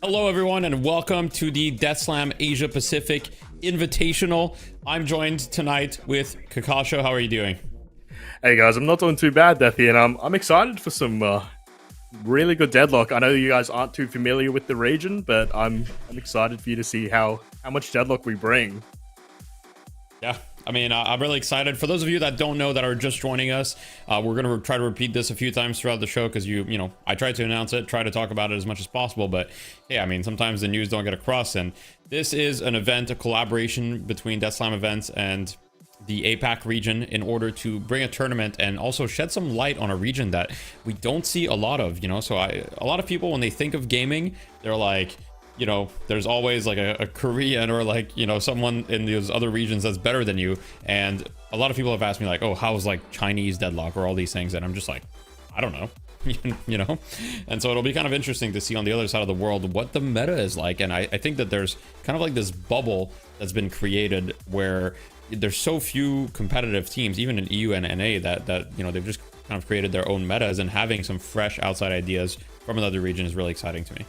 Hello everyone and welcome to the Death Slam Asia Pacific Invitational. I'm joined tonight with Kakasho. How are you doing? Hey guys, I'm not doing too bad, Deathy, and I'm excited for some really good Deadlock. I know you guys aren't too familiar with the region, but I'm excited for you to see how much Deadlock we bring. Yeah, I mean, I'm really excited. For those of you that don't know, that are just joining us, we're going to try to repeat this a few times throughout the show because you know, I try to announce it, try to talk about it as much as possible, but yeah, I mean, sometimes the news don't get across, and this is an event, a collaboration between Death Slam events and the APAC region in order to bring a tournament and also shed some light on a region that we don't see a lot of, you know. So a lot of people, when they think of gaming, they're like, you know, there's always like a Korean or like, you know, someone in those other regions that's better than you. And a lot of people have asked me like, oh, how's like Chinese Deadlock or all these things? And I'm just like, I don't know. You know, and so it'll be kind of interesting to see on the other side of the world what the meta is like. And I think that there's kind of like this bubble that's been created where there's so few competitive teams, even in EU and NA, that you know, they've just kind of created their own metas, and having some fresh outside ideas from another region is really exciting to me.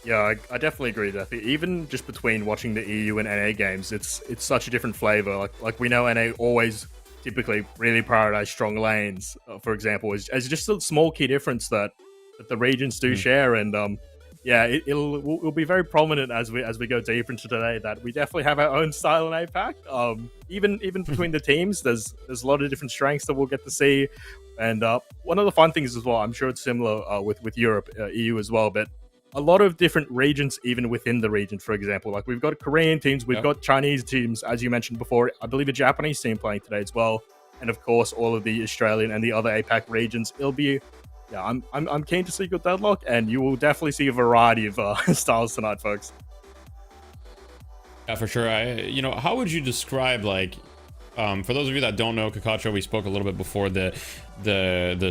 Yeah, I definitely agree with that. Even just between watching the EU and NA games, it's such a different flavor. Like we know NA always typically really prioritize strong lanes, for example, is just a small key difference that the regions do share. And yeah, it'll be very prominent as we go deeper into today, that we definitely have our own style in APAC. Even between the teams, there's a lot of different strengths that we'll get to see. And one of the fun things as well, I'm sure it's similar with Europe, EU as well, but a lot of different regions, even within the region. For example, like we've got Korean teams, we've got Chinese teams, as you mentioned before. I believe a Japanese team playing today as well, and of course all of the Australian and the other APAC regions. It'll be, yeah, I'm keen to see good Deadlock, and you will definitely see a variety of styles tonight, folks. Yeah, for sure. You know, how would you describe, like, for those of you that don't know Kakacho, we spoke a little bit before the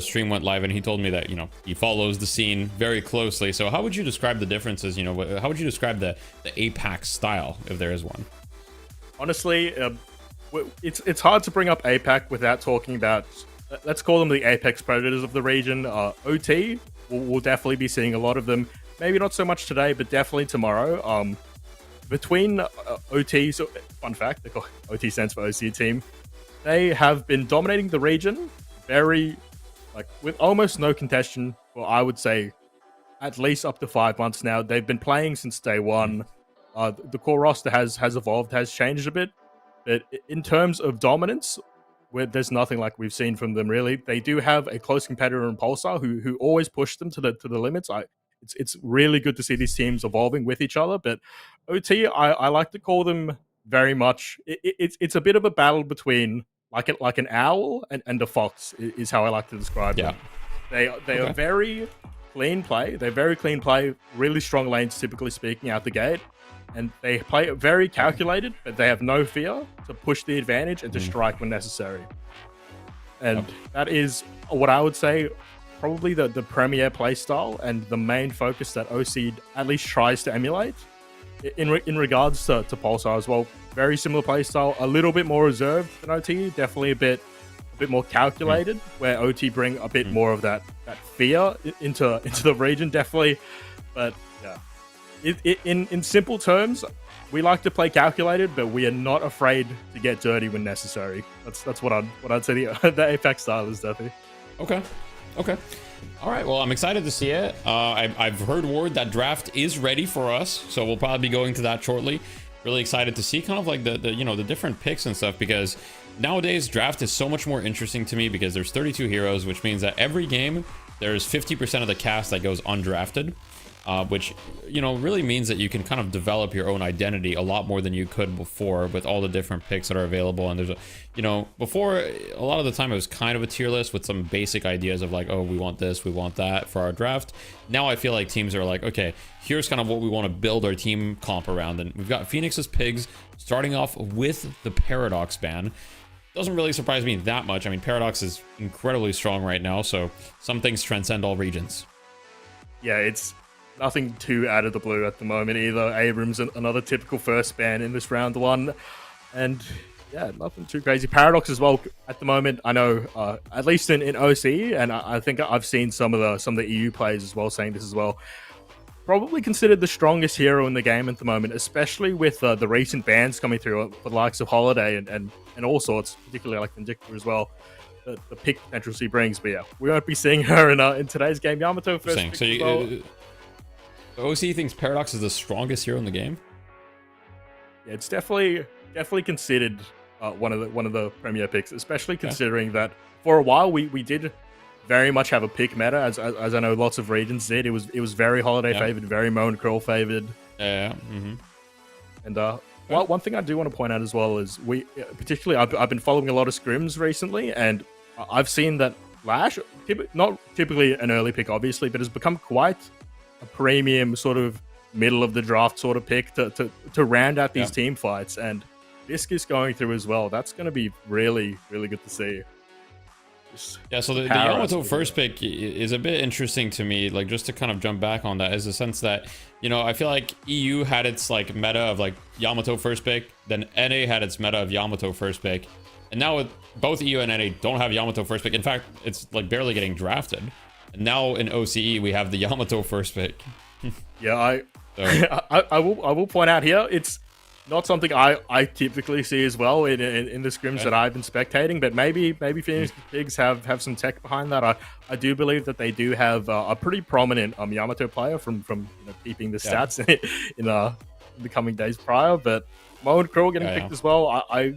stream went live, and he told me that, you know, he follows the scene very closely. So how would you describe the differences? You know, how would you describe the APAC style, if there is one? Honestly, it's hard to bring up APAC without talking about, let's call them the apex predators of the region. OT, we'll definitely be seeing a lot of them. maybe not so much today, but definitely tomorrow. Between OT, so fun fact, they call OT stands for OCE team. They have been dominating the region very, like, with almost no contention. Well, I would say at least up to 5 months now. They've been playing since day one. The core roster has evolved, has changed a bit, but in terms of dominance, where there's nothing like we've seen from them really. They do have a close competitor in Pulsar who always push them to the limits. It's really good to see these teams evolving with each other. But OT, I like to call them very much. It's a bit of a battle between like an owl and a fox is how I like to describe them. They are very clean play. They're very clean play, really strong lanes, typically speaking, out the gate. And they play it very calculated, but they have no fear to push the advantage and to strike when necessary. And that is what I would say, probably the premier playstyle and the main focus that OC at least tries to emulate. In regards to Pulsar as well, very similar playstyle, a little bit more reserved than OT, definitely a bit more calculated, where OT bring a bit more of that fear into the region, definitely. But yeah. In simple terms, we like to play calculated, but we are not afraid to get dirty when necessary. That's what I'd say the APAC style is, definitely. Okay. All right. Well, I'm excited to see it. I've heard word that draft is ready for us, so we'll probably be going to that shortly. Really excited to see kind of like the different picks and stuff, because nowadays draft is so much more interesting to me because there's 32 heroes, which means that every game there's 50% of the cast that goes undrafted. Which, really means that you can kind of develop your own identity a lot more than you could before with all the different picks that are available. And there's before, a lot of the time it was kind of a tier list with some basic ideas of like, oh, we want this, we want that for our draft. Now I feel like teams are like, okay, here's kind of what we want to build our team comp around. And we've got Phoenix's Pigs starting off with the Paradox ban. Doesn't really surprise me that much. I mean, Paradox is incredibly strong right now, so some things transcend all regions. Yeah, it's nothing too out of the blue at the moment either. Abrams, another typical first ban in this round one. And yeah, nothing too crazy. Paradox as well at the moment. I know, at least in OCE, and I think I've seen some of the EU players as well saying this as well. Probably considered the strongest hero in the game at the moment, especially with the recent bans coming through for the likes of Holiday and all sorts, particularly like Vindictor as well. The pick potential she brings. But yeah, we won't be seeing her in today's game. Yamato first pick so as well. OC thinks Paradox is the strongest hero in the game. Yeah, it's definitely considered one of the premier picks, especially considering that for a while we did very much have a pick meta, as I know lots of regions did. It was very Holiday favored, very Moan Curl favored. And one thing I do want to point out as well is particularly I've been following a lot of scrims recently, and I've seen that Lash, not typically an early pick obviously, but has become quite a premium sort of middle of the draft sort of pick to round out these team fights. And Viscous going through as well, that's going to be really, really good to see. So the Yamato first pick is a bit interesting to me, like just to kind of jump back on that, is the sense that, I feel like EU had its like meta of like Yamato first pick, then NA had its meta of Yamato first pick, and now with both EU and NA don't have Yamato first pick. In fact, it's like barely getting drafted. And now in OCE we have the Yamato first pick. I will point out here, it's not something I typically see as well in the scrims that I've been spectating, but maybe Phoenix Pigs have some tech behind that. I do believe that they do have a pretty prominent Yamato player from keeping the stats in the coming days prior. But Moan Curl getting picked as well. I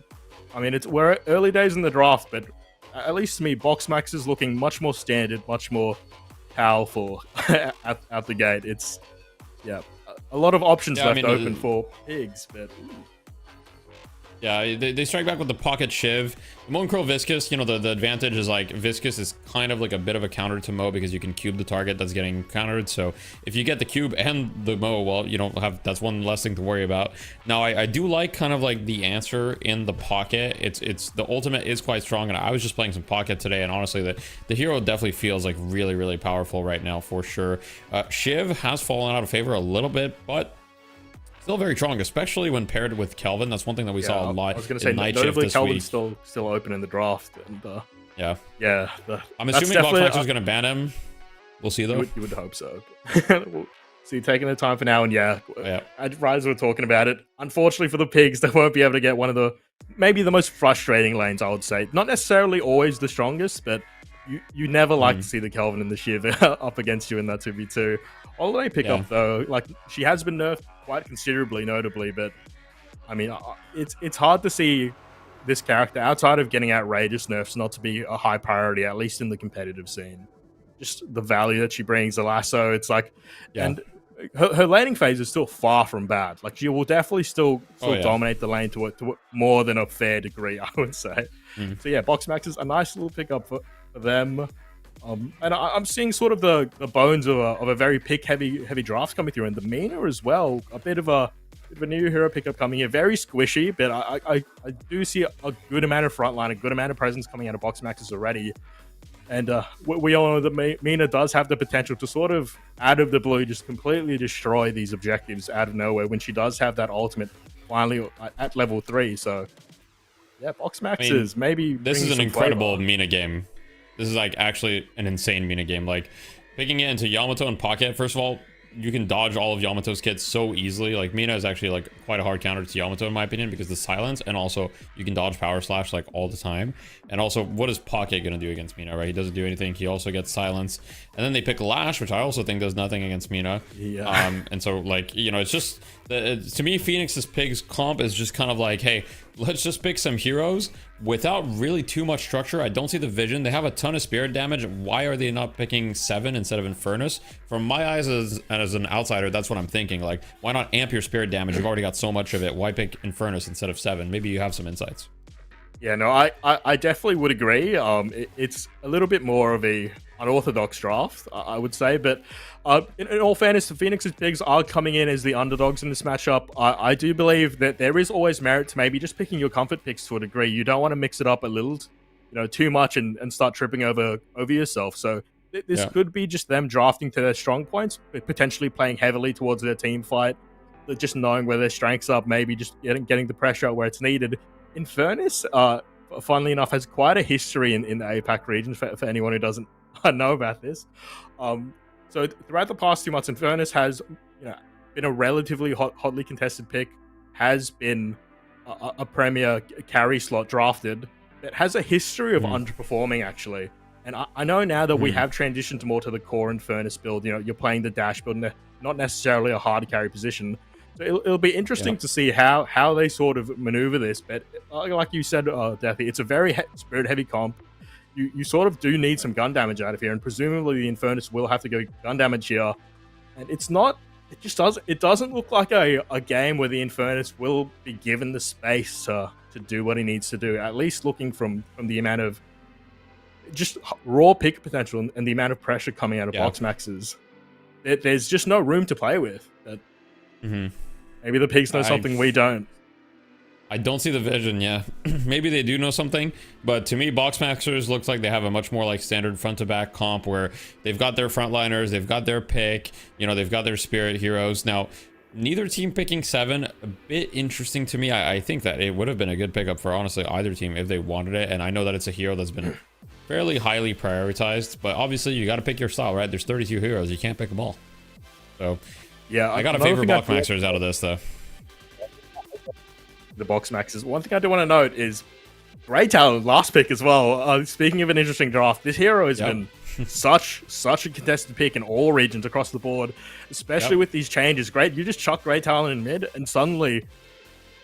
mean, we're early days in the draft, but at least to me, Box Max is looking much more standard, much more powerful at the gate. It's a lot of options left open for Pigs, but they strike back with the pocket shiv. Moan Curl Viscous, the advantage is like Viscous is kind of like a bit of a counter to Mo because you can cube the target that's getting countered. So if you get the cube and the Mo, well, you don't have, that's one less thing to worry about. Now I do like kind of like the answer in the pocket. It's the ultimate is quite strong, and I was just playing some pocket today, and honestly the hero definitely feels like really, really powerful right now for sure. Shiv has fallen out of favor a little bit, but still very strong, especially when paired with Kelvin. That's one thing that we saw a lot. I was going to say, notably, Kelvin's still open in the draft. And I'm assuming Box Max is going to ban him. We'll see though. You would hope so. So you're taking the time for now, and Yeah. Rise were talking about it. Unfortunately for the pigs, they won't be able to get one of the maybe the most frustrating lanes, I would say. Not necessarily always the strongest, but you never like to see the Kelvin and the Shiv up against you in that 2v2. Holiday pickup though, like she has been nerfed quite considerably, notably, but I mean, it's hard to see this character outside of getting outrageous nerfs not to be a high priority, at least in the competitive scene. Just the value that she brings, the lasso, it's like, and her laning phase is still far from bad. Like she will definitely still dominate the lane to more than a fair degree, I would say. So yeah, Box Max is a nice little pickup for them. And I'm seeing sort of the bones of a very pick heavy draft coming through, and the Mina as well. A bit of a new hero pickup coming here, very squishy, but I do see a good amount of frontline, a good amount of presence coming out of Box Maxes already. And we all know that Mina does have the potential to sort of, out of the blue, just completely destroy these objectives out of nowhere when she does have that ultimate finally at level 3. So, yeah, Box Maxes, maybe... This is an incredible Mina game. This is, like, actually an insane Mina game. Like, picking it into Yamato and Pocket, first of all, you can dodge all of Yamato's kits so easily. Like, Mina is actually, like, quite a hard counter to Yamato, in my opinion, because the silence, and also you can dodge Power Slash, like, all the time. And also, what is Pocket going to do against Mina, right? He doesn't do anything. He also gets silence. And then they pick Lash, which I also think does nothing against Mina. Yeah. And so, like, you know, it's just... to me, Phoenix's Pigs comp is just kind of like, hey, let's just pick some heroes without really too much structure. I don't see the vision. They have a ton of spirit damage. Why are they not picking 7 instead of Infernus? From my eyes as an outsider, that's what I'm thinking. Like, why not amp your spirit damage? You've already got so much of it. Why pick Infernus instead of 7? Maybe you have some insights. Yeah, no, I definitely would agree. It's a little bit more of a unorthodox draft, I would say, but in all fairness, the Phoenix's Pigs are coming in as the underdogs in this matchup. I do believe that there is always merit to maybe just picking your comfort picks to a degree. You don't want to mix it up a little, too much and start tripping over yourself. So this could be just them drafting to their strong points, but potentially playing heavily towards their team fight, just knowing where their strengths are, maybe just getting the pressure out where it's needed. Infernus, funnily enough, has quite a history in the APAC region for anyone who doesn't know about this. So throughout the past 2 months, Infernus has been a relatively hotly contested pick, has been a premier carry slot drafted, that has a history of underperforming, actually. And I know now that we have transitioned more to the core Infernus build, you're playing the dash build, not necessarily a hard carry position. So it'll be interesting to see how they sort of maneuver this. But like you said, Deathy, it's a very spirit-heavy comp. You sort of do need some gun damage out of here, and presumably the Infernus will have to go gun damage here. And it doesn't look like a game where the Infernus will be given the space to do what he needs to do, at least looking from the amount of just raw pick potential and the amount of pressure coming out of Box Maxes. There's just no room to play with. Maybe the pigs know something we don't. I don't see the vision, Maybe they do know something, but to me, Box Maxers looks like they have a much more like standard front to back comp where they've got their frontliners, they've got their pick, they've got their spirit heroes. Now, neither team picking 7, a bit interesting to me. I think that it would have been a good pickup for honestly either team if they wanted it, and I know that it's a hero that's been fairly highly prioritized, but obviously you got to pick your style, right? There's 32 heroes, you can't pick them all. So, yeah, I got to favor Box Maxers out of this, though. The Box Maxes. One thing I do want to note is Grey Talon, last pick as well. Speaking of an interesting draft, this hero has been such a contested pick in all regions across the board, especially with these changes. Great, you just chuck Grey Talon in mid, and suddenly,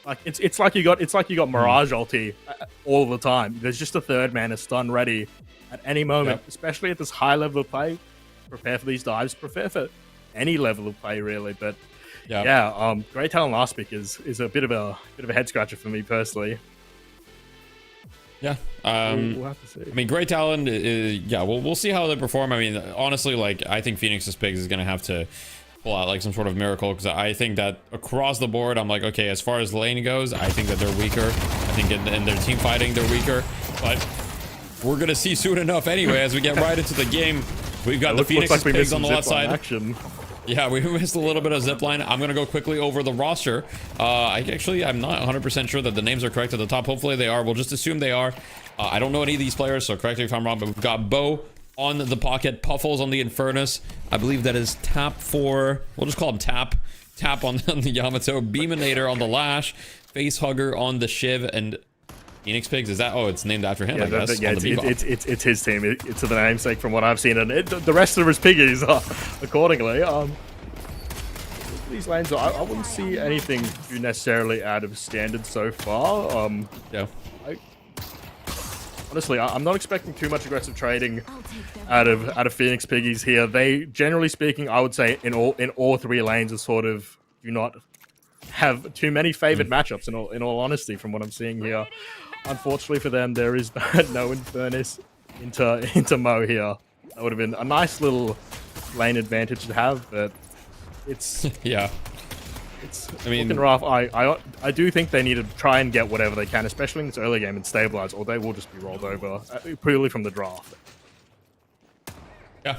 like it's like you got Mirage ulti all the time. There's just a third man, a stun ready at any moment, especially at this high level of play. Prepare for these dives. Prepare for any level of play, really. But Grey Talon last pick is a bit of a head scratcher for me personally. We'll have to see. I mean, Grey Talon is, we'll see how they perform. I mean, honestly, like, I think Phoenix's Pigs is going to have to pull out like some sort of miracle, because I think that across the board, I'm like, okay, as far as lane goes, I think that they're weaker. I think in their team fighting, they're weaker, but we're going to see soon enough anyway as we get right into the game. We've got the Phoenix's Pigs on the left side. Action. Yeah, we missed a little bit of zipline. I'm going to go quickly over the roster. I'm not 100% sure that the names are correct at the top. Hopefully they are. We'll just assume they are. I don't know any of these players, so correct me if I'm wrong, but we've got Bo, on the pocket. Puffles on the Infernus. I believe that is tap for... We'll just call him tap. Tap on the Yamato. Beaminator on the Lash. Facehugger on the Shiv. And Phoenix Pigs, is that... Oh, it's named after him, I guess. Yeah, it's his team. It's the namesake from what I've seen. And the rest of his piggies are accordingly. These lanes, I wouldn't see anything too necessarily out of standard so far. Yeah. Honestly, I'm not expecting too much aggressive trading out of Phoenix Piggies here. They, generally speaking, I would say in all three lanes, are sort of do not have too many favored matchups. In all honesty, from what I'm seeing here, unfortunately for them, there is no Infernus into Mo here. That would have been a nice little lane advantage to have, but it's yeah. I mean, looking rough. I do think they need to try and get whatever they can, especially in this early game, and stabilize, or they will just be rolled over purely from the draft. Yeah,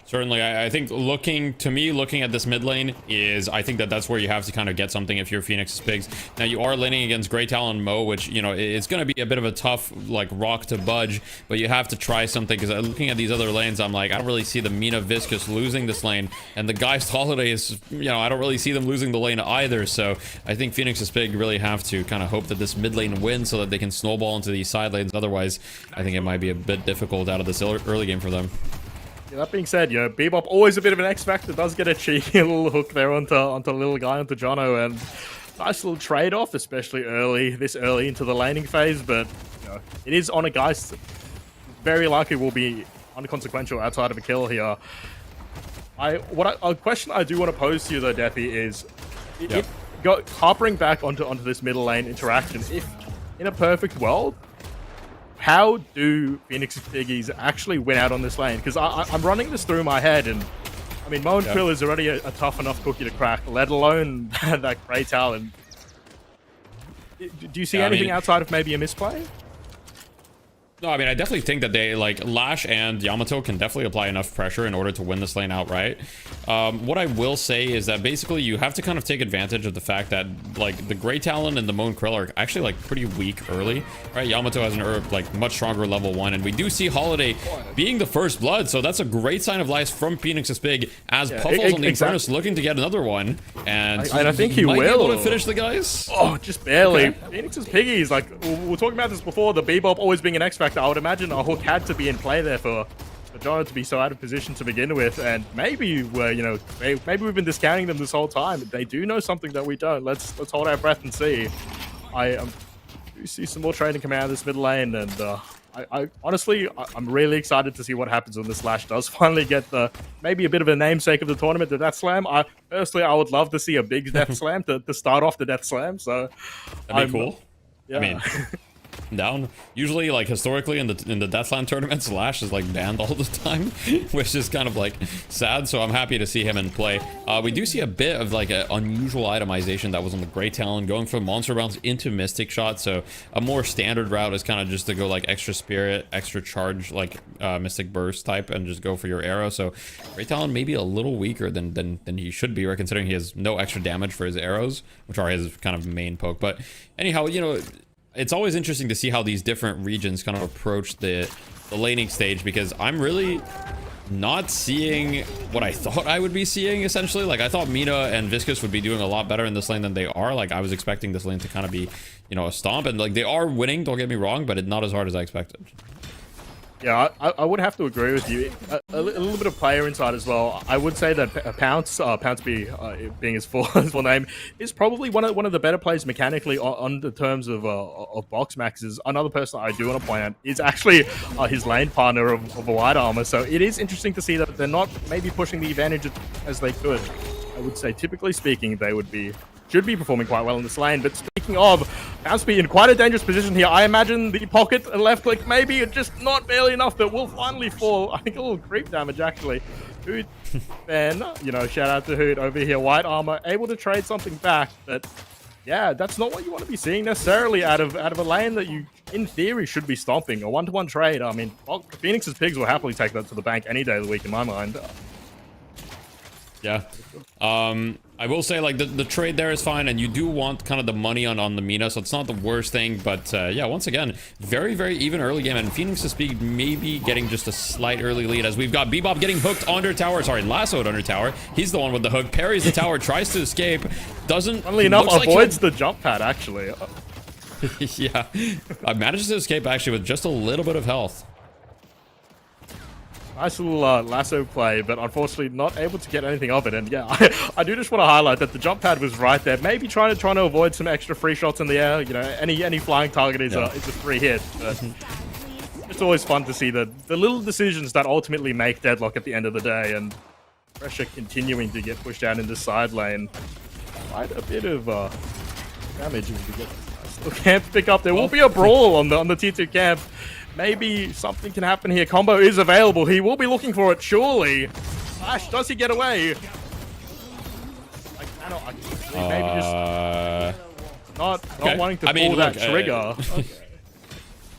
certainly. I think looking at this mid lane is, I think that's where you have to kind of get something if you're Phoenix's Pigs. Now you are laning against Grey Talon Mo, which, you know, it's going to be a bit of a tough like rock to budge, but you have to try something, because looking at these other lanes, I'm like, I don't really see the Mina Viscous losing this lane, and the Geist Holiday is, you know, I don't really see them losing the lane either. So I think Phoenix's Pig really have to kind of hope that this mid lane wins so that they can snowball into these side lanes. Otherwise, I think it might be a bit difficult out of this early game for them. Yeah, that being said, you know, Bebop always a bit of an X factor. Does get a cheeky little hook there onto little guy, onto Jono, and nice little trade off, especially this early into the laning phase. But you know, it is on a Geist. Very likely will be unconsequential outside of a kill here. A question I do want to pose to you though, Deathy, is harping back onto this middle lane interaction. If in a perfect world, how do Phoenix Piggies actually win out on this lane? Because I'm running this through my head, and I mean, Mo and Krill is already a tough enough cookie to crack, let alone that Grey Talon. Do you see anything outside of maybe a misplay? No, I mean, I definitely think that they, like, Lash and Yamato can definitely apply enough pressure in order to win this lane outright. What I will say is that basically you have to kind of take advantage of the fact that, like, the Grey Talon and the Moan Krill are actually, like, pretty weak early, right? Yamato has an, like, much stronger level 1, and we do see Holiday being the first blood, so that's a great sign of life from Phoenix's Pig, as Puffles on the Infernus looking to get another one, and I think he might will be able to finish the guys. Oh, just barely. Okay. Phoenix's Piggies, like, we were talking about this before, the Bebop always being an X factor. I would imagine a hook had to be in play there for Jono to be so out of position to begin with, and maybe maybe we've been discounting them this whole time. They do know something that we don't. Let's hold our breath and see. I do see some more trading coming out of this middle lane, and I honestly, I'm really excited to see what happens when this Lash does finally get maybe a bit of a namesake of the tournament, the Death Slam. Personally, I would love to see a big Death Slam to start off the Death Slam. So that'd be cool. Yeah. I mean, down. Usually, like, historically in the Deathland tournaments, Lash is like banned all the time, which is kind of like sad. So I'm happy to see him in play. We do see a bit of like an unusual itemization that was on the Grey Talon, going from monster rounds into Mystic Shot. So a more standard route is kind of just to go like extra spirit, extra charge, like Mystic Burst type, and just go for your arrow. So Grey Talon maybe a little weaker than he should be, right? Considering he has no extra damage for his arrows, which are his kind of main poke. But anyhow, you know, it's always interesting to see how these different regions kind of approach the laning stage, because I'm really not seeing what I thought I would be seeing, essentially. Like, I thought Mina and Viscous would be doing a lot better in this lane than they are. Like, I was expecting this lane to kind of be, you know, a stomp, and like they are winning, don't get me wrong, but it's not as hard as I expected. Yeah, I would have to agree with you. A little bit of player insight as well. I would say that Pounce being his full name, is probably one of the better plays mechanically on the terms of box maxes. Another person I do want to point out is actually his lane partner of White Armor. So it is interesting to see that they're not maybe pushing the advantage as they could. I would say, typically speaking, they should be performing quite well in this lane. But speaking of, Pounce be in quite a dangerous position here. I imagine the pocket and left click maybe just not barely enough, but will finally fall. I think a little creep damage actually. Hoot, then, you know, shout out to Hoot over here. White Armor able to trade something back, but yeah, that's not what you want to be seeing necessarily out of a lane that you, in theory, should be stomping. A 1-to-1 trade. I mean, Phoenix's Pigs will happily take that to the bank any day of the week in my mind. Yeah. I will say, like, the trade there is fine, and you do want kind of the money on the Mina, so it's not the worst thing. But yeah, once again, very, very even early game, and Phoenix's speed maybe getting just a slight early lead as we've got Bebop getting hooked under tower. Sorry, lassoed under tower. He's the one with the hook. Parries the tower, tries to escape. Doesn't. Funnily enough, avoids the jump pad, actually. Yeah. Manages to escape, actually, with just a little bit of health. Nice little lasso play, but unfortunately not able to get anything of it. And yeah, I do just want to highlight that the jump pad was right there. Maybe trying to avoid some extra free shots in the air. You know, any flying target is a free hit. But it's always fun to see the little decisions that ultimately make Deadlock at the end of the day. And pressure continuing to get pushed out in the side lane. Quite a bit of damage as we get still can't pick up. There will be a brawl on the T2 camp. Maybe something can happen here. Combo is available. He will be looking for it, surely. Flash, does he get away? I cannot. Maybe just not wanting to pull that trigger.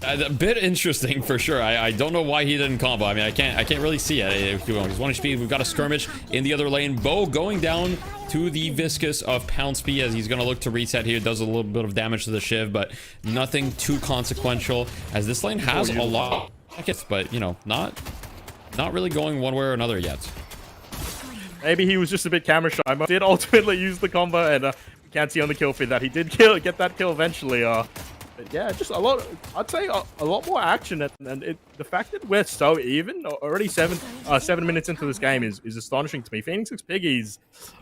A bit interesting for sure. I don't know why he didn't combo. I mean, I can't really see it. He's 1 HP. We've got a skirmish in the other lane. Bo going down to the Viscous of Poundsby as he's going to look to reset here. Does a little bit of damage to the Shiv, but nothing too consequential as this lane has a lot of packets, but you know, not really going one way or another yet. Maybe he was just a bit camera shy. Did ultimately use the combo, and we can't see on the kill feed that he did get that kill eventually. But yeah, just a lot. I'd say a lot more action, and the fact that we're so even already 7 minutes into this game is astonishing to me. Phoenix X Piggies,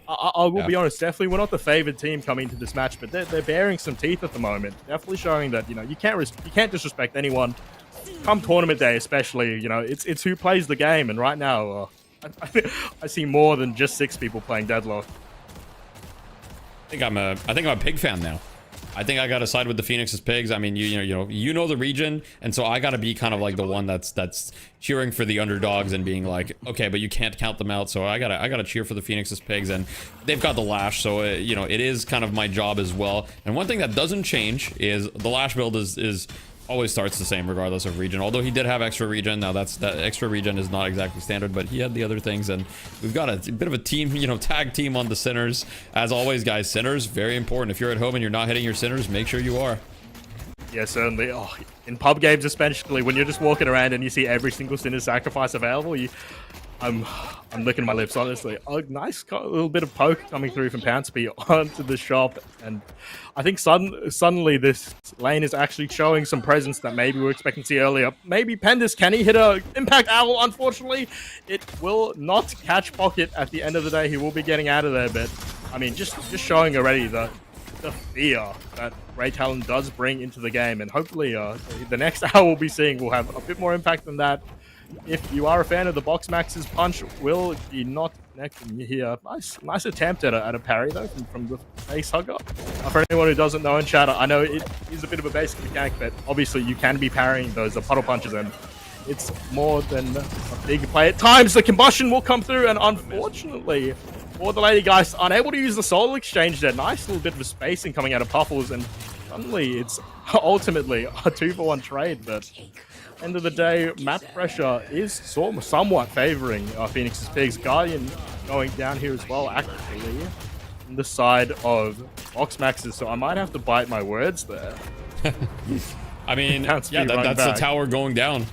I will be honest, definitely we're not the favored team coming into this match, but they're bearing some teeth at the moment. Definitely showing that you can't disrespect anyone. Come tournament day, especially, you know, it's who plays the game, and right now I see more than just 6 people playing Deadlock. I think I'm a pig fan now. I think I gotta side with the Phoenix's Pigs. I mean, you know the region, and so I gotta be kind of like the one that's cheering for the underdogs and being like, okay, but you can't count them out. So I gotta cheer for the Phoenix's Pigs, and they've got the Lash, so you know, it is kind of my job as well. And one thing that doesn't change is the Lash build is always starts the same regardless of region, although he did have extra region. Now that extra region is not exactly standard, but he had the other things, and we've got a bit of a team, you know, tag team on the Sinners. As always, guys, Sinners, very important. If you're at home and you're not hitting your Sinners, make sure you are. Yeah, certainly. In pub games especially, when you're just walking around and you see every single Sinner sacrifice available, I'm licking my lips, honestly. A nice little bit of poke coming through from Poundsby onto the shop, and I think suddenly this lane is actually showing some presence that maybe we were expecting to see earlier. Maybe Pendis, can he hit a Impact Owl? Unfortunately, it will not catch Pocket at the end of the day. He will be getting out of there, but I mean, just showing already the fear that Ray Talon does bring into the game, and hopefully the next hour we'll be seeing will have a bit more impact than that. If you are a fan of the Box Max's punch, will be not connecting here. Nice attempt at a parry though from the face hugger. For anyone who doesn't know in chat, I know it is a bit of a basic mechanic, but obviously you can be parrying those puddle punches, and it's more than a big play at times. The combustion will come through, and unfortunately for the Lady Geist, unable to use the soul exchange there. Nice little bit of a spacing coming out of Puffles, and suddenly it's ultimately a 2-for-1 trade, but end of the day, map pressure is somewhat favoring Phoenix's Pigs. Guardian going down here as well, actively on the side of Box Max's, so I might have to bite my words there. I mean, yeah, that's the tower going down.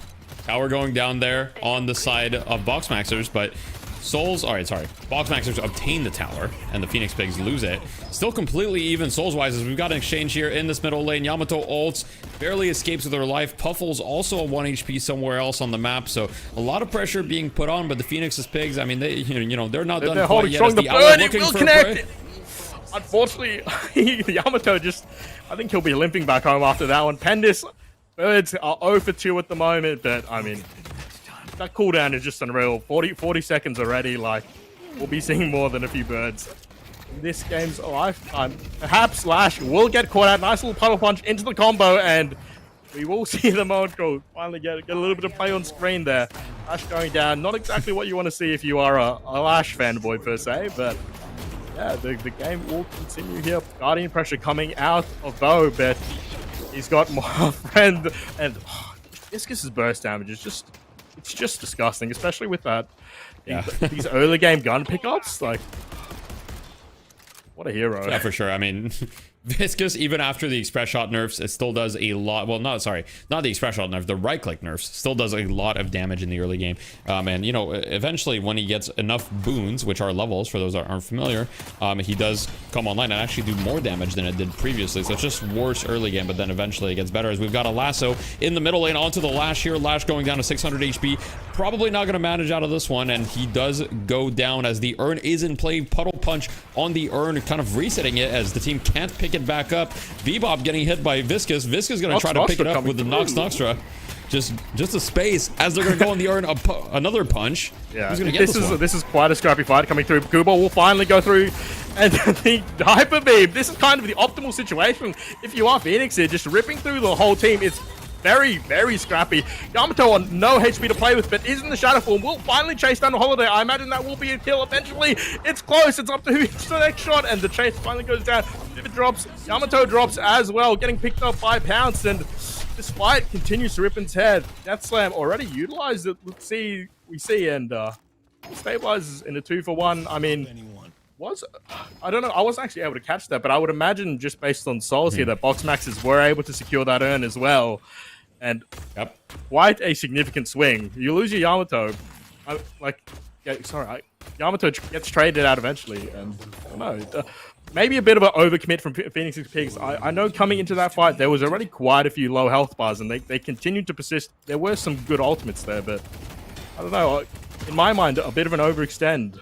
Tower going down there on the side of Box Maxers, but Souls, alright, sorry. Box Maxers obtain the tower, and the Phoenix Pigs lose it. Still completely even Souls-wise, as we've got an exchange here in this middle lane. Yamato ults, barely escapes with her life. Puffles also a 1 HP somewhere else on the map, so a lot of pressure being put on, but the Phoenix's Pigs, I mean, they, you know, they're not done quite yet. As the bird, it will connect! Unfortunately, Yamato just, I think he'll be limping back home after that one. Pendis, birds are 0 for 2 at the moment, but I mean, that cooldown is just unreal. 40 seconds already. Like, we'll be seeing more than a few birds in this game's lifetime. Perhaps Lash will get caught out. Nice little puddle punch into the combo, and we will see the Monaco finally get a little bit of play on screen there. Lash going down. Not exactly what you want to see if you are a Lash fanboy per se, but yeah, the game will continue here. Guardian pressure coming out of Bo, but he's got more friend, and Viscous' burst damage is just, it's just disgusting, especially with that Yeah. These early game gun pickups, like, what a hero. Yeah, for sure. I mean, Viscous, even after the express shot nerfs, it still does a lot. Well, not the express shot nerf, the right click nerfs still does a lot of damage in the early game. And you know, eventually when he gets enough boons, which are levels for those that aren't familiar, he does come online and actually do more damage than it did previously. So it's just worse early game, but then eventually it gets better as we've got a lasso in the middle lane onto the Lash here. Lash going down to 600 HP. Probably not going to manage out of this one, and he does go down as the urn is in play. Puddle punch on the urn, kind of resetting it as the team can't pick it back up. Bebop getting hit by Viscous. Viscous gonna try to pick it up with the Nox Noxtra. Just a space as they're gonna go on the urn. Another punch. Yeah, who's gonna get this is quite a scrappy fight coming through. Kubo will finally go through, and the hyper beam. This is kind of the optimal situation if you are Phoenix here, just ripping through the whole team. It's very, very scrappy. Yamato on no HP to play with, but is in the shadow form. Will finally chase down the Holiday. I imagine that will be a kill eventually. It's close. It's up to the next shot, and the chase finally goes down. If it drops, Yamato drops as well, getting picked up by Pounce, and this fight continues to rip its head. Death Slam already utilized it. We see, and stabilizes in a 2-for-1. I mean, I don't know. I wasn't actually able to catch that, but I would imagine just based on souls here that Box Maxes were able to secure that urn as well. And quite a significant swing. You lose your Yamato. Yamato gets traded out eventually. And I don't know. Maybe a bit of an overcommit from Phoenix's Pigs. I know coming into that fight, there was already quite a few low health bars, and they continued to persist. There were some good ultimates there, but I don't know. In my mind, a bit of an overextend.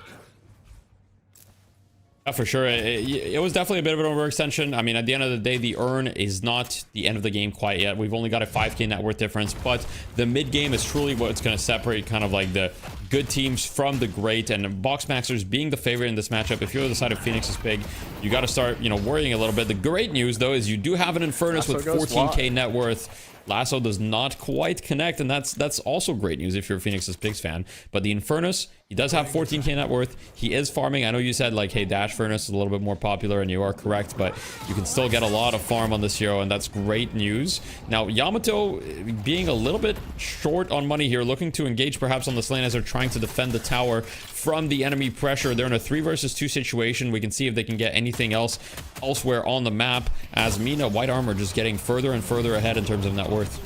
Yeah, for sure. It was definitely a bit of an overextension. I mean, at the end of the day, the urn is not the end of the game quite yet. We've only got a 5k net worth difference, but the mid game is truly what's going to separate kind of like the good teams from the great, and Box Maxers being the favorite in this matchup. If you're the side of Phoenix's Pig, you got to start, you know, worrying a little bit. The great news though is you do have an Infernus with 14k net worth. Lasso does not quite connect, and that's also great news if you're a Phoenix's Pigs fan. But the Infernus, he does have 14k net worth. He is farming. I know you said like, hey, Dash Furnace is a little bit more popular, and you are correct, but you can still get a lot of farm on this hero, and that's great news. Now, Yamato being a little bit short on money here, looking to engage perhaps on this lane as they're trying to defend the tower from the enemy pressure. They're in a 3 versus 2 situation. We can see if they can get anything else elsewhere on the map, as Mina, white armor, just getting further and further ahead in terms of net worth.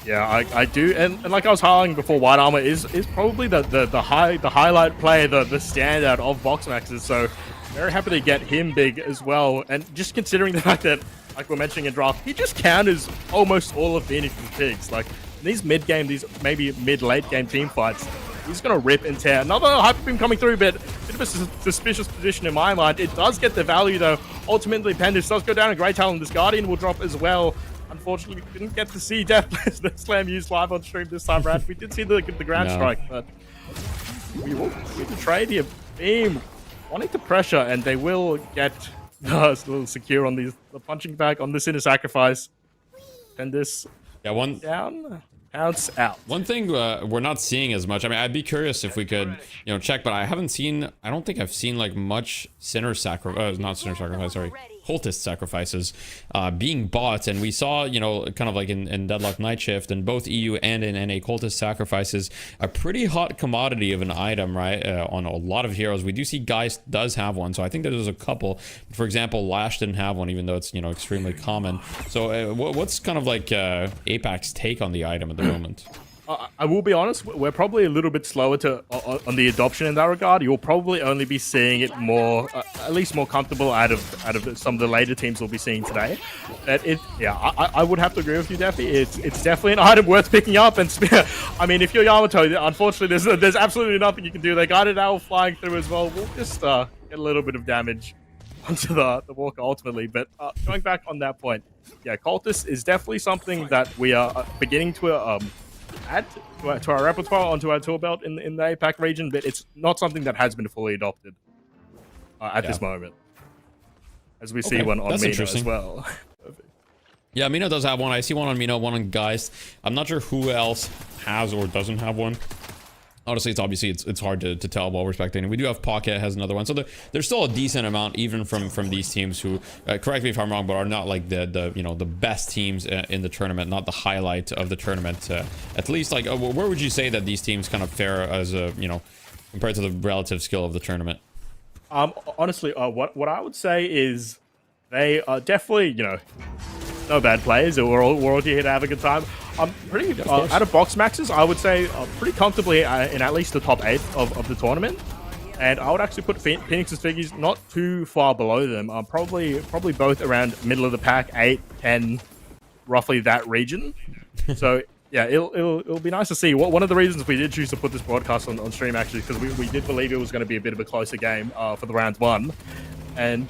Yeah, I do, and like I was highlighting before, white armor is probably the highlight play, the standout of Box Maxes. So very happy to get him big as well. And just considering the fact that, like we're mentioning in draft, he just counters almost all of Phoenix's Pigs. Like these mid game, these maybe mid-late game team fights, he's gonna rip and tear. Another hyper beam coming through, but a bit of a suspicious position in my mind. It does get the value though. Ultimately, Pendus does go down a great talent. This Guardian will drop as well. Unfortunately, we didn't get to see Death Slam used live on stream this time, Brad. We did see the ground strike, but we will need to trade here. Beam wanting to pressure, and they will get a little secure on the punching bag on this inner sacrifice. And this down. Pounce out. One thing we're not seeing as much. I mean, I'd be curious if we could, you know, check, but I don't think I've seen like much cultist sacrifices being bought, and we saw, you know, kind of like in Deadlock Night Shift, and both EU and in NA, cultist sacrifices a pretty hot commodity of an item, right? On a lot of heroes, we do see Geist does have one, so I think there's a couple. For example, Lash didn't have one, even though it's, you know, extremely common. So what's kind of like APAC's take on the item at the moment? I will be honest, we're probably a little bit slower on the adoption in that regard. You'll probably only be seeing it more, at least more comfortable out of some of the later teams we'll be seeing today. But I would have to agree with you, Daffy. It's definitely an item worth picking up. And I mean, if you're Yamato, unfortunately, there's absolutely nothing you can do. They guided owl flying through as well. We'll just get a little bit of damage onto the walker ultimately. But going back on that point, yeah, cultist is definitely something that we are beginning to add to our repertoire, onto our tool belt in the APAC region, but it's not something that has been fully adopted at this moment. As we see one on Mina as well. Yeah, Mina does have one. I see one on Mina, one on Geist. I'm not sure who else has or doesn't have one. Honestly, it's hard to tell while we're spectating. We do have Pocket has another one, so there's still a decent amount even from these teams who, correct me if I'm wrong, but are not like the you know, the best teams in the tournament, not the highlight of the tournament. At least, like, where would you say that these teams kind of fare as a, you know, compared to the relative skill of the tournament? Honestly, what I would say is they are definitely, you know, no bad players. We're all here to have a good time. Pretty out of box maxes, I would say pretty comfortably in at least the top 8 of the tournament. And I would actually put Phoenix's figures not too far below them. Probably both around middle of the pack, 8, 10, roughly that region. So yeah, it'll be nice to see. One of the reasons we did choose to put this broadcast on stream actually, because we did believe it was going to be a bit of a closer game for the round 1, and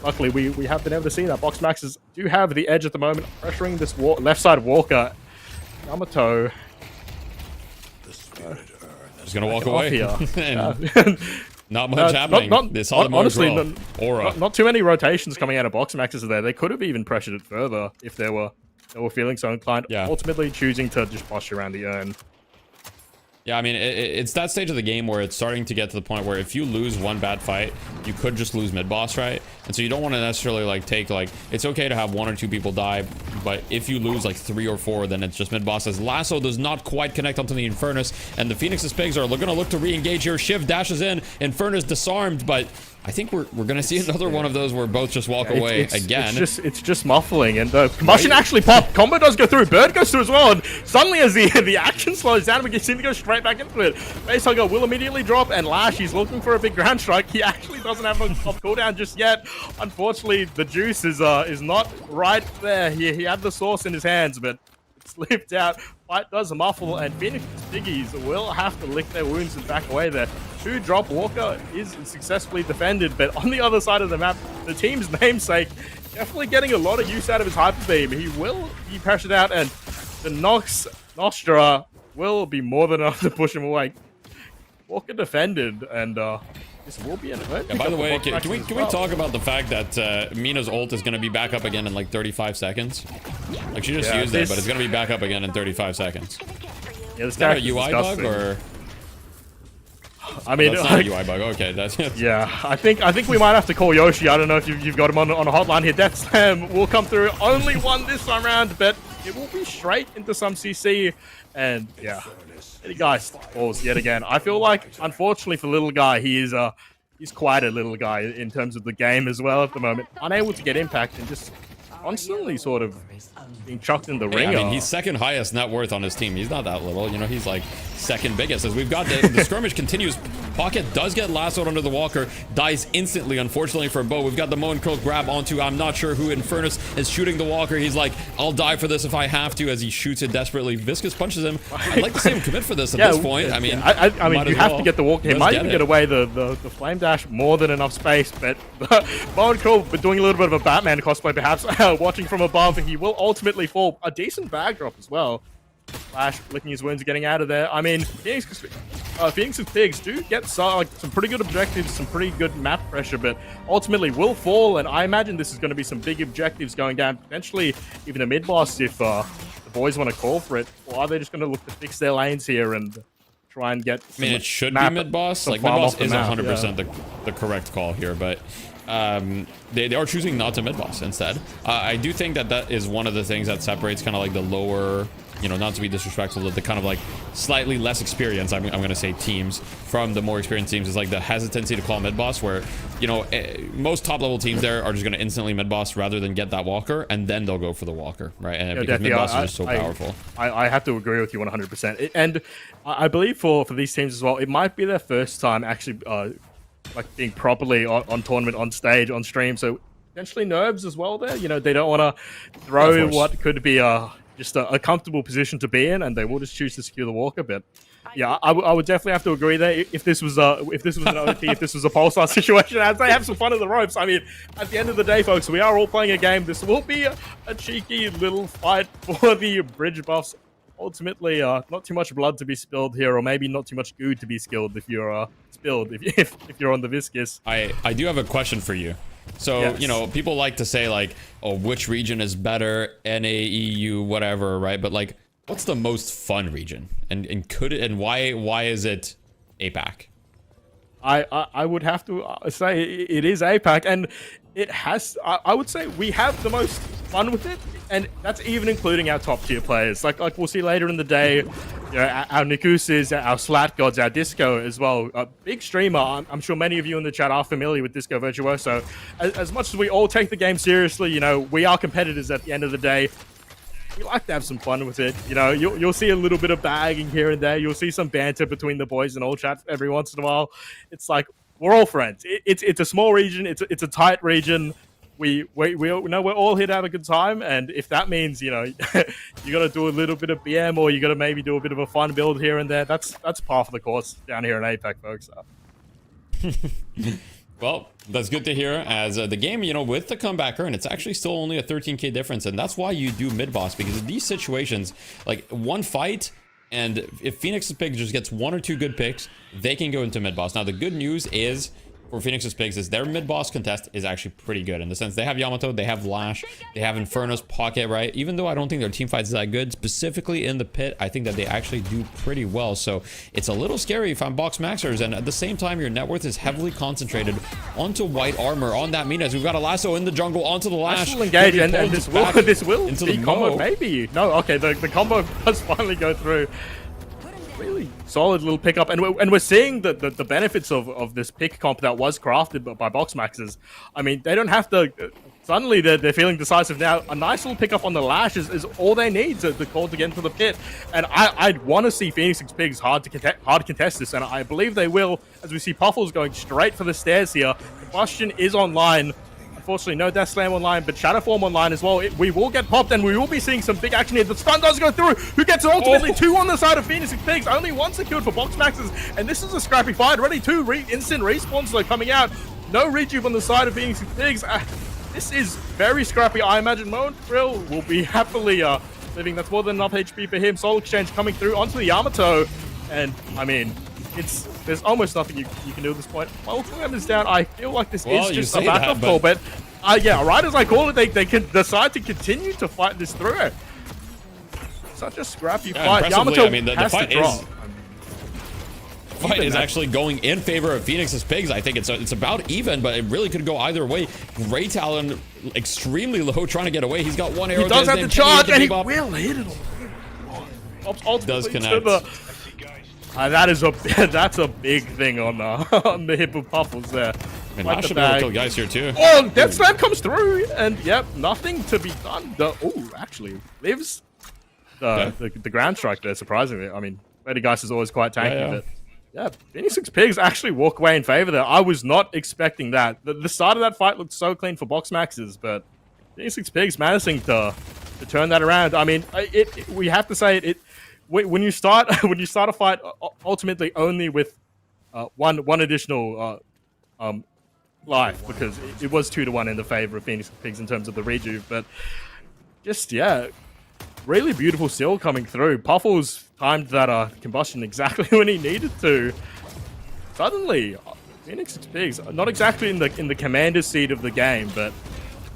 luckily we have been able to see that. Box maxes do have the edge at the moment, pressuring this left side Walker. Yamato is gonna walk away here. Not much happening. They saw the honestly, aura. Not too many rotations coming out of box maxes there. They could have even pressured it further if they were feeling so inclined. Yeah. Ultimately choosing to just posture around the urn. Yeah, I mean, it's that stage of the game where it's starting to get to the point where if you lose one bad fight, you could just lose mid-boss, right? And so you don't want to necessarily, like, take, like, it's okay to have 1 or 2 people die, but if you lose, like, 3 or 4, then it's just mid-boss. As Lasso does not quite connect onto the Infernus, and the Phoenix's Pigs are going to look to re-engage here. Shiv dashes in, Infernus disarmed, but I think we're going to see another one of those where both just walk away again. It's just muffling, and the combustion actually popped. Combo does go through, Bird goes through as well, and suddenly as the action slows down, we seem to go straight back into it. Base Hugger will immediately drop, and Lash, he's looking for a big ground strike. He actually doesn't have a cooldown just yet. Unfortunately, the juice is not right there. He had the source in his hands, but it slipped out. Fight does muffle, and Phoenix's Piggies will have to lick their wounds and back away there. 2-drop Walker is successfily defended, but on the other side of the map, the team's namesake definitely getting a lot of use out of his Hyper Beam. He will be pressured out, and the Nostra will be more than enough to push him away. Walker defended, and this will be an event. Yeah, by the way, can we talk about the fact that Mina's ult is going to be back up again in like 35 seconds? Like, she just used it, but it's going to be back up again in 35 seconds. Yeah, is that a UI bug, or? I mean, that's not a UI bug. Okay, that's yeah. I think we might have to call Yoshi. I don't know if you've got him on a hotline here. Death Slam will come through. Only one this time around, but it will be straight into some CC. And yeah, guys, falls yet again. I feel like, unfortunately for little guy, he's quite a little guy in terms of the game as well at the moment. Unable to get impact and just constantly sort of being chucked in the ring. I mean, he's second highest net worth on his team. He's not that little, you know. He's like second biggest. As we've got the skirmish continues. Pocket does get lassoed under the Walker, dies instantly, unfortunately for Bo. We've got the Moan Curl grab onto, I'm not sure who. Infernus is shooting the Walker. He's like, I'll die for this if I have to, as he shoots it desperately. Viscous punches him. I'd like to see him commit for this at this point. I mean, I mean, you have to get the Walker. He might even get away the Flame Dash, more than enough space, but Moan Curl doing a little bit of a Batman cosplay, perhaps, watching from above. He will ultimately fall. A decent bag drop as well. Flash licking his wounds, getting out of there. I mean, Phoenix's Pigs do get some pretty good objectives, some pretty good map pressure, but ultimately will fall, and I imagine this is going to be some big objectives going down, potentially even a mid-boss if the boys want to call for it, or are they just going to look to fix their lanes here and try and get I mean, it should be mid-boss. Like, mid-boss is 100% the correct call here, but they are choosing not to mid-boss instead. I do think that is one of the things that separates kind of like the lower, you know, not to be disrespectful, the kind of like slightly less experienced, I'm going to say, teams from the more experienced teams, is like the hesitancy to call mid-boss, where, you know, most top-level teams there are just going to instantly mid-boss rather than get that Walker, and then they'll go for the Walker, right? And because mid-boss is just so powerful. I have to agree with you 100%. And I believe for these teams as well, it might be their first time actually like being properly on tournament, on stage, on stream, so potentially nerves as well there. You know, they don't want to throw what could be just a comfortable position to be in, and they will just choose to secure the Walker. But yeah, I would definitely have to agree there. If this was an OT, if this was a Pulsar situation, as they have some fun in the ropes. I mean, at the end of the day, folks, we are all playing a game. This will be a cheeky little fight for the bridge buffs. Ultimately, not too much blood to be spilled here, or maybe not too much goo to be spilled if you're if you're on the viscous. I do have a question for you. So, yes, you know, people like to say, like, oh, which region is better, NA, EU, whatever, right? But, like, what's the most fun region, and could it, and why is it APAC? I would have to say it is APAC, and it has. I would say we have the most fun with it, and that's even including our top tier players. Like we'll see later in the day, our Nikuses, our Slat Gods, our Disco as well. A big streamer. I'm sure many of you in the chat are familiar with Disco Virtuoso. As much as we all take the game seriously, we are competitors at the end of the day. We like to have some fun with it. You'll see a little bit of bagging here and there. You'll see some banter between the boys in all chat every once in a while. It's like we're all friends. It's a small region. It's a tight region. We know we're all here to have a good time, and if that means you got to do a little bit of BM, or you got to maybe do a bit of a fun build here and there, that's par for the course down here in APAC, folks. Well, that's good to hear, as the game, with the comeback earn, it's actually still only a 13k difference, and that's why you do mid-boss, because in these situations, like one fight, and if Phoenix's Pigs just gets 1 or 2 good picks, they can go into mid-boss. Now, the good news is, for Phoenix's Pigs, is their mid-boss contest is actually pretty good, in the sense they have Yamato, they have Lash, they have Inferno's Pocket, right? Even though I don't think their team fight is that good, specifically in the pit, I think that they actually do pretty well. So it's a little scary if I'm Box Maxers, and at the same time, your net worth is heavily concentrated onto white armor on that Minas. We've got a lasso in the jungle onto the Lash. Will engage, and this will into be the combo, maybe. No, okay, the combo does finally go through. Really solid little pickup, and we're seeing the benefits of this pick comp that was crafted by Box Maxers. I mean, they don't have to. Suddenly, they're feeling decisive now. A nice little pickup on the Lash is all they need to call to get into the pit. And I'd want to see Phoenix's Pigs hard to contest this, and I believe they will, as we see Puffles going straight for the stairs here. Combustion is online. Unfortunately, no Death Slam online, but Shadow Form online as well. We will get popped, and we will be seeing some big action here. The stun does go through. Who gets it ultimately? 2 on the side of Phoenix and Pigs. Only 1 secured for Box Maxers, and this is a scrappy fight. Already 2 instant respawns though coming out. No rejuve on the side of Phoenix and Pigs. This is very scrappy. I imagine Montreal will be happily living. That's more than enough HP for him. Soul Exchange coming through onto the Yamato, and I mean, there's almost nothing you can do at this point. Multiple is down. I feel like this is just a backup call, but yeah, right as I call it, they can decide to continue to fight this through. Such a scrappy fight. Yamato has to drop. Fight is actually going in favor of Phoenix's Pigs. I think it's about even, but it really could go either way. Great Talon, extremely low, trying to get away. He's got 1 arrow. He does have to charge, and he will hit it. Does connect. That's a big thing on the hip of Puffles there. And I should be able to kill guys here too. Oh, Death Slam comes through, and yep, nothing to be done. Actually lives the ground strike there. Surprisingly, I mean, Lady Geist is always quite tanky, but yeah, Phoenix's Pigs actually walk away in favor there. I was not expecting that. The start of that fight looked so clean for Box Maxers, but Phoenix's Pigs managing to turn that around. I mean, we have to say it. When you start a fight, ultimately only with one additional life, because it was 2-1 in the favor of Phoenix Pigs in terms of the rejuve, but just really beautiful still coming through. Puffles timed that combustion exactly when he needed to. Suddenly, Phoenix Pigs not exactly in the commander's seat of the game, but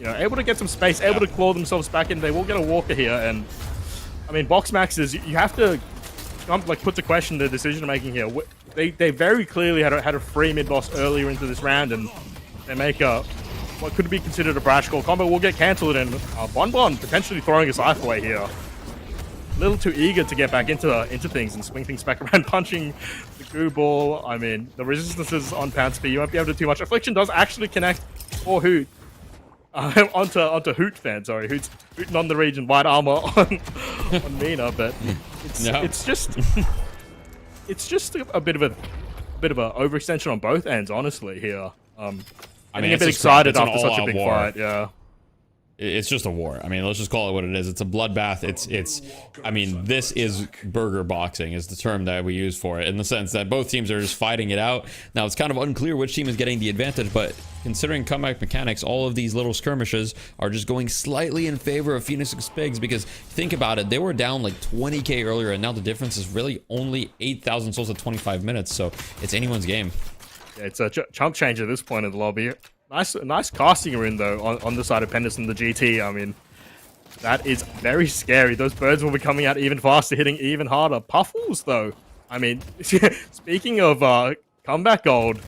able to get some space, able to claw themselves back in. They will get a walker here, and I mean, Box Maxers, you have to put to question the decision making here. They very clearly had a free mid boss earlier into this round, and they make what could be considered a brash call. Combo will get cancelled, and Bonbon potentially throwing his life away here. A little too eager to get back into things and swing things back around, punching the goo ball. I mean, the resistances on Pound Speed, you won't be able to do too much. Affliction does actually connect for Hoot. Onto Hoot fan, sorry. Hoot's hooting on the region, white armor on Mina, but it's just a bit of a overextension on both ends, honestly. Here, I mean, a bit excited after such a big fight. Yeah, it's just a war. I mean, let's just call it what it is. It's a bloodbath. I mean, this is burger boxing is the term that we use for it, in the sense that both teams are just fighting it out. Now, it's kind of unclear which team is getting the advantage, but considering comeback mechanics, all of these little skirmishes are just going slightly in favor of Phoenix's Pigs, because think about it, they were down like 20k earlier, and now the difference is really only 8,000 souls at 25 minutes, so it's anyone's game. Yeah, it's a chunk change at this point of the lobby. Nice casting rune though on the side of Pendus and the GT. I mean, That is very scary. Those birds will be coming out even faster, hitting even harder. Puffles, though. I mean, speaking of comeback gold,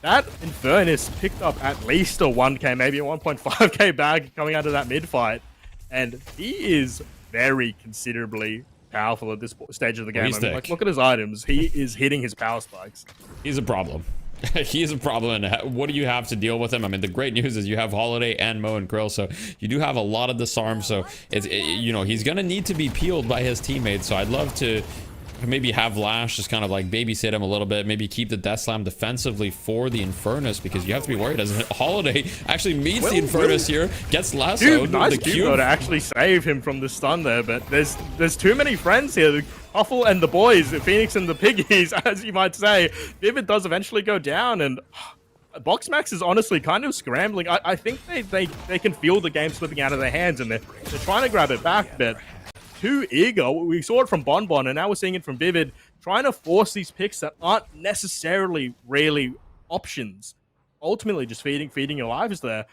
that Infernus picked up at least a 1k, maybe a 1.5k bag coming out of that mid-fight. And he is very considerably powerful at this stage of the game. I mean, like, look at his items. He is hitting his power spikes. He's a problem. He is a problem, and what do you have to deal with him? I mean, the great news is you have Holiday and Mo and Krill, so you do have a lot of disarm. So you know, he's gonna need to be peeled by his teammates. So I'd love to maybe have Lash just kind of like babysit him a little bit, maybe keep the Death Slam defensively for the Infernus, because you have to be worried as Holiday actually meets the Infernus here, gets lassoed. Dude, nice cube to actually save him from the stun there, but there's too many friends here. The Puffle and the boys, the Phoenix and the Piggies, as you might say. Vivid does eventually go down, and Boxmax is honestly kind of scrambling. I think they can feel the game slipping out of their hands, and they're trying to grab it back, but too eager. We saw it from Bonbon, and now we're seeing it from Vivid, trying to force these picks that aren't necessarily really options. Ultimately, just feeding your lives there.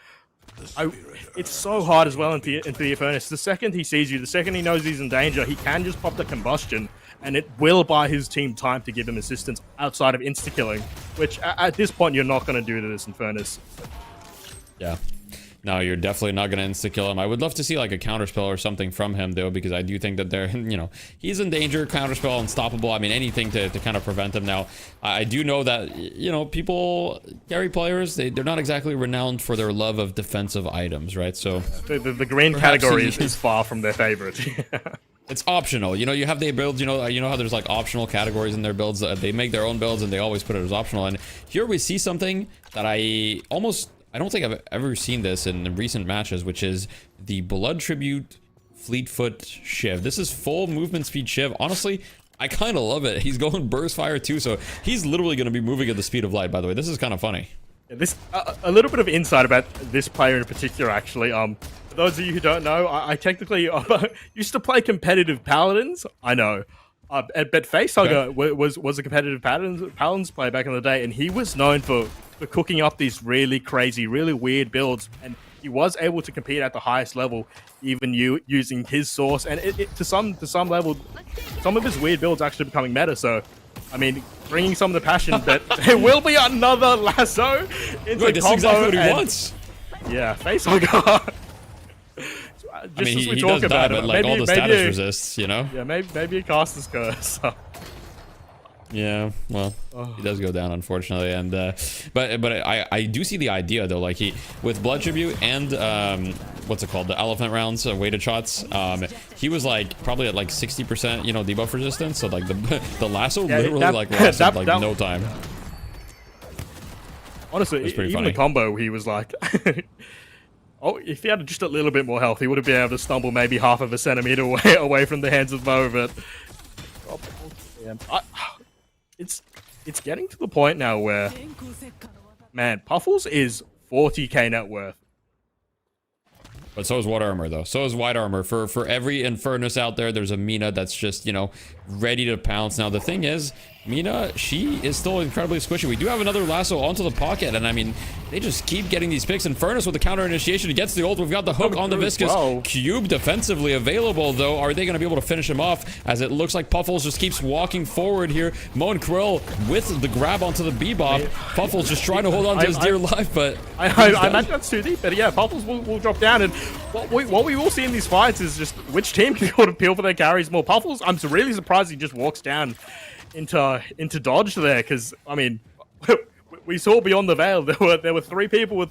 It's so hard as well into the Furnace. The second he sees you, the second he knows he's in danger, he can just pop the combustion, and it will buy his team time to give him assistance outside of insta-killing, which at this point you're not going to do to this Infernus. Yeah. No, you're definitely not going to insta-kill him. I would love to see like a counterspell or something from him, though, because I do think that they're, you know, he's in danger, counterspell, unstoppable. I mean, anything to kind of prevent him. Now, I do know that, you know, people, carry players, they're not exactly renowned for their love of defensive items, right? So the green category is far from their favorite. It's optional. You know, you have their builds, you know how there's like optional categories in their builds. They make their own builds and they always put it as optional. And here we see something that I don't think I've ever seen this in recent matches, which is the Blood Tribute Fleetfoot Shiv. This is full movement speed Shiv. Honestly, I kind of love it. He's going burst fire too, so he's literally going to be moving at the speed of light, by the way. This is kind of funny. This a little bit of insight about this player in particular, actually. For those of you who don't know, I technically used to play competitive Paladins. I know. But Facehugger was a competitive Paladins player back in the day, and he was known for cooking up these really crazy, really weird builds, and he was able to compete at the highest level, even using his source, and to some level, some of his weird builds actually becoming meta. So, I mean, bringing some of the passion, but there will be another lasso into Wait, this is exactly what he wants. Yeah, Facehugger. I mean, he does die, but like all the status resists, you know? Yeah, maybe a caster's curse. Yeah, well, he does go down, unfortunately, and but I do see the idea though, like with Blood Tribute and what's it called, the elephant rounds, weighted shots, he was like probably at like 60%, you know, debuff resistance, so like the lasso literally lasted no time. Honestly, even funny. The combo, he was like, oh, if he had just a little bit more health, he would have been able to stumble maybe half of a centimeter away from the hands of Mo, but it's getting to the point now where, man, Puffles is 40k net worth. But so is White Armor, though. So is White Armor. For every Infernus out there, there's a Mina that's just, you know, ready to pounce. Now, the thing is, Mina, she is still incredibly squishy. We do have another lasso onto the pocket, and I mean, they just keep getting these picks. Infernus with the counter initiation, he gets the ult. We've got the hook on the Viscous. Cube defensively available, though. Are they going to be able to finish him off? As it looks like Puffles just keeps walking forward here. Mo and Krill with the grab onto the Bebop. Puffles just trying to hold on to his dear life, but I imagine that's too deep. But yeah, Puffles will drop down, and what we will see in these fights is just which team can go to peel for their carries more. Puffles, I'm really surprised he just walks down into dodge there, because I mean, we saw beyond the veil there were three people with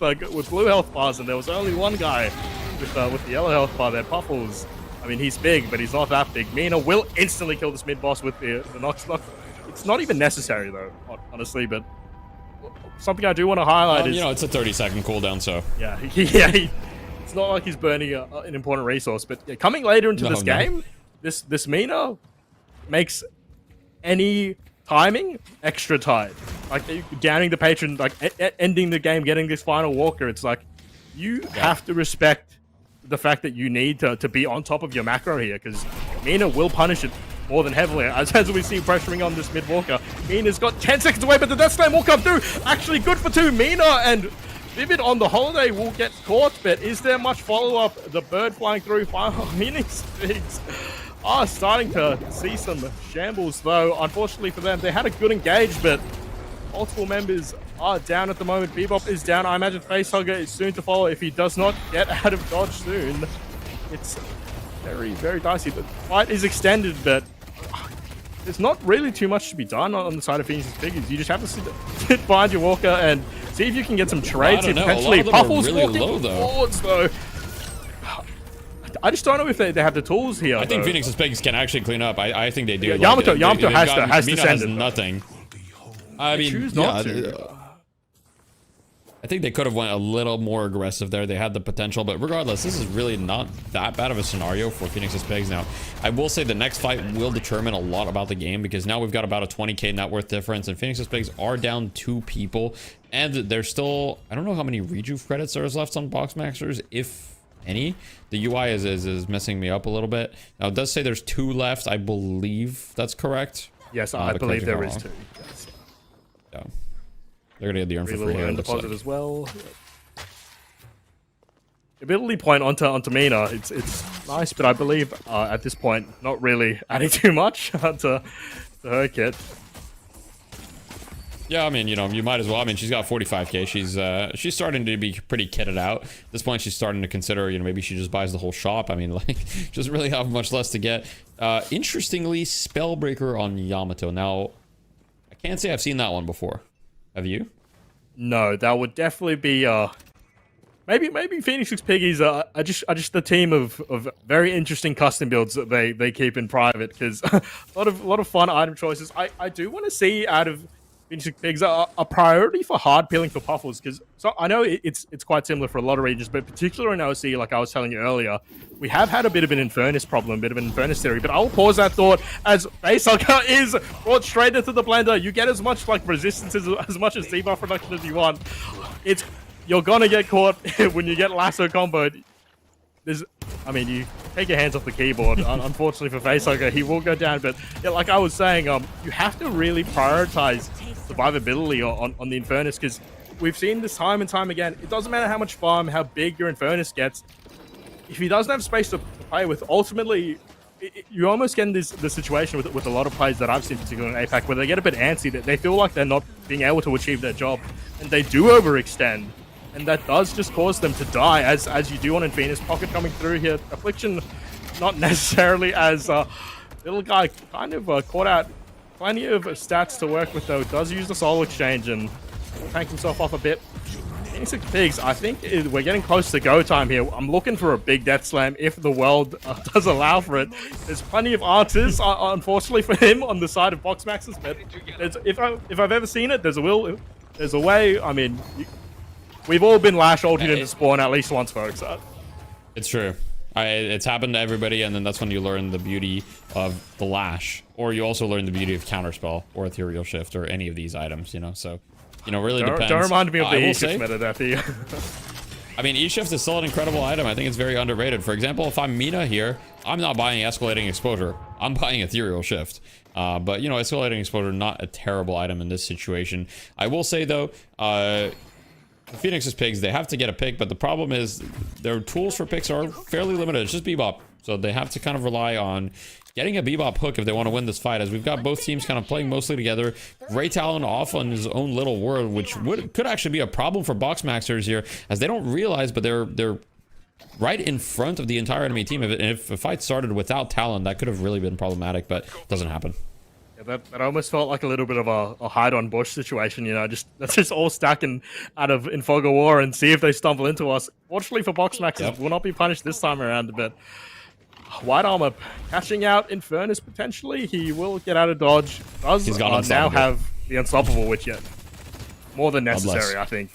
blue health bars, and there was only one guy with the yellow health bar there. Puffles, I mean, he's big, but he's not that big. Mina will instantly kill this mid boss with the Nox. It's not even necessary though, honestly. But something I do want to highlight is, you know, it's a 30-second cooldown, so yeah, it's not like he's burning an important resource. But yeah, coming later into this game, this Mina makes any timing extra tight. Like downing the patron, like ending the game, getting this final walker. It's like you have to respect the fact that you need to be on top of your macro here, because Mina will punish it more than heavily. As we see pressuring on this mid walker, Mina's got 10 seconds away, but the Death Slam will come through. Actually good for two. Mina and Vivid on the holiday will get caught, but is there much follow-up? The bird flying through Phoenix Pigs are starting to see some shambles, though. Unfortunately for them, they had a good engage, but multiple members are down at the moment. Bebop is down. I imagine Facehugger is soon to follow if he does not get out of dodge soon. It's very, very dicey. The fight is extended, but there's not really too much to be done on the side of Phoenix's Piggies. You just have to sit behind your walker and see if you can get some trades here. Potentially, Puffles really walking low, though. forwards, though. I just don't know if they have the tools here. I think Phoenix's Pigs can actually clean up. I think they do. Yeah, Yamato has Mina descended. has nothing. I mean, choose not to. I think they could have went a little more aggressive there. They had the potential, but regardless, this is really not that bad of a scenario for Phoenix's Pigs. Now, I will say the next fight will determine a lot about the game, because now we've got about a 20k net worth difference, and Phoenix's Pigs are down 2 people, and there's still, I don't know how many rejuve credits there's left on Boxmaxers, if any. The UI is messing me up a little bit. Now, it does say there's 2 left. I believe that's correct. Yes, I believe there is 2. Yes. Yeah. They're gonna get the urn for free here. Deposit as well. Ability point onto Mina. It's nice, but I believe at this point not really adding too much to her kit. Yeah, I mean, you know, you might as well. I mean, she's got 45k. She's starting to be pretty kitted out. At this point, she's starting to consider, you know, maybe she just buys the whole shop. I mean, like, she doesn't really have much less to get. Interestingly, Spellbreaker on Yamato. Now, I can't say I've seen that one before. Have you? No, that would definitely be maybe Phoenix's Piggies are just the team of very interesting custom builds that they keep in private, because a lot of fun item choices. I do want to see out of Phoenix's Pigs a priority for hard peeling for Puffles, because so I know it's quite similar for a lot of regions, but particularly in OCE, like I was telling you earlier, we have had a bit of an Infernus problem, a bit of an Infernus theory, but I'll pause that thought as Facehugger is brought straight into the blender. You get as much like resistance as much as debuff reduction as you want. You're gonna get caught when you get lasso comboed. I mean, you take your hands off the keyboard. Unfortunately for Facehugger, he will go down, but yeah, like I was saying, you have to really prioritize survivability on the Infernus, because we've seen this time and time again. It doesn't matter how much farm, how big your Infernus gets. If he doesn't have space to play with, ultimately, you almost get in this situation with a lot of players that I've seen, particularly in APAC, where they get a bit antsy, that they feel like they're not being able to achieve their job, and they do overextend, and that does just cause them to die, as you do on Infernus. Pocket coming through here. Affliction, not necessarily as little guy kind of caught out. Plenty of stats to work with, though. Does use the soul exchange and tank himself off a bit. Phoenix's Pigs, I think we're getting close to go time here. I'm looking for a big death slam if the world does allow for it. There's plenty of answers, unfortunately for him, on the side of Boxmaxers, but if I've ever seen it, there's a will, there's a way. I mean, we've all been lash ulted into spawn at least once, folks. It's true. It's happened to everybody, and then that's when you learn the beauty of the lash, or you also learn the beauty of counterspell or ethereal shift or any of these items, you know. So, you know, really depends. Don't remind me of the E-shift meta, Daffy. I mean, E-shift is still an incredible item. I think it's very underrated. For example, if I'm Mina here, I'm not buying escalating exposure. I'm buying ethereal shift. But you know, escalating exposure, not a terrible item in this situation. I will say though, Phoenix's Pigs, they have to get a pick, but the problem is their tools for picks are fairly limited. It's just Bebop. So they have to kind of rely on getting a Bebop hook if they want to win this fight, as we've got both teams kind of playing mostly together. Grey Talon off on his own little world, which could actually be a problem for Boxmaxers here, as they don't realize, but they're right in front of the entire enemy team. If a fight started without Talon, that could have really been problematic, but it doesn't happen. That almost felt like a little bit of a hide on bush situation, you know. Let's just all stack in fog of war and see if they stumble into us. Fortunately for Boxmaxers, will not be punished this time around, but White Armor catching out Infernus potentially. He will get out of dodge. Does now have the Unstoppable, which more than necessary, I think.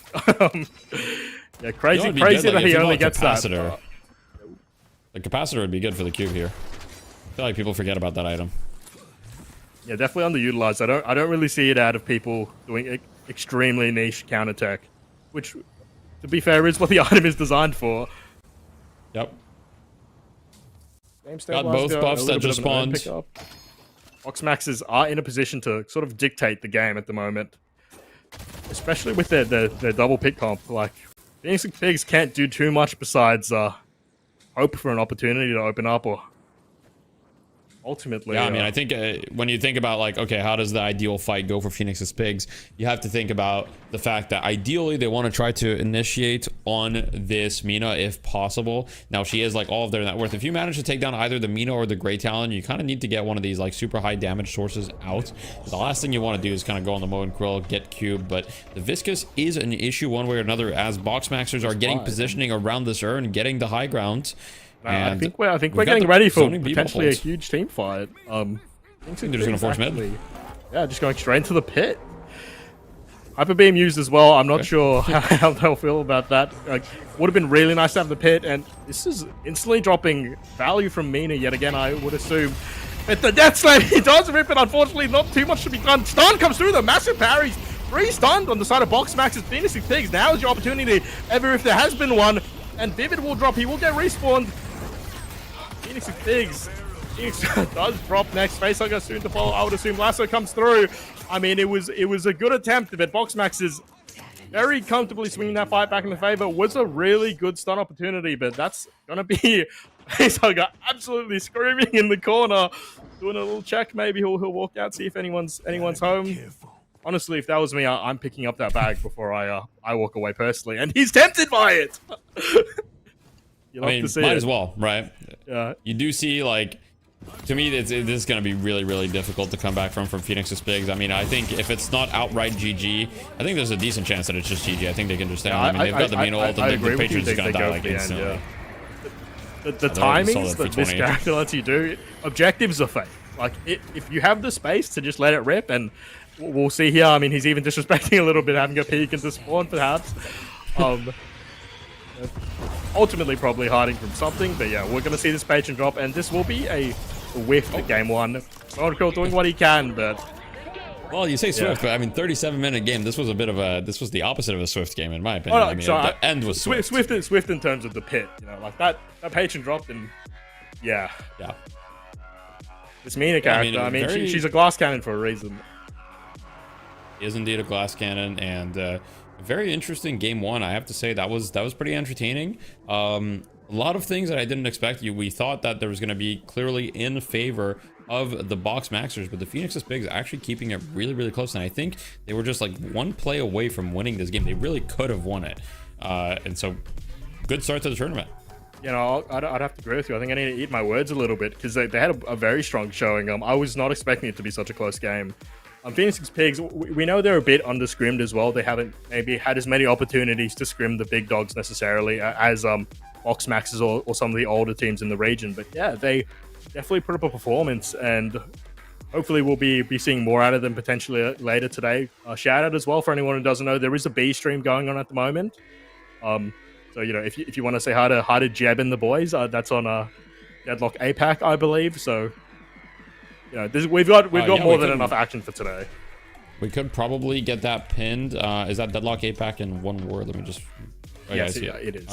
Yeah, crazy that he only gets that. The capacitor would be good for the cube here. I feel like people forget about that item. Yeah, definitely underutilized. I don't really see it out of people doing extremely niche counterattack, which, to be fair, is what the item is designed for. Yep. Got both buffs that just spawned. Boxmaxers are in a position to sort of dictate the game at the moment. especially with their double pick comp. Like, Phoenix Pigs can't do too much besides hope for an opportunity to open up, or ultimately. Yeah, I mean, I think when you think about like, okay, how does the ideal fight go for Phoenix's Pigs? You have to think about the fact that ideally they want to try to initiate on this Mina if possible. Now she is like all of their net worth. If you manage to take down either the Mina or the Grey Talon, you kind of need to get one of these like super high damage sources out. The last thing you want to do is kind of go on the Moe and Krill, get cubed. But the Viscous is an issue one way or another as Boxmaxers are getting positioning around this urn, getting the high ground. I think we're getting ready for potentially a huge team fight. I think they're just gonna force mid. Yeah, just going straight into the pit. Hyper beam used as well. I'm not sure how they'll feel about that. Like, would have been really nice to have the pit, and this is instantly dropping value from Mina yet again. I would assume. But the Death Slam, he does rip it. Unfortunately, not too much to be done. Stun comes through, the massive parries. 3 stunned on the side of Boxmax's Phoenix Pigs. Now is your opportunity, ever if there has been one. And Vivid will drop. He will get respawned. Phoenix Pigs. Phoenix does drop next. Facehugger soon to follow. I would assume Lasso comes through. I mean, it was a good attempt, but Boxmax is very comfortably swinging that fight back in the favor. Was a really good stun opportunity, but that's gonna be Facehugger absolutely screaming in the corner, doing a little check. Maybe he'll walk out, see if anyone's home. Honestly, if that was me, I'm picking up that bag before I walk away personally, and he's tempted by it. I mean, might as well, right? Yeah. You do see, like, to me, this is going to be really, really difficult to come back from Phoenix's Pigs. I mean, I think if it's not outright GG, I think there's a decent chance that it's just GG. I think they can just stand. I mean, they've got the Mina ult, and the Patriots is going to die like instantly. The timings that this character lets you do, objectives are fake. Like, if you have the space to just let it rip, and we'll see here. I mean, he's even disrespecting a little bit, having a peek into spawn, perhaps. Ultimately probably hiding from something, but yeah, we're going to see this patron drop, and this will be a whiff at game 1. Krill doing what he can, but... Well, you say Swift, but I mean, 37-minute game, this was a bit of a... This was the opposite of a Swift game, in my opinion. I mean, the end was Swift. Swift in terms of the pit, you know, like that patron dropped, and yeah. Yeah. This Mina character, I mean, she's a glass cannon for a reason. Is indeed a glass cannon, and very interesting game 1. I have to say that was pretty entertaining. A lot of things that I didn't expect. We thought that there was going to be clearly in favor of the Boxmaxers, but the Phoenix's Pigs actually keeping it really, really close. And I think they were just like one play away from winning this game. They really could have won it. And so, good start to the tournament. You know, I'd have to agree with you. I think I need to eat my words a little bit, because they had a very strong showing. I was not expecting it to be such a close game. Phoenix's Pigs, we know they're a bit under-scrimmed as well. They haven't maybe had as many opportunities to scrim the big dogs necessarily as Boxmaxes or some of the older teams in the region. But yeah, they definitely put up a performance, and hopefully we'll be seeing more out of them potentially later today. Shout out as well for anyone who doesn't know, there is a B stream going on at the moment. So, you know, if you want to say hi to Jeb and the boys, that's on Deadlock APAC, I believe. So... You know, we've got more than enough action for today. We could probably get that pinned. Is that Deadlock APAC in one word? Let me just... Oh, yes, yeah, it is.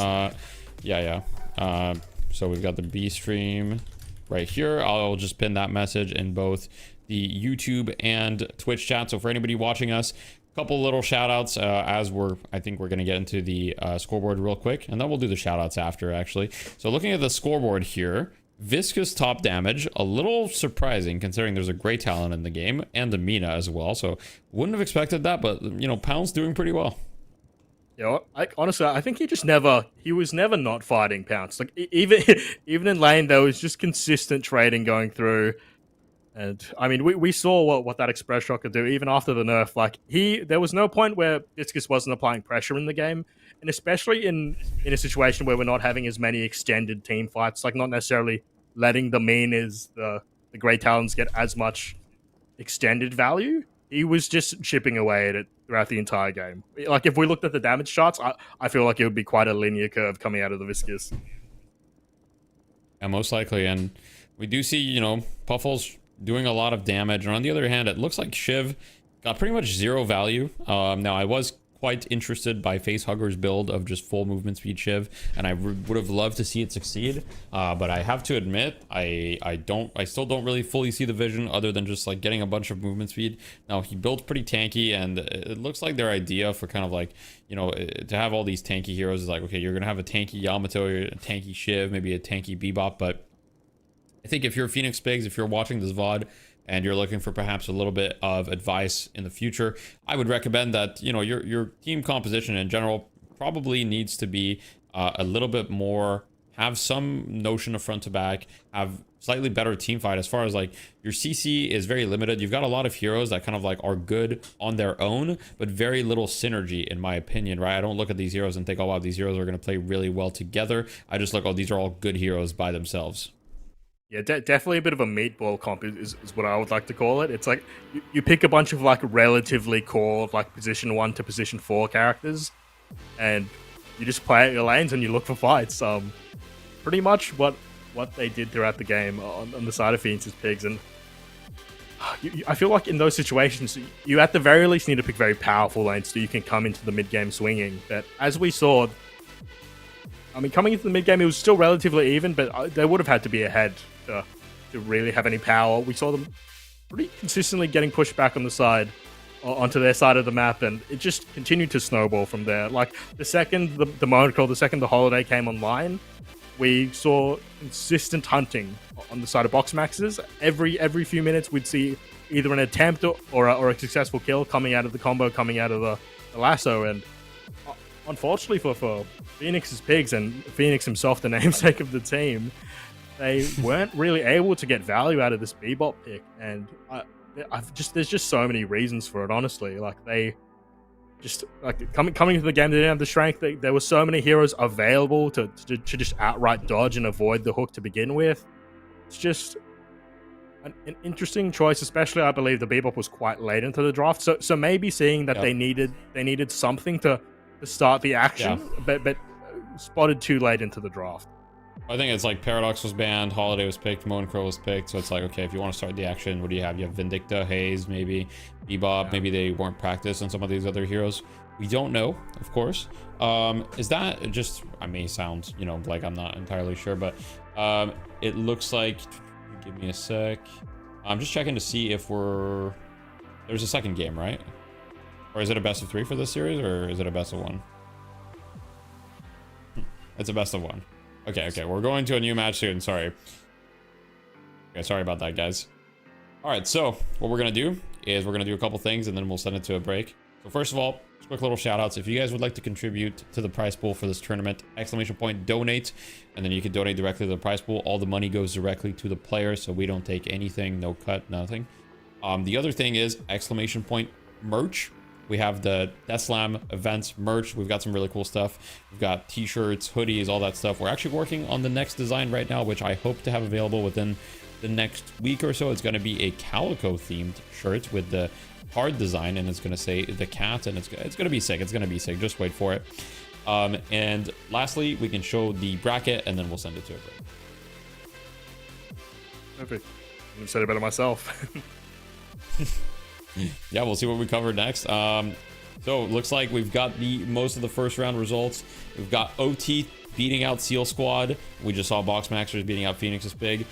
So we've got the B stream right here. I'll just pin that message in both the YouTube and Twitch chat. So for anybody watching us, a couple little shout outs as I think we're going to get into the scoreboard real quick, and then we'll do the shout outs after, actually. So looking at the scoreboard here, Viscous top damage, a little surprising considering there's a Grey Talon in the game and a Mina as well, so wouldn't have expected that, but you know, Pound's doing pretty well. Yeah, honestly, I think he was never not fighting Pounce. Like even in lane, there was just consistent trading going through, and I mean, we saw what that Express Shot could do even after the nerf. Like there was no point where Viscous wasn't applying pressure in the game. And especially in a situation where we're not having as many extended team fights, like not necessarily letting the Minas, the Grey Talons get as much extended value, he was just chipping away at it throughout the entire game. Like, if we looked at the damage charts, I feel like it would be quite a linear curve coming out of the Viscous. Yeah, most likely. And we do see, you know, Puffles doing a lot of damage. And on the other hand, it looks like Shiv got pretty much zero value. Now, I was quite interested by Facehugger's build of just full movement speed Shiv, and I would have loved to see it succeed. But I have to admit, I still don't really fully see the vision other than just like getting a bunch of movement speed. Now he builds pretty tanky, and it looks like their idea for kind of like, you know, to have all these tanky heroes is like, okay, you're gonna have a tanky Yamato, a tanky Shiv, maybe a tanky Bebop. But I think if you're Phoenix Pigs, if you're watching this VOD and you're looking for perhaps a little bit of advice in the future, I would recommend that, you know, your team composition in general probably needs to be a little bit more, have some notion of front to back, have slightly better team fight. As far as like your CC is very limited. You've got a lot of heroes that kind of like are good on their own, but very little synergy in my opinion, right? I don't look at these heroes and think, oh wow, these heroes are going to play really well together. I just look, oh, these are all good heroes by themselves. Yeah, definitely a bit of a meatball comp is what I would like to call it. It's like you pick a bunch of like relatively core like position 1 to position 4 characters, and you just play out your lanes and you look for fights. Pretty much what they did throughout the game on the side of Phoenix's Pigs, and I feel like in those situations you at the very least need to pick very powerful lanes so you can come into the mid game swinging. But as we saw, I mean, coming into the mid game, it was still relatively even, but they would have had to be ahead to really have any power. We saw them pretty consistently getting pushed back on the side, onto their side of the map, and it just continued to snowball from there. Like the second the Monocle, the second the Holiday came online, we saw consistent hunting on the side of box maxes. Every few minutes, we'd see either an attempt or a successful kill coming out of the combo, coming out of the lasso, and unfortunately for Phoenix's Pigs and Phoenix himself, the namesake of the team, they weren't really able to get value out of this Bebop pick, and there's just so many reasons for it. Honestly, like they just like coming to the game, they didn't have the strength. There were so many heroes available to just outright dodge and avoid the hook to begin with. It's just an interesting choice, especially I believe the Bebop was quite late into the draft, so maybe seeing that they needed something to start the action, but spotted too late into the draft. I think it's like Paradox was banned, Holiday was picked, Moncro was picked, so it's like, okay, if you want to start the action, what do you have? You have Vindicta, Haze, maybe Bebop, maybe they weren't practiced on some of these other heroes. We don't know, of course. Is that just, I may sound, you know, like I'm not entirely sure, but it looks like, give me a sec. I'm just checking to see if there's a second game, right? Or is it a best of 3 for this series, or is it a best of 1? It's a best of 1. Okay, we're going to a new match soon, sorry. Okay, sorry about that, guys. Alright, so what we're going to do is we're going to do a couple things, and then we'll send it to a break. So first of all, just quick little shout outs. If you guys would like to contribute to the prize pool for this tournament, !donate, and then you can donate directly to the prize pool. All the money goes directly to the players, so we don't take anything, no cut, nothing. The other thing is !merch. We have the Death Slam events merch. We've got some really cool stuff. We've got t-shirts, hoodies, all that stuff. We're actually working on the next design right now, which I hope to have available within the next week or so. It's going to be a calico themed shirt with the card design, and it's going to say the cat, and it's going to be sick. It's going to be sick. Just wait for it. And lastly, we can show the bracket, and then we'll send it to a break. Perfect. I've said it better myself. Yeah, we'll see what we cover next. So it looks like we've got most of the first round results. We've got OT beating out Seal Squad. We just saw Box Maxers beating out Phoenix's Pig.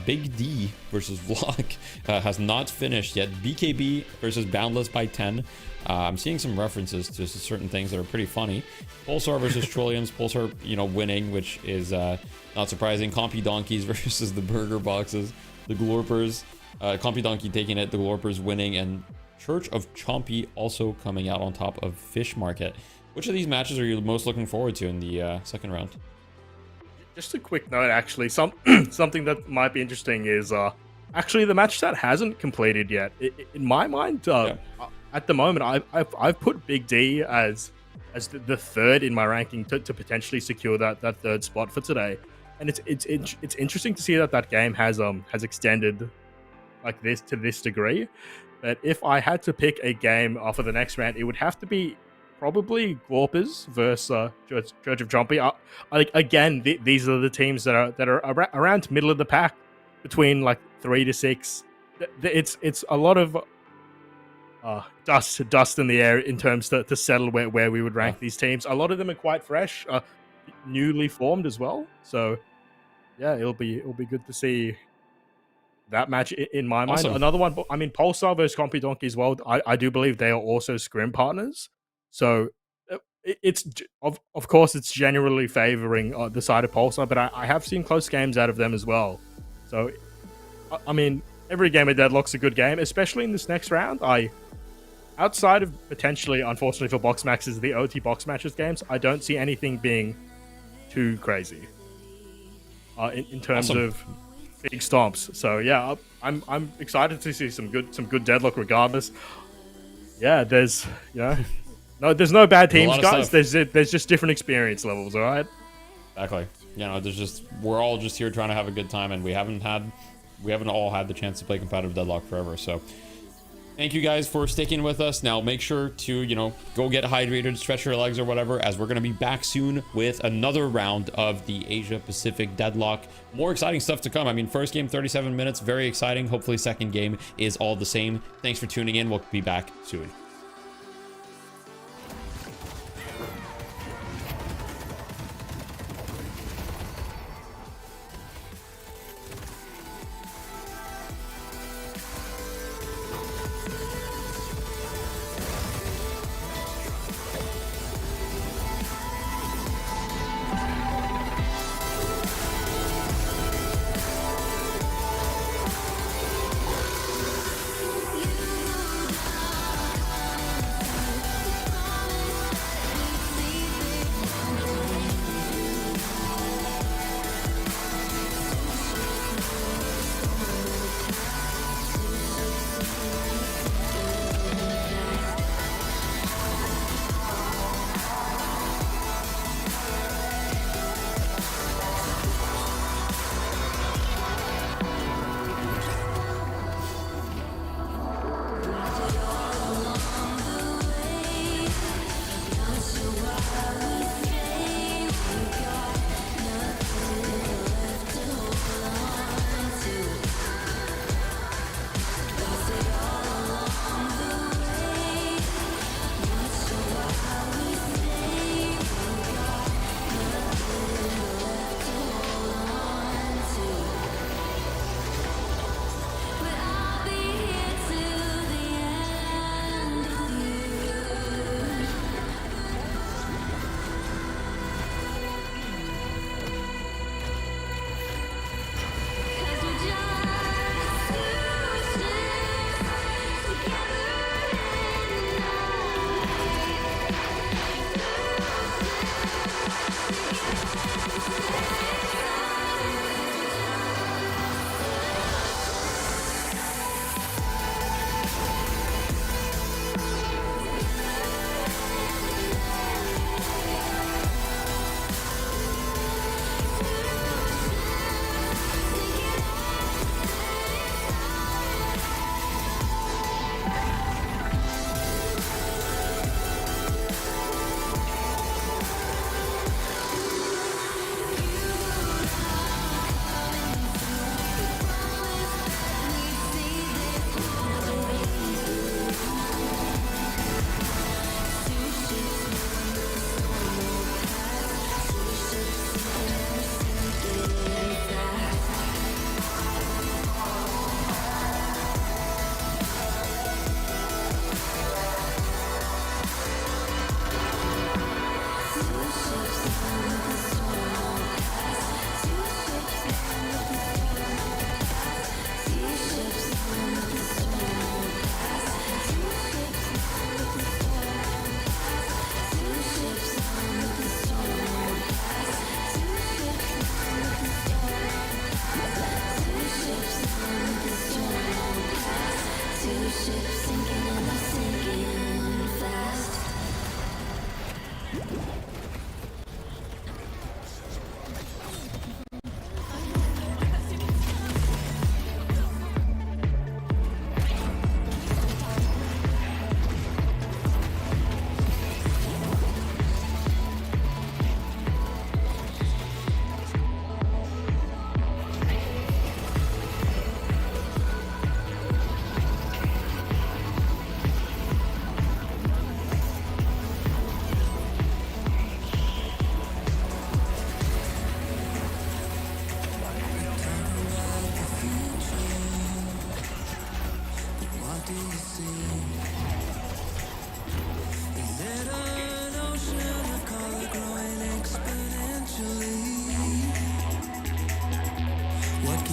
Big D versus Vlog has not finished yet. BKB versus Boundless by 10. I'm seeing some references to certain things that are pretty funny. Pulsar versus Trilliums. Pulsar, you know, winning, which is not surprising. Compy Donkeys versus the Burger Boxes. The Glorpers. Compy Donkey taking it. The Glorpers winning, and Church of Chompy also coming out on top of Fish Market. Which of these matches are you most looking forward to in the second round? Just a quick note, actually. Something that might be interesting is actually the match that hasn't completed yet. In my mind, at the moment, I've put Big D as the third in my ranking to potentially secure that third spot for today. And it's interesting to see that game has extended like this to this degree. But if I had to pick a game for the next round, it would have to be probably Glorpers versus Church of Chompy. Again, these are the teams that are around middle of the pack, between like 3 to 6. It's a lot of dust in the air in terms to settle where we would rank these teams. A lot of them are quite fresh, newly formed as well. So yeah, it'll be good to see that match in my mind. Awesome. Another one, I mean, Pulsar versus Compy Donkey as well. I do believe they are also scrim partners. So it's of course it's generally favoring the side of Pulsar, but I have seen close games out of them as well. So I mean, every game of Deadlock's a good game, especially in this next round. Outside of potentially, unfortunately for box maxes, the OT box matches games, I don't see anything being too crazy in terms of big stomps. So yeah, I'm excited to see some good Deadlock regardless. Yeah, there's there's no bad teams, guys. There's just different experience levels. All right. Exactly. We're all just here trying to have a good time, and we haven't all had the chance to play competitive Deadlock forever. So thank you guys for sticking with us. Now make sure to, go get hydrated, stretch your legs or whatever, as we're going to be back soon with another round of the Asia Pacific Deadlock. More exciting stuff to come. I mean, first game, 37 minutes, very exciting. Hopefully second game is all the same. Thanks for tuning in. We'll be back soon.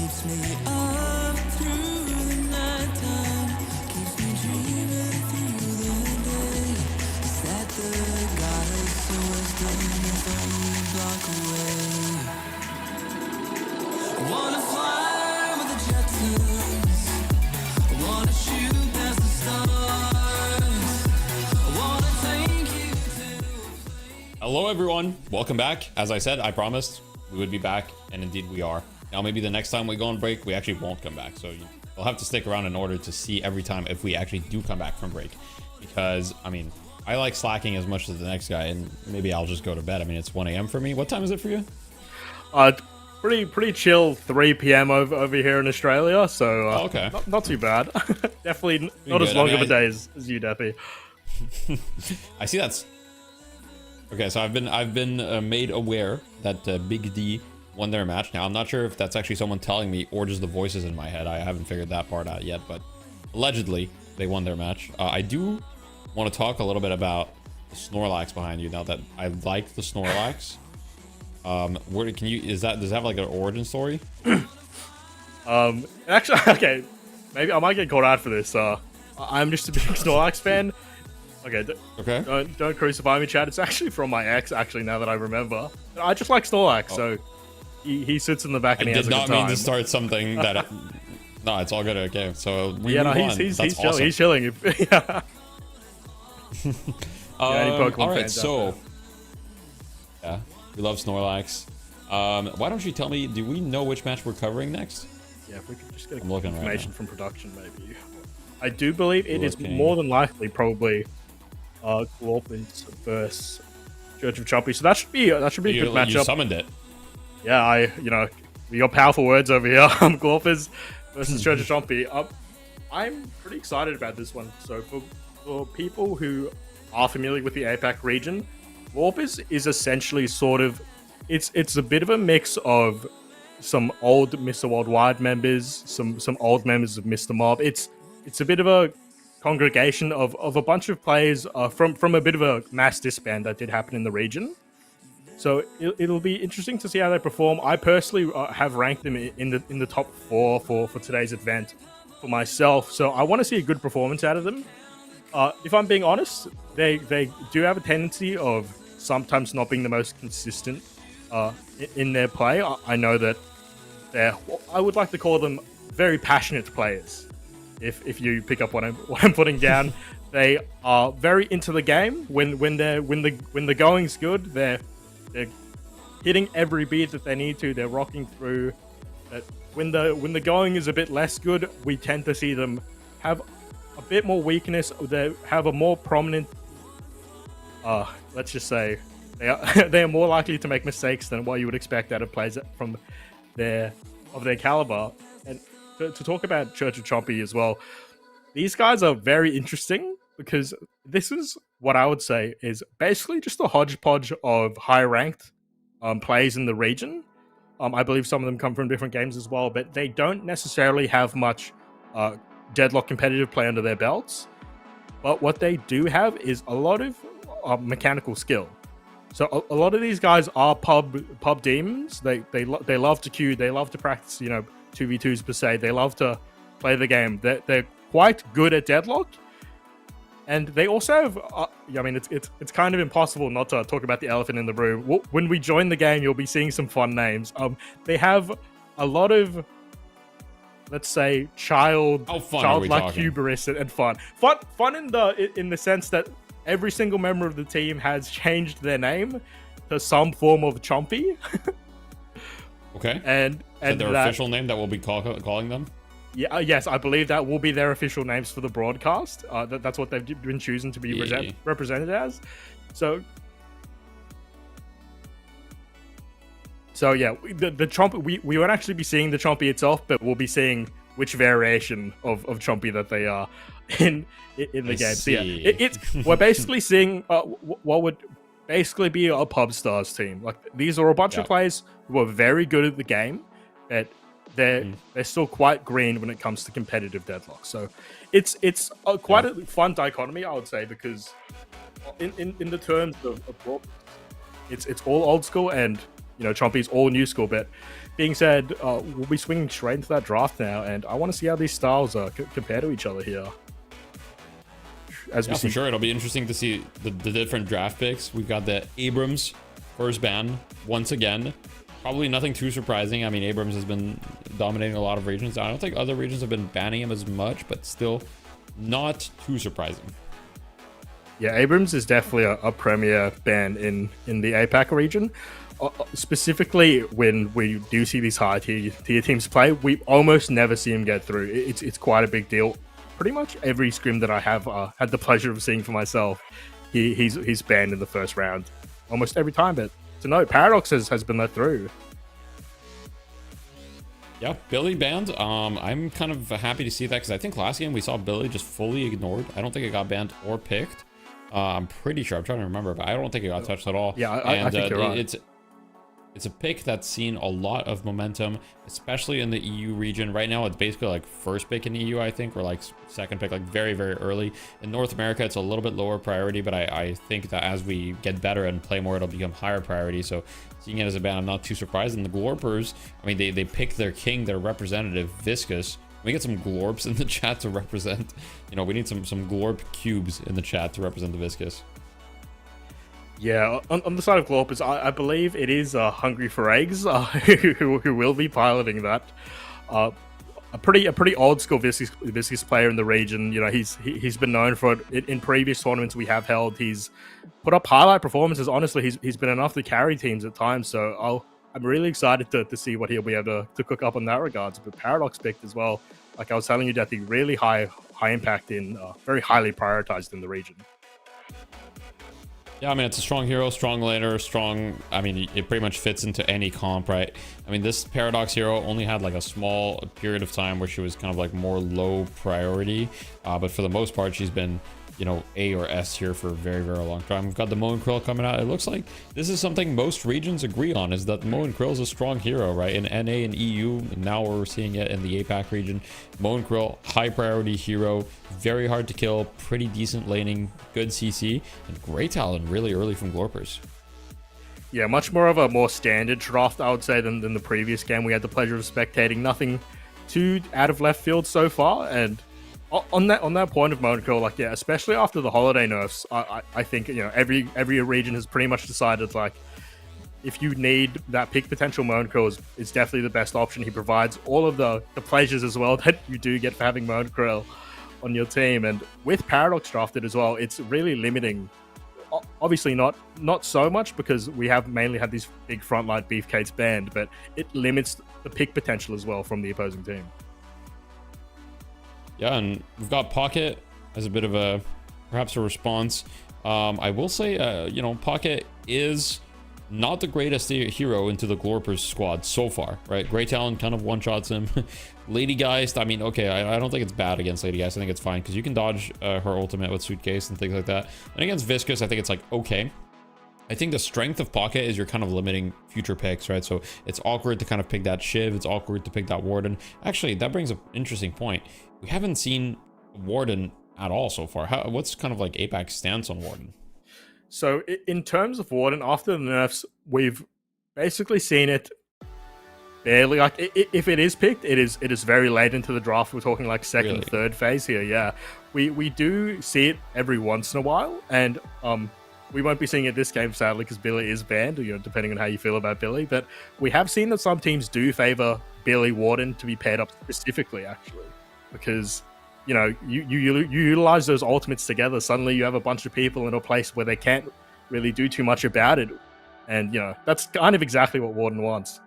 keeps me up through the nighttime, keeps me dreaming through the day. Is that the goddess of wisdom is only a block away? I wanna fly with the Jetsons, I wanna shoot past the stars, I wanna take you to a place. Hello everyone, welcome back. As I said, I promised we would be back, and indeed we are. Now maybe the next time we go on break, we actually won't come back, so you'll have to stick around in order to see every time if we actually do come back from break. Because, I mean, I like slacking as much as the next guy, and maybe I'll just go to bed. I mean, it's 1 a.m. for me. What time is it for you? Pretty chill 3 p.m. over here in Australia, so okay. not too bad. Definitely not Good. as long I mean, of a day as you, Deppy. I see that's... Okay, so I've been made aware that Big D won their match. Now, I'm not sure if that's actually someone telling me or just the voices in my head. I haven't figured that part out yet, but allegedly they won their match. I do want to talk a little bit about the Snorlax behind you now that I like the Snorlax. Where can you, does it have like an origin story? Actually, okay, maybe I might get called out for this. I'm just a big Snorlax fan. Okay, Okay. Don't crucify me, Chad. It's actually from my ex, actually, now that I remember. I just like Snorlax, so he sits in the back and he has a good time. I did not mean to start something that... No, it's all good. Okay, so we move on. He's That's chilling. awesome. He's chilling. Yeah. Any Pokemon all right, fans out so... there? Yeah, we love Snorlax. Why don't you tell me, do we know which match we're covering next? Yeah, if we could just get I'm looking right information now. from production, maybe. I do believe it is Looking. more than likely probably Glorpins versus Church of Chompy. So that should be a good You matchup. summoned it. Yeah, we got powerful words over here. Glorpins versus Church of Chompy. I'm pretty excited about this one. So for people who are familiar with the APAC region, Glorpins is essentially sort of it's a bit of a mix of some old Mr. Worldwide members, some old members of Mr. Mob. It's a bit of a congregation of a bunch of players from a bit of a mass disband that did happen in the region. So it'll be interesting to see how they perform. I personally have ranked them in the top 4 for today's event for myself. So I want to see a good performance out of them. If I'm being honest, they do have a tendency of sometimes not being the most consistent in their play. I know that I would like to call them very passionate players. If you pick up what I'm putting down, they are very into the game. When the going's good, they're hitting every beat that they need to. They're rocking through. But when the going is a bit less good, we tend to see them have a bit more weakness. They have a more prominent. Let's just say they are more likely to make mistakes than what you would expect out of players from their caliber. And to talk about Church of Chompy as well, these guys are very interesting because this is what I would say is basically just a hodgepodge of high-ranked players in the region. I believe some of them come from different games as well, but they don't necessarily have much Deadlock competitive play under their belts. But what they do have is a lot of mechanical skill. So a lot of these guys are pub demons. They love to queue. They love to practice, 2v2s per se. They love to play the game. They're quite good at Deadlock, and they also have. It's kind of impossible not to talk about the elephant in the room. When we join the game, you'll be seeing some fun names. They have a lot of, let's say, childlike hubris and fun. Fun in the sense that every single member of the team has changed their name to some form of Chompy. Okay. And their official name that we'll be calling them? Yeah, yes, I believe that will be their official names for the broadcast. That's what they've been choosing to be represented as. So yeah, the Chompy, we won't actually be seeing the Chompy itself, but we'll be seeing which variation of Chompy that they are in the game. So yeah, we're basically seeing what would basically be a pub stars team. Like, these are a bunch of players who are very good at the game, but they're still quite green when it comes to competitive Deadlock. So it's quite a fun dichotomy, I would say, because in the terms of it's all old school and Chompy's all new school. But being said, we'll be swinging straight into that draft now, and I want to see how these styles compare to each other here. As we Yeah, see, for sure. It'll be interesting to see the different draft picks. We've got the Abrams first ban once again. Probably nothing too surprising. I mean, Abrams has been dominating a lot of regions. I don't think other regions have been banning him as much, but still not too surprising. Yeah, Abrams is definitely a premier ban in the APAC region. Specifically, when we do see these high tier teams play, we almost never see him get through. It's quite a big deal. Pretty much every scrim that I have had the pleasure of seeing for myself, he's banned in the first round almost every time. But to note, Paradox has been let through. Yeah, Billy banned. I'm kind of happy to see that because I think last game we saw Billy just fully ignored. I don't think it got banned or picked. I'm pretty sure. I'm trying to remember, but I don't think it got touched at all. Yeah, I think you're right. It's a pick that's seen a lot of momentum, especially in the EU region. Right now, it's basically like first pick in EU, I think, or like second pick, like very, very early. In North America, it's a little bit lower priority, but I think that as we get better and play more, it'll become higher priority. So seeing it as a ban, I'm not too surprised. And the Glorpers, I mean, they pick their king, their representative, Viscous. We get some Glorps in the chat to represent, you know, we need some Glorp cubes in the chat to represent the Viscous. Yeah, on the side of Glorpers, I believe it is Hungry for Eggs who will be piloting that. A pretty old school Viscous player in the region. You know, he's been known for it in previous tournaments we have held. He's put up highlight performances. Honestly, he's been enough to carry teams at times. So I'm really excited to see what he'll be able to cook up in that regards. But Paradox picked as well. Like I was telling you, that the really high impact in very highly prioritized in the region. Yeah, I mean, it's a strong hero, strong laner, strong... I mean, it pretty much fits into any comp, right? I mean, this Paradox hero only had like a small period of time where she was kind of like more low priority. But for the most part, she's been, you know, A or S here for a very, very long time. We've got the Moen Krill coming out. It looks like this is something most regions agree on, is that Moen Krill is a strong hero, right? In NA and EU, and now we're seeing it in the APAC region. Moen Krill, high priority hero, very hard to kill, pretty decent laning, good CC, and great talent really early from Glorpers. Yeah, much more of a more standard draft, I would say, than the previous game. We had the pleasure of spectating. Nothing too out of left field so far, and on that point of Moen Krill, like, yeah, especially after the holiday nerfs, I think, you know, every region has pretty much decided, like, if you need that peak potential, Moen Krill is definitely the best option. He provides all of the pleasures as well that you do get for having Moen Krill on your team. And with Paradox drafted as well, it's really limiting. Obviously not so much, because we have mainly had these big frontline beefcakes banned, but it limits the pick potential as well from the opposing team. Yeah, and we've got Pocket as a bit of perhaps a response. I will say, you know, Pocket is not the greatest hero into the Glorpers squad so far, right? Great Talon kind of one-shots him. Lady Geist, I mean, okay, I don't think it's bad against Lady Geist. I think it's fine, because you can dodge her ultimate with Suitcase and things like that. And against Viscous, I think it's like, okay. I think the strength of Pocket is you're kind of limiting future picks, right? So it's awkward to kind of pick that Shiv. It's awkward to pick that Warden. Actually, that brings up an interesting point. We haven't seen Warden at all so far. What's kind of like APAC's stance on Warden? So in terms of Warden, after the nerfs, we've basically seen it barely. Like, if it is picked, it is very late into the draft. We're talking like second, really? Third phase here. Yeah, we do see it every once in a while, and we won't be seeing it this game, sadly, because Billy is banned, you know, depending on how you feel about Billy. But we have seen that some teams do favor Billy Warden to be paired up specifically, actually, because, you know, you utilize those ultimates together. Suddenly you have a bunch of people in a place where they can't really do too much about it. And, you know, that's kind of exactly what Warden wants.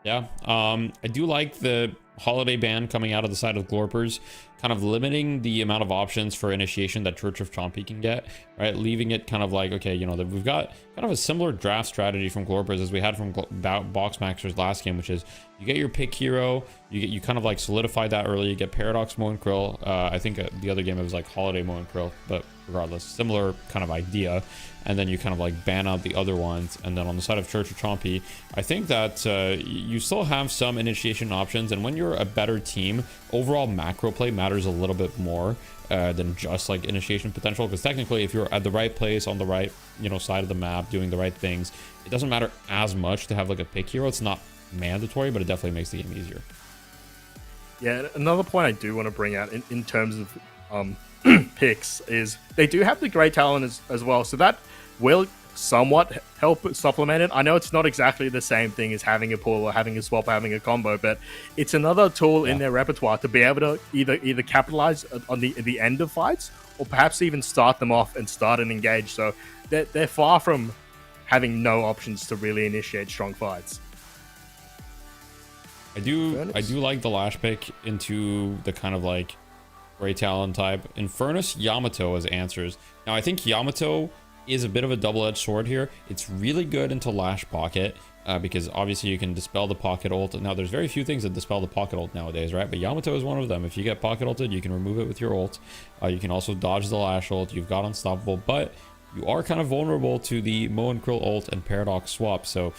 Yeah, I do like the holiday ban coming out of the side of Glorpers, kind of limiting the amount of options for initiation that Church of Chompy can get, right? Leaving it kind of like, okay, you know, we've got kind of a similar draft strategy from Glorpers as we had from Boxmaxers last game, which is you get your pick hero, you kind of like solidify that early, you get Paradox Moen Krill. I think the other game it was like Holiday Moen Krill, but regardless, similar kind of idea. And then you kind of like ban out the other ones. And then on the side of Church of Chompy, I think that you still have some initiation options. And when you're a better team, overall macro play matters a little bit more than just like initiation potential. Because technically, if you're at the right place on the right, you know, side of the map, doing the right things, it doesn't matter as much to have like a pick hero. It's not mandatory, but it definitely makes the game easier. Yeah, another point I do want to bring out in terms of picks is they do have the great talent as well, so that will somewhat help supplement it. I know it's not exactly the same thing as having a pull or having a swap or having a combo, but it's another tool in their repertoire to be able to either capitalize on the end of fights or perhaps even start them off and start an engage. So they're far from having no options to really initiate strong fights. I do like the Lash pick into the kind of like Great Talon type. In Furnace, Yamato as answers. Now I think Yamato is a bit of a double-edged sword here. It's really good into Lash Pocket because obviously you can dispel the Pocket ult. Now there's very few things that dispel the Pocket ult nowadays, right? But Yamato is one of them. If you get Pocket ulted, you can remove it with your ult. You can also dodge the Lash ult. You've got Unstoppable, but you are kind of vulnerable to the Mo and Krill ult and Paradox swap. So,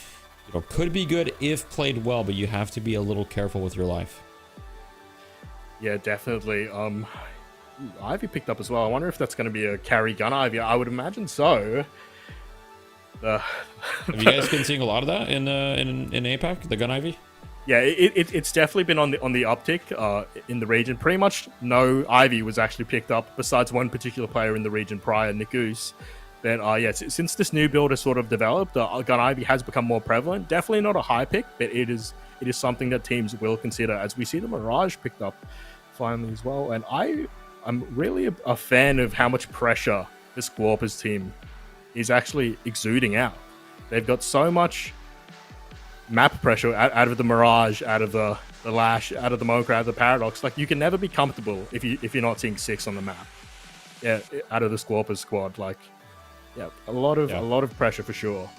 you know, could be good if played well, but you have to be a little careful with your life. Yeah, definitely. Ivy picked up as well. I wonder if that's going to be a carry gun Ivy. I would imagine so. Have you guys been seeing a lot of that in APAC, the gun Ivy? Yeah, it's definitely been on the uptick in the region. Pretty much no Ivy was actually picked up besides one particular player in the region prior, Nikus. Then yeah, since this new build has sort of developed, gun Ivy has become more prevalent. Definitely not a high pick, but it is something that teams will consider as we see the Mirage picked up finally as well. And I'm really a fan of how much pressure this Glorpers team is actually exuding out. They've got so much map pressure out of the Mirage, out of the Lash, out of the Mokra, out of the Paradox. Like, you can never be comfortable if you're not seeing 6 on the map. Yeah, out of the Glorpers squad. Like, yeah, a lot of pressure for sure.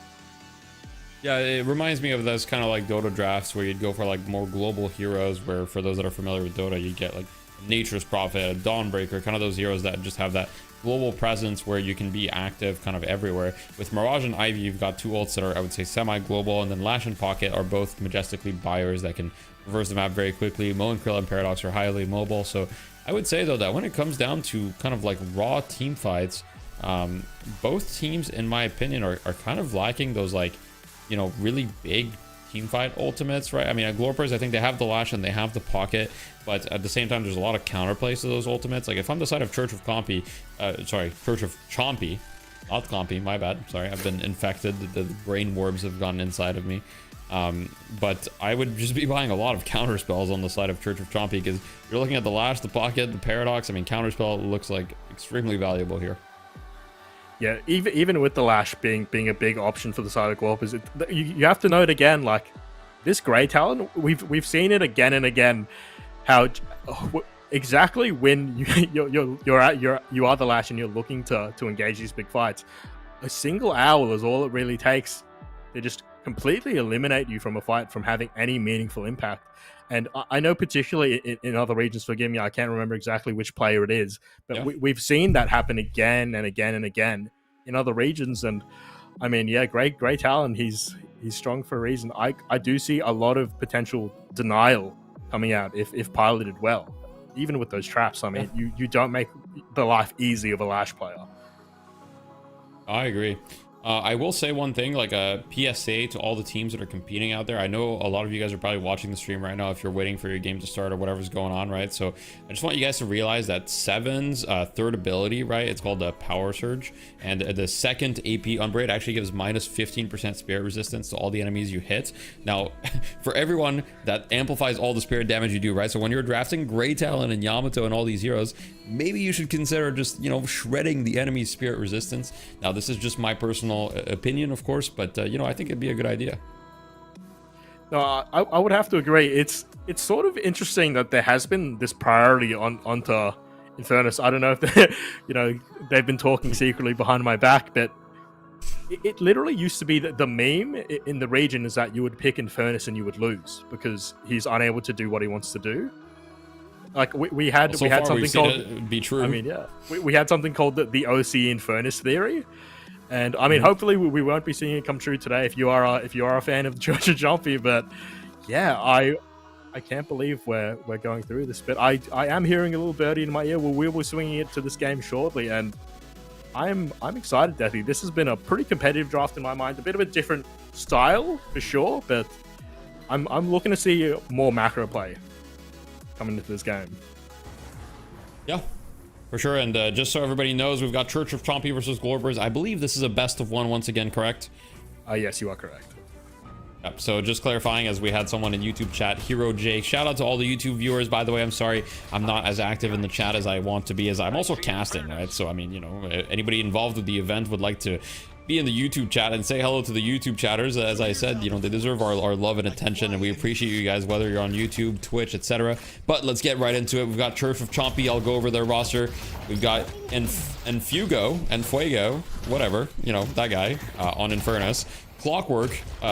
Yeah, it reminds me of those kind of like Dota drafts where you'd go for like more global heroes, where for those that are familiar with Dota, you'd get like Nature's Prophet, a Dawnbreaker, kind of those heroes that just have that global presence where you can be active kind of everywhere. With Mirage and Ivy, you've got two ults that are, I would say, semi-global, and then Lash and Pocket are both majestically buyers that can reverse the map very quickly. Mo and Krill and Paradox are highly mobile. So I would say, though, that when it comes down to kind of like raw team fights, both teams, in my opinion, are kind of lacking those, like, you know, really big team fight ultimates, right? I mean, at Glorpers, I think they have the Lash and they have the Pocket, but at the same time, there's a lot of counterplays to those ultimates. Like, if I'm the side of Church of Chompy, not Compy, my bad. Sorry, I've been infected. The brain worms have gone inside of me. But I would just be buying a lot of counter spells on the side of Church of Chompy, because you're looking at the Lash, the Pocket, the Paradox. I mean, counter spell looks like extremely valuable here. Yeah, even with the Lash being a big option for the side of Glorpers, you have to note again, like, this Grey Talon, we've seen it again and again, how exactly when you are the Lash and you're looking to engage these big fights, a single owl is all it really takes to just completely eliminate you from a fight from having any meaningful impact. And I know particularly in other regions, forgive me, I can't remember exactly which player it is, but yeah, we've seen that happen again and again and again in other regions. And I mean, yeah, great talent. He's strong for a reason. I do see a lot of potential denial coming out if piloted well, even with those traps. I mean, you don't make the life easy of a Lash player. I agree. I will say one thing, like a PSA to all the teams that are competing out there. I know a lot of you guys are probably watching the stream right now if you're waiting for your game to start or whatever's going on, right? So I just want you guys to realize that Seven's third ability, right? It's called the Power Surge. And the second AP Unbraid actually gives minus 15% spirit resistance to all the enemies you hit. Now, for everyone, that amplifies all the spirit damage you do, right? So when you're drafting Grey Talon and Yamato and all these heroes, maybe you should consider just, you know, shredding the enemy's spirit resistance. Now, this is just my personal opinion, of course, but you know, I think it'd be a good idea. No, I would have to agree. It's sort of interesting that there has been this priority onto Infernus. I don't know if they've been talking secretly behind my back, but it literally used to be that the meme in the region is that you would pick Infernus and you would lose because he's unable to do what he wants to do. Like we had something called it be true. I mean, yeah, we had something called the OCE Infernus theory. And I mean, hopefully we won't be seeing it come true today if you are a fan of the Church of Chompy. But yeah, I can't believe we're going through this. But I am hearing a little birdie in my ear. We will be swinging it to this game shortly. And I'm excited, Deathy. This has been a pretty competitive draft in my mind. A bit of a different style for sure, but I'm looking to see more macro play coming into this game. Yeah, for sure. And just so everybody knows, we've got Church of Chompy versus Glorbers. I believe this is a best of one once again, correct? Yes, you are correct. Yep, so just clarifying, as we had someone in YouTube chat, Hero J, shout out to all the YouTube viewers, by the way. I'm sorry I'm not as active in the chat as I want to be, as I'm also casting, right? So I mean, you know, anybody involved with the event would like to be in the YouTube chat and say hello to the YouTube chatters. As I said, you know, they deserve our love and attention, and we appreciate you guys, whether you're on YouTube, Twitch, etc. But let's get right into it. We've got Church of Chompy. I'll go over their roster. We've got Enfugo, whatever, you know, that guy on Infernus. Clockwork,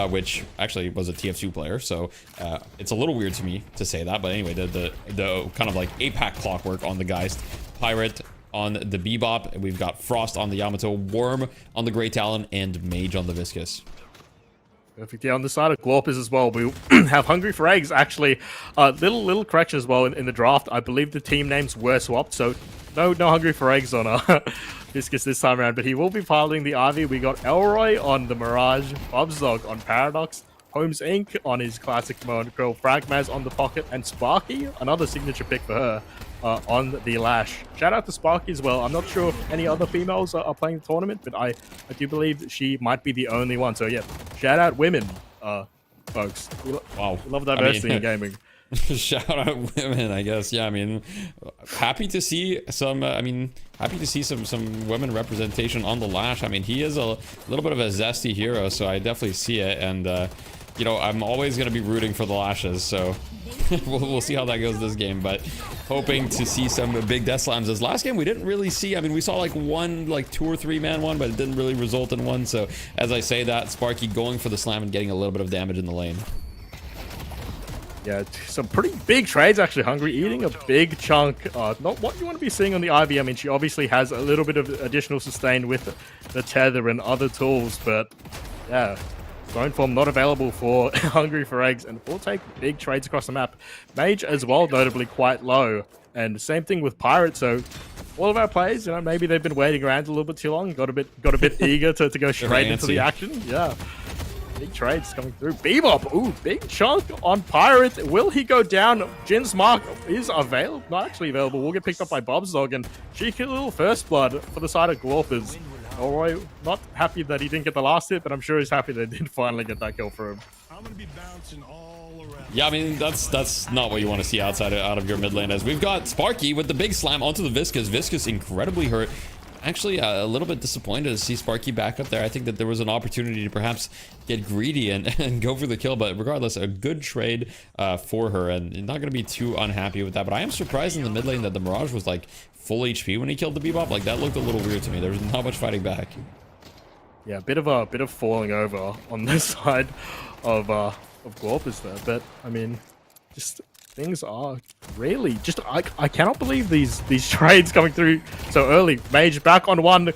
which actually was a TF2 player, so it's a little weird to me to say that, but anyway, the kind of like APAC Clockwork on the Geist, Pirate on the Bebop, and we've got Frost on the Yamato, Worm on the Grey Talon, and Mage on the Viscous. Perfect. Yeah, on the side of Glorpers as well, we have Hungry for Eggs. Actually, little correction as well in the draft. I believe the team names were swapped, so no Hungry for Eggs on Viscous this time around, but he will be piloting the Ivy. We got Elroy on the Mirage, Bobsdog on Paradox, Holmes Inc. on his classic mode, Girl Fragmaz on the Pocket, and Sparky, another signature pick for her, on the Lash. Shout out to Sparky as well. I'm not sure if any other females are playing the tournament, but I do believe she might be the only one. So yeah, shout out women, folks. Wow. We love diversity in gaming. Shout out women, I guess. Yeah, I mean, happy to see some some women representation on the Lash. I mean, he is a little bit of a zesty hero, so I definitely see it. And you know, I'm always gonna be rooting for the Lashes, so we'll see how that goes this game. But hoping to see some big death slams. This last game we didn't really see. I mean, we saw like 2 or 3 man one, but it didn't really result in one. So as I say that, Sparky going for the slam and getting a little bit of damage in the lane. Yeah, some pretty big trades actually. Hungry eating a big chunk. Not what you want to be seeing on the Ivy. I mean, she obviously has a little bit of additional sustain with the tether and other tools, but yeah, Zone Form not available for Hungry for Eggs, and we'll take big trades across the map. Mage as well, notably quite low, and same thing with Pirate. So all of our players, you know, maybe they've been waiting around a little bit too long, got a bit eager to go straight into the action. Yeah. Big trades coming through. Bebop, ooh, big chunk on Pirate. Will he go down? Jin's Mark is available, not actually available. Will get picked up by Bobsdog, and cheeky little first blood for the side of Glorpers. Alroy, not happy that he didn't get the last hit, but I'm sure he's happy they did finally get that kill for him. I'm gonna be bouncing all around. Yeah, I mean, that's not what you want to see out of your mid lane. As we've got Sparky with the big slam onto the Viscous. Viscous incredibly hurt. Actually, a little bit disappointed to see Sparky back up there. I think that there was an opportunity to perhaps get greedy and go for the kill, but regardless, a good trade for her, and not going to be too unhappy with that. But I am surprised in the mid lane that the Mirage was like full HP when he killed the Bebop. Like, that looked a little weird to me. There was not much fighting back. Yeah, a bit of falling over on this side of Glorpers there, but I mean, just things are really just I cannot believe these trades coming through so early. Mage back on one.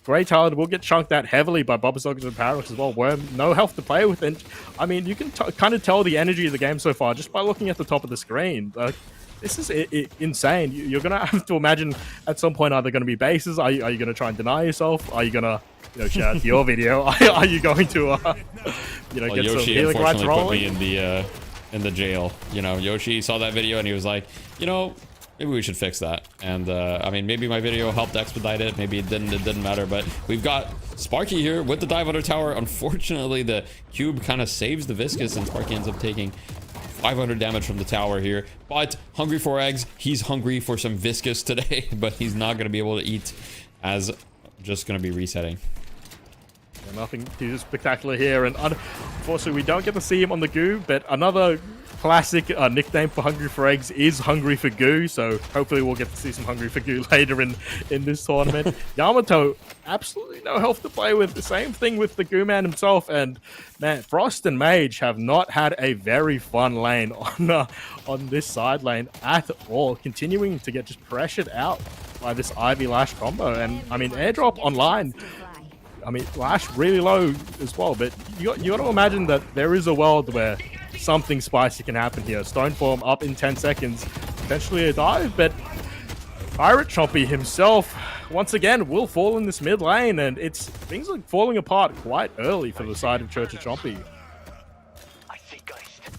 Grey Talon will get chunked out heavily by Bobsdog and Paradox as well. Worm, no health to play with, and I mean, you can kind of tell the energy of the game so far just by looking at the top of the screen. This is insane. You're gonna have to imagine at some point, are there gonna be bases? Are you gonna try and deny yourself? Are you gonna, you know, shout out to your video? Are you going to you know, get Yoshi some healing rights rolling? Put me in the jail. You know, Yoshi saw that video and he was like, you know, maybe we should fix that. And I mean, maybe my video helped expedite it, maybe it didn't matter. But we've got Sparky here with the dive under tower. Unfortunately, the cube kind of saves the Viscous, and Sparky ends up taking 500 damage from the tower here. But Hungry for Eggs, he's hungry for some Viscous today, but he's not going to be able to eat, as just going to be resetting. Yeah, nothing too spectacular here, and unfortunately we don't get to see him on the goo, but another classic nickname for Hungry for Eggs is Hungry for Goo, so hopefully we'll get to see some Hungry for Goo later in this tournament. Yamato, absolutely no health to play with. The same thing with the Goo Man himself, and man, Frost and Mage have not had a very fun lane on this side lane at all, continuing to get just pressured out by this Ivy Lash combo. And I mean, airdrop online, I mean, Lash really low as well, but you got to imagine that there is a world where something spicy can happen here. Stoneform up in 10 seconds, potentially a dive, but Pirate Chompy himself once again will fall in this mid lane, and things are falling apart quite early for the side of Church of Chompy.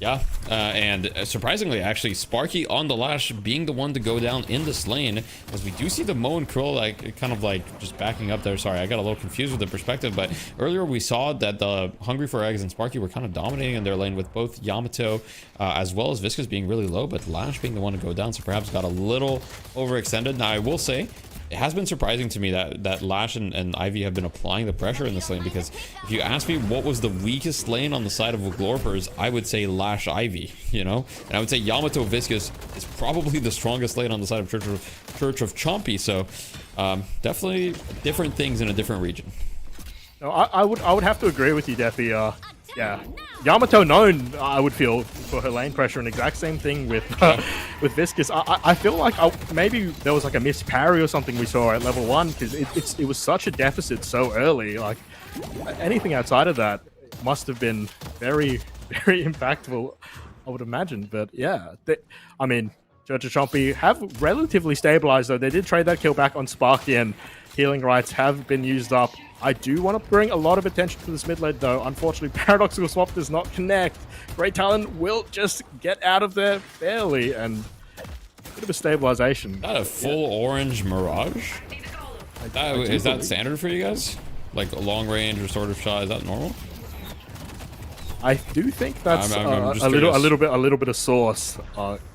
Yeah, and surprisingly, actually, Sparky on the Lash being the one to go down in this lane, as we do see the Mo and Krill like kind of like just backing up there. Sorry, I got a little confused with the perspective, but earlier we saw that the Hungry for Eggs and Sparky were kind of dominating in their lane with both Yamato as well as Viscous being really low, but Lash being the one to go down, so perhaps got a little overextended. Now, I will say, it has been surprising to me that Lash and Ivy have been applying the pressure in this lane, because if you ask me what was the weakest lane on the side of Glorpers, I would say Lash Ivy, you know? And I would say Yamato Viscous is probably the strongest lane on the side of Church of Chompy, so definitely different things in a different region. No, I would have to agree with you, Defi. Yeah, Yamato known, I would feel, for her lane pressure, and exact same thing with Viscous. I feel like maybe there was like a missed parry or something we saw at level 1, because it was such a deficit so early. Like, anything outside of that must have been very, very impactful, I would imagine. But yeah, I mean, Church of Chompy have relatively stabilized, though. They did trade that kill back on Sparky, and healing rights have been used up. I do want to bring a lot of attention to this mid lane, though. Unfortunately, Paradoxical Swap does not connect. Great Talon will just get out of there barely, and a bit of a stabilization. Is that a full orange Mirage? Is that standard for you guys? Like a long range or sort of shot? Is that normal? I do think that's I'm a little bit of sauce.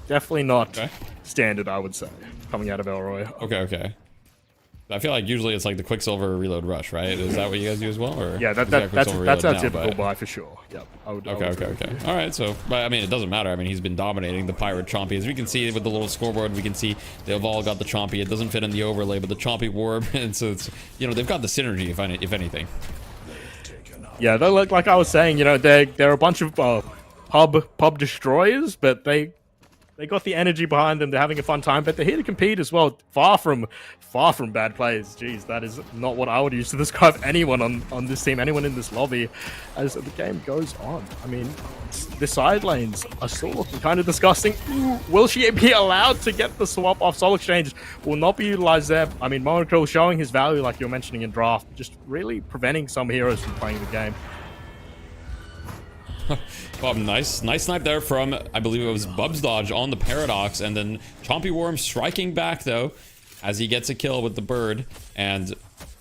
Definitely not standard, I would say, coming out of Elroy. Okay. I feel like usually it's like the Quicksilver reload rush, right? Is that what you guys do as well? Or yeah, that's our typical buy for sure. Yep. Okay. All right, so, but I mean, it doesn't matter. I mean, he's been dominating the Pirate Chompy. As we can see with the little scoreboard, we can see they've all got the Chompy. It doesn't fit in the overlay, but the Chompy Warp, and so it's, you know, they've got the synergy, if anything. Yeah, they're like I was saying, you know, they're a bunch of pub destroyers, but they got the energy behind them. They're having a fun time, but they're here to compete as well. Far from bad players. Jeez, that is not what I would use to describe anyone on this team, anyone in this lobby, as the game goes on. I mean, the side lanes are still looking kind of disgusting. Ooh, will she be allowed to get the swap off? Soul Exchange will not be utilized there. I mean, Monocryl showing his value, like you're mentioning in draft, just really preventing some heroes from playing the game. Well, nice snipe there from, I believe it was Bub's dodge on the Paradox, and then Chompy Worm striking back though as he gets a kill with the bird. And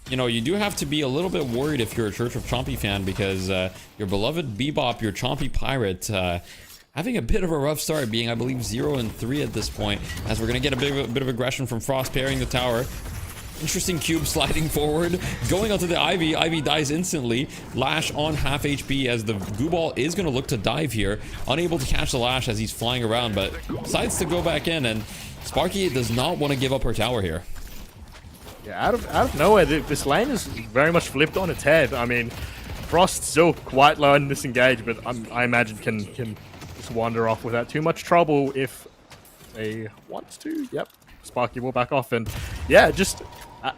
you know, you do have to be a little bit worried if you're a Church of Chompy fan, because your beloved Bebop, your Chompy Pirate, having a bit of a rough start, being I believe 0-3 at this point, as we're gonna get a bit of aggression from Frost parrying the tower. Interesting cube sliding forward, going onto the Ivy. Ivy dies instantly. Lash on half HP as the goo ball is going to look to dive here. Unable to catch the Lash as he's flying around, but decides to go back in, and Sparky does not want to give up her tower here. Yeah, out of nowhere, this lane is very much flipped on its head. I mean, Frost still quite low in this engage, but I imagine can just wander off without too much trouble if they want to. Yep, Sparky will back off, and yeah, just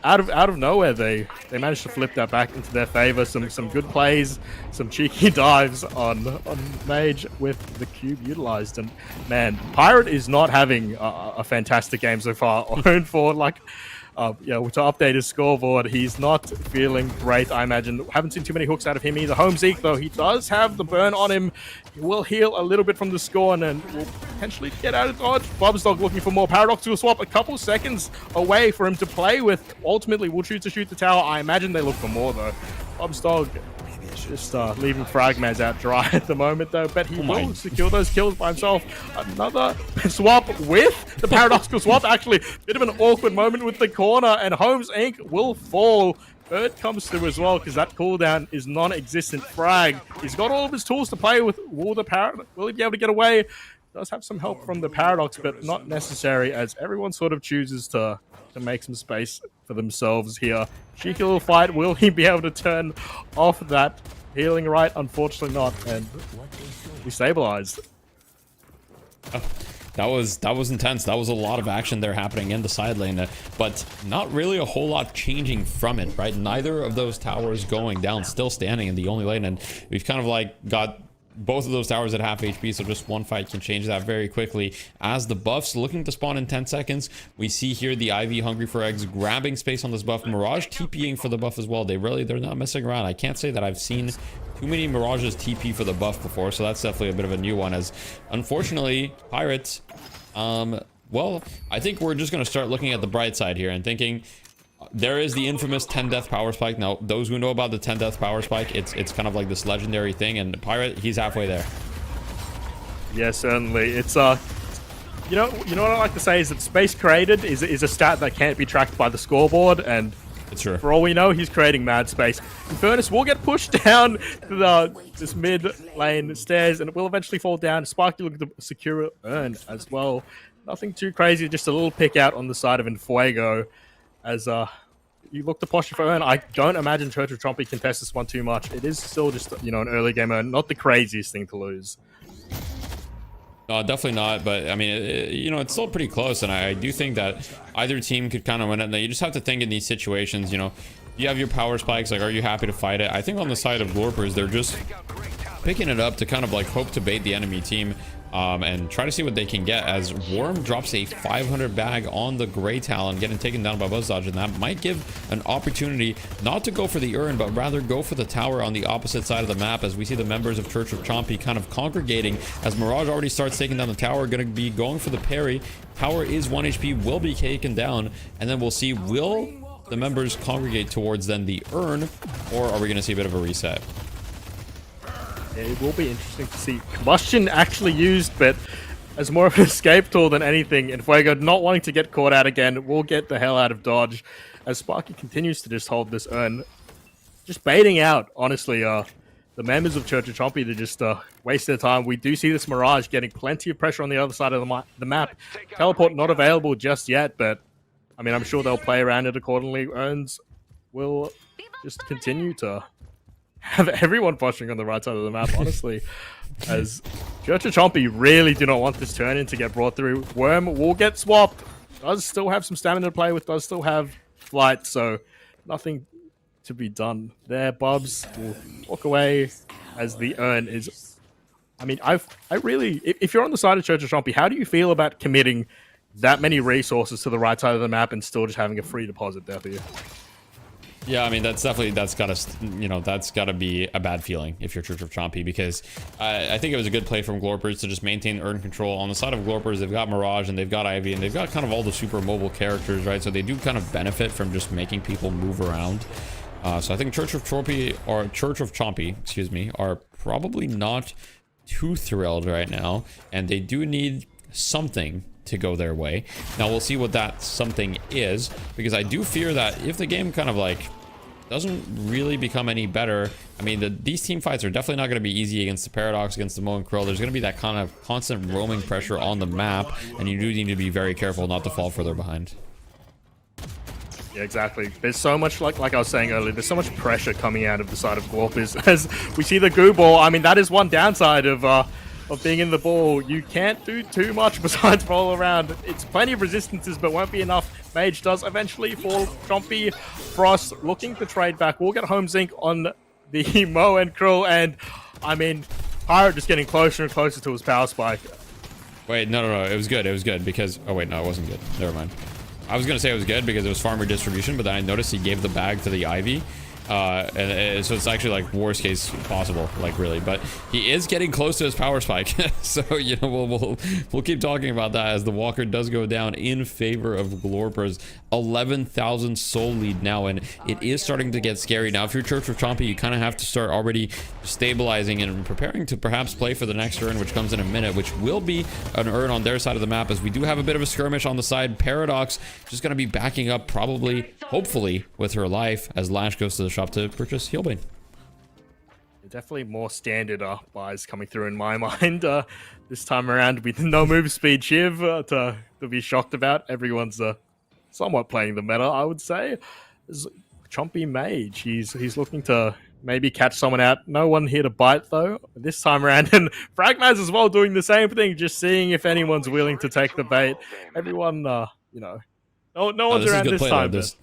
out of nowhere, they managed to flip that back into their favor. Some good plays, some cheeky dives on Mage with the cube utilized, and man, Pirate is not having a fantastic game so far. Owned for like, yeah, to update his scoreboard, he's not feeling great. I imagine haven't seen too many hooks out of him either. Home Zeke though, he does have the burn on him. He will heal a little bit from the scorn and will potentially get out of dodge. Bob's dog looking for more paradoxical swap. A couple seconds away for him to play with. Ultimately, will choose to shoot the tower. I imagine they look for more though. Bob's dog just leaving Fragmaz out dry at the moment though, but he will secure those kills by himself. Another swap with the paradoxical swap. Actually, bit of an awkward moment with the corner, and Holmes Inc. will fall. Bird comes through as well, because that cooldown is non-existent. Frag, he's got all of his tools to play with. Will he be able to get away? Does have some help from the Paradox, but not necessary, as everyone sort of chooses to make some space for themselves here. Cheeky little fight. Will he be able to turn off that healing right? Unfortunately not, and we stabilized. That was intense. That was a lot of action there happening in the side lane, but not really a whole lot changing from it, right? Neither of those towers going down, still standing in the only lane, and we've kind of like got both of those towers at half HP, so just one fight can change that very quickly. As the buffs looking to spawn in 10 seconds, we see here the Ivy hungry for eggs, grabbing space on this buff. Mirage TPing for the buff as well. They're not messing around. I can't say that I've seen too many Mirages TP for the buff before, so that's definitely a bit of a new one. As unfortunately, Pirates, well, I think we're just going to start looking at the bright side here and thinking there is the infamous 10 death power spike. Now, those who know about the 10 death power spike, it's kind of like this legendary thing, and Pirate, he's halfway there. Yeah, certainly. It's you know what I like to say is that space created is a stat that can't be tracked by the scoreboard, and It's true. for all we know, he's creating mad space. Infernus will get pushed down to this mid lane stairs, and it will eventually fall down. Sparky looking to secure Urn as well. Nothing too crazy, just a little pick out on the side of Infuego. As you look to posture for Urn, I don't imagine Church of Chompy can test this one too much. It is still just, you know, an early game Urn, not the craziest thing to lose. No, definitely not. But I mean, you know, it's still pretty close, and I do think that either team could kind of win it. And you just have to think in these situations, you know, you have your power spikes. Like, are you happy to fight it? I think on the side of Glorpers, they're just picking it up to kind of like hope to bait the enemy team. And try to see what they can get, as Worm drops a 500 bag on the Grey Talon, getting taken down by Buzz Dodge, and that might give an opportunity not to go for the Urn, but rather go for the tower on the opposite side of the map, as we see the members of Church of Chompy kind of congregating, as Mirage already starts taking down the tower, going to be going for the parry. Tower is 1 HP, will be taken down, and then we'll see, will the members congregate towards then the Urn, or are we going to see a bit of a reset? It will be interesting to see Combustion actually used, but as more of an escape tool than anything. And Fuego, not wanting to get caught out again, will get the hell out of dodge as Sparky continues to just hold this Urn. Just baiting out, honestly, the members of Church of Chompy to just waste their time. We do see this Mirage getting plenty of pressure on the other side of the map. Teleport not available just yet, but I mean, I'm sure they'll play around it accordingly. Urns will just continue to have everyone posturing on the right side of the map, honestly, as Church of Chompy really do not want this turn-in to get brought through. Worm will get swapped, does still have some stamina to play with, does still have flight, so nothing to be done there. Bubs will walk away as the Urn is... I mean, I really... If you're on the side of Church of Chompy, how do you feel about committing that many resources to the right side of the map and still just having a free deposit there for you? Yeah, I mean, that's gotta be a bad feeling if you're Church of Chompy, because I think it was a good play from Glorpers to just maintain Urn control. On the side of Glorpers, they've got Mirage and they've got Ivy and they've got kind of all the super mobile characters, right? So they do kind of benefit from just making people move around. So I think Church of Chompy, excuse me, are probably not too thrilled right now, and they do need something to go their way. Now we'll see what that something is, because I do fear that if the game kind of like doesn't really become any better, I mean, these team fights are definitely not going to be easy against the Paradox, against the Mo and Krill. There's going to be that kind of constant roaming pressure on the map, and you do need to be very careful not to fall further behind. Yeah, exactly. There's so much, like I was saying earlier, there's so much pressure coming out of the side of Glorpers as we see the goo ball. I mean, that is one downside of being in the ball. You can't do too much besides roll around. It's plenty of resistances, but won't be enough. Mage does eventually fall. Chompy, Frost looking to trade back. We'll get home zinc on the Mo and Krill, and I mean, Pirate just getting closer and closer to his power spike. Wait, no, it was good. It was good because, oh wait, no, it wasn't good. Never mind. I was gonna say it was good because it was farmer distribution, but then I noticed he gave the bag to the Ivy. So it's actually like worst case possible, like really, but he is getting close to his power spike. So you know, we'll keep talking about that as the Walker does go down in favor of Glorpers. 11,000 soul lead now, and it is starting to get scary now. If you're Church of Chompy, you kind of have to start already stabilizing and preparing to perhaps play for the next Urn, which comes in a minute, which will be an Urn on their side of the map, as we do have a bit of a skirmish on the side. Paradox just going to be backing up, probably, hopefully, with her life, as Lash goes to the shop to purchase Healbane. Definitely more standard buys coming through in my mind this time around, with no move speed Shiv to be shocked about. Everyone's somewhat playing the meta, I would say. There's Chompy Mage. He's looking to maybe catch someone out. No one here to bite though this time around, and Fragmaz as well doing the same thing, just seeing if anyone's willing to take the bait. Everyone, you know, no one's around this time. This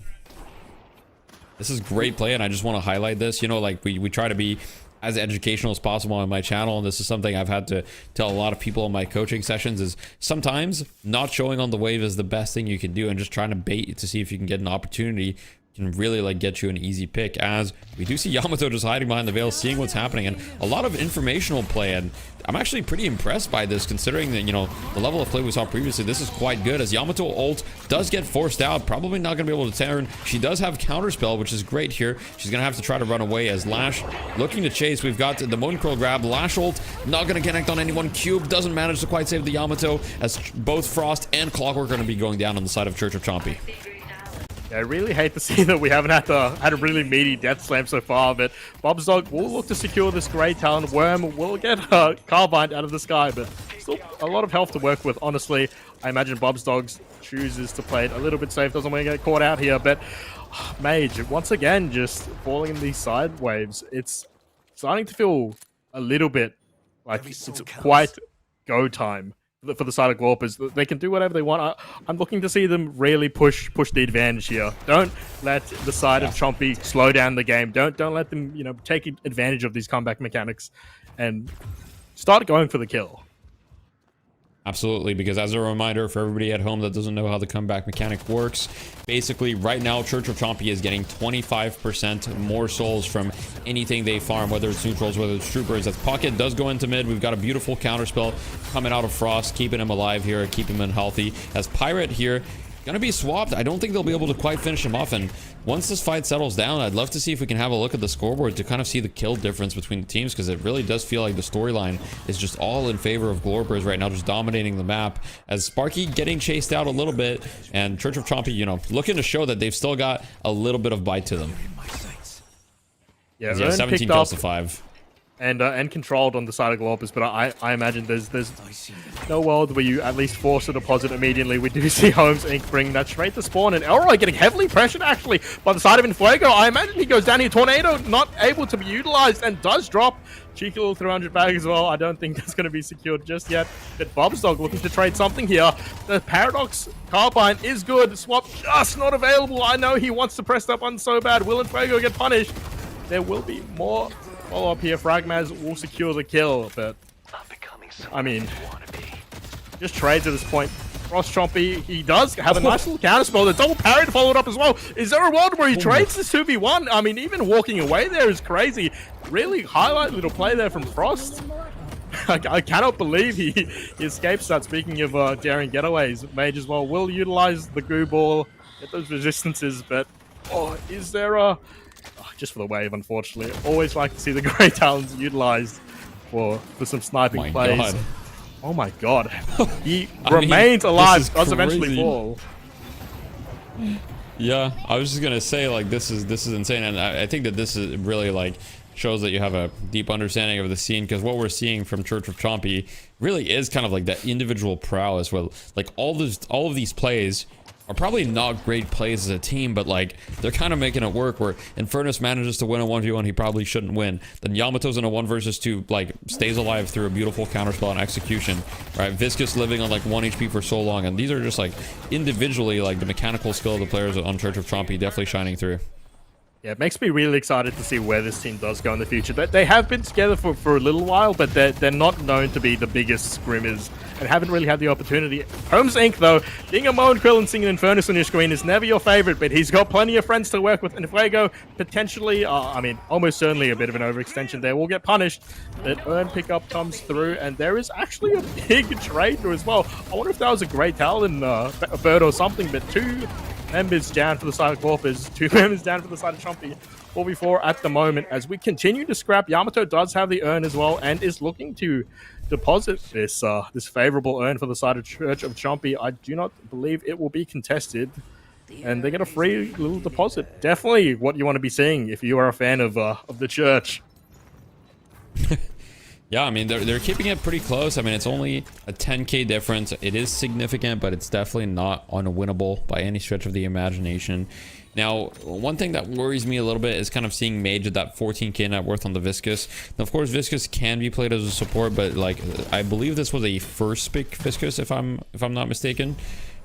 is great play, and I just want to highlight this. You know, like we try to be as educational as possible on my channel, and this is something I've had to tell a lot of people in my coaching sessions, is sometimes not showing on the wave is the best thing you can do, and just trying to bait to see if you can get an opportunity can really like get you an easy pick, as we do see Yamato just hiding behind the veil, seeing what's happening, and a lot of informational play. And I'm actually pretty impressed by this, considering that, you know, the level of play we saw previously. This is quite good, as Yamato ult does get forced out, probably not gonna be able to turn. She does have counterspell, which is great here. She's gonna have to try to run away, as Lash looking to chase. We've got the Moon Curl grab. Lash ult not gonna connect on anyone. Cube doesn't manage to quite save the Yamato, as both Frost and Clockwork are gonna be going down on the side of Church of Chompy. Yeah, I really hate to see that we haven't had a really meaty death slam so far, but Bob's Dog will look to secure this great talent. Worm will get Carbine out of the sky, but still a lot of health to work with, honestly. I imagine Bob's Dogs chooses to play it a little bit safe, doesn't want to get caught out here, but Mage, once again, just falling in these side waves. It's starting to feel a little bit like it's quite go time for the side of Glorpers. They can do whatever they want. I'm looking to see them really push the advantage here. Don't let the side of Chompy slow down the game. Don't let them, you know, take advantage of these comeback mechanics and start going for the kill. Absolutely, because as a reminder for everybody at home that doesn't know how the comeback mechanic works, basically right now Church of Chompy is getting 25% more souls from anything they farm, whether it's neutrals, whether it's troopers. As Pocket does go into mid, we've got a beautiful counterspell coming out of Frost, keeping him alive here, keeping him healthy. As Pirate here gonna be swapped, I don't think they'll be able to quite finish him off, and once this fight settles down, I'd love to see if we can have a look at the scoreboard to kind of see the kill difference between the teams, because it really does feel like the storyline is just all in favor of Glorpers right now, just dominating the map, as Sparky getting chased out a little bit, and Church of Chompy, you know, looking to show that they've still got a little bit of bite to them. Yeah, 17 kills to 5. And controlled on the side of Glorpers, but I imagine there's no world where you at least force a deposit immediately. We do see Holmes Inc. bring that straight to spawn, and Elroy getting heavily pressured actually by the side of Infuego. I imagine he goes down here. Tornado not able to be utilized and does drop. Cheeky little 300 bag as well. I don't think that's going to be secured just yet. But Bob's Dog looking to trade something here. The Paradox Carbine is good. Swap just not available. I know he wants to press that one so bad. Will Infuego get punished? There will be more follow-up here. Fragmaz will secure the kill, but I mean, just trades at this point. Frost Chompy, he does have a nice little counterspell. The double parry followed up as well. Is there a world where he trades this 2v1? I mean, even walking away there is crazy. Really highlight little play there from Frost. I cannot believe he escapes that. Speaking of daring getaways, Mage as well will utilize the goo ball, get those resistances, but is there a... just for the wave, unfortunately. Always like to see the great talents utilized for some sniping plays. God. Oh my god. He remains alive, does eventually fall. Yeah, I was just gonna say, like, this is insane, and I think that this is really like shows that you have a deep understanding of the scene, because what we're seeing from Church of Chompy really is kind of like that individual prowess, where like all of these plays are probably not great plays as a team, but like they're kind of making it work, where Infernus manages to win a 1v1 he probably shouldn't win. Then Yamato's in a 1 versus 2, like stays alive through a beautiful counterspell and execution, right? Viscous living on like 1 HP for so long, and these are just like individually like the mechanical skill of the players on Church of Chompy definitely shining through. Yeah, it makes me really excited to see where this team does go in the future. They have been together for a little while, but they're not known to be the biggest scrimmers and haven't really had the opportunity. Holmes Inc., though, being a Moan Krill and singing Infernus on your screen is never your favorite, but he's got plenty of friends to work with. And Fuego, potentially, I mean, almost certainly a bit of an overextension there, will get punished. But Earn pickup comes through, and there is actually a big trade as well. I wonder if that was a great talent, a bird or something, but 2 members down for the side of Glorpers, 2 members down for the side of Chompy. 4v4 at the moment. As we continue to scrap, Yamato does have the Earn as well, and is looking to deposit this this favorable Earn for the side of Church of Chompy. I do not believe it will be contested, and they get a free little deposit. Definitely what you want to be seeing if you are a fan of the Church. Yeah, I mean, they're keeping it pretty close. I mean, it's only a 10k difference. It is significant, but it's definitely not unwinnable by any stretch of the imagination. Now, one thing that worries me a little bit is kind of seeing Mage at that 14k net worth on the Viscous. Now, of course, Viscous can be played as a support, but like I believe this was a first pick Viscous, if I'm not mistaken.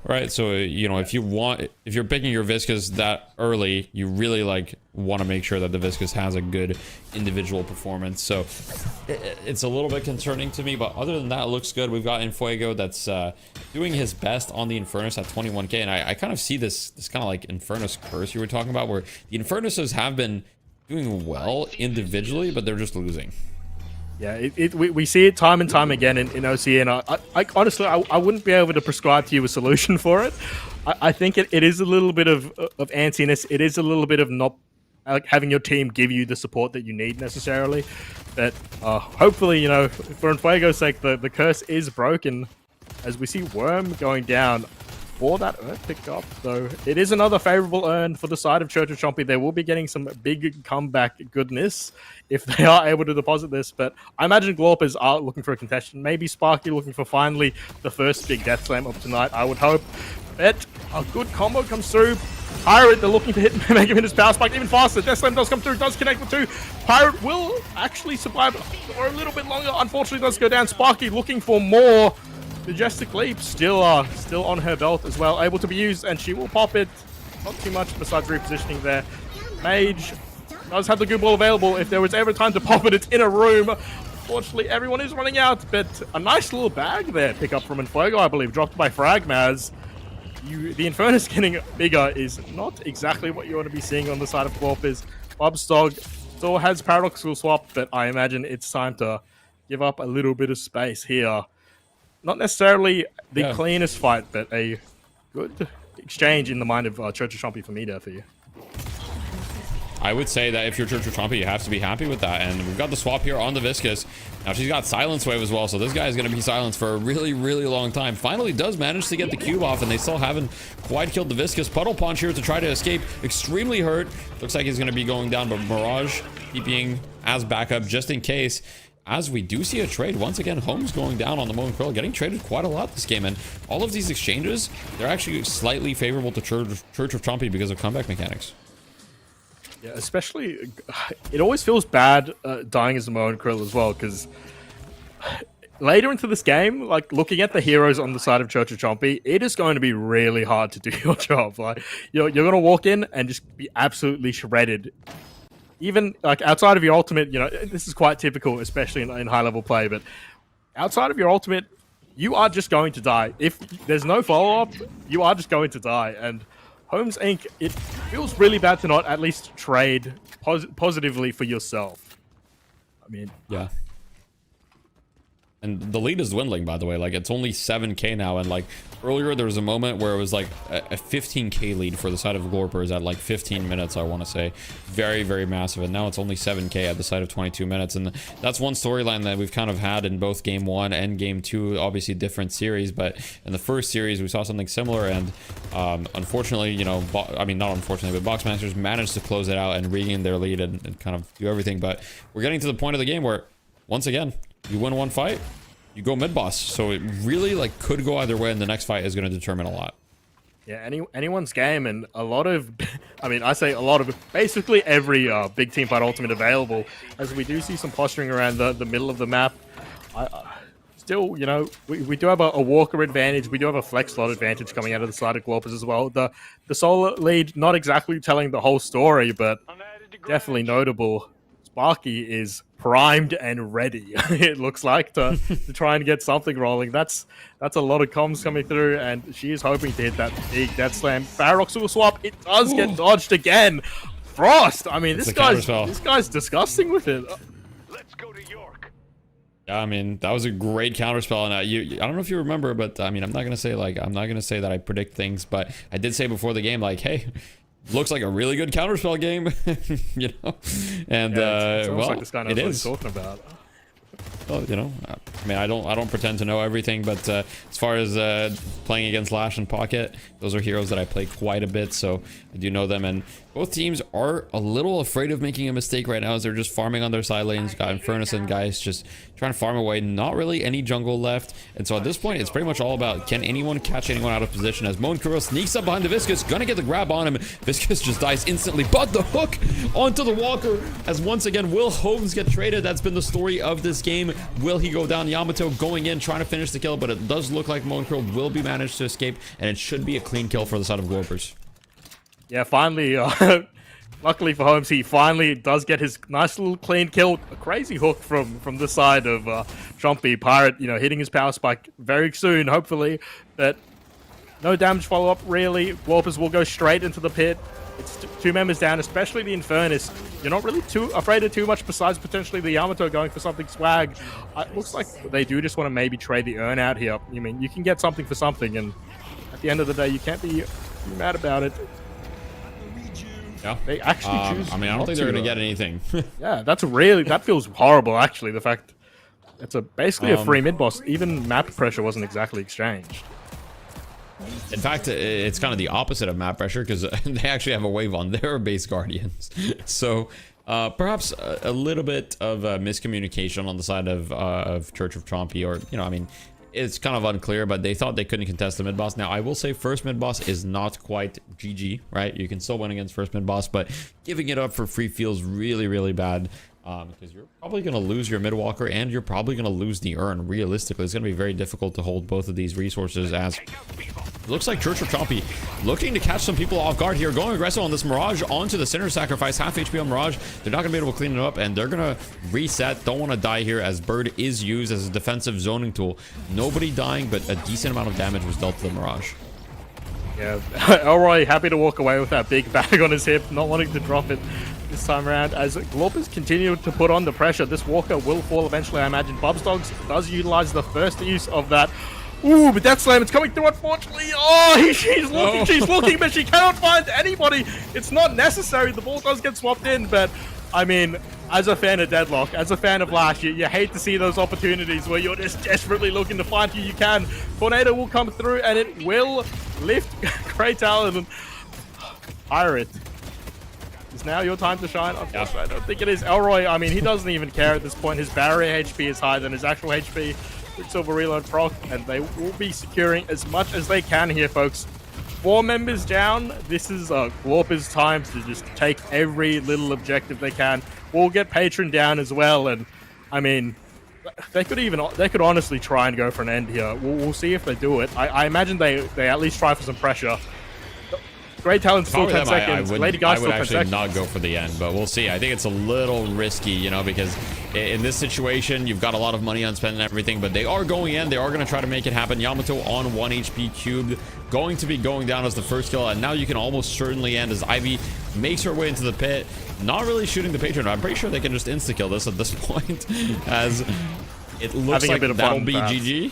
right? So you know, if you're picking your Viscus that early, you really like want to make sure that the Viscus has a good individual performance. So it's a little bit concerning to me, but other than that, it looks good. We've got Infuego that's doing his best on the Infernus at 21k, and I kind of see this kind of like Infernus curse you were talking about, where the Infernuses have been doing well individually, but they're just losing. Yeah, we see it time and time again in OCE, and I honestly, I wouldn't be able to prescribe to you a solution for it. I think it is a little bit of antsiness. It is a little bit of not like having your team give you the support that you need necessarily. But hopefully, you know, for Infuego's sake, the curse is broken as we see Worm going down for that Urn picked up. So it is another favorable Urn for the side of Church of Chompy. They will be getting some big comeback goodness if they are able to deposit this. But I imagine Glorpers are looking for a contestant. Maybe Sparky looking for finally the first big Death Slam of tonight, I would hope. But a good combo comes through. Pirate, they're looking to make him hit his power spike even faster. Death Slam does come through, does connect the two. Pirate will actually survive for a little bit longer. Unfortunately, does go down. Sparky looking for more. Majestic Leap still on her belt as well, able to be used, and she will pop it. Not too much besides repositioning there. Mage does have the good ball available. If there was ever time to pop it, it's in a room. Unfortunately, everyone is running out, but a nice little bag there. Pick up from Infuego, I believe, dropped by Fragmaz. The Infernus getting bigger is not exactly what you want to be seeing on the side of Glorpers. Bobstog still has Paradoxical Swap, but I imagine it's time to give up a little bit of space here. Not necessarily the cleanest fight, but a good exchange in the mind of Church of Chompy for me there for you. I would say that if you're Church of Chompy, you have to be happy with that. And we've got the swap here on the Viscus. Now she's got Silence Wave as well, so this guy is going to be silenced for a really long time. Finally does manage to get the cube off, and they still haven't quite killed the Viscus. Puddle Punch here to try to escape. Extremely hurt. Looks like he's going to be going down, but Mirage keeping as backup just in case. As we do see a trade, once again, Home's going down on the Moan Krill, getting traded quite a lot this game, and all of these exchanges, they're actually slightly favorable to Church of Chompy because of comeback mechanics. Yeah, especially, it always feels bad dying as a Moan Krill as well, because later into this game, like looking at the heroes on the side of Church of Chompy, it is going to be really hard to do your job. Like you're going to walk in and just be absolutely shredded. Even like outside of your ultimate, you know, this is quite typical, especially in high level play, but outside of your ultimate, you are just going to die. If there's no follow-up, you are just going to die. And Holmes Inc., it feels really bad to not at least trade positively for yourself. I mean, yeah. And the lead is dwindling, by the way. Like, it's only 7k now, and like earlier there was a moment where it was like a 15k lead for the side of Glorpers at like 15 minutes, I want to say. Very massive, and now it's only 7k at the side of 22 minutes, and that's one storyline that we've kind of had in both game 1 and game 2. Obviously different series, but in the first series we saw something similar, and unfortunately, you know, I mean, not unfortunately, but Boxmasters managed to close it out and regain their lead and kind of do everything. But we're getting to the point of the game where, once again, you win one fight, you go mid boss. So it really like could go either way, and the next fight is going to determine a lot. Yeah, anyone's game, and a lot of, I mean, I say a lot of, basically every big team fight ultimate available, as we do see some posturing around the middle of the map. Still, you know, we do have a walker advantage. We do have a flex slot advantage coming out of the side of Glorpers as well. The solo lead, not exactly telling the whole story, but definitely notable. Sparky is primed and ready, it looks like, to try and get something rolling. That's a lot of comms coming through, and she is hoping to hit that big Death Slam. Paradoxical Swap, it does get dodged again. Frost, I mean, this guy's disgusting with it. Let's go to York. Yeah, I mean, that was a great counterspell, and I don't know if you remember, but I mean, I'm not gonna say that I predict things, but I did say before the game, like, hey, looks like a really good counterspell game, you know, and it's well, like this guy knows what he's talking about. Well, you know, I mean, I don't pretend to know everything, but as far as playing against Lash and Pocket, those are heroes that I play quite a bit, so I do know them. And Both teams are a little afraid of making a mistake right now as they're just farming on their side lanes. Got Infernus and guys just trying to farm away. Not really any jungle left. And so at this point, it's pretty much all about can anyone catch anyone out of position as Monkuro sneaks up behind the Viscous. Gonna get the grab on him. Viscous just dies instantly. But the hook onto the Walker as once again, will Holmes get traded? That's been the story of this game. Will he go down? Yamato going in, trying to finish the kill. But it does look like Monkuro will be managed to escape. And it should be a clean kill for the side of Glorpers. Yeah, finally, luckily for Holmes, he finally does get his nice little clean kill. A crazy hook from the side of Chompy. Pirate, hitting his power spike very soon, hopefully. But no damage follow-up, really. Warpers will go straight into the pit. It's two members down, especially the Infernus. You're not really too afraid of too much besides potentially the Yamato going for something swag. It looks like they do just want to maybe trade the urn out here. I mean, you can get something for something, and at the end of the day, you can't be mad about it. Yeah. They actually choose. I mean, I don't think they're going to get anything. Yeah, that feels horrible, actually. The fact it's basically a free mid boss. Even map pressure wasn't exactly exchanged. In fact, it's kind of the opposite of map pressure because they actually have a wave on their base guardians. So perhaps a little bit of miscommunication on the side of Church of Chompy, or I mean, it's kind of unclear, but they thought they couldn't contest the mid boss. Now, I will say first mid boss is not quite GG, right? You can still win against first mid boss, but giving it up for free feels really, really bad. Because you're probably going to lose your mid walker and you're probably going to lose the urn. Realistically, it's going to be very difficult to hold both of these resources, as it looks like Church of Chompy looking to catch some people off guard here, going aggressive on this Mirage onto the center sacrifice. Half HP on Mirage. They're not going to be able to clean it up, and they're going to reset. Don't want to die here as Bird is used as a defensive zoning tool. Nobody dying, but a decent amount of damage was dealt to the Mirage. Yeah, Elroy happy to walk away with that big bag on his hip, not wanting to drop it this time around. As Glorpers continue to put on the pressure, this Walker will fall eventually, I imagine. Bubsdogs does utilize the first use of that. Ooh, but Death Slam, it's coming through, unfortunately. Oh, she's looking, but she cannot find anybody. It's not necessary. The ball does get swapped in, but I mean, as a fan of Deadlock, as a fan of Lash, you hate to see those opportunities where you're just desperately looking to find who you can. Tornado will come through, and it will lift Great Talon. And Pirate, it's now your time to shine. Unfortunately, I don't think it is. Elroy, I mean, he doesn't even care at this point. His barrier HP is higher than his actual HP. Quicksilver reload proc, and they will be securing as much as they can here, folks. 4 members down. This is Glorpers' time to just take every little objective they can. We'll get Patron down as well, and I mean, they could honestly try and go for an end here. We'll see if they do it. I imagine they at least try for some pressure. Great Talon's still 10 seconds. Lady Guy's still 10 seconds. I would actually not go for the end, but we'll see. I think it's a little risky, because in this situation, you've got a lot of money on spending everything, but they are going in. They are going to try to make it happen. Yamato on 1 HP cubed, going to be going down as the first kill, and now you can almost certainly end as Ivy makes her way into the pit. Not really shooting the Patron. I'm pretty sure they can just insta-kill this at this point, as it looks like that'll be GG.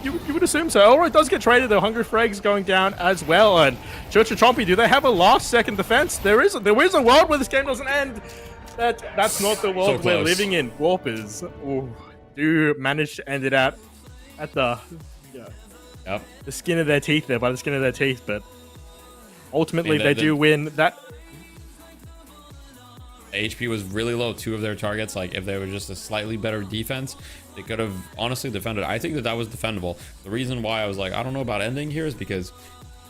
You would assume so. Elroy does get traded, though. Hungry Frags going down as well. And Church of Chompy, do they have a last second defense? There is a world where this game doesn't end. That's not the world we're living in. Warpers do manage to end it out at the skin of their teeth there, by the skin of their teeth. But ultimately, they do win. That HP was really low. 2 of their targets, like if they were just a slightly better defense, they could have honestly defended. I think that was defendable. The reason why I was like, I don't know about ending here is because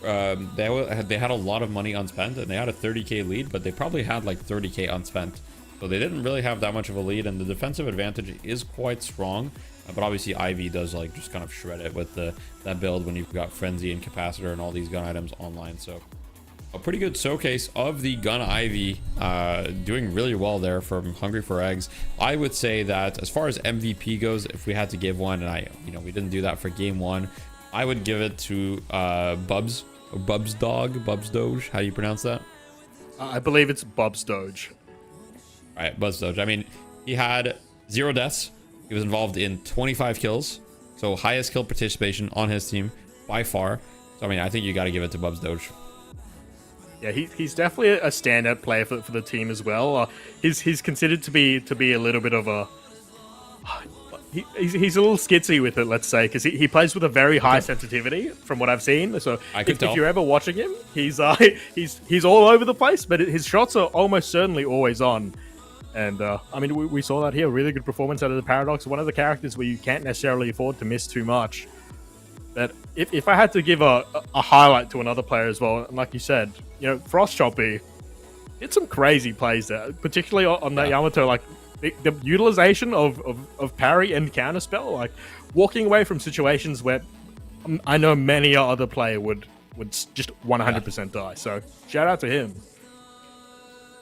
they had a lot of money unspent, and they had a 30k lead, but they probably had like 30k unspent. So they didn't really have that much of a lead, and the defensive advantage is quite strong. But obviously Ivy does like just kind of shred it with that build when you've got Frenzy and Capacitor and all these gun items online. So a pretty good showcase of the gun Ivy, doing really well there from Hungry for Eggs. I would say that as far as MVP goes, if we had to give one, and we didn't do that for game 1, I would give it to Bubs Doge. How do you pronounce that? I believe it's Bubs Doge. All right, Bubs Doge. I mean, he had 0 deaths. He was involved in 25 kills, so highest kill participation on his team by far. So I mean, I think you got to give it to Bubs Doge. Yeah, he's definitely a standout player for the team as well. He's considered to be a little bit of a he's a little skitsy with it, let's say, because he plays with a very high sensitivity from what I've seen. So if you're ever watching him, he's all over the place, but his shots are almost certainly always on. And I mean, we saw that here. Really good performance out of the Paradox. One of the characters where you can't necessarily afford to miss too much. But if I had to give a highlight to another player as well, and like you said, you know, Frost Choppy did some crazy plays there, particularly on that Yamato. Like the utilization of parry and counterspell, like walking away from situations where I know many other player would just 100% die. So shout out to him.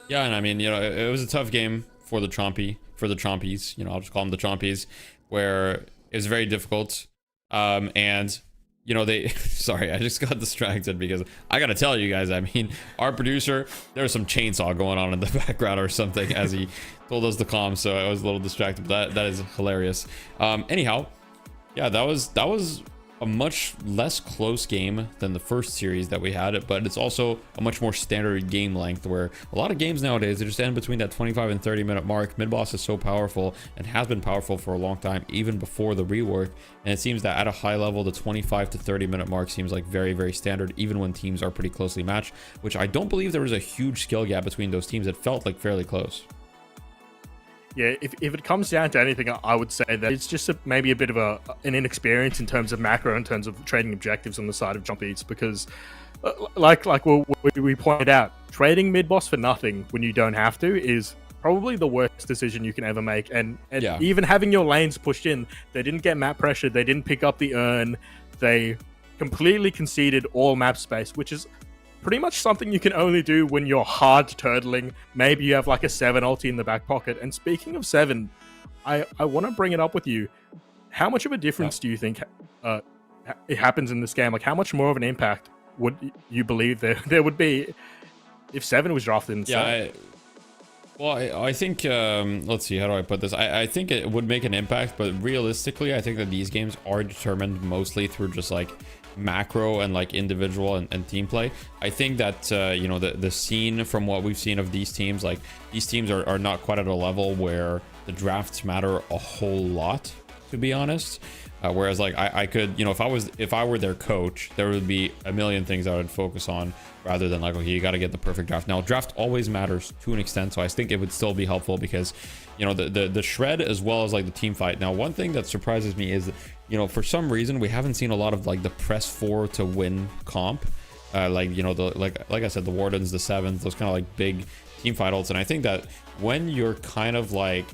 Yeah, and I mean, you know, it was a tough game for the Chompies. You know, I'll just call them the Chompies, where it was very difficult. And you know, they sorry, I just got distracted because I gotta tell you guys, I mean, our producer, there was some chainsaw going on in the background or something as he told us the comms, so I was a little distracted, but that is hilarious. Anyhow, yeah, that was a much less close game than the first series that we had, but it's also a much more standard game length, where a lot of games nowadays, they just end between that 25 and 30 minute mark. Mid-boss is so powerful and has been powerful for a long time, even before the rework, and it seems that at a high level, the 25 to 30 minute mark seems like very, very standard, even when teams are pretty closely matched, which I don't believe there was a huge skill gap between those teams. It felt like fairly close. Yeah, if it comes down to anything, I would say that it's just maybe a bit of an inexperience in terms of macro, in terms of trading objectives on the side of Chompies, because like we pointed out, trading mid-boss for nothing when you don't have to is probably the worst decision you can ever make. And even having your lanes pushed in, they didn't get map pressure, they didn't pick up the urn, they completely conceded all map space, which is pretty much something you can only do when you're hard turtling. Maybe you have like a 7 ulti in the back pocket. And speaking of 7, I want to bring it up with you. How much of a difference do you think it happens in this game? Like, how much more of an impact would you believe there would be if 7 was drafted in 7? I think, let's see, how do I put this? I think it would make an impact, but realistically, I think that these games are determined mostly through just like macro and like individual and team play. I think that you know, the scene from what we've seen of these teams, like these teams are not quite at a level where the drafts matter a whole lot, to be honest. Whereas like I could, you know, if I were their coach, there would be a million things I would focus on rather than like, okay, you got to get the perfect draft. Now draft always matters to an extent, so I think it would still be helpful because, you know, the shred as well as like the team fight. Now one thing that surprises me is, you know, for some reason we haven't seen a lot of like the press 4 to win comp, like, you know, the like I said, the Wardens, the 7th, those kind of like big team fight ults. And I think that when you're kind of like,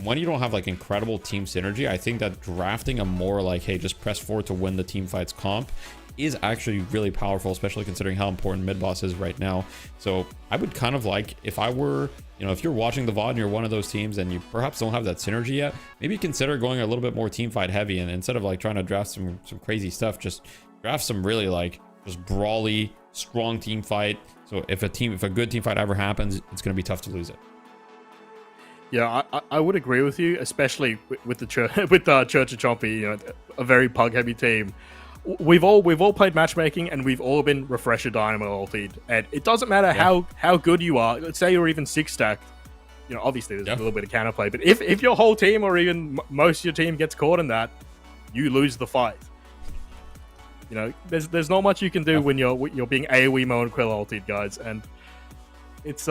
when you don't have like incredible team synergy, I think that drafting a more like, hey, just press 4 to win the team fights comp is actually really powerful, especially considering how important mid boss is right now. So I would kind of like, if I were, you know, if you're watching the VOD and you're one of those teams and you perhaps don't have that synergy yet, maybe consider going a little bit more team fight heavy, and instead of like trying to draft some crazy stuff, just draft some really like just brawly, strong team fight. So if a good team fight ever happens, it's going to be tough to lose it. Yeah, I would agree with you, especially with the Church of Chompy, you know, a very pug heavy team. We've all played matchmaking, and we've all been Refresher Dynamo ultied, and it doesn't matter how good you are. Let's say you're even 6 stacked. You know, obviously there's a little bit of counterplay, but if your whole team or even most of your team gets caught in that, you lose the fight. You know, there's not much you can do when you're being AoE Mo and Quill ultied, guys, and it's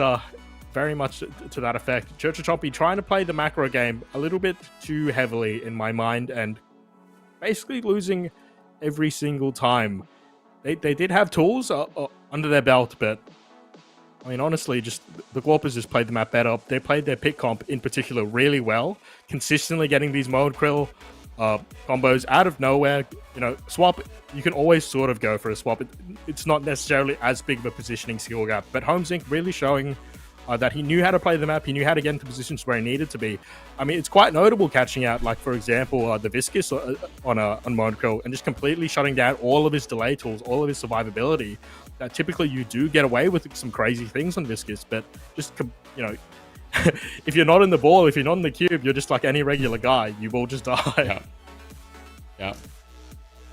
very much to that effect. Church of Chompy trying to play the macro game a little bit too heavily in my mind, and basically losing every single time. They did have tools under their belt, but I mean, honestly, just the Glorpers just played the map better. They played their pick comp in particular really well, consistently getting these Mo and Krill combos out of nowhere. You know, swap, you can always sort of go for a swap. It's not necessarily as big of a positioning skill gap, but Homezinc really showing that he knew how to play the map, he knew how to get into positions where he needed to be. I mean, it's quite notable catching out, like, for example, the Viscous on Moncrill, and just completely shutting down all of his delay tools, all of his survivability. Typically, you do get away with some crazy things on Viscous, but just, you know, if you're not in the ball, if you're not in the cube, you're just like any regular guy. You will just die. Yeah,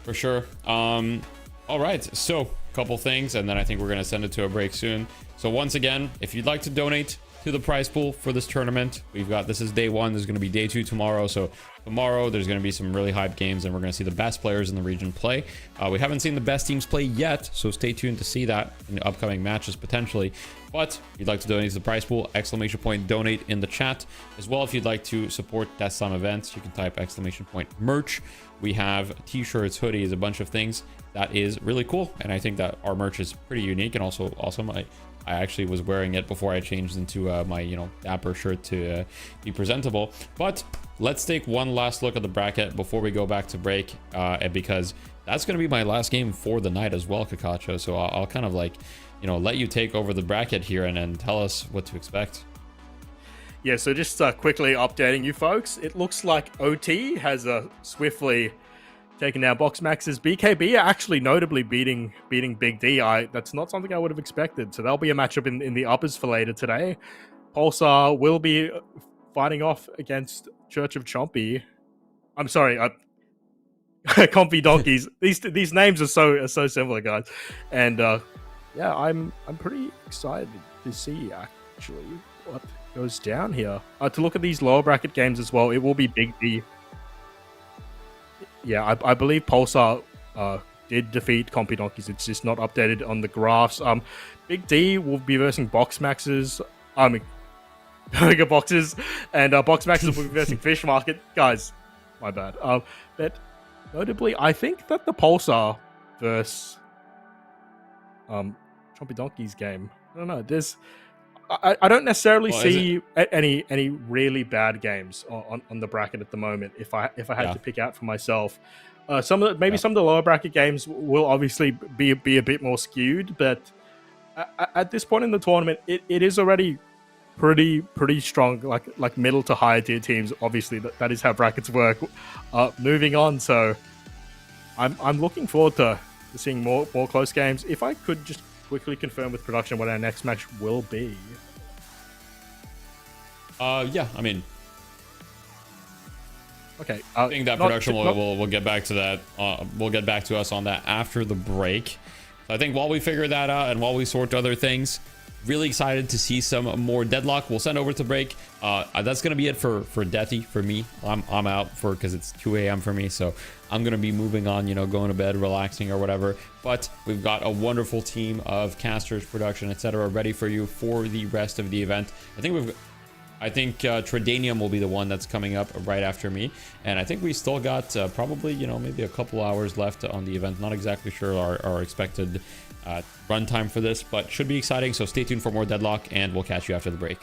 for sure. All right, so a couple things, and then I think we're going to send it to a break soon. So once again, if you'd like to donate to the prize pool for this tournament, we've got, this is day 1, there's going to be day 2 tomorrow, so Tomorrow, there's going to be some really hype games, and we're going to see the best players in the region play. We haven't seen the best teams play yet, so stay tuned to see that in the upcoming matches potentially. But if you'd like to donate to the prize pool, !donate in the chat. As well, if you'd like to support Death Slime events, you can type !merch. We have t-shirts, hoodies, a bunch of things that is really cool, and I think that our merch is pretty unique and also awesome. I actually was wearing it before I changed into my, you know, dapper shirt to be presentable. But let's take one last look at the bracket before we go back to break, because that's going to be my last game for the night as well, Kakacho. So I'll kind of like, you know, let you take over the bracket here and then tell us what to expect. Yeah, so just quickly updating you folks, it looks like OT has swiftly taken down Box Max's. BKB are actually notably beating Big D. That's not something I would have expected. So that'll be a matchup in the uppers for later today. Pulsar will be fighting off against Church of Chompy. I'm sorry, Compy Donkeys. These names are so similar, guys. And yeah, I'm pretty excited to see actually what goes down here. To look at these lower bracket games as well, it will be Big D. Yeah, I believe Pulsar did defeat Compy Donkeys. It's just not updated on the graphs. Big D will be versing Box Maxes. Burger Boxes, and Box Maxes will be versing Fish Market. Guys, my bad. But notably, I think that the Pulsar versus Chompy Donkeys game, I don't know. I don't necessarily see any really bad games on the bracket at the moment. If I had to pick out for myself, some of the lower bracket games will obviously be a bit more skewed. But at this point in the tournament, it is already pretty strong, like middle to higher tier teams. Obviously, that is how brackets work. Moving on, so I'm looking forward to seeing more close games. If I could just quickly confirm with production what our next match will be. Yeah, I mean, okay. I think that production will get back to that. We'll get back to us on that after the break. So I think while we figure that out and while we sort other things, really excited to see some more Deadlock. We'll send over to break. That's gonna be it for Deathy. For me, I'm out because it's 2 a.m. for me, so I'm gonna be moving on, you know, going to bed, relaxing or whatever. But we've got a wonderful team of casters, production, etc. ready for you for the rest of the event. I think Tridanium will be the one that's coming up right after me, and I think we still got probably, you know, maybe a couple hours left on the event. Not exactly sure our expected runtime for this, but should be exciting. So stay tuned for more Deadlock, and we'll catch you after the break.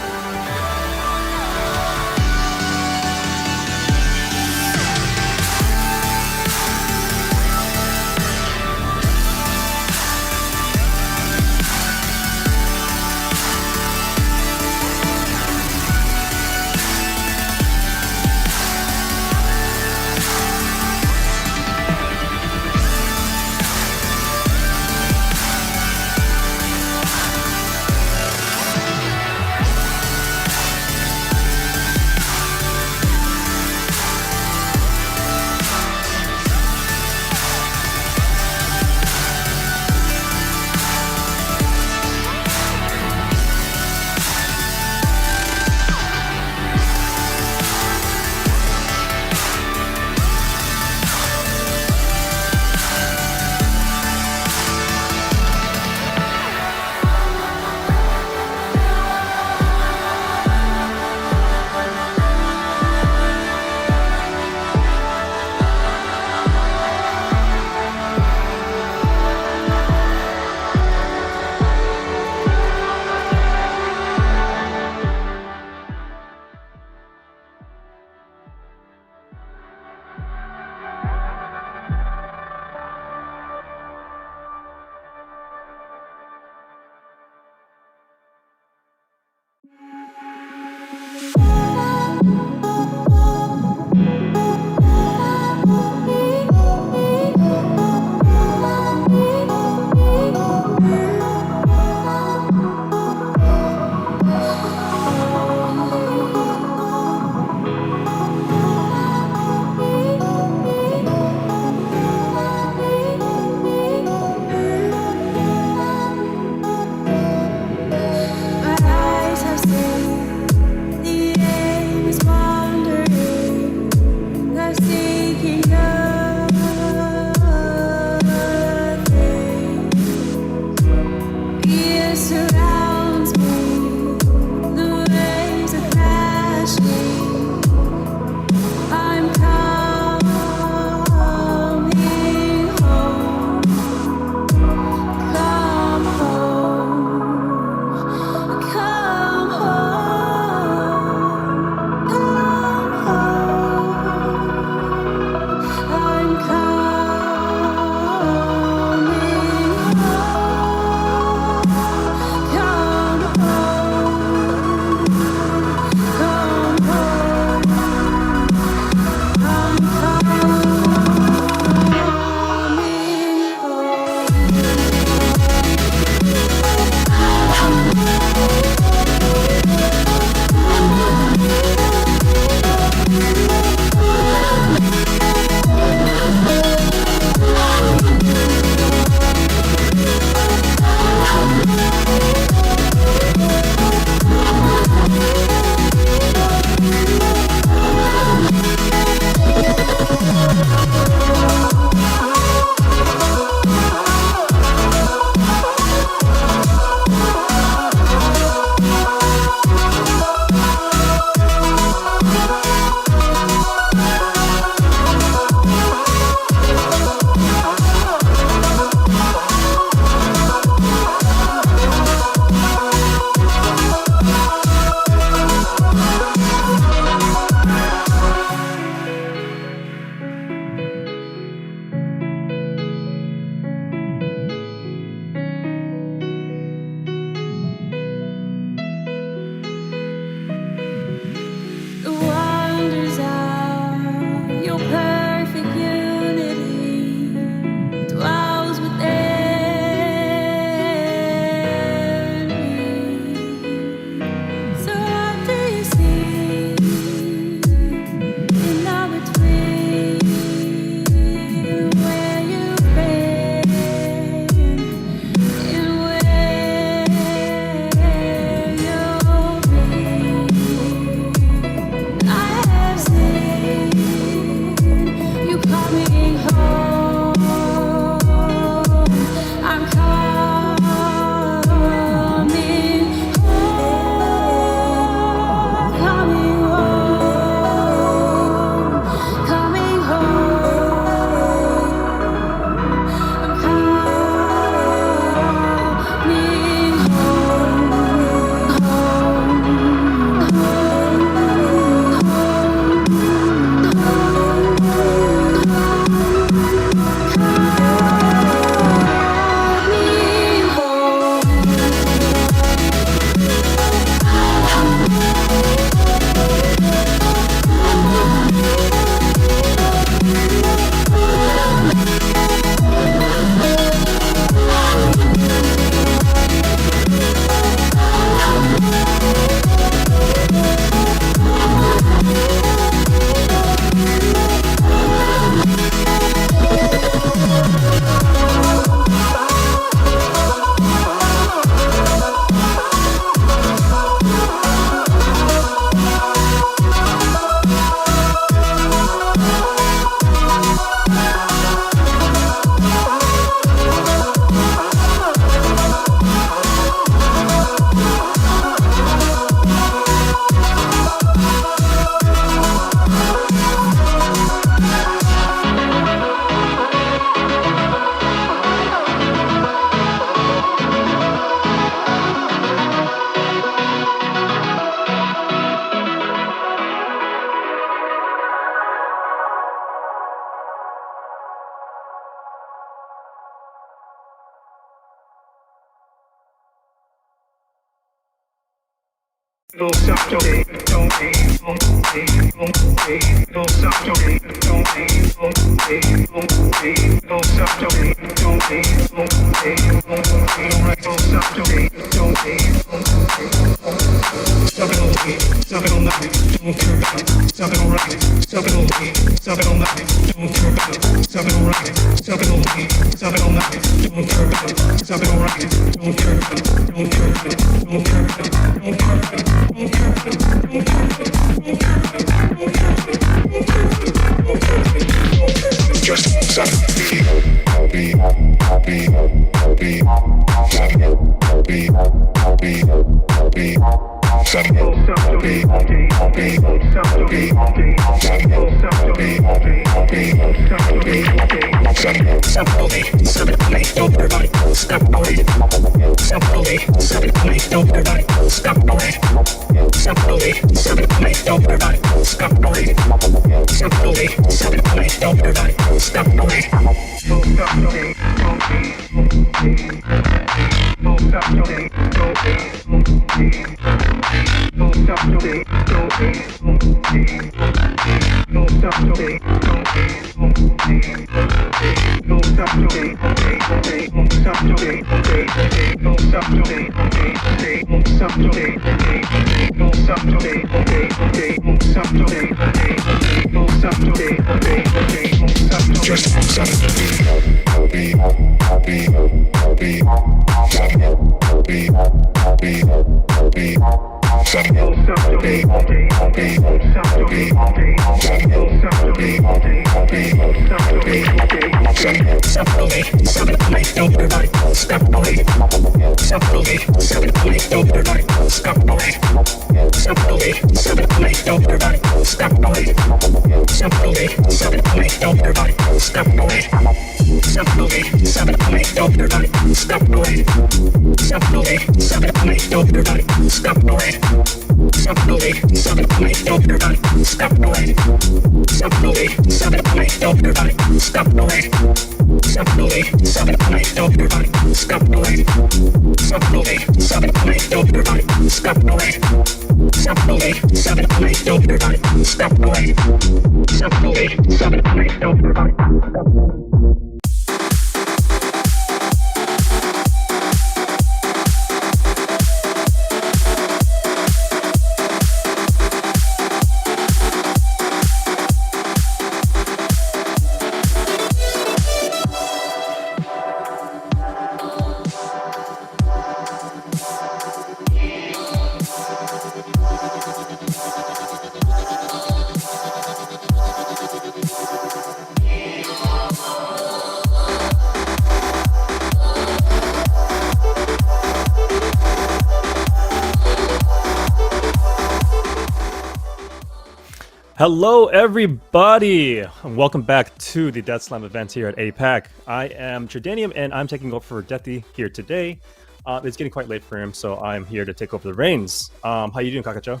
Hello, everybody, and welcome back to the Death Slam event here at APAC. I am Jordanium, and I'm taking over for Deathy here today. It's getting quite late for him, so I'm here to take over the reins. How you doing, Kakacho?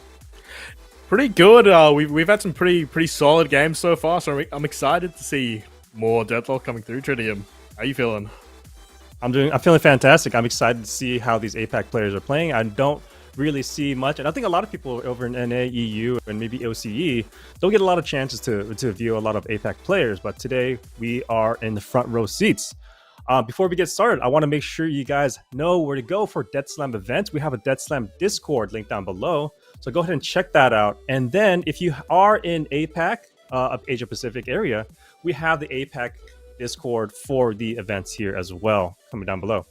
Pretty good. We've had some pretty solid games so far, so I'm excited to see more Deadlock coming through. Tritium, how you feeling? I'm feeling fantastic. I'm excited to see how these APAC players are playing. I don't really see much, and I think a lot of people over in NA, EU, and maybe OCE don't get a lot of chances to view a lot of APAC players, but today we are in the front row seats. Before we get started, I want to make sure you guys know where to go for Death Slam events. We have a Death Slam Discord link down below, so go ahead and check that out. And then if you are in APAC, Asia Pacific area, we have the APAC Discord for the events here as well, coming down below.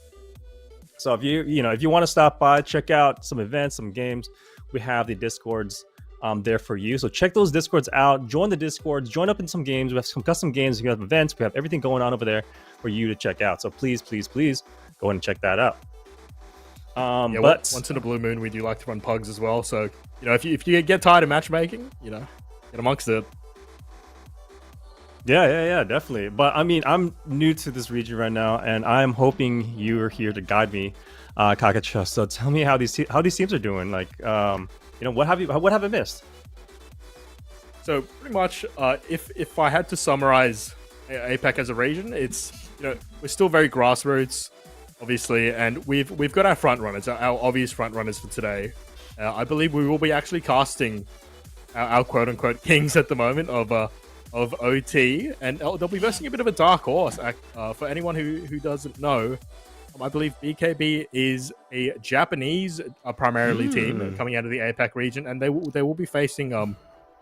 So if you want to stop by, check out some events, some games, we have the Discords there for you. So check those Discords out, join the Discords, join up in some games. We have some custom games, we have events, we have everything going on over there for you to check out. So please, please, please go ahead and check that out. But once in a blue moon, we do like to run pugs as well. So, if you get tired of matchmaking, get amongst it. Yeah, definitely. But I mean, I'm new to this region right now, and I'm hoping you're here to guide me, Kakacho. So tell me how these teams are doing. Like, what have I missed? So pretty much, if I had to summarize APAC as a region, it's we're still very grassroots, obviously, and we've got our front runners, our obvious front runners for today. I believe we will be actually casting our quote unquote kings at the moment of OT, and they'll be versing a bit of a dark horse. For anyone who doesn't know, I believe BKB is a Japanese primarily team coming out of the APAC region, and they will be facing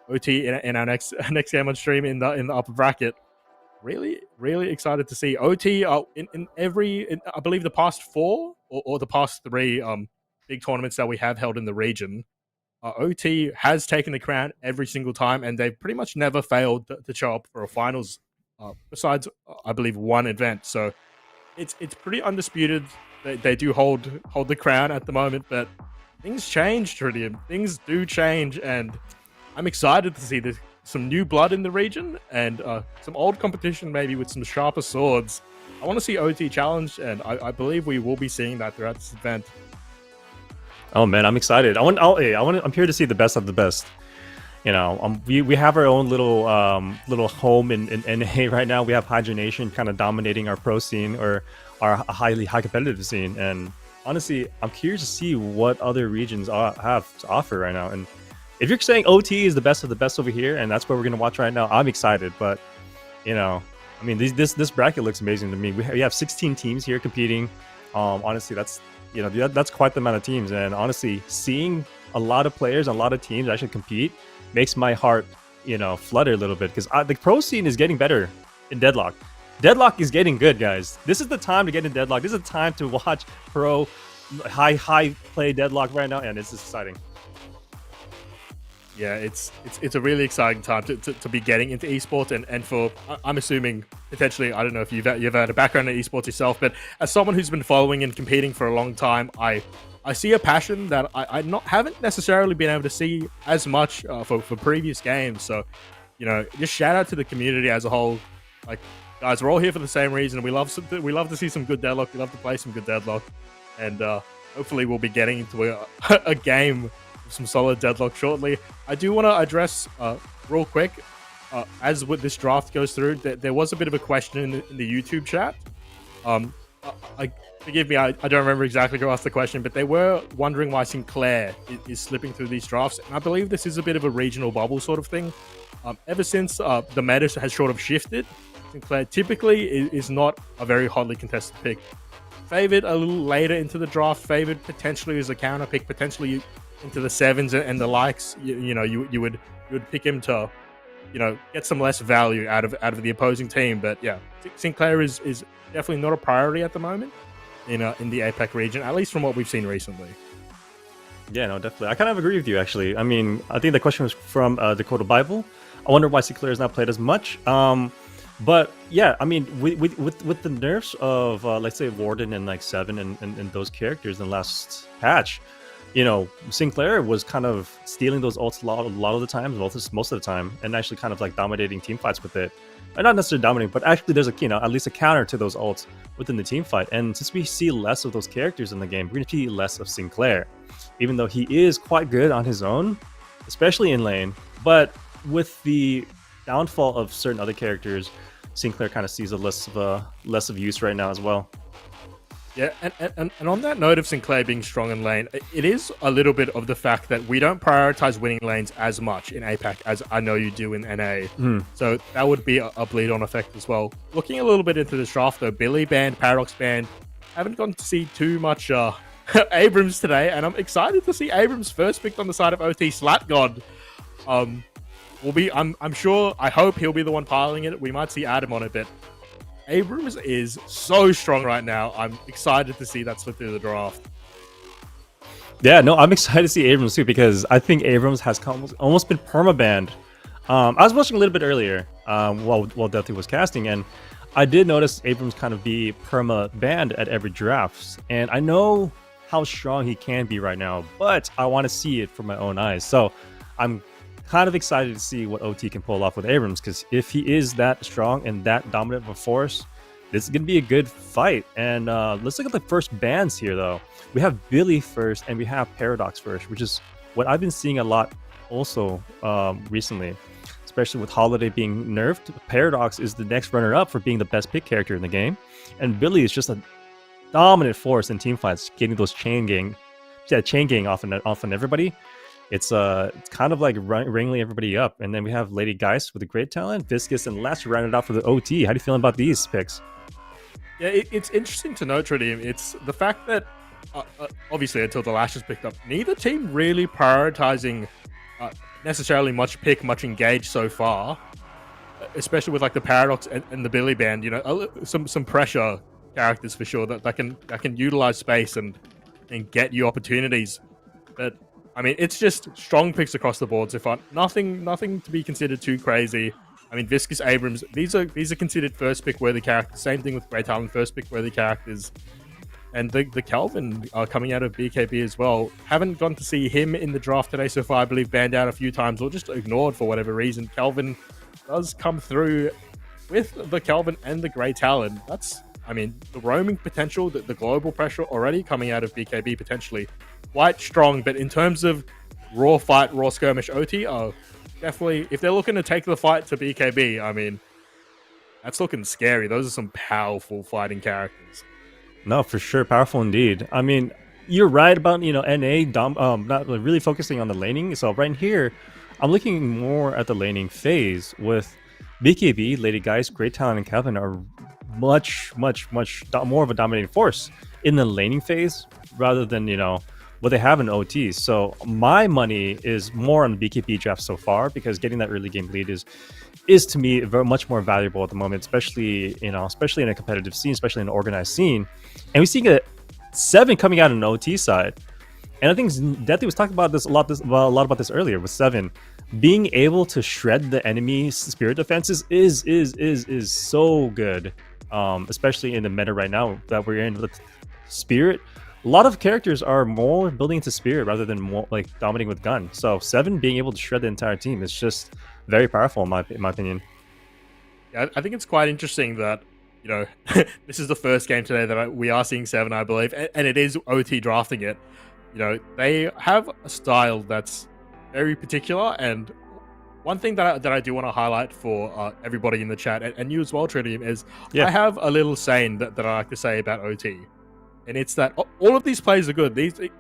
OT in our next game on stream in the upper bracket. Really excited to see OT in I believe the past 4 or the past 3 big tournaments that we have held in the region. OT has taken the crown every single time, and they've pretty much never failed to show up for a finals, besides I believe one event. So it's pretty undisputed. They do hold the crown at the moment, but things change, Tritium. Things do change, and I'm excited to see some new blood in the region and some old competition, maybe with some sharper swords. I want to see OT challenged, and I believe we will be seeing that throughout this event. Oh man, I'm excited. I'm here to see the best of the best. You know, we have our own little home in NA right now. We have Hydra Nation kind of dominating our pro scene or our high competitive scene. And honestly, I'm curious to see what other regions have to offer right now. And if you're saying OT is the best of the best over here, and that's what we're gonna watch right now, I'm excited. But you know, I mean, this bracket looks amazing to me. We have 16 teams here competing. Honestly, that's quite the amount of teams. And honestly, seeing a lot of players and a lot of teams actually compete makes my heart, flutter a little bit, because the pro scene is getting better in Deadlock. Deadlock is getting good, guys. This is the time to get in Deadlock. This is the time to watch pro high play Deadlock right now, and it's exciting. Yeah, it's a really exciting time to be getting into esports, and for I'm assuming potentially, I don't know if you've had a background in esports yourself, but as someone who's been following and competing for a long time, I see a passion that I haven't necessarily been able to see as much for previous games. So, just shout out to the community as a whole. Like, guys, we're all here for the same reason. We love to see some good Deadlock. We love to play some good Deadlock, and hopefully we'll be getting into a game. Some solid Deadlock shortly. I do want to address real quick, as with this draft goes through, there was a bit of a question in the YouTube chat. Forgive me, I don't remember exactly who asked the question, but they were wondering why Sinclair is slipping through these drafts. And I believe this is a bit of a regional bubble sort of thing. Ever since the meta has sort of shifted, Sinclair typically is not a very hotly contested pick. Favored a little later into the draft, favored potentially as a counter pick, potentially into the 7s and the likes. You would pick him to get some less value out of the opposing team. But yeah, Sinclair is definitely not a priority at the moment in the APAC region, at least from what we've seen recently. Yeah, no, definitely. I kind of agree with you, actually. I mean, I think the question was from Dakota Bible. I wonder why Sinclair has not played as much. But yeah, I mean, with the nerfs of let's say Warden and like 7 and those characters in the last patch, Sinclair was kind of stealing those ults a lot of the times, most of the time, and actually kind of like dominating team fights with it. And not necessarily dominating, but actually there's at least a counter to those ults within the team fight. And since we see less of those characters in the game, we're going to see less of Sinclair, even though he is quite good on his own, especially in lane. But with the downfall of certain other characters, Sinclair kind of sees less of use right now as well. Yeah, and on that note of Sinclair being strong in lane, it is a little bit of the fact that we don't prioritize winning lanes as much in APAC as I know you do in NA. So that would be a bleed-on effect as well. Looking a little bit into this draft, though, Billy banned, Paradox banned. Haven't gotten to see too much Abrams today, and I'm excited to see Abrams first picked on the side of OT Slat God. I'm sure, I hope he'll be the one piloting it. We might see Adam on it, but Abrams is so strong right now. I'm excited to see that slip through the draft. Yeah, no, I'm excited to see Abrams too, because I think Abrams has almost been perma-banned. I was watching a little bit earlier while Deathy was casting, and I did notice Abrams kind of be perma-banned at every draft. And I know how strong he can be right now, but I want to see it from my own eyes. So I'm kind of excited to see what OT can pull off with Abrams, because if he is that strong and that dominant of a force, this is going to be a good fight. And let's look at the first bans here, though. We have Billy first, and we have Paradox first, which is what I've been seeing a lot also recently, especially with Holiday being nerfed. Paradox is the next runner-up for being the best pick character in the game, and Billy is just a dominant force in teamfights, getting those chain gang chain gang off on everybody. It's kind of like wrangling everybody up. And then we have Lady Geist with a great talent, Viscous, and last rounded out for the OT. How do you feel about these picks? Yeah, it's interesting to note, Tritium. It's the fact that obviously until the Lash is picked up, neither team really prioritizing necessarily much engage so far, especially with like the Paradox and the Billy Band. You know, some pressure characters for sure that can utilize space and get you opportunities. But I mean, it's just strong picks across the board so far. Nothing to be considered too crazy. I mean, Viscous, Abrams, these are considered first pick worthy characters. Same thing with Great Talon, first pick worthy characters. And the Kelvin coming out of BKB as well. Haven't gone to see him in the draft today so far. I believe banned out a few times or just ignored for whatever reason. Kelvin does come through with the Kelvin and the Great Talon. That's, I mean, the roaming potential, the global pressure already coming out of BKB potentially quite strong. But in terms of raw fight, raw skirmish OT, definitely, if they're looking to take the fight to BKB, I mean, that's looking scary. Those are some powerful fighting characters. No, for sure, powerful indeed. I mean, you're right about NA not really focusing on the laning. So right here, I'm looking more at the laning phase with BKB, Lady Geist, Great Talon, and Kelvin are much more of a dominating force in the laning phase rather than what they have in OT. So my money is more on the BKB draft so far because getting that early game lead is to me very much more valuable at the moment, especially in a competitive scene, especially in an organized scene. And we see a 7 coming out on the OT side. And I think Deathly was talking about this a lot about this earlier with 7. Being able to shred the enemy's spirit defenses is so good. Especially in the meta right now that we're in with spirit. A lot of characters are more building into spirit rather than more like dominating with gun. So 7 being able to shred the entire team is just very powerful in my opinion. Yeah, I think it's quite interesting that this is the first game today that we are seeing 7, I believe, and it is OT drafting it. They have a style that's very particular, and one thing that I do want to highlight for everybody in the chat and you as well, Tritium, is I have a little saying that I like to say about OT. And it's that all of these plays are good.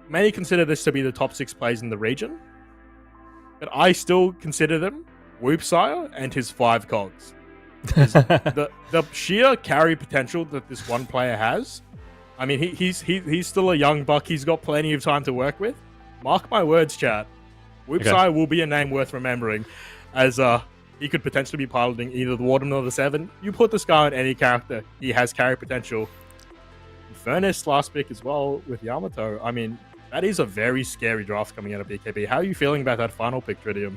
Many consider this to be the top 6 plays in the region. But I still consider them Whoopsire and his 5 cogs. the sheer carry potential that this one player has. I mean, he's still a young buck. He's got plenty of time to work with. Mark my words, chat. Whoopsire will be a name worth remembering, as he could potentially be piloting either the Warden or the 7. You put this guy on any character, he has carry potential. Furnace last pick as well with Yamato. I mean, that is a very scary draft coming out of BKB. How are you feeling about that final pick, Tritium?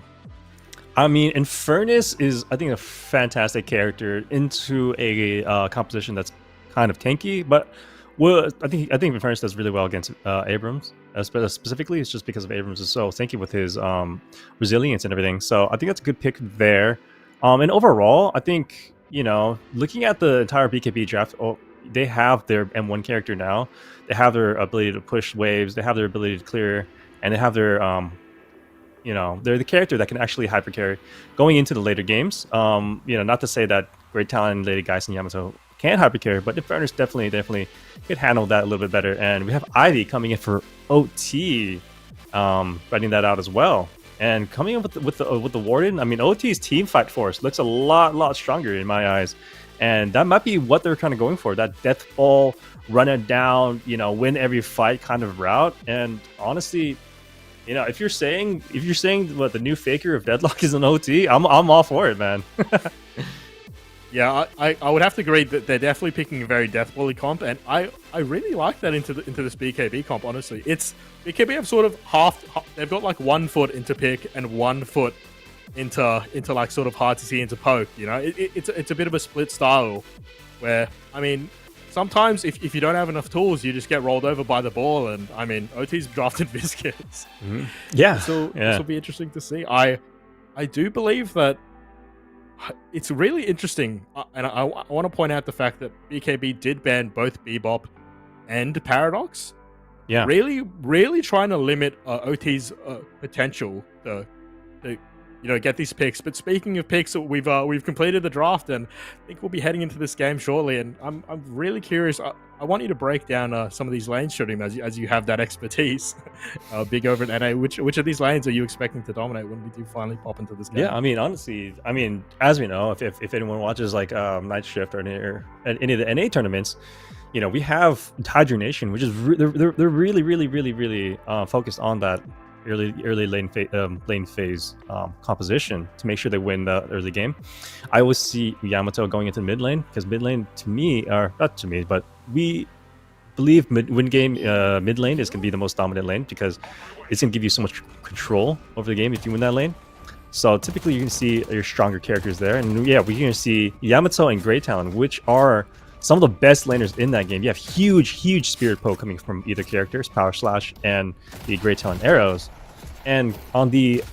I mean, Infernus is, I think, a fantastic character into a composition that's kind of tanky, but I think Infernus does really well against Abrams. Specifically, it's just because of Abrams is so tanky with his resilience and everything. So I think that's a good pick there. And overall, I think, looking at the entire BKB draft, they have their M1 character now. They have their ability to push waves. They have their ability to clear, and they have their, they're the character that can actually hyper carry going into the later games. Not to say that Great Talon, Lady Geist, and Yamato can hyper carry, but Infernus definitely could handle that a little bit better. And we have Ivy coming in for OT, writing that out as well. And coming in with the Warden, I mean, OT's team fight force looks a lot stronger in my eyes. And that might be what they're kind of going for, that death ball, run it down, win every fight kind of route. And honestly, if you're saying what the new faker of Deadlock is an OT, I'm all for it, man. Yeah, I would have to agree that they're definitely picking a very death ball comp, and I really like that into this BKB comp. Honestly, it's BKB have sort of they've got like 1 foot into pick and 1 foot into like sort of hard to see into poke. It's a bit of a split style where, I mean, sometimes if you don't have enough tools, you just get rolled over by the ball. And I mean, OT's drafted Viscous. Mm-hmm. Yeah, this will be interesting to see. I do believe that it's really interesting, and I want to point out the fact that BKB did ban both Bebop and Paradox. Yeah, really trying to limit OT's potential to get these picks. But speaking of picks, we've completed the draft, and I think we'll be heading into this game shortly. And I'm really curious. I want you to break down some of these lanes, Shooting, as you have that expertise, big over at NA. Which of these lanes are you expecting to dominate when we do finally pop into this game? Yeah, I mean, honestly, as we know, if anyone watches like Night Shift or any of the NA tournaments, we have Hydra Nation, which is they're really focused on that early lane phase composition to make sure they win the early game. I always see Yamato going into mid lane, because mid lane to me, or not to me, but we believe mid lane is going to be the most dominant lane, because it's going to give you so much control over the game if you win that lane. So typically you can see your stronger characters there, and yeah, we're going to see Yamato and Grey Talon, which are some of the best laners in that game. You have huge spirit poke coming from either characters, Power Slash and the Grey Talon arrows. And on the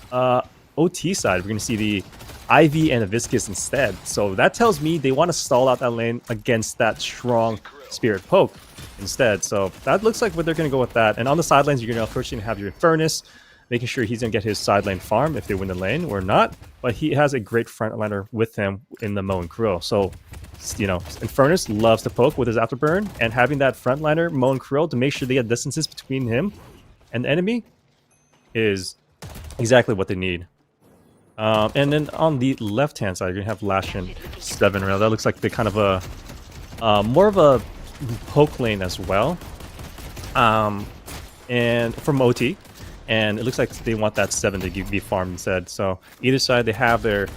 OT side, we're going to see the Ivy and the Viscous instead. So that tells me they want to stall out that lane against that strong spirit poke instead. So that looks like what they're going to go with that. And on the side lanes, you're going to first have your Infernus, making sure he's going to get his side lane farm if they win the lane or not. But he has a great frontliner with him in the Mo and Krill. So Infernus loves to poke with his afterburn, and having that frontliner, Mo and Krill, to make sure they get distances between him and the enemy is exactly what they need. And then on the left-hand side, you're going to have Lash and Seven Rail. That looks like the kind of a more of a poke lane as well. And from OT. And it looks like they want that 7 to be farmed instead. So either side, they have their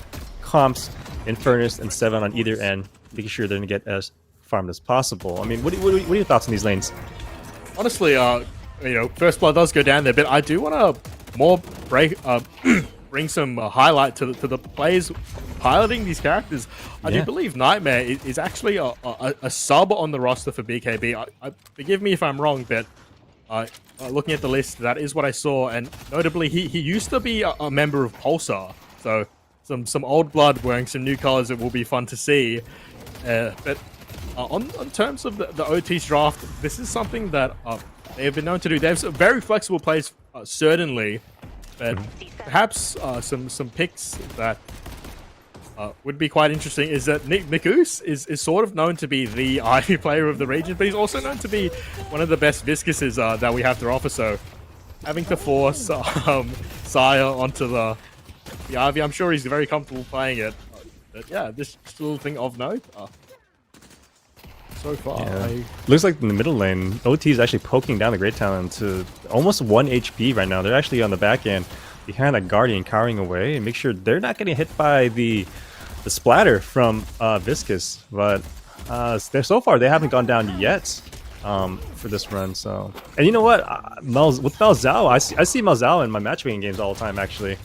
comps, Infernus and 7 on either end, making sure they're going to get as farmed as possible. I mean, what are your thoughts on these lanes? Honestly, First Blood does go down there, but I do want to bring some highlight to the players piloting these characters. I do believe Nightmare is actually a sub on the roster for BKB. Forgive me if I'm wrong, but looking at the list, that is what I saw. And notably, he used to be a member of Pulsar, so some old blood wearing some new colors. It will be fun to see. But on terms of the OT's draft, this is something that they have been known to do. They have some very flexible plays, certainly, but perhaps some picks that would be quite interesting is that Nikus is sort of known to be the Ivy player of the region, but he's also known to be one of the best Viscuses that we have to offer. So having to force Sire onto the Ivy, I'm sure he's very comfortable playing it. But yeah, this little thing of note. So far, looks like in the middle lane, OT is actually poking down the Great Talon to almost 1 HP right now. They're actually on the back end behind that Guardian cowering away, and make sure they're not getting hit by the splatter from Viscous. But so far they haven't gone down yet for this run. So, and you know what, with Malzao, I see Malzao in my matchmaking games all the time actually.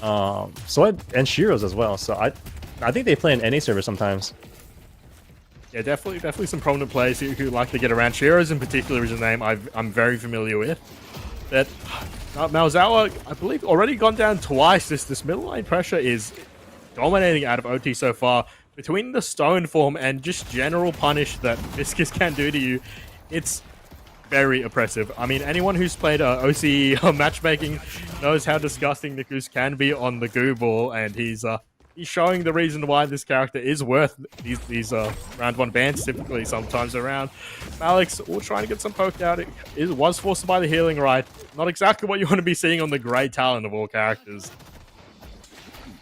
And Shiro's as well. So I think they play in NA server sometimes. Yeah, definitely some prominent players who like to get around. Shiro's in particular is a name I'm very familiar with. But Malzao, I believe, already gone down twice. This middle lane pressure is dominating out of OT so far. Between the stone form and just general punish that Viscous can do to you, it's very oppressive. I mean, anyone who's played OCE matchmaking knows how disgusting Nikus can be on the goo ball, and he's showing the reason why this character is worth these round 1 bans, typically sometimes around. Alex, we're trying to get some poked out. It was forced by the healing right. Not exactly what you want to be seeing on the Grey Talon of all characters.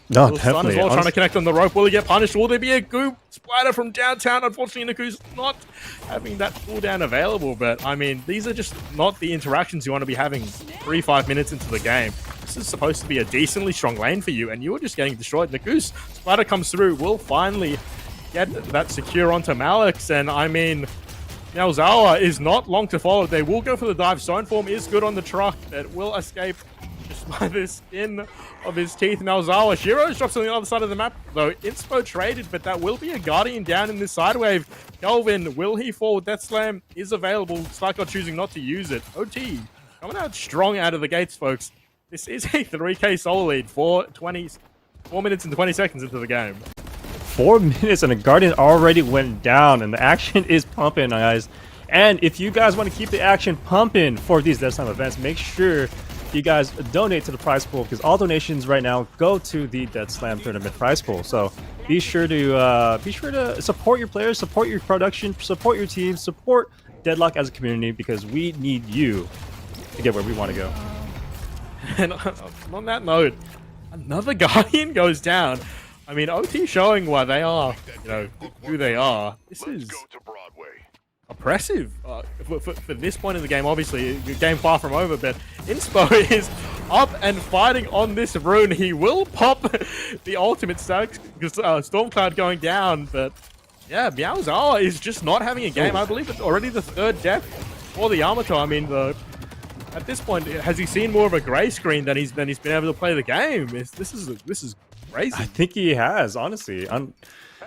No, Definitely. Sun as well, trying to connect on the rope. Will he get punished? Will there be a goo splatter from downtown? Unfortunately, Niku's not having that cooldown available, but I mean, these are just not the interactions you want to be having 3-5 minutes into the game. This is supposed to be a decently strong lane for you, and you are just getting destroyed. Niku's splatter comes through, will finally get that secure onto Malix, and I mean, now Zawa is not long to follow. They will go for the dive. Stone form is good on the truck, that will escape just by the skin of his teeth. Now Zawa, Shiro's drops on the other side of the map, though inspo traded, but that will be a Guardian down in this side wave. Kelvin, will he fall? Death Slam is available. Slycott choosing not to use it. OT coming out strong out of the gates, folks. This is a 3k solo lead, 4 minutes and 20 seconds into the game. 4 minutes and the Guardian already went down, and the action is pumping, guys. And if you guys want to keep the action pumping for these Death Time events, make sure you guys donate to the prize pool, because all donations right now go to the Dead Slam tournament prize pool. So be sure to support your players, support your production, support your team, support Deadlock as a community, because we need you to get where we want to go. And on that note, another Guardian goes down. I mean, OT showing why they are, who they are. This is Go to Broadway. oppressive for this point in the game. Obviously, the game far from over, but Inspo is up and fighting on this rune. He will pop the ultimate stack because Stormcloud going down, but yeah, Meowzawa is just not having a game. I believe it's already the third death for the Yamato. I mean, at this point, has he seen more of a gray screen than he's been able to play the game? This is crazy. I think he has, honestly.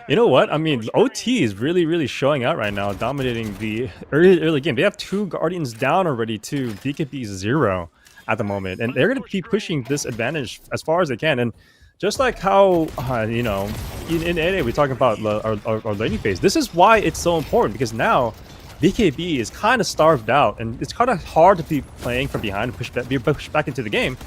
You know what? I mean, OT is really showing out right now, dominating the early game. They have 2 Guardians down already to BKB 0 at the moment, and they're going to keep pushing this advantage as far as they can. And just like how, in NA we're talking about our laning phase, this is why it's so important, because now BKB is kind of starved out, and it's kind of hard to be playing from behind and be pushed back into the game.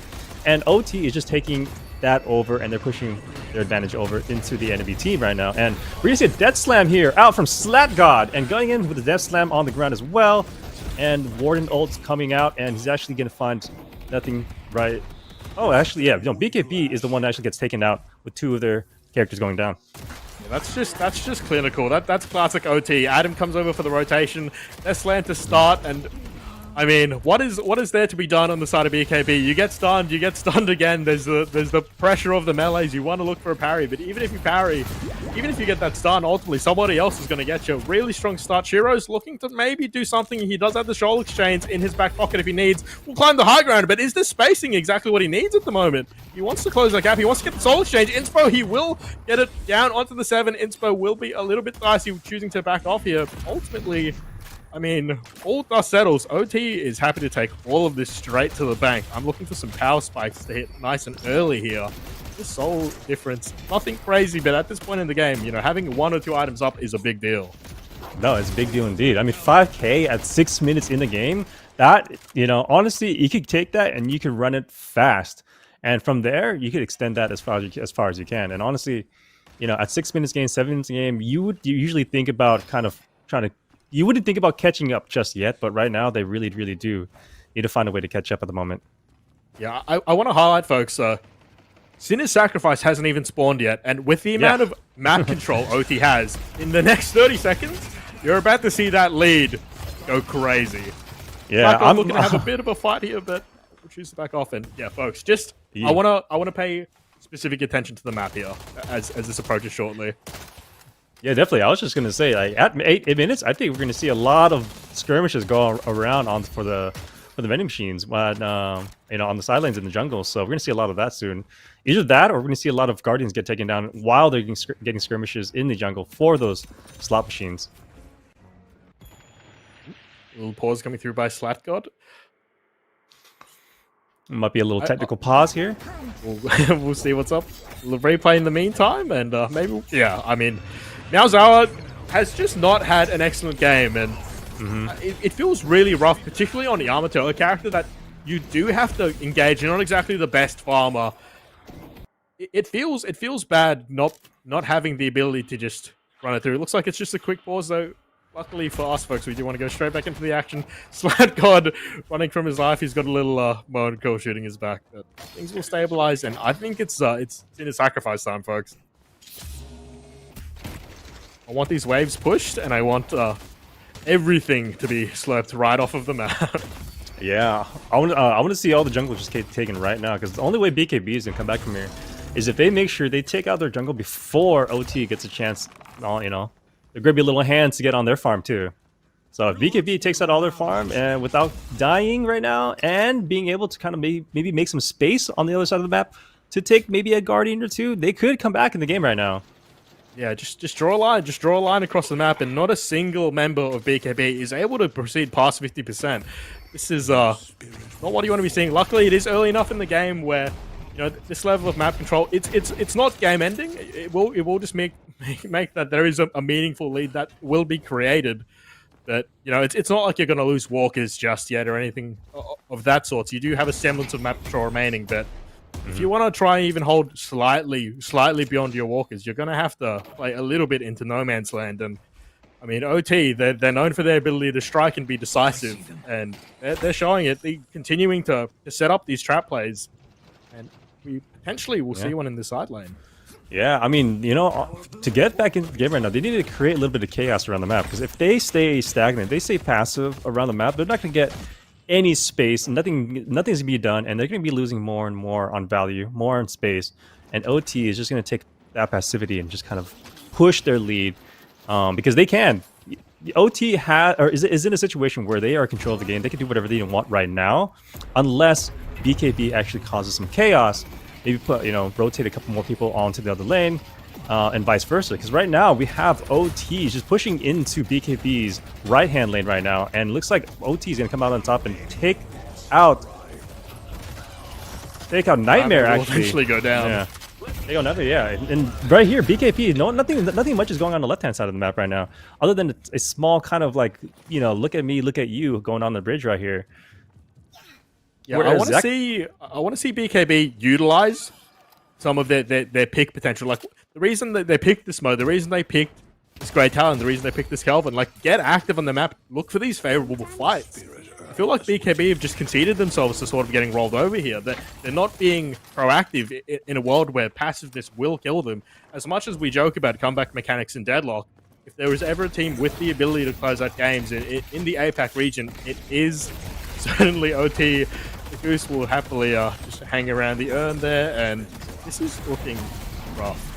And OT is just taking that over, and they're pushing their advantage over into the enemy team right now. And we're gonna see a Death Slam here out from Slat God, and going in with the Death Slam on the ground as well. And Warden ult's coming out, and he's actually gonna find nothing right. Oh, actually, yeah, BKB is the one that actually gets taken out with 2 of their characters going down. Yeah, that's just clinical. That's classic OT. Adam comes over for the rotation. Death Slam to start, and I mean, what is there to be done on the side of BKB? You get stunned again. There's the pressure of the melees. You want to look for a parry, but even if you parry, even if you get that stun, ultimately somebody else is going to get you. Really strong start. Shiro's looking to maybe do something. He does have the shoal exchange in his back pocket if he needs. Will climb the high ground, but is this spacing exactly what he needs at the moment? He wants to close that gap. He wants to get the soul exchange. Inspo, he will get it down onto the 7. Inspo will be a little bit dicey, choosing to back off here. Ultimately, I mean, all dust settles. OT is happy to take all of this straight to the bank. I'm looking for some power spikes to hit nice and early here. The soul difference, nothing crazy, but at this point in the game, having 1 or 2 items up is a big deal. No, it's a big deal indeed. I mean, 5k at 6 minutes in the game, that, honestly, you could take that and you can run it fast. And from there, you could extend that as far as you can. And honestly, at 6 minutes game, 7 minutes game, you usually think about kind of trying to, you wouldn't think about catching up just yet, but right now they really do need to find a way to catch up at the moment. Yeah, I want to highlight, folks, Sinner's Sacrifice hasn't even spawned yet, and with the amount of map control OT has, in the next 30 seconds, you're about to see that lead go crazy. Yeah, I'm looking to have a bit of a fight here, but we'll choose to back off. And yeah, folks, just I wanna pay specific attention to the map here as this approaches shortly. Yeah, definitely. I was just gonna say, like, at 8 minutes, I think we're gonna see a lot of skirmishes go around for the vending machines, when on the side lanes in the jungle. So we're gonna see a lot of that soon. Either that, or we're gonna see a lot of Guardians get taken down while they're getting skirmishes in the jungle for those slot machines. A little pause coming through by Slat God. Might be a little technical pause here. We'll see what's up. We'll replay in the meantime, and maybe, yeah, I mean, Meowzawa has just not had an excellent game, and it feels really rough, particularly on Yamato, a character that you do have to engage. You're not exactly the best farmer. It feels bad not having the ability to just run it through. It looks like it's just a quick pause, though. Luckily for us, folks, we do want to go straight back into the action. Slat God running from his life. He's got a little Moan Coal shooting his back. But things will stabilize, and I think it's in a sacrifice time, folks. I want these waves pushed, and I want everything to be slurped right off of the map. Yeah, I want to see all the jungle just get taken right now, because the only way BKB is gonna come back from here is if they make sure they take out their jungle before OT gets a chance. They're gonna be little hands to get on their farm too. So if BKB takes out all their farm and without dying right now, and being able to kind of maybe make some space on the other side of the map to take maybe a Guardian or 2, they could come back in the game right now. Yeah, just draw a line. Just draw a line across the map, and not a single member of BKB is able to proceed past 50%. This is not what you want to be seeing. Luckily, it is early enough in the game where this level of map control, it's not game ending. It will just make that there is a meaningful lead that will be created. But it's not like you're going to lose walkers just yet or anything of that sort. So you do have a semblance of map control remaining, but if you want to try and even hold slightly beyond your walkers, you're going to have to play a little bit into no man's land. And I mean, OT, they're known for their ability to strike and be decisive, and they're showing it. They're continuing to set up these trap plays, and we potentially will see one in the side lane. Yeah, I mean, to get back in the game right now, they need to create a little bit of chaos around the map, because if they stay stagnant, they stay passive around the map, they're not going to get any space, nothing's going to be done, and they're going to be losing more and more on value, more on space, and OT is just going to take that passivity and just kind of push their lead, because they can. OT is in a situation where they are in control of the game. They can do whatever they want right now, unless BKB actually causes some chaos. Maybe rotate a couple more people onto the other lane, and vice versa. Because right now we have OT just pushing into BKB's right-hand lane right now, and it looks like OT is gonna come out on top and take out Nightmare. Will Actually, eventually go down. Yeah. They go Nightmare, yeah. And right here, BKP, nothing much is going on the left-hand side of the map right now, other than a small kind of like look at me, look at you going on the bridge right here. Yeah, I want to see BKB utilize some of their pick potential. Like the reason that they picked this mode, the reason they picked this Great Talon, the reason they picked this Kelvin, like get active on the map, look for these favorable fights. I feel like BKB have just conceded themselves to sort of getting rolled over here. They're not being proactive in a world where passiveness will kill them. As much as we joke about comeback mechanics in Deadlock, if there was ever a team with the ability to close out games in the APAC region, it is certainly OT. The Goose will happily just hang around the urn there, and this is looking rough.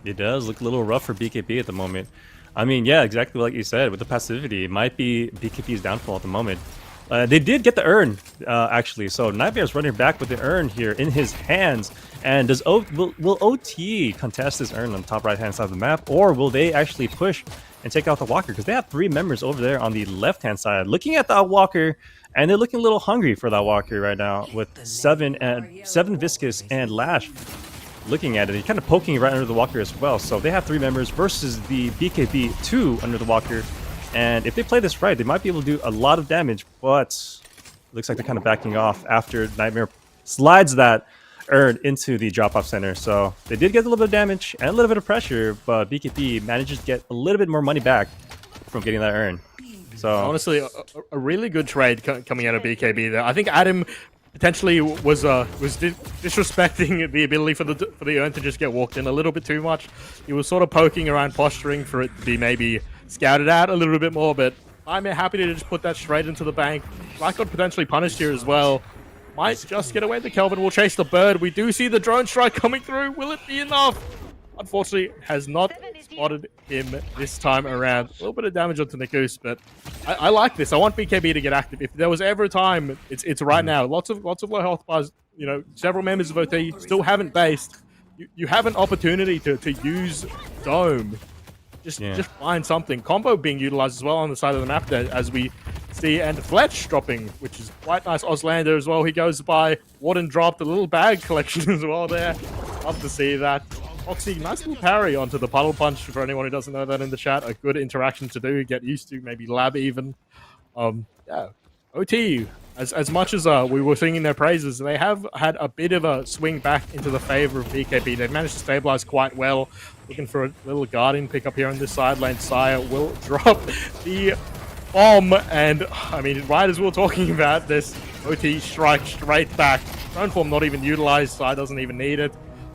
It does look a little rough for BKB at the moment. I mean, yeah, exactly like you said, with the passivity, it might be BKB's downfall at the moment. They did get the urn, actually, so Nightmare's running back with the urn here in his hands. And will OT contest this urn on the top right-hand side of the map, or will they actually push and take out the Walker? Because they have 3 members over there on the left-hand side looking at that Walker, and they're looking a little hungry for that Walker right now with 7 Viscous and Lash looking at it. He's kind of poking right under the Walker as well. So they have 3 members versus the BKB 2 under the Walker. And if they play this right, they might be able to do a lot of damage, but it looks like they're kind of backing off after Nightmare slides that urn into the drop-off center. So they did get a little bit of damage and a little bit of pressure, but BKB manages to get a little bit more money back from getting that urn. So honestly, a really good trade coming out of BKB there. I think Adam potentially was disrespecting the ability for the urn to just get walked in a little bit too much. He was sort of poking around, posturing for it to be maybe scouted out a little bit more, but I'm happy to just put that straight into the bank. Black got potentially punished here as well. Might just get away. The Kelvin will chase the bird. We do see the drone strike coming through. Will it be enough? Unfortunately, has not spotted him this time around. A little bit of damage onto Nikus, but I like this. I want BKB to get active. If there was ever a time, it's right now. Lots of low health bars. Several members of OT still haven't based. You have an opportunity to use Dome. Just find something. Combo being utilized as well on the side of the map there, as we see, and Fletch dropping, which is quite nice. Oslander as well. He goes by. Warden dropped a little bag collection as well there. Love to see that. Oxy, nice little parry onto the puddle punch for anyone who doesn't know that in the chat. A good interaction to do, get used to, maybe lab even. Yeah, OT, as much as we were singing their praises, they have had a bit of a swing back into the favor of BKB. They've managed to stabilize quite well. Looking for a little Guardian pick up here on this side lane. Sire will drop the bomb, and I mean, right as we were talking about this, OT strike straight back. Drone form not even utilized, Sire doesn't even need it.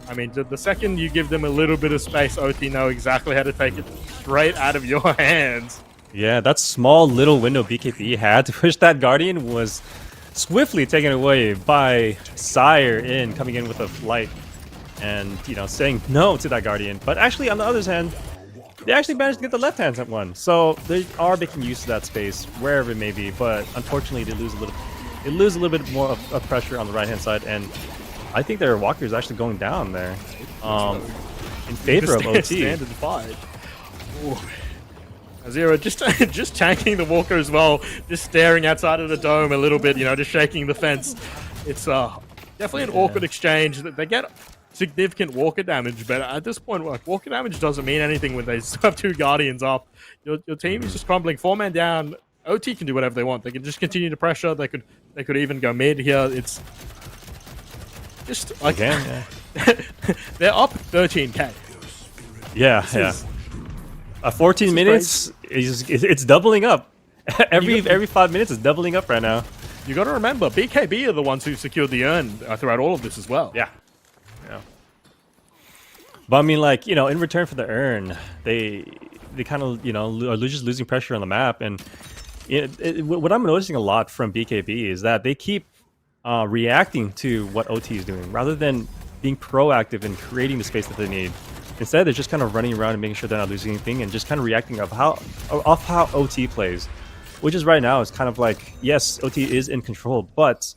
I mean, the second you give them a little bit of space, OT know exactly how to take it straight out of your hands. Yeah, that small little window BKB had to push that Guardian was swiftly taken away by Sire coming in with a flight and, saying no to that Guardian. But actually, on the other hand, they actually managed to get the left-hand one. So they are making use of that space, wherever it may be. But unfortunately, they lose a little bit more of pressure on the right-hand side. And I think their Walker is actually going down there in favor of OT. Standard fight. Zero just tanking the Walker as well, just staring outside of the dome a little bit, just shaking the fence. It's definitely an awkward exchange. They get significant walker damage, but at this point, like, walker damage doesn't mean anything when they still have 2 Guardians up. Your team is just crumbling. 4-man down. OT can do whatever they want. They can just continue to pressure. They could even go mid here. It's just like Again, they're up 13k. yeah. This is 14 minutes, it's doubling up. every 5 minutes is doubling up right now. You got to remember, BKB are the ones who secured the urn throughout all of this as well. Yeah. But I mean, like, in return for the urn, they kind of, are just losing pressure on the map. And what I'm noticing a lot from BKB is that they keep reacting to what OT is doing rather than being proactive in creating the space that they need. Instead, they're just kind of running around and making sure they're not losing anything and just kind of reacting off how OT plays. Which is right now is kind of like, yes, OT is in control, but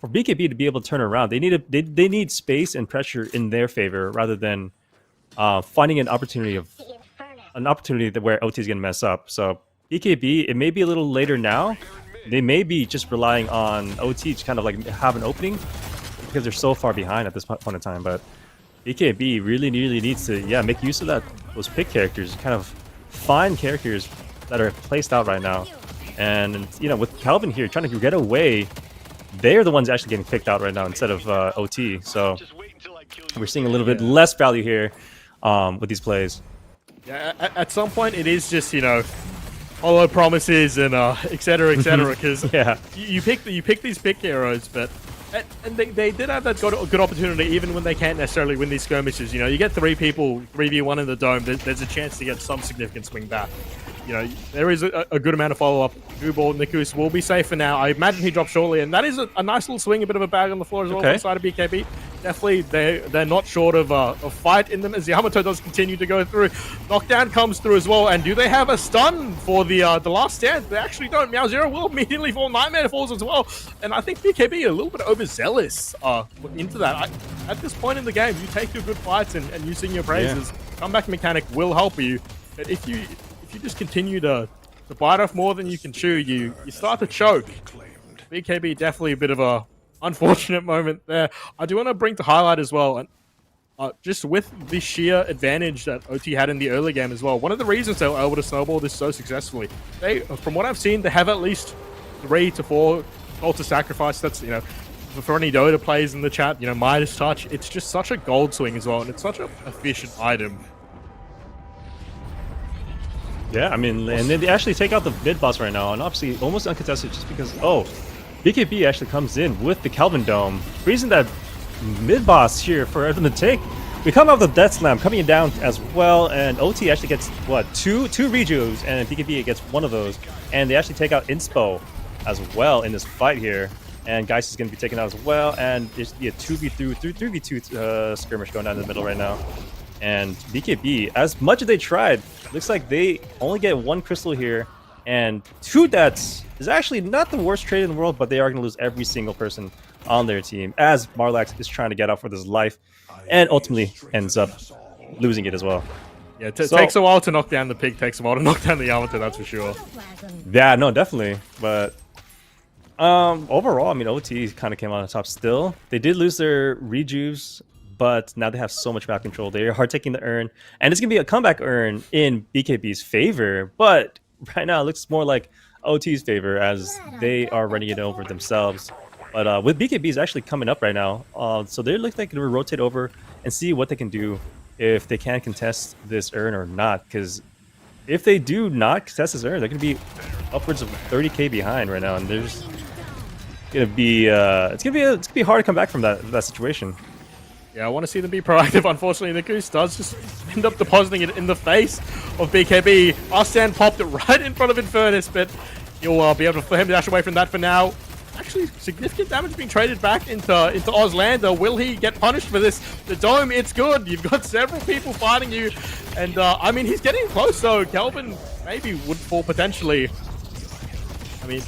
for BKB to be able to turn around, they need space and pressure in their favor rather than finding an opportunity that where OT is going to mess up. So BKB, it may be a little later now. They may be just relying on OT to kind of like have an opening because they're so far behind at this point in time. But BKB really needs to make use of those pick characters, kind of find characters that are placed out right now. And with Calvin here trying to get away, they're the ones actually getting picked out right now instead of OT. So we're seeing a little bit less value here with these plays. Yeah, at some point it is just hollow promises and etc. Because you pick these pick heroes, but and they did have that good opportunity even when they can't necessarily win these skirmishes. You get 3 people 3v1 in the dome. There's a chance to get some significant swing back. There is a good amount of follow-up. Gooball, Nikus will be safe for now. I imagine he drops shortly, and that is a nice little swing, a bit of a bag on the floor as well on the side of BKB. Definitely, they're not short of a fight in them as Yamato does continue to go through. Knockdown comes through as well, and do they have a stun for the last stand? They actually don't. Meow Zero will immediately fall. Nightmare falls as well, and I think BKB are a little bit overzealous into that. At this point in the game, you take your good fights and you sing your praises. Comeback mechanic will help you, but if you just continue to bite off more than you can chew, you start to choke. BKB definitely a bit of a unfortunate moment there. I do want to bring to highlight as well, and just with the sheer advantage that OT had in the early game as well, one of the reasons they were able to snowball this so successfully, from what I've seen, they have at least 3 to 4 cult to sacrifice. That's for any Dota plays in the chat, Midas Touch, it's just such a gold swing as well, and it's such an efficient item. Yeah, I mean, and then they actually take out the mid boss right now, and obviously almost uncontested just because, BKB actually comes in with the Calvin Dome, freezing that mid boss here for them to take. We come out with the Death Slam coming down as well, and OT actually gets, two rejuves, and BKB gets one of those, and they actually take out Inspo as well in this fight here, and Geist is going to be taken out as well, and there's a 3v2 skirmish going down in the middle right now. And BKB, as much as they tried, looks like they only get 1 crystal here, and 2 deaths is actually not the worst trade in the world, but they are going to lose every single person on their team, as Marlax is trying to get out for his life, and ultimately ends up losing it as well. Yeah, takes a while to knock down the pig, takes a while to knock down the Yamato, that's for sure. Yeah, no, definitely, but overall, I mean, OT kind of came out on top still. They did lose their rejuves, but now they have so much map control. They are taking the urn, and it's going to be a comeback urn in BKB's favor, but right now it looks more like OT's favor as they are running it over themselves. But with BKB's actually coming up right now, so they look like they're going to rotate over and see what they can do if they can contest this urn or not, because if they do not contest this urn, they're going to be upwards of 30k behind right now, and there's going to be it's going to be hard to come back from that situation. Yeah, I want to see them be proactive. Unfortunately, the Goose does just end up depositing it in the face of BKB. Arslan popped it right in front of Infernus, but you'll be able to for him to dash away from that for now. Actually, significant damage being traded back into Oslander. Will he get punished for this? The Dome, it's good. You've got several people fighting you, and I mean, he's getting close, so Kelvin maybe would fall potentially. I mean,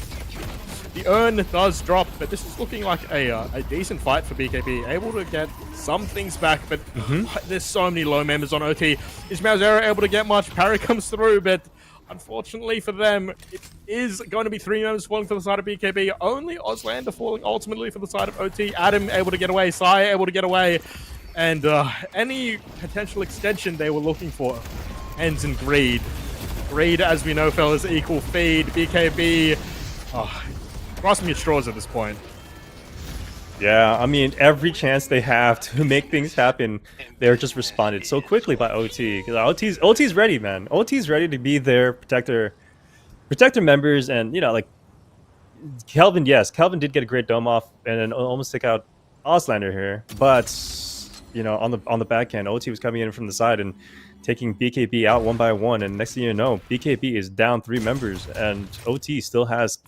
the urn does drop, but this is looking like a decent fight for BKB. Able to get some things back, but there's so many low members on OT. Is Mauzera able to get much? Parry comes through, but unfortunately for them, it is going to be 3 members falling for the side of BKB. Only Oslander falling ultimately for the side of OT. Adam able to get away. Sai able to get away. and any potential extension they were looking for ends in greed. Greed, as we know, fellas, equal feed. BKB, crossing your straws at this point. Yeah, I mean, every chance they have to make things happen, they're just responded so quickly by OT. Because OT's ready, man. OT's ready to be their protector members, and you know, like Kelvin. Yes, Kelvin did get a great dome off and then almost took out Auslander here, but you know, on the back end, OT was coming in from the side and taking BKB out one by one, and next thing you know, BKB is down 3 members, and OT still has,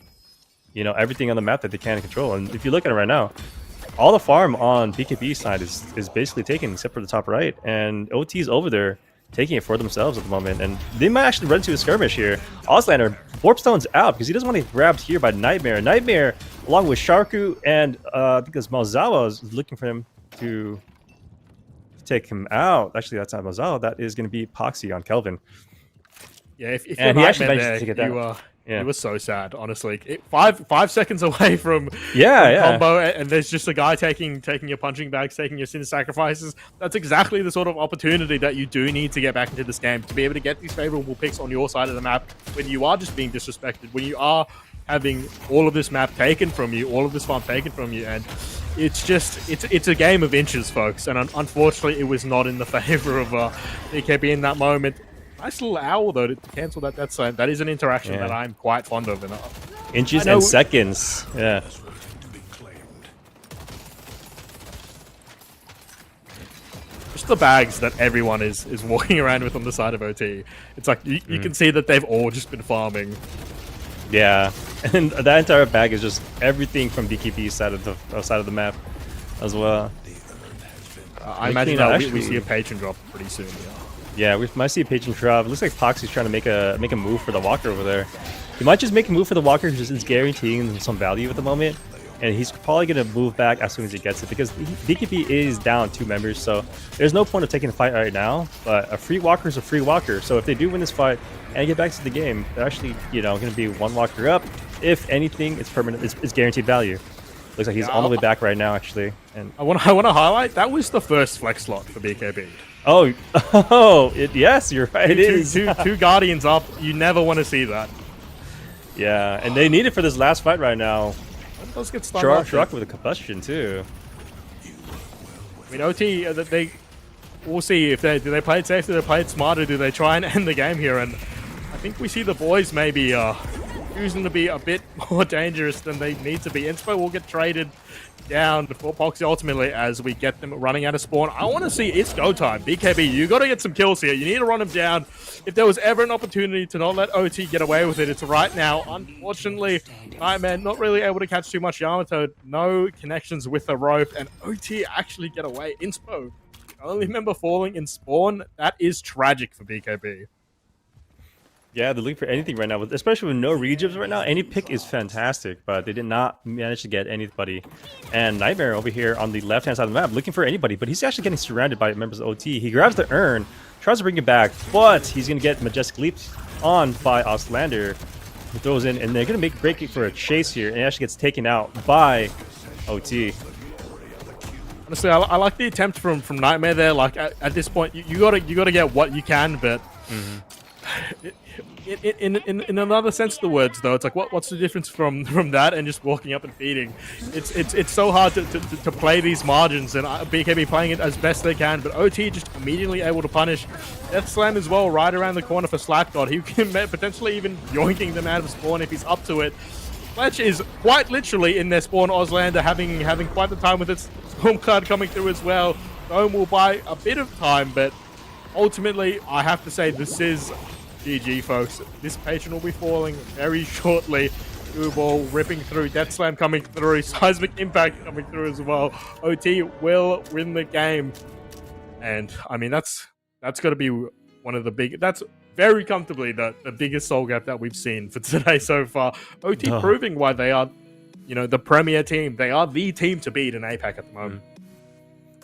you know, everything on the map that they can control. And if you look at it right now, all the farm on BKB side is basically taken except for the top right, and OT's over there taking it for themselves at the moment, and they might actually run into a skirmish here. Auslander, Warpstone's out because he doesn't want to get grabbed here by Nightmare. Nightmare, along with Sharku and I think it's Malzawa, is looking for him to take him out. Actually, that's not Malzawa. That is going to be Poxy on Kelvin. Yeah, if And you're he actually Nightmare managed there, to get that. you Yeah. were so sad, honestly. 5 seconds away from Yeah. combo, and there's just a guy taking your punching bags, taking your sin sacrifices. That's exactly the sort of opportunity that you do need to get back into this game, to be able to get these favorable picks on your side of the map when you are just being disrespected, when you are having all of this map taken from you, all of this farm taken from you, and it's a game of inches, folks. And unfortunately, it was not in the favor of BKB in that moment. Nice little owl, though, to cancel that death slam. That is an interaction that I'm quite fond of. And Inches and seconds. Yeah. just the bags that everyone is walking around with on the side of OT. It's like you can see that they've all just been farming. Yeah, and that entire bag is just everything from BKB's side of the map as well. I imagine that we see a patron drop pretty soon. Yeah, we might see a patron drop. It looks like Poxy's trying to make a move for the Walker over there. He might just make a move for the Walker, who is guaranteeing them some value at the moment. And he's probably going to move back as soon as he gets it, because BKB is down 2 members, so there's no point of taking the fight right now. But a free Walker is a free Walker, so if they do win this fight and get back to the game, they're actually, you know, going to be 1 Walker up. If anything, it's permanent. It's guaranteed value. Looks like he's on the way back right now, actually. And I want to highlight that was the first flex slot for BKB. Yes, you're right. It is two Guardians up. You never want to see that. Yeah, and they need it for this last fight right now. Let's get started. Shark with a combustion too. I mean, OT, we'll see if do they play it safe, do they play it smarter, do they try and end the game here? And I think we see the boys maybe choosing to be a bit more dangerous than they need to be. Inspo will get traded down for Poxy ultimately as we get them running out of spawn. I want to see it's go time. BKB, you got to get some kills here. You need to run them down. If there was ever an opportunity to not let OT get away with it, it's right now. Unfortunately, Nightmare not really able to catch too much Yamato. No connections with the rope, and OT actually get away. Inspo, the only member falling in spawn. That is tragic for BKB. Yeah, they're looking for anything right now, especially with no rejibs right now. Any pick is fantastic, but they did not manage to get anybody. And Nightmare over here on the left-hand side of the map looking for anybody, but he's actually getting surrounded by members of OT. He grabs the urn, tries to bring it back, but he's going to get Majestic Leaped on by Auslander. He throws in, and they're going to break it for a chase here, and it actually gets taken out by OT. Honestly, I like the attempt from Nightmare there. Like at this point, you gotta get what you can, but in another sense of the words, though, it's like what's the difference from that and just walking up and feeding? It's so hard to play these margins, and BKB playing it as best they can, but OT just immediately able to punish. Death Slam as well, right around the corner for Slapgod. He can potentially even yoinking them out of spawn if he's up to it. Fletch is quite literally in their spawn. Auslander having quite the time with its Storm card coming through as well. Dome will buy a bit of time, but ultimately, I have to say this is GG, folks. This patron will be falling very shortly. Blue ball ripping through, Death Slam coming through, Seismic Impact coming through as well. OT will win the game, and I mean that's got to be one of the big. That's very comfortably the biggest soul gap that we've seen for today so far. OT proving why they are, you know, the premier team. They are the team to beat in APAC at the moment.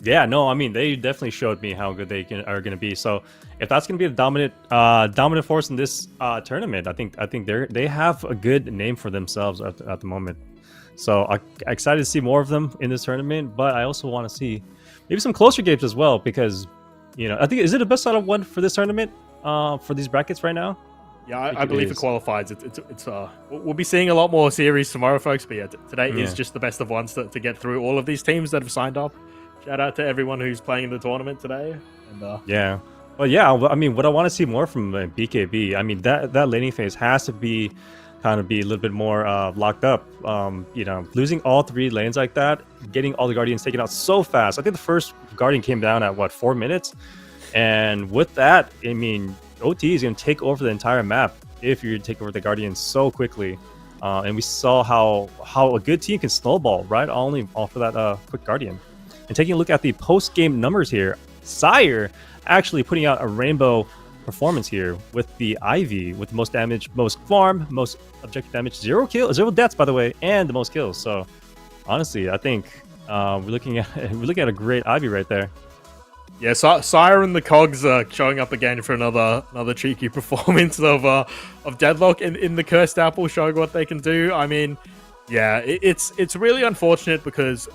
Yeah, no, I mean, they definitely showed me how good they are going to be. So if that's going to be the dominant force in this tournament, I think they have a good name for themselves at the moment. So I'm excited to see more of them in this tournament, but I also want to see maybe some closer games as well, because I think, is it a best out of 1 for this tournament, for these brackets right now? Yeah, I believe it is. qualifies. We'll be seeing a lot more series tomorrow, folks. But yeah, today is just the best of ones to get through all of these teams that have signed up. Shout out to everyone who's playing in the tournament today. And Yeah. Well, yeah. I mean, what I want to see more from BKB, I mean, that laning phase has to be a little bit more locked up. Losing all 3 lanes like that, getting all the Guardians taken out so fast. I think the first Guardian came down at what, 4 minutes, and with that, I mean, OT is going to take over the entire map if you take over the Guardians so quickly. And we saw how a good team can snowball, right? Only off of that quick Guardian. And taking a look at the post-game numbers here, Sire actually putting out a rainbow performance here with the Ivy, with the most damage, most farm, most objective damage, 0 deaths, by the way, and the most kills. So honestly, I think we're looking at a great Ivy right there. yeah, Sire and the Cogs are showing up again for another cheeky performance of Deadlock in the Cursed Apple, showing what they can do. I mean, yeah, it's really unfortunate because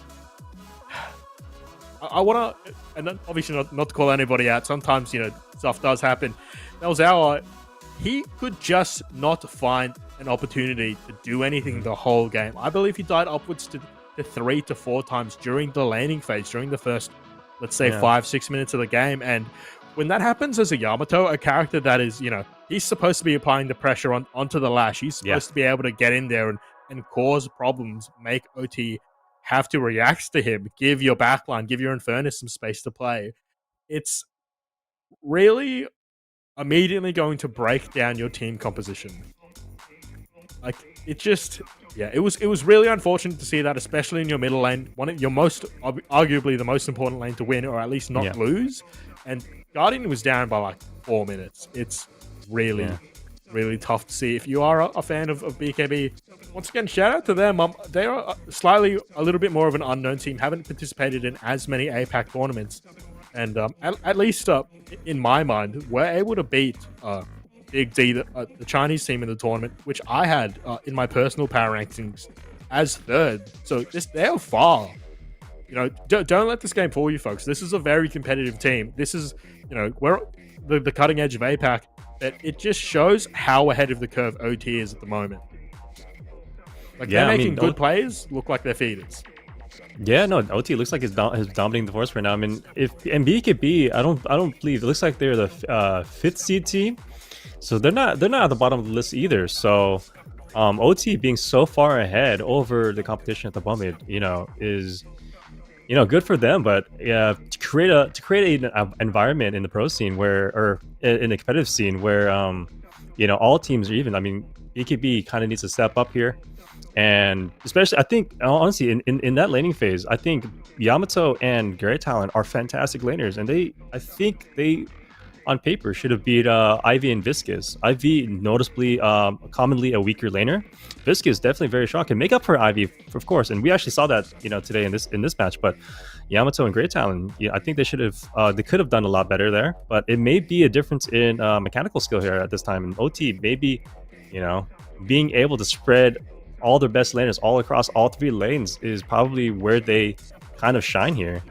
I want to, and obviously not to call anybody out. Sometimes stuff does happen. Melzower, he could just not find an opportunity to do anything the whole game. I believe he died upwards to 3 to 4 times during the laning phase, during the first, let's say, 5-6 minutes of the game. And when that happens as a Yamato, a character that is, he's supposed to be applying the pressure onto the lash. He's supposed to be able to get in there and cause problems, make OT have to react to him, give your backline, give your Infernus some space to play. It's really immediately going to break down your team composition. Like, it was really unfortunate to see that, especially in your middle lane, one of your arguably the most important lane to win, or at least not lose. And Guardian was down by like 4 minutes. It's really tough to see. If you are a fan of BKB, once again, shout out to them. They are a little bit more of an unknown team, haven't participated in as many APAC tournaments. And at least in my mind, we're able to beat Big D, the Chinese team in the tournament, which I had in my personal power rankings as 3rd. So they're far. Don't let this game fool you, folks. This is a very competitive team. This is, we're the cutting edge of APAC. But it just shows how ahead of the curve OT is at the moment. Like, they're making good players look like they're feeders. Yeah, no, OT looks like he's dominating the force right now. I mean, and BKB, I don't believe, it looks like they're the 5th seed team, so they're not at the bottom of the list either. So OT being so far ahead over the competition at the moment, is good for them. But yeah, to create an environment in the pro scene or in the competitive scene where all teams are even. I mean, BKB kind of needs to step up here. And especially, I think, honestly, in that laning phase, I think Yamato and Great Talon are fantastic laners. And I think they, on paper, should have beat Ivy and Viscous. Ivy, noticeably, commonly a weaker laner. Viscous, definitely very strong. Can make up for Ivy, of course. And we actually saw that, today in this match. But Yamato and Great Talon, I think they could have done a lot better there. But it may be a difference in mechanical skill here at this time. And OT, maybe, being able to spread all their best laners all across all 3 lanes is probably where they kind of shine here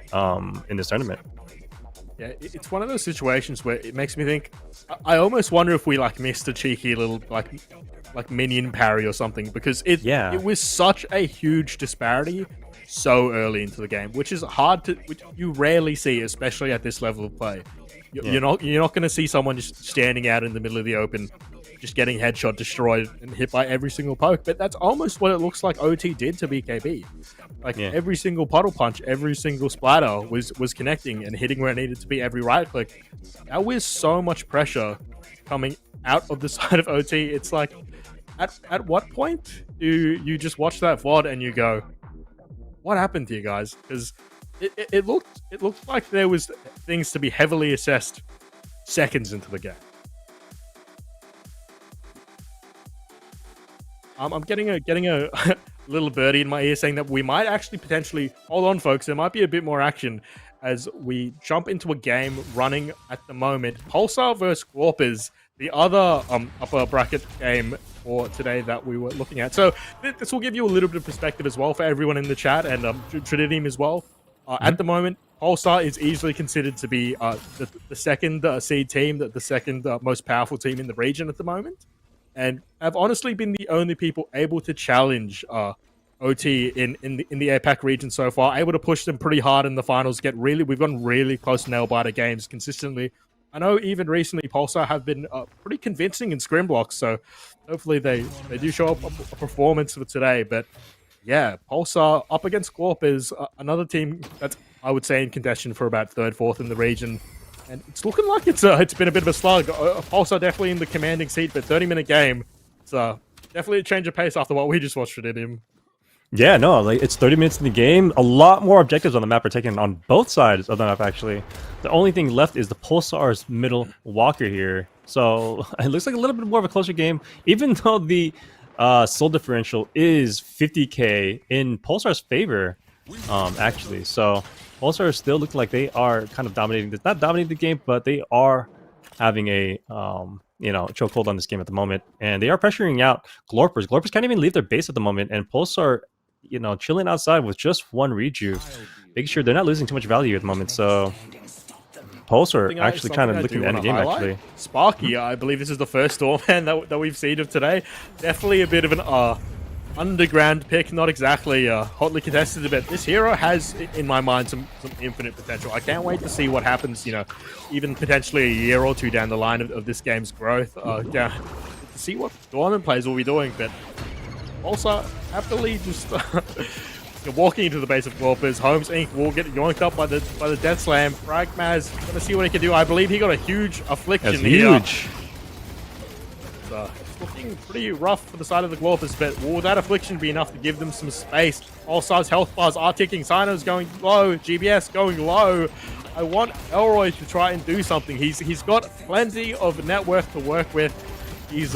in this tournament. Yeah, it's one of those situations where it makes me think. I almost wonder if we missed a cheeky little like minion parry or something, because it was such a huge disparity so early into the game, which is which you rarely see, especially at this level of play. You're not going to see someone just standing out in the middle of the open, just getting headshot, destroyed, and hit by every single poke. But that's almost what it looks like OT did to BKB. Every single puddle punch, every single splatter was connecting and hitting where it needed to be. Every right click, that was so much pressure coming out of the side of OT. It's like, at what point do you just watch that VOD and you go, what happened to you guys? Because it looked like there was things to be heavily assessed seconds into the game. I'm getting a little birdie in my ear saying that we might actually potentially, hold on folks, there might be a bit more action as we jump into a game running at the moment. Pulsar versus Scorpers, the other upper bracket game for today that we were looking at. So this will give you a little bit of perspective as well for everyone in the chat, and Trinidium as well. At the moment, Pulsar is easily considered to be the second seed team, the second most powerful team in the region at the moment, and have honestly been the only people able to challenge OT in the APAC region so far. Able to push them pretty hard in the finals. We've gotten really close nail biter games consistently. I know even recently Pulsar have been pretty convincing in scrim blocks, so hopefully they do show up a performance for today. But yeah, Pulsar up against Glorp is another team that's, I would say, in contention for about third, fourth in the region. And it's looking like it's been a bit of a slug. Pulsar definitely in the commanding seat, but 30-minute game. It's definitely a change of pace after what we just watched from him. Yeah, no, like it's 30 minutes in the game. A lot more objectives on the map are taken on both sides of the map, actually. The only thing left is the Pulsar's middle walker here. So it looks like a little bit more of a closer game, even though the soul differential is 50k in Pulsar's favor, actually. So Pulsar still look like they are kind of dominating this, not dominating the game, but they are having a chokehold on this game at the moment, and they are pressuring out Glorpers. Glorpers can't even leave their base at the moment, and Pulsar, chilling outside with just one reju, making sure they're not losing too much value at the moment. So Pulsar actually kind of looking to end the game, actually. Sparky, I believe this is the first Stormman that we've seen of today. Definitely a bit of an underground pick, not exactly hotly contested, but this hero has, in my mind, some infinite potential. I can't wait to see what happens, even potentially a year or two down the line of this game's growth. To see what tournament players will be doing, but also happily just walking into the base of Glorpers. Holmes Inc. will get yoinked up by the Death Slam. Fragmaz gonna see what he can do. I believe he got a huge affliction here. Huge. It's looking pretty rough for the side of the Glorpers, but will that affliction be enough to give them some space? All-Stars health bars are ticking. Sino's going low. GBS going low. I want Elroy to try and do something. He's got plenty of net worth to work with. He's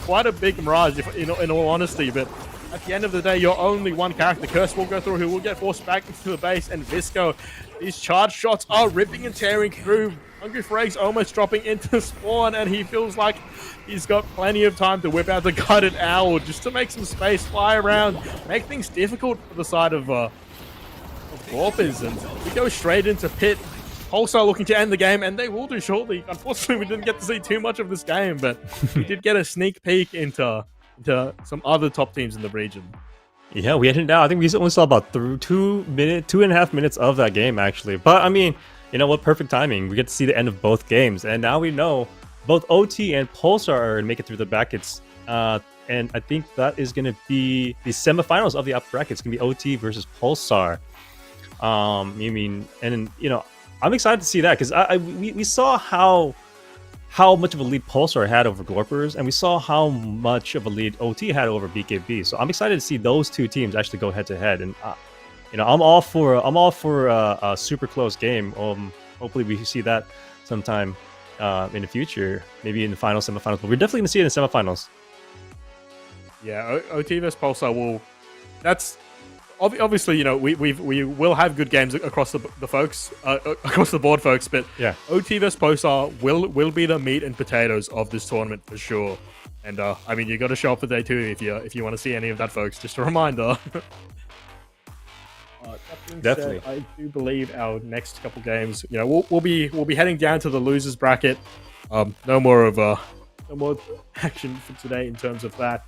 quite a big mirage, in all honesty, but at the end of the day, you're only one character. Curse will go through, who will get forced back into the base, and Visco, these charge shots are ripping and tearing through. Hungry for Eggs almost dropping into spawn, and he feels like he's got plenty of time to whip out the Guided Owl just to make some space, fly around, make things difficult for the side of Glorpers. And we go straight into pit. Pulsar looking to end the game, and they will do shortly. Unfortunately, we didn't get to see too much of this game, but we did get a sneak peek into some other top teams in the region. Yeah, we ended out. I think we only saw about 2.5 minutes of that game, actually. But I mean, you know what? Perfect timing. We get to see the end of both games, and now we know both OT and Pulsar are going to make it through the brackets. And I think that is going to be the semifinals of the upper bracket. It's going to be OT versus Pulsar. I'm excited to see that because we saw how much of a lead Pulsar had over Glorpers, and we saw how much of a lead OT had over BKB. So I'm excited to see those two teams actually go head to head, and I'm all for a super close game. Hopefully we see that sometime in the future, maybe in the final semifinals. But we're definitely gonna see it in the semifinals. Yeah, OT vs Pulsar will. That's obviously, we will have good games across the folks, across the board, folks. But yeah, OT vs Pulsar will be the meat and potatoes of this tournament for sure. And I mean, you got to show up for day 2 if you want to see any of that, folks. Just a reminder. Definitely. Said, I do believe our next couple games, we'll be heading down to the losers bracket. No more action for today in terms of that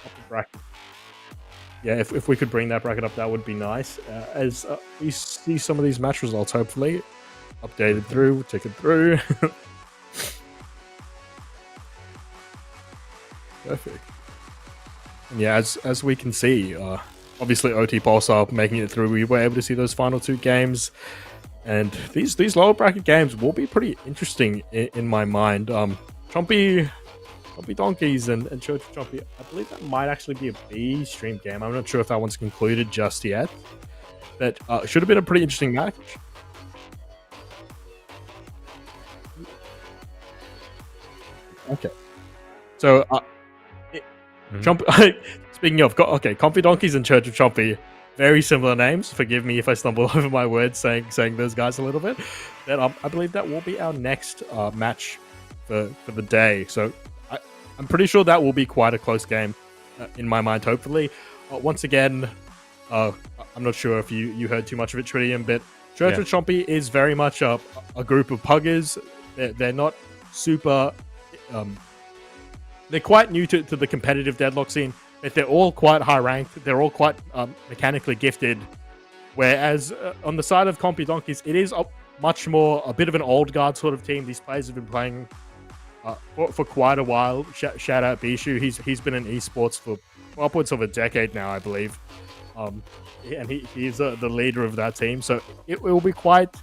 upper bracket. Yeah, if we could bring that bracket up, that would be nice. As we see some of these match results, hopefully updated through, ticketed through. Perfect. And yeah, as we can see, obviously OT Pulsar making it through. We were able to see those final 2 games, and these lower bracket games will be pretty interesting in my mind. Chompy Donkeys and Church of Chompy, I believe that might actually be a B stream game. I'm not sure if that one's concluded just yet, but should have been a pretty interesting match. Okay, so speaking of, Comfy Donkeys and Church of Chompy, very similar names. Forgive me if I stumble over my words saying those guys a little bit. But I believe that will be our next match for the day. So I'm pretty sure that will be quite a close game in my mind, hopefully. Once again, I'm not sure if you heard too much of it, Tritium, but Church Yeah. of Chompy is very much a group of puggers. They're not super. They're quite new to the competitive Deadlock scene, but they're all quite high ranked. They're all quite mechanically gifted. Whereas on the side of Compy Donkeys, it is much more a bit of an old guard sort of team. These players have been playing for quite a while. Shout out Bishu. He's been in esports for upwards of a decade now, I believe. And he's the leader of that team. So it will be quite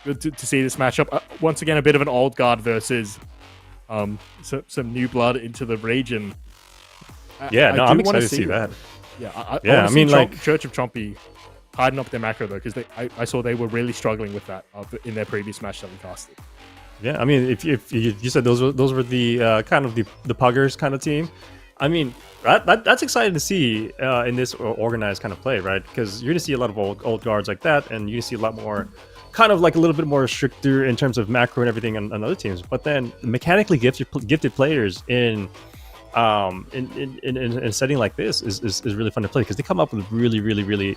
good to see this matchup. Once again, a bit of an old guard versus some new blood into the region. Yeah, no, I'm do wanna excited to see that. Yeah, Yeah, I mean, like- Church of Chompy tighten up their macro though, because I saw they were really struggling with that in their previous match that we casted. Yeah, I mean, if you said those were the kind of the puggers kind of team, I mean, that's exciting to see in this organized kind of play, right? Because you're gonna see a lot of old guards like that, and you're gonna see a lot more, kind of like a little bit more stricter in terms of macro and everything on other teams. But then mechanically gifted players in a setting like this is really fun to play because they come up with really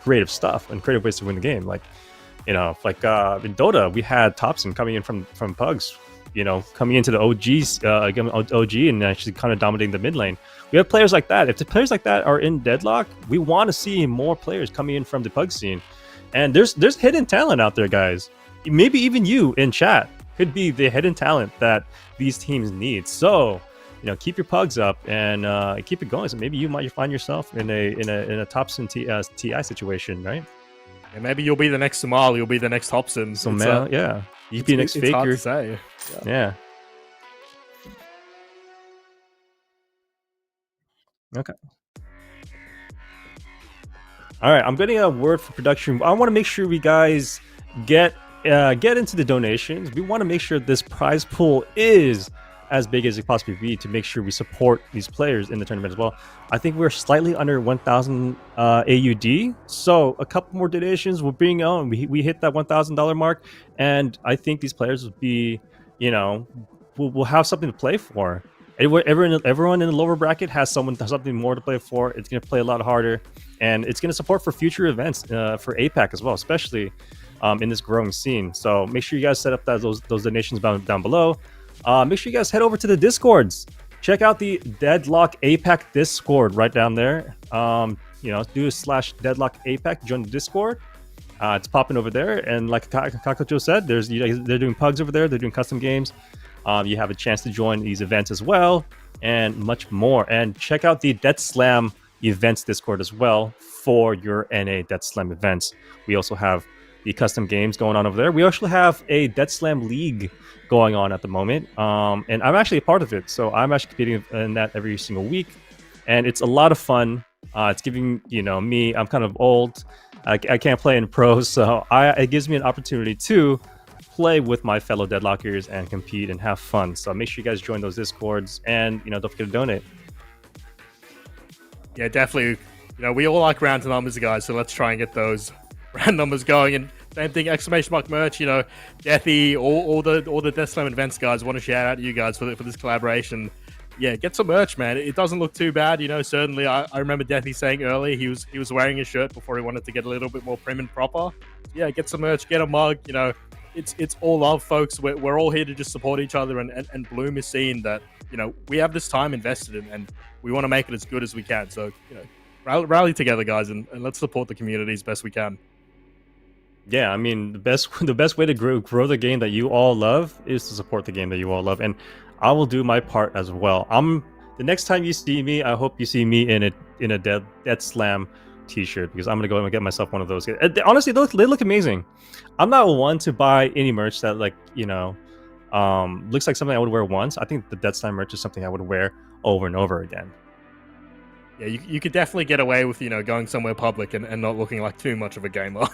creative stuff and creative ways to win the game. Like, in Dota, we had Thompson coming in from Pugs, coming into the OG and actually kind of dominating the mid lane. We have players like that. If the players like that are in Deadlock, we want to see more players coming in from the Pug scene. And there's hidden talent out there, guys. Maybe even you in chat could be the hidden talent that these teams need. So, keep your pugs up and keep it going. So maybe you might find yourself in a Thompson TI situation, right? And maybe you'll be the next Samal, you'll be the next Hobson. So yeah, you could be the next It's hard Faker. to say. Yeah. Okay. All right, I'm getting a word for production. I want to make sure we guys get into the donations. We want to make sure this prize pool is as big as it possibly be to make sure we support these players in the tournament as well. I think we're slightly under 1,000 AUD, so a couple more donations will bring on. We hit that $1,000 mark, and I think these players will be, will have something to play for. Everyone in the lower bracket has something more to play for. It's going to play a lot harder, and it's going to support for future events for APAC as well, especially in this growing scene. So make sure you guys set up those donations down below. Make sure you guys head over to the Discords. Check out the Deadlock APAC Discord right down there. Do /Deadlock APAC. Join the Discord. It's popping over there, and like Kakacho said, they're doing pugs over there. They're doing custom games. You have a chance to join these events as well, and much more. And check out the Death Slam events Discord as well for your NA Death Slam events. We also have the custom games going on over there. We actually have a Death Slam League going on at the moment, and I'm actually a part of it. So I'm actually competing in that every single week, and it's a lot of fun. It's giving me. I'm kind of old. I can't play in pros, so it gives me an opportunity to play with my fellow Deadlockers and compete and have fun. So make sure you guys join those Discords, and don't forget to donate. Yeah, definitely. We all like round numbers, guys, so let's try and get those round numbers going. And same thing, exclamation mark merch, Deathy, all the Death Slam events guys. Want to shout out to you guys for this collaboration. Yeah, get some merch, man. It doesn't look too bad, certainly. I remember Deathy saying earlier he was wearing a shirt before he wanted to get a little bit more prim and proper. Yeah, get some merch, get a mug, It's all love, folks. We're all here to just support each other, and Bloom is seeing that we have this time invested in, and we want to make it as good as we can. So rally together, guys, and let's support the community as best we can. Yeah, I mean the best way to grow the game that you all love is to support the game that you all love, and I will do my part as well. The next time you see me, I hope you see me in a Death Slam t-shirt, because I'm gonna go and get myself one of those. Honestly, they look amazing. I'm not one to buy any merch that looks like something I would wear once. I think the Death Slam merch is something I would wear over and over again. Yeah, you could definitely get away with going somewhere public and not looking like too much of a gamer.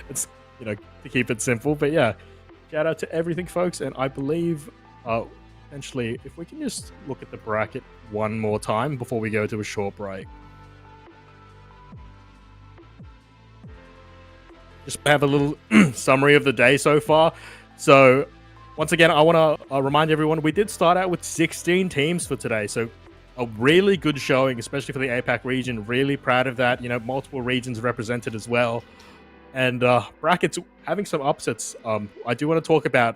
It's to keep it simple. But yeah, shout out to everything, folks. And I believe essentially, if we can just look at the bracket one more time before we go to a short break. Just have a little summary of the day so far. So once again, I want to remind everyone, we did start out with 16 teams for today. So a really good showing, especially for the APAC region. Really proud of that. Multiple regions represented as well. And brackets having some upsets. I do want to talk about,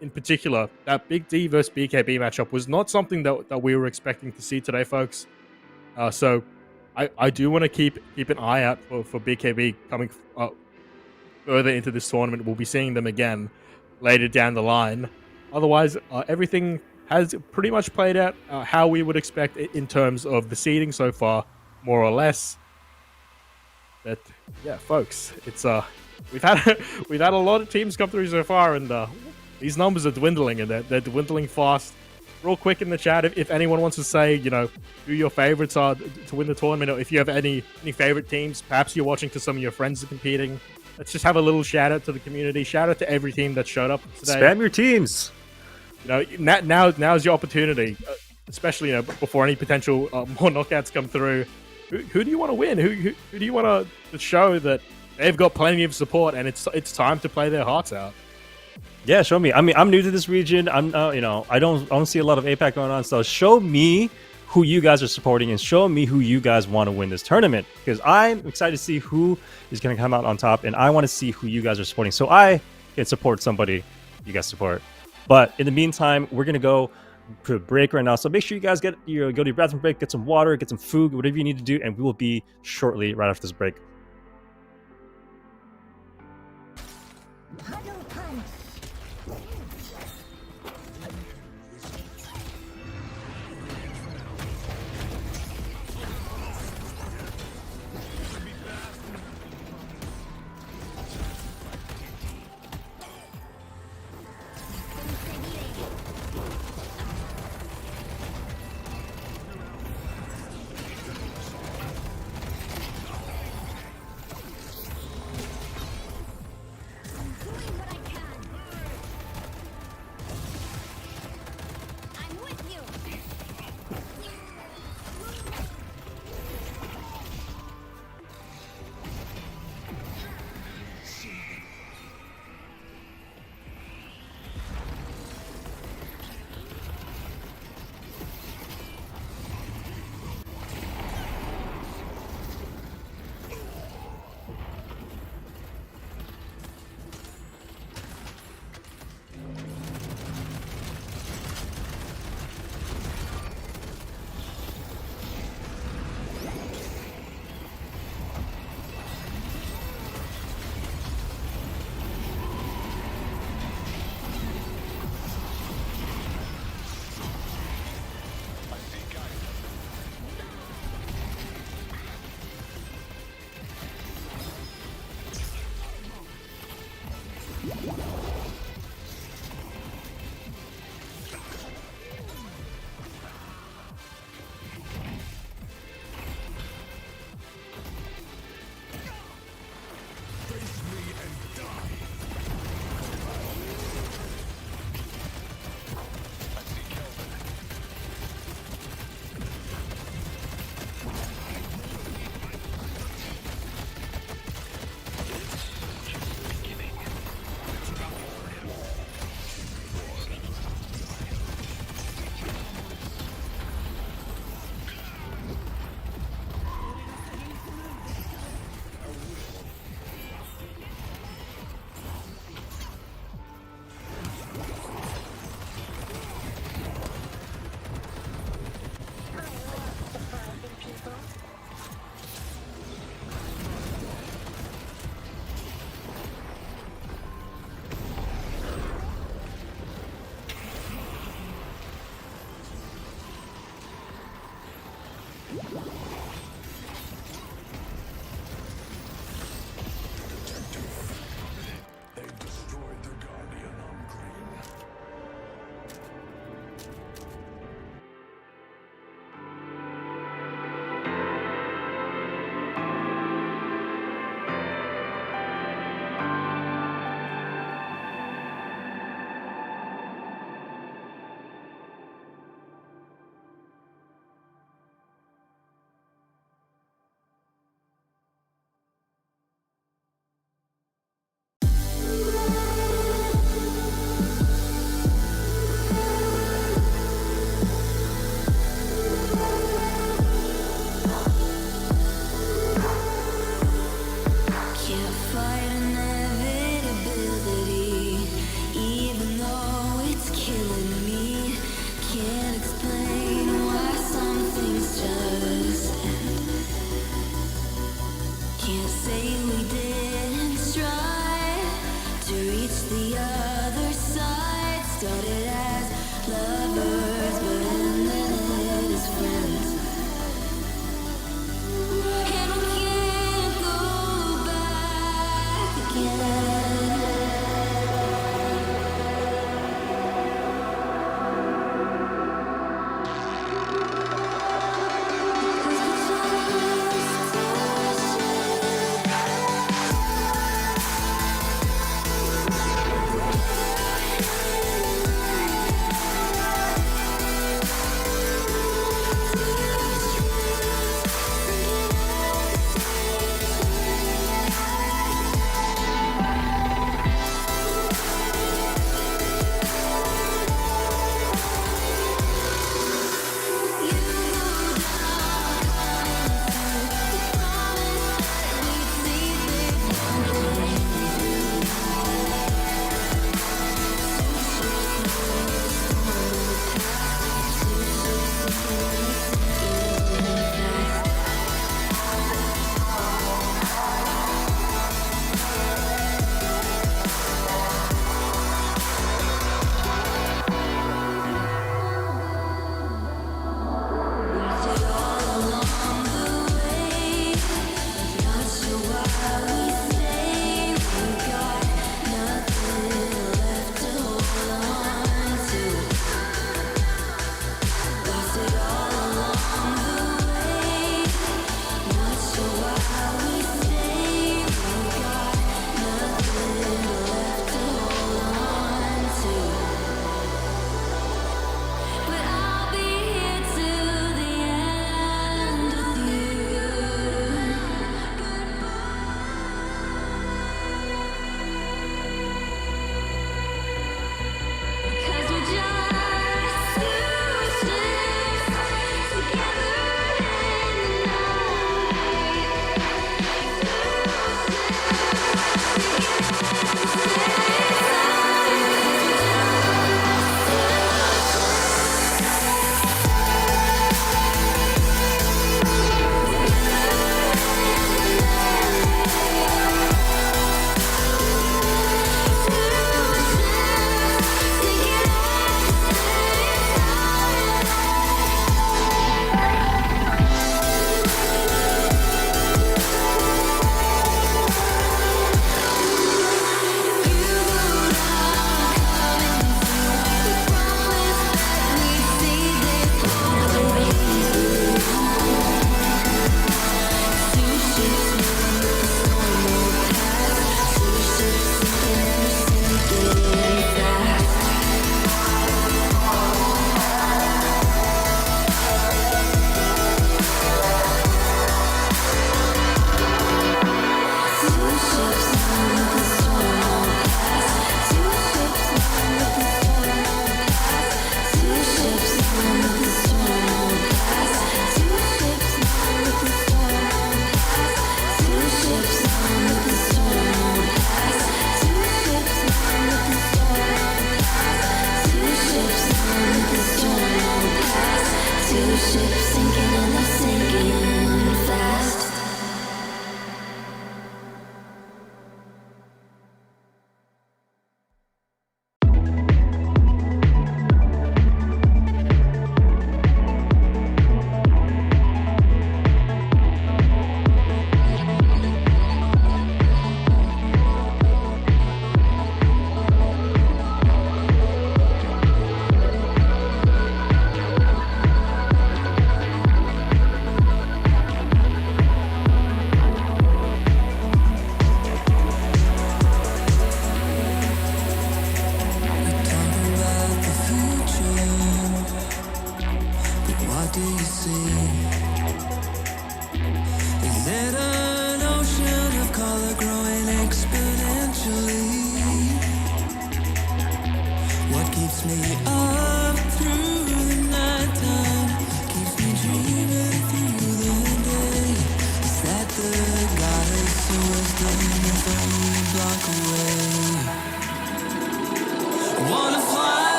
in particular, that Big D versus BKB matchup was not something that we were expecting to see today, folks. So I do want to keep an eye out for BKB coming further into this tournament. We'll be seeing them again later down the line. Otherwise, everything has pretty much played out how we would expect in terms of the seeding so far, more or less. But yeah, folks, it's we've had a lot of teams come through so far, and these numbers are dwindling, and they're dwindling fast. Real quick in the chat, if anyone wants to say, who your favorites are to win the tournament, or if you have any favorite teams, perhaps you're watching to some of your friends are competing. Let's just have a little shout out to the community. Shout out to every team that showed up today. Spam your teams. Now's your opportunity, especially before any potential more knockouts come through. Who do you want to win? Who do you want to show that they've got plenty of support and it's time to play their hearts out? Yeah, show me. I mean, I'm new to this region. I'm I don't see a lot of APAC going on. So show me who you guys are supporting and show me who you guys want to win this tournament, because I'm excited to see who is going to come out on top, and I want to see who you guys are supporting so I can support somebody you guys support. But in the meantime, we're going to go to a break right now. So make sure you guys go to your bathroom break, get some water, get some food, whatever you need to do, and we will be shortly right after this break. lovers, but in the end it's friends. And we can't go back again.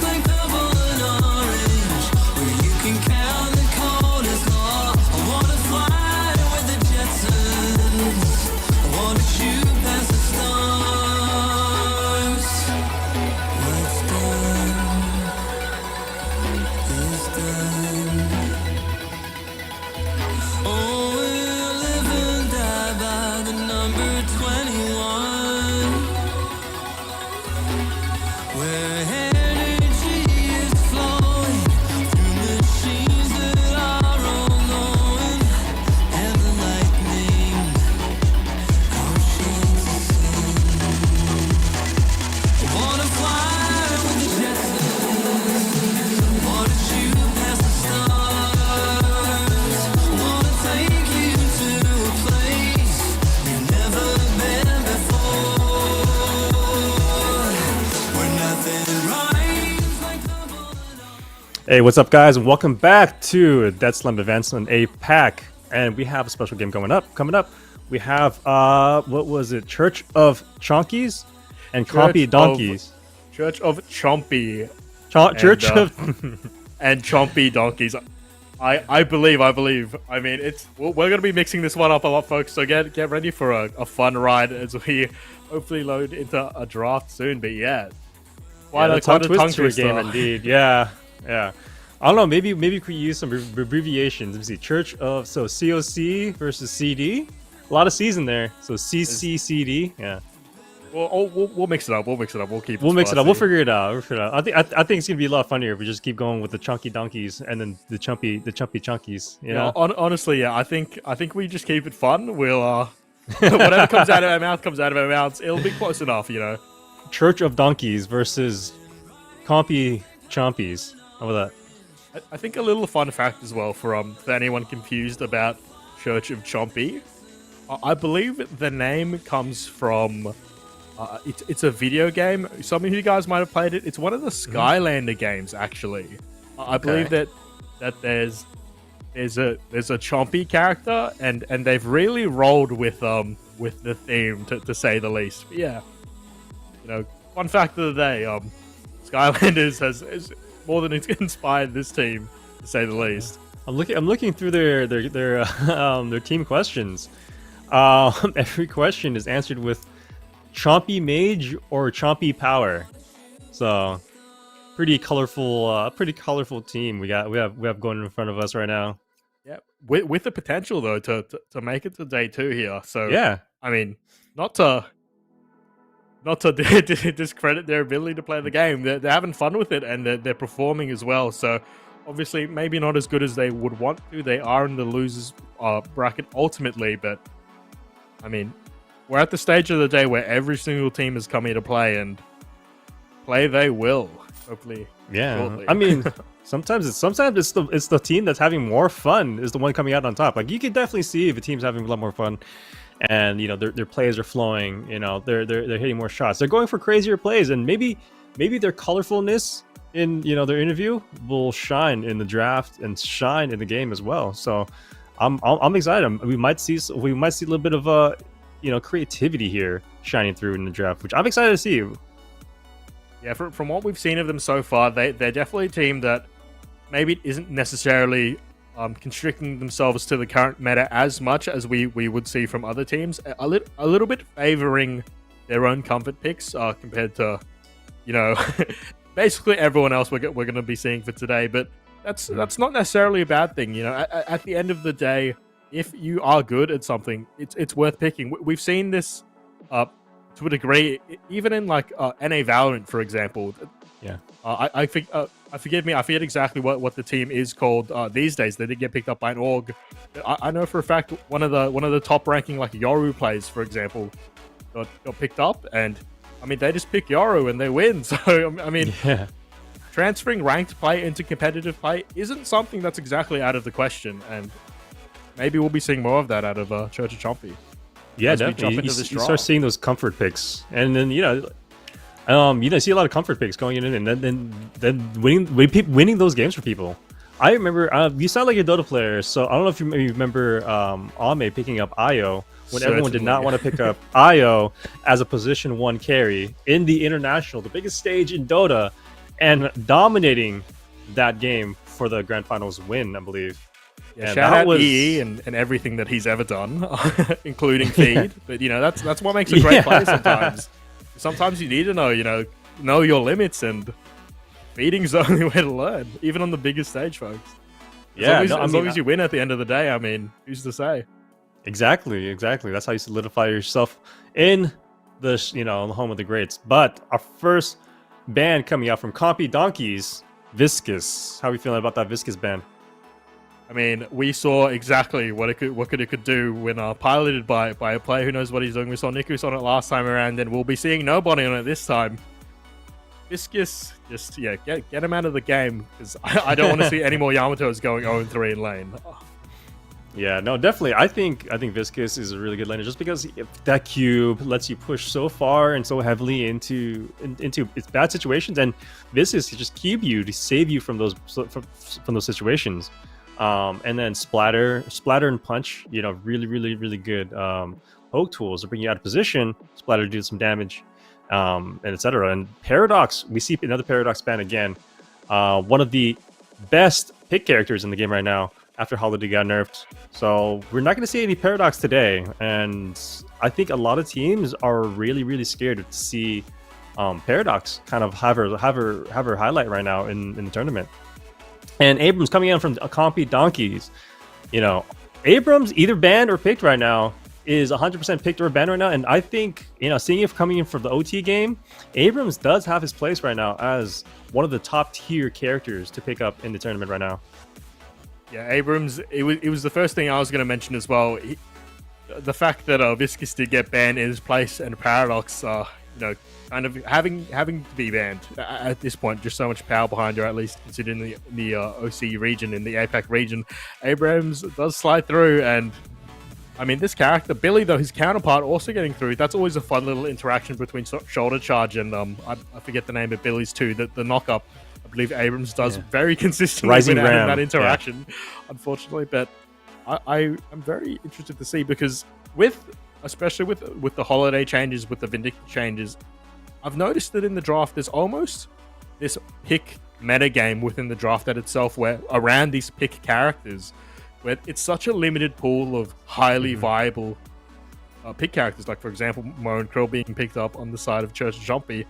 Like Hey, what's up, guys, and welcome back to Dead Slum Events on APAC. And we have a special game coming up. We have what was it? Church of Chonkies and Chompy Donkeys. Church of Chompy. Church of and Chompy Donkeys. I believe. I mean, we're gonna be mixing this one up a lot, folks. So get ready for a fun ride as we hopefully load into a draft soon. But yeah, quite a tongue twister game indeed. Yeah. I don't know. Maybe we could use some abbreviations. Let me see. Church of COC versus CD. A lot of C's in there. So CCCD. Yeah. We'll mix it up. We'll mix it up. We'll mix it up. We'll figure it out. I think it's gonna be a lot funnier if we just keep going with the chunky donkeys and then the chumpy chunkies. You know? Honestly, yeah. I think we just keep it fun. We'll whatever comes out of our mouth comes out of our mouths. It'll be close enough, you know. Church of Donkeys versus Compy Chompies. How about that? I think a little fun fact as well for anyone confused about Church of Chompy. I believe the name comes from it's a video game. Some of you guys might have played it. It's one of the Skylander games, actually. I believe that there's a Chompy character, and they've really rolled with the theme to say the least. But yeah, you know, fun fact of the day. Skylanders has more than inspired this team, to say the least. I'm looking through their team questions. Every question is answered with Chompy Mage or Chompy Power. So pretty colorful team we have going in front of us right now. Yeah, with the potential though to make it to day 2 here. So yeah, I mean, not to discredit their ability to play the game. They're having fun with it, and they're performing as well. So obviously, maybe not as good as they would want to. They are in the losers bracket ultimately, but I mean, we're at the stage of the day where every single team has come here to play, and play they will. Hopefully, yeah. shortly. I mean, sometimes it's the team that's having more fun is the one coming out on top. Like, you can definitely see if a team's having a lot more fun, and you know their plays are flowing. You know, they're hitting more shots. They're going for crazier plays, and maybe their colorfulness in their interview will shine in the draft and shine in the game as well. So I'm excited. We might see a little bit of creativity here shining through in the draft, which I'm excited to see. Yeah, from what we've seen of them so far, they're definitely a team that maybe isn't necessarily constricting themselves to the current meta as much as we would see from other teams. A little bit favoring their own comfort picks compared to, basically everyone else we're going to be seeing for today. But that's not necessarily a bad thing. At the end of the day, if you are good at something, it's worth picking. We've seen this to a degree, even in like NA Valorant, for example. Yeah. Forgive me, I forget exactly what the team is called these days. They did get picked up by an org. I know for a fact one of the top ranking like Yoru plays, for example, got picked up, and I mean they just pick Yoru and they win. So I mean, yeah. Transferring ranked play into competitive play isn't something that's exactly out of the question, and maybe we'll be seeing more of that out of Church of Chompy. Yeah, definitely. You start seeing those comfort picks, and then see a lot of comfort picks going in, and then winning those games for people. I remember you sound like a Dota player, so I don't know if you maybe remember Ame picking up Io when everyone did not want to pick up Io as a position 1 carry in the international, the biggest stage in Dota, and dominating that game for the grand finals win, I believe. Yeah, shout out EE and everything that he's ever done, including feed. But that's what makes a great player sometimes. Sometimes you need to know your limits, and feeding's the only way to learn, even on the biggest stage, folks. As long as you win at the end of the day, I mean, who's to say? Exactly. That's how you solidify yourself in the home of the greats. But our first band coming out from Compy Donkeys, Viscous. How are we feeling about that Viscous band? I mean, we saw exactly what it could do when piloted by a player who knows what he's doing. We saw Nikus on it last time around, and we'll be seeing nobody on it this time. Viscous, just get him out of the game, because I don't want to see any more Yamatos going 0-3 in lane. Yeah, no, definitely. I think Viscous is a really good laner just because that cube lets you push so far and so heavily into its bad situations, and Viscous can just cube you to save you from those situations. And then splatter, and punch. Really good poke tools to bring you out of position. Splatter to do some damage, and etc. And Paradox, we see another Paradox ban again. One of the best pick characters in the game right now after Holiday got nerfed. So we're not going to see any Paradox today, and I think a lot of teams are really scared to see Paradox kind of have her highlight right now in the tournament. And Abrams coming in from Compy Donkeys, Abrams either banned or picked right now is 100% picked or banned right now, and I think seeing it coming in from the OT game, Abrams does have his place right now as one of the top tier characters to pick up in the tournament right now. Yeah, Abrams, it was the first thing I was going to mention as well. The fact that Viscous did get banned in his place and Paradox, kind of having to be banned at this point, just so much power behind her, at least considering the OCE region, in the APAC region. Abrams does slide through, and I mean, this character, Billy, though, his counterpart, also getting through. That's always a fun little interaction between Shoulder Charge and I forget the name of Billy's too, the knock-up. I believe Abrams does very consistently Rising with Ram, that interaction, unfortunately. But I'm very interested to see, because especially with the holiday changes, with the Vindictive changes, I've noticed that in the draft there's almost this pick meta game within the draft at itself, where around these pick characters, where it's such a limited pool of highly viable pick characters. Like, for example, Mo and Krill being picked up on the side of Church of Jumpy,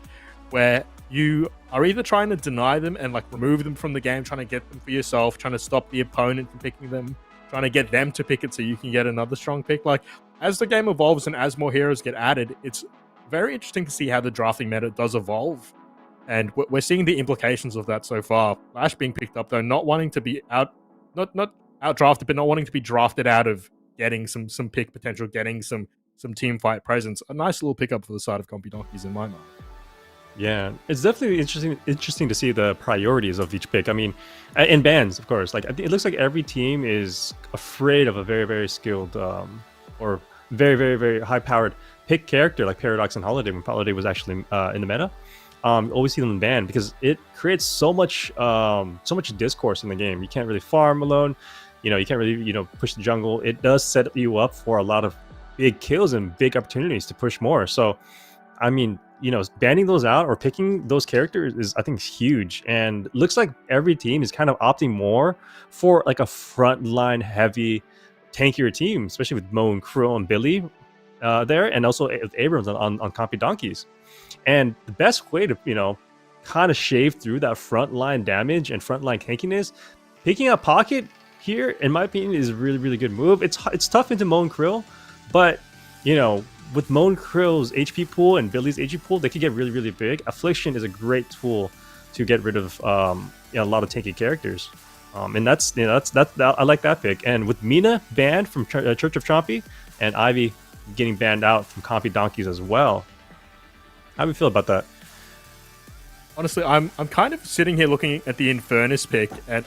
where you are either trying to deny them and remove them from the game, trying to get them for yourself, trying to stop the opponent from picking them, trying to get them to pick it so you can get another strong pick. As the game evolves and as more heroes get added, it's very interesting to see how the drafting meta does evolve. And we're seeing the implications of that so far. Lash being picked up, though, not wanting to be not out-drafted, but not wanting to be drafted out of getting some pick potential, getting some team fight presence. A nice little pickup for the side of Compy Donkeys in my mind. Yeah, it's definitely interesting to see the priorities of each pick. I mean, in bans, of course. It looks like every team is afraid of a very skilled or very high-powered pick character like Paradox and Holiday, when Holiday was actually in the meta. Always see them banned because it creates so much discourse in the game. You can't really farm alone. You can't really push the jungle. It does set you up for a lot of big kills and big opportunities to push more. So, I mean, banning those out or picking those characters is, I think, huge. And looks like every team is kind of opting more for a frontline heavy, tankier team, especially with Mo and Krill and Billy there, and also with Abrams on Compy Donkeys. And the best way to kind of shave through that frontline damage and frontline tankiness, picking a pocket here, in my opinion, is a really good move. It's tough into Mo and Krill, but with Mo and Krill's HP pool and Billy's HP pool, they could get really big. Affliction is a great tool to get rid of a lot of tanky characters, and that's I like that pick. And with Mina banned from Church of Chompy and Ivy getting banned out from Compy Donkeys as well, how do you feel about that? Honestly, I'm kind of sitting here looking at the Infernus pick, and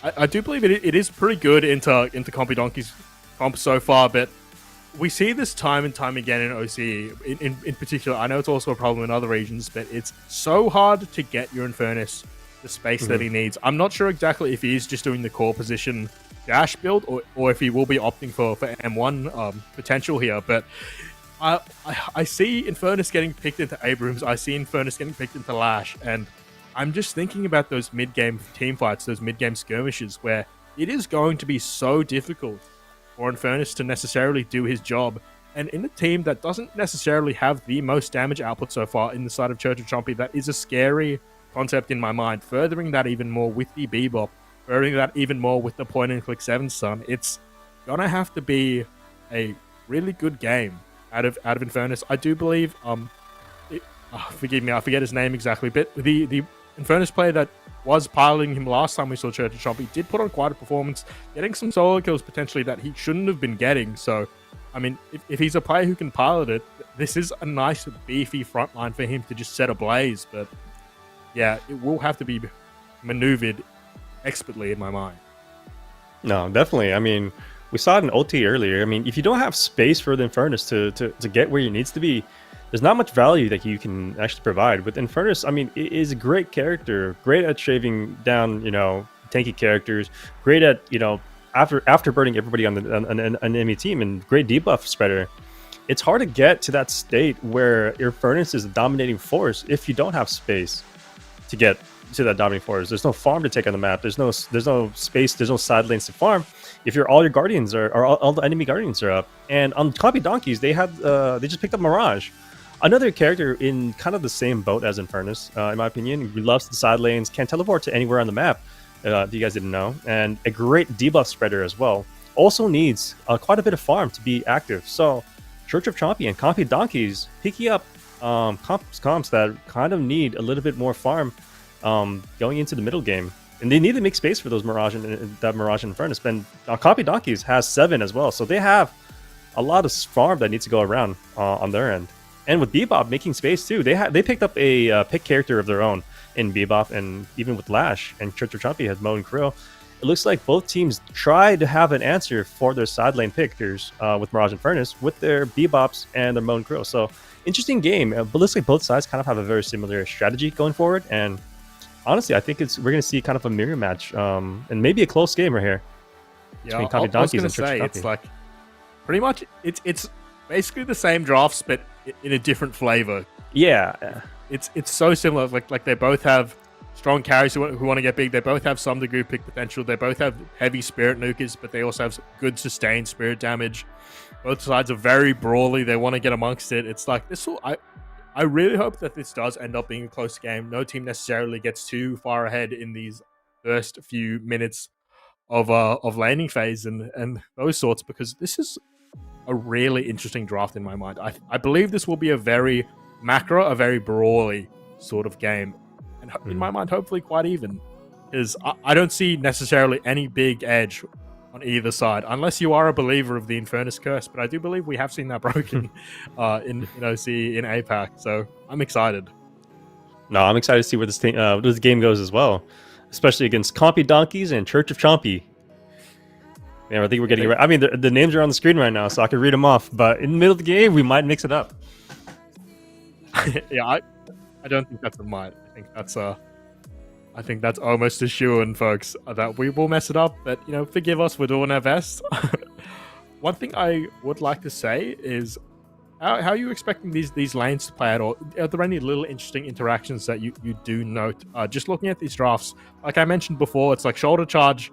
I do believe it is pretty good into Compy Donkeys comp so far, but we see this time and time again in OCE. In particular, I know it's also a problem in other regions, but it's so hard to get your Infernus the space that he needs. I'm not sure exactly if he is just doing the core position dash build, or if he will be opting for M1 potential here, but I see Infernus getting picked into Abrams. I see Infernus getting picked into Lash, and I'm just thinking about those mid-game team fights, those mid-game skirmishes, where it is going to be so difficult for Infernus to necessarily do his job. And in a team that doesn't necessarily have the most damage output so far in the side of Church of Chompy, that is a scary concept in my mind. Furthering that even more with the Bebop, furthering that even more with the point-and-click 7 stun, it's gonna have to be a really good game out of Infernus. I do believe, forgive me, I forget his name exactly, but the Infernus player that was piloting him last time we saw Church of Chompy did put on quite a performance, getting some solo kills potentially that he shouldn't have been getting. So, I mean, if he's a player who can pilot it, this is a nice beefy frontline for him to just set ablaze. But yeah, it will have to be maneuvered expertly in my mind. No, definitely. I mean, we saw it in OT earlier. I mean, if you don't have space for the Infernus to get where it needs to be, there's not much value that you can actually provide. With Infernus, I mean, it is a great character, great at shaving down, tanky characters, great at, after burning everybody on an enemy team, and great debuff spreader. It's hard to get to that state where Infernus is a dominating force if you don't have space to get to that dominating force. There's no farm to take on the map. There's no space. There's no side lanes to farm. If all your guardians are, or all the enemy guardians are up. And on Copy Donkeys, they just picked up Mirage, another character in kind of the same boat as Infernus, in my opinion. He loves the side lanes, can teleport to anywhere on the map. If you guys didn't know, and a great debuff spreader as well. Also needs quite a bit of farm to be active. So Church of Chompy and Copy Donkeys picking up comps that kind of need a little bit more farm going into the middle game, and they need to make space for those Mirage and that Mirage and Infernus. And Copy Donkeys has 7 as well, so they have a lot of farm that needs to go around on their end. And with Bebop making space too, they picked up a pick character of their own in Bebop, and even with Lash and Church of Chompy has Mo and Krill. It looks like both teams tried to have an answer for their side lane pickers with Mirage and Furnace with their Bebops and their Mo and Krill. So interesting game, but looks like both sides kind of have a very similar strategy going forward. And honestly, I think we're going to see kind of a mirror match and maybe a close game right here. Yeah, I was going to say, it's like pretty much it's basically the same drafts, but in a different flavor. Yeah, it's so similar. Like they both have strong carries who want to get big. They both have some degree of pick potential. They both have heavy spirit nukers, but they also have good sustained spirit damage. Both sides are very brawly. They want to get amongst it. It's like this will. I really hope that this does end up being a close game. No team necessarily gets too far ahead in these first few minutes of laning phase and those sorts, because this is a really interesting draft in my mind. I believe this will be a very macro, a very brawly sort of game. And in my mind, hopefully quite even. Because I don't see necessarily any big edge on either side, unless you are a believer of the Infernus Curse. But I do believe we have seen that broken in OCE, in APAC. So I'm excited. No, I'm excited to see where this game goes as well. Especially against Compy Donkeys and Church of Chompy. Yeah, I think we're getting it right. I mean, the names are on the screen right now, so I can read them off. But in the middle of the game, we might mix it up. Yeah, I don't think that's a might. I think that's almost a shoo-in, folks, that we will mess it up. But forgive us, we're doing our best. One thing I would like to say is, how are you expecting these lanes to play out? Or are there any little interesting interactions that you do note? Just looking at these drafts, like I mentioned before, it's like shoulder charge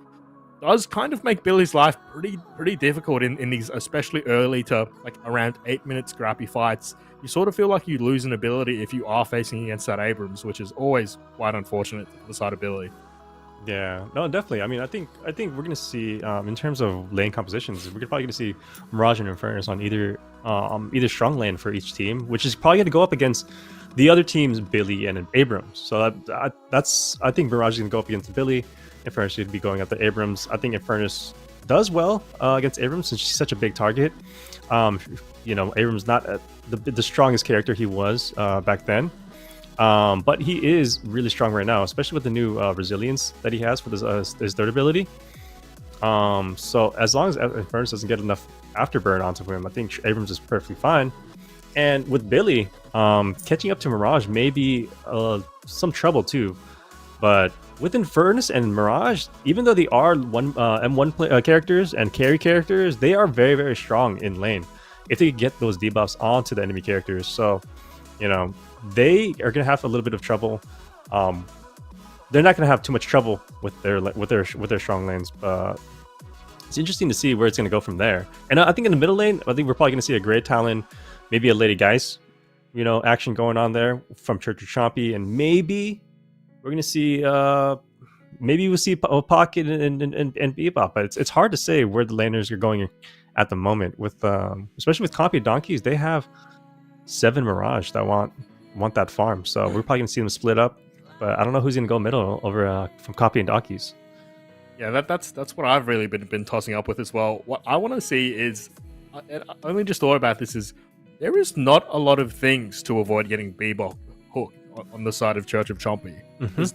does kind of make Billy's life pretty difficult in these, especially early to like around 8-minute scrappy fights. You sort of feel like you lose an ability if you are facing against that Abrams, which is always quite unfortunate for the side of Billy. Yeah, no, definitely. I mean, I think we're gonna see in terms of lane compositions, we're probably gonna see Mirage and Infernus on either strong lane for each team, which is probably gonna go up against the other team's Billy and Abrams. So I think Mirage is gonna go up against Billy. Infernus should be going after Abrams. I think Infernus does well against Abrams since she's such a big target. Abrams not the strongest character he was back then, but he is really strong right now, especially with the new resilience that he has for his third ability. So as long as Infernus doesn't get enough afterburn onto him, I think Abrams is perfectly fine. And with Billy, catching up to Mirage may be some trouble too. But with Infernus and Mirage, even though they are M1 characters and carry characters, they are very, very strong in lane if they get those debuffs onto the enemy characters. So, they are going to have a little bit of trouble. They're not going to have too much trouble with their strong lanes. But it's interesting to see where it's going to go from there. And I think in the middle lane, I think we're probably going to see a Great Talon, maybe a Lady Geist, action going on there from Church of Chompy, and maybe we're going to see, maybe we'll see Pocket and Bebop, but it's hard to say where the laners are going at the moment. With especially with Copy Donkeys, they have 7 Mirage that want that farm, so we're probably going to see them split up. But I don't know who's going to go middle over from Copy and Donkeys. Yeah, that's what I've really been tossing up with as well. What I want to see is, I only just thought about this, is there is not a lot of things to avoid getting Bebop hooked on the side of Church of Chompy.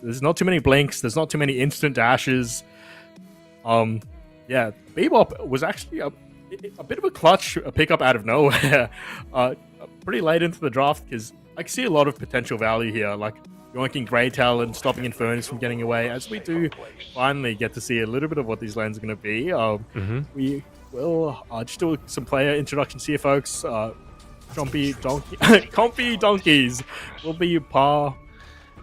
There's not too many blinks. There's not too many instant dashes. Yeah, Bebop was actually a bit of a clutch pickup out of nowhere, pretty late into the draft, because I see a lot of potential value here, like yoinking Grey Talon, stopping Infernus from getting away, as we do finally get to see a little bit of what these lanes are going to be. We will just do some player introductions here, folks. Compy Donkeys will be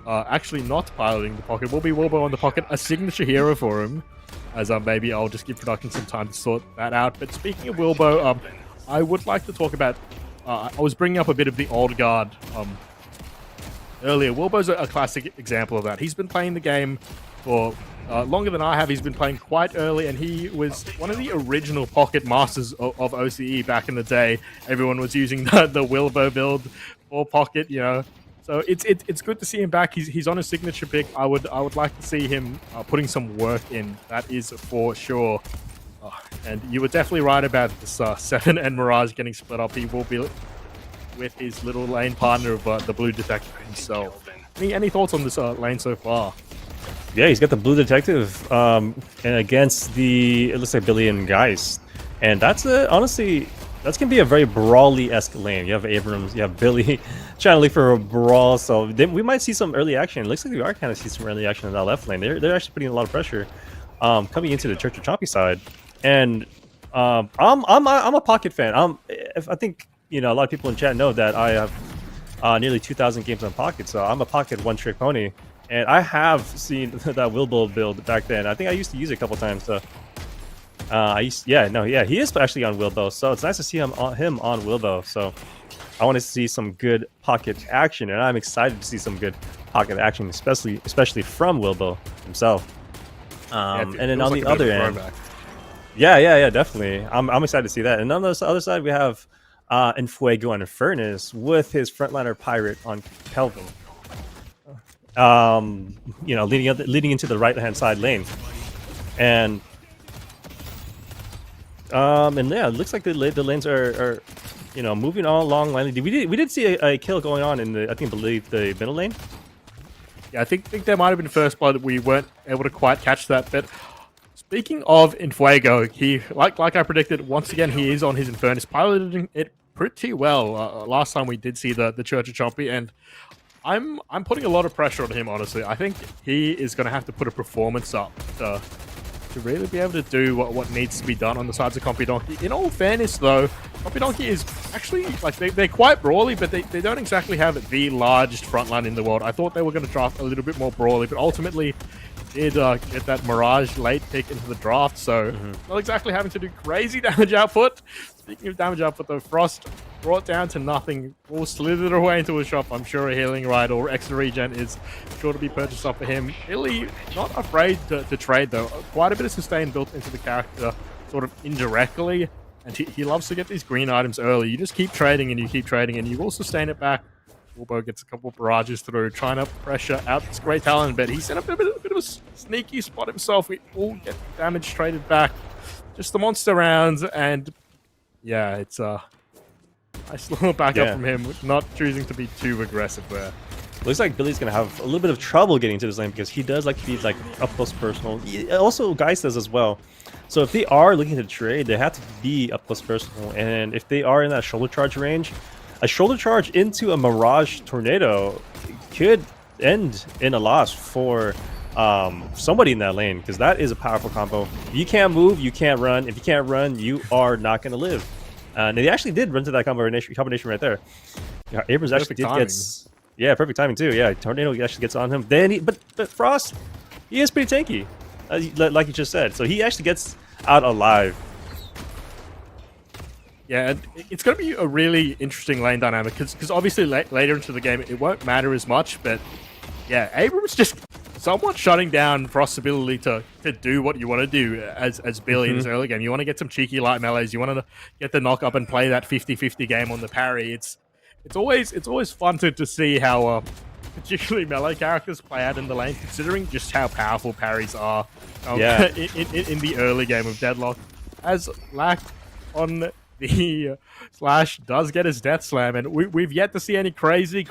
actually not piloting the pocket. Will be Wilbo on the pocket, a signature hero for him. As maybe I'll just give production some time to sort that out. But speaking of Wilbo, I would like to talk about. I was bringing up a bit of the old guard earlier. Wilbo's a classic example of that. He's been playing the game for longer than I have. He's been playing quite early, and he was one of the original pocket masters of OCE back in the day. Everyone was using the Wilbo build for pocket, you know. So it's good to see him back. He's on a signature pick. I would like to see him putting some work in. That is for sure. And you were definitely right about this Seven and Mirage getting split up. He will be with his little lane partner of the Blue Detective himself. Any thoughts on this lane so far? Yeah, he's got the Blue Detective and against the, it looks like Billy and Geist. And that's honestly, that's going to be a very brawly-esque lane. You have Abrams, you have Billy trying to look for a brawl. So we might see some early action. It looks like we are kind of see some early action in that left lane. They're actually putting a lot of pressure coming into the Church of Chompy side. And I'm a pocket fan. I think, you know, a lot of people in chat know that I have nearly 2,000 games on pocket. So I'm a pocket one-trick pony. And I have seen that Wilbo build back then. I think I used to use it a couple times. So he is actually on Wilbo. So it's nice to see him on Wilbo. So I want to see some good pocket action, and I'm excited to see some good pocket action, especially from Wilbo himself. And then on the other end, yeah, definitely. I'm excited to see that. And on the other side, we have Enfuego and Infernus with his frontliner Pirate on Kelvin. You know, leading into the right hand side lane, and yeah, it looks like the lanes are you know, moving all along. We did see a kill going on in the, I believe the middle lane. Yeah, I think there might have been first blood. We weren't able to quite catch that. But speaking of Enfuego, he like I predicted, once again he is on his Infernus, piloting it pretty well. Last time we did see the Church of Chompy, and I'm putting a lot of pressure on him, honestly. I think he is going to have to put a performance up to really be able to do what needs to be done on the sides of Compy Donkey. In all fairness, though, Compy Donkey is actually, like, they're quite brawly, but they don't exactly have the largest frontline in the world. I thought they were going to draft a little bit more brawly, but ultimately did get that Mirage late pick into the draft, so not exactly having to do crazy damage output. Speaking of damage output, though, Frost brought down to nothing, will slither away into a shop. I'm sure a healing ride or extra regen is sure to be purchased up for him. Really not afraid to trade, though. Quite a bit of sustain built into the character, sort of indirectly, and he loves to get these green items early. You just keep trading and you keep trading, and you will sustain it back. Wilbo gets a couple of barrages through, trying to pressure out this Grey Talon, but he's in a bit of a sneaky spot himself. We all get damage traded back. Just the monster rounds, and yeah, it's a nice little backup from him, not choosing to be too aggressive there. Looks like Billy's gonna have a little bit of trouble getting to this lane because he does like to be like up close personal. Also, Geist does as well. So if they are looking to trade, they have to be up close personal, and if they are in that shoulder charge range, a shoulder charge into a Mirage Tornado could end in a loss for somebody in that lane, because that is a powerful combo. If you can't move, you can't run. If you can't run, you are not going to live. And they actually did run to that combination right there. Yeah, Abrams actually gets, yeah, perfect timing too. Yeah, Tornado actually gets on him. Then but Frost, he is pretty tanky, like you just said. So he actually gets out alive. Yeah, it's going to be a really interesting lane dynamic, because obviously later into the game it won't matter as much, but yeah, Abrams just somewhat shutting down Frost's ability to do what you want to do as Billy in his early game. You want to get some cheeky light melees, you want to get the knock up and play that 50-50 game on the parry. It's always fun to see how particularly melee characters play out in the lane, considering just how powerful parries are in the early game of Deadlock. As Lack on the Slash does get his Death Slam, and we've yet to see any crazy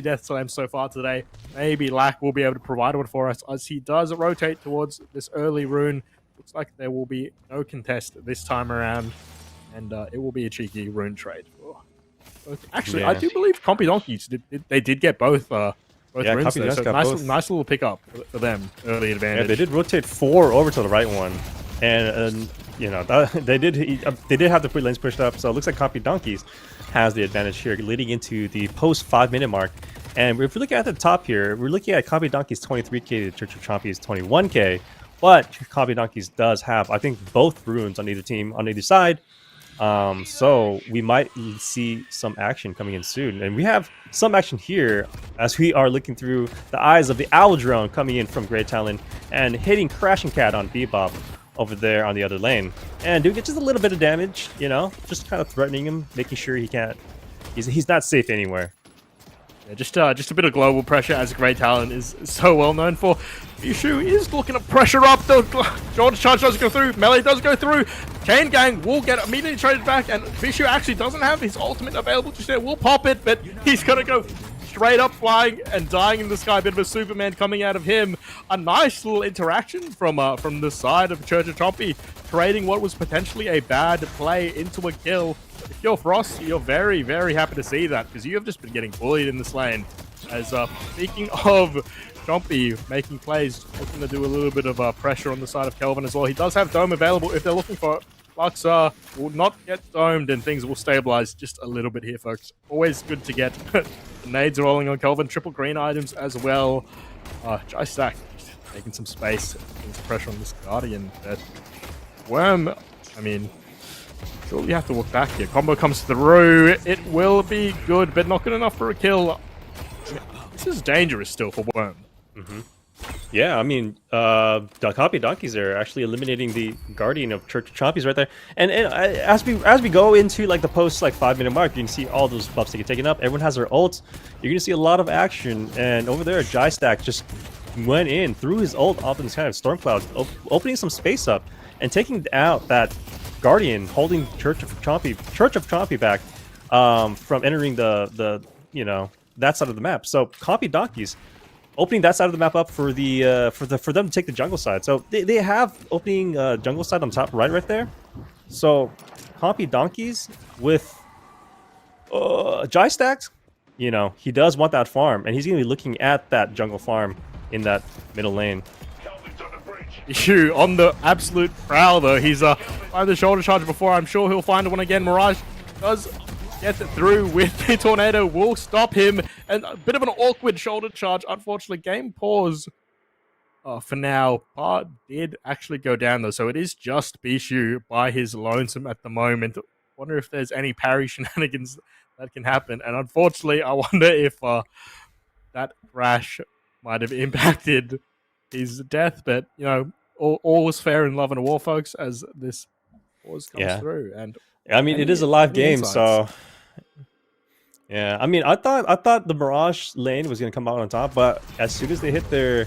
Death Slams so far today. Maybe Lack will be able to provide one for us as he does rotate towards this early rune. looks like there will be no contest this time around, and it will be a cheeky rune trade. Actually, I Yeah. do believe Compy Donkeys they did get both runes Compy there, Donkeys so got nice, both. nice little pickup for them, early Yeah, advantage. they did rotate 4 over to the right one, and you know they did have the lanes pushed up, so it looks like Copy Donkeys has the advantage here, leading into the post 5-minute mark. And if we look at the top here, we're looking at Copy Donkeys 23k to Church of Chompy's 21k, but Copy Donkeys does have, I think, both runes on either team, on either side. So we might see some action coming in soon, and we have some action here as we are looking through the eyes of the Owl Drone coming in from Great Talon and hitting Crashing Cat on Bebop over there on the other lane, and doing just a little bit of damage, you know, just kind of threatening him, making sure he's not safe anywhere. Yeah, just a bit of global pressure, as Great Talon is so well known for. Bishu is looking to pressure up. The Jordan's charge does go through. Melee does go through. Chain Gang will get immediately traded back, and Bishu actually doesn't have his ultimate available just yet. Will pop it, but he's gonna go straight up flying and dying in the sky. A bit of a Superman coming out of him. A nice little interaction from the side of Church of Chompy, trading what was potentially a bad play into a kill. If you're Frost, you're very, very happy to see that, because you have just been getting bullied in this lane. As speaking of Chompy making plays, looking to do a little bit of pressure on the side of Kelvin as well. He does have Dome available if they're looking for it. Lux will not get domed, and things will stabilize just a little bit here, folks. Always good to get nades rolling on Kelvin. Triple green items as well. Jai Stack making some space, putting some pressure on this Guardian. But Worm, I mean, surely you have to look back here. Combo comes through. It will be good, but not good enough for a kill. This is dangerous still for Worm. Yeah, I mean, the Copy Donkeys are actually eliminating the Guardian of Church of Chompy's right there. And as we go into like the post 5-minute mark, you can see all those buffs that get taken up. Everyone has their ults. You're gonna see a lot of action. And over there, Jai Stack just went in, threw his ult off in this kind of storm cloud, opening some space up and taking out that Guardian, holding Church of Chompy back from entering the you know, that side of the map. So Copy Donkeys opening that side of the map up for them to take the jungle side. So they have opening jungle side on top right there. So Copy Donkeys with Jai Stacks, you know, he does want that farm, and he's gonna be looking at that jungle farm in that middle lane. Issue on the absolute prowl though. He's fired the shoulder charge before. I'm sure he'll find one again. Mirage does get it through with the tornado. Will stop him, and a bit of an awkward shoulder charge. Unfortunately, game pause for now. Bar did actually go down though, so it is just Bishu by his lonesome at the moment. Wonder if there's any parry shenanigans that can happen, and unfortunately, I wonder if that crash might have impacted his death. But you know, all was fair in love and war, folks, as this pause comes through. And I mean, it is a live game, so yeah. I mean, I thought the Mirage lane was gonna come out on top, but as soon as they hit their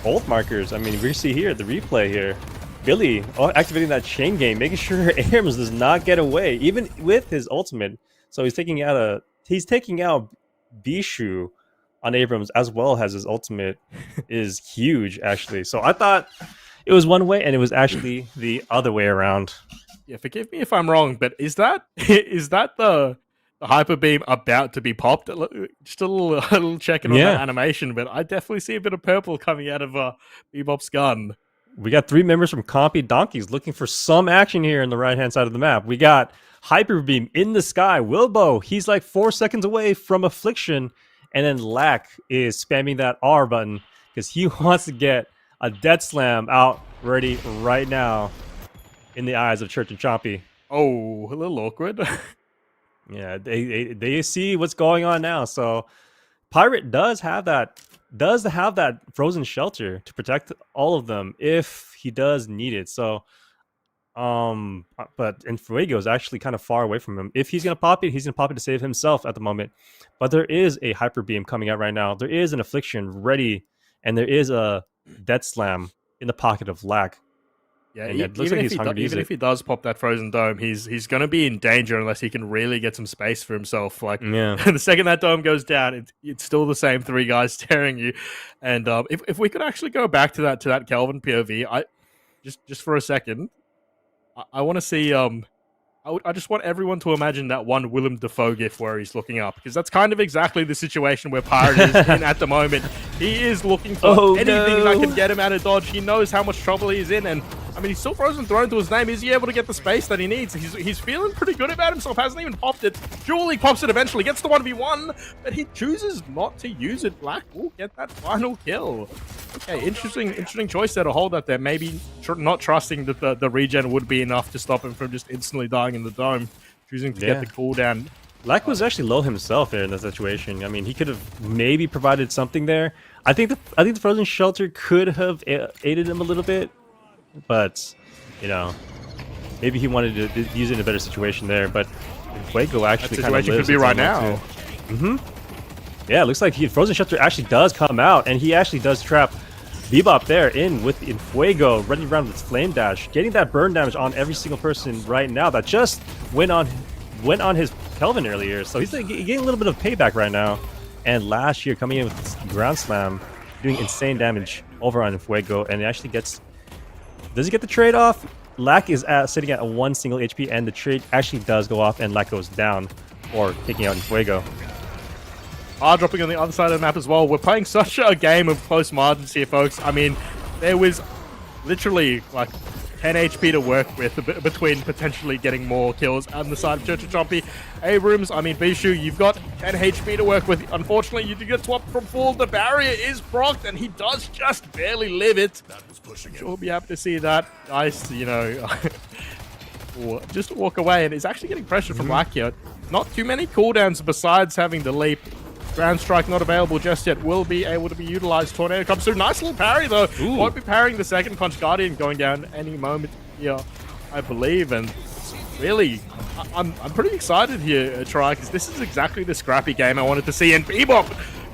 ult markers, I mean, we see here the replay here. Billy activating that chain game, making sure Abrams does not get away, even with his ultimate. So he's taking out Bishu on Abrams as well as his ultimate is huge, actually. So I thought it was one way, and it was actually the other way around. Yeah, forgive me if I'm wrong, but is that the hyper beam about to be popped? Just a little checking on that animation, but I definitely see a bit of purple coming out of Bebop's gun. We got 3 members from Copy Donkeys looking for some action here in the right-hand side of the map. We got Hyper Beam in the sky. Wilbo, he's like 4 seconds away from Affliction. And then Lack is spamming that R button because he wants to get a Death Slam out ready right now in the eyes of Church of Chompy. Oh, a little awkward. Yeah, they see what's going on now. So Pirate does have that frozen shelter to protect all of them if he does need it. So but Fuego is actually kind of far away from him. If he's gonna pop it, he's gonna pop it to save himself at the moment. But there is a Hyper Beam coming out right now. There is an Affliction ready, and there is a Death Slam in the pocket of Lack. Yeah, and it looks like he's hungry to use even it. if he does pop that frozen dome, he's going to be in danger unless he can really get some space for himself. Like the second that dome goes down, it's still the same 3 guys staring you. And if we could actually go back to that Kelvin POV, just for a second, I want to see I just want everyone to imagine that one Willem Dafoe gif where he's looking up, because that's kind of exactly the situation where Pirate is in at the moment. He is looking for anything that can get him out of dodge. He knows how much trouble he's in, and I mean, he's still frozen throne to his name. Is he able to get the space that he needs? He's feeling pretty good about himself. Hasn't even popped it. Surely pops it eventually. Gets the 1v1, but he chooses not to use it. Black will get that final kill. Okay, interesting choice there to hold that there. Maybe not trusting that the regen would be enough to stop him from just instantly dying in the dome. Choosing to get the cooldown. Black was actually low himself there in the situation. I mean, he could have maybe provided something there. I think the frozen shelter could have aided him a little bit. But, you know, maybe he wanted to use it in a better situation there. But Fuego actually kind of lives. Could be right now. Yeah, it looks like Frozen Shelter actually does come out, and he actually does trap Bebop there in Fuego, running around with Flame Dash, getting that burn damage on every single person right now that just went on his Kelvin earlier. So he's getting a little bit of payback right now. And last year coming in with Ground Slam, doing insane damage over on Fuego, and it actually gets. Does he get the trade off? Lack is sitting at a 1 single HP, and the trade actually does go off, and Lack goes down for taking out Fuego. Dropping on the other side of the map as well. We're playing such a game of close margins here, folks. I mean, there was literally like 10 HP to work with between potentially getting more kills on the side of Church of Chompy. Abrams, I mean, Bishu, you've got 10 HP to work with. Unfortunately, you do get swapped from full. The barrier is procced, and he does just barely live it. We'll be happy to see that. Nice, you know, just walk away, and he's actually getting pressure from Lack here. Not too many cooldowns besides having the leap. Ground Strike not available just yet. Will be able to be utilized. Tornado comes through. Nice little parry, though. Won't be parrying the second punch. Guardian going down any moment here, I believe. And really, I'm pretty excited here, Try, because this is exactly the scrappy game I wanted to see. And Bebop,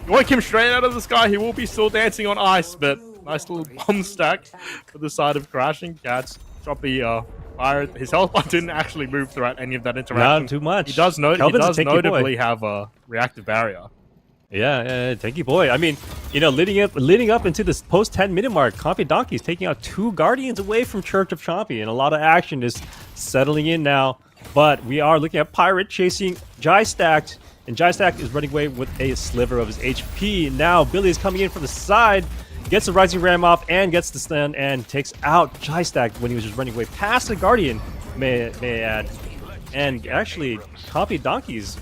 yoink him straight out of the sky. He will be still dancing on ice, but nice little bomb stack for the side of Crashing Cats. Choppy Pirate. His health bar didn't actually move throughout any of that interaction. Not too much. He does notably have a reactive barrier. Yeah, thank you, boy. I mean, you know, leading up into this post 10-minute mark, Compy Donkey is taking out 2 Guardians away from Church of Chompy, and a lot of action is settling in now. But we are looking at Pirate chasing Jai Stacked, and Jai Stacked is running away with a sliver of his HP. Now Billy is coming in from the side, gets the Rising Ram off, and gets the stun, and takes out Jai Stacked when he was just running away past the Guardian, may I add. And actually, Compy Donkeys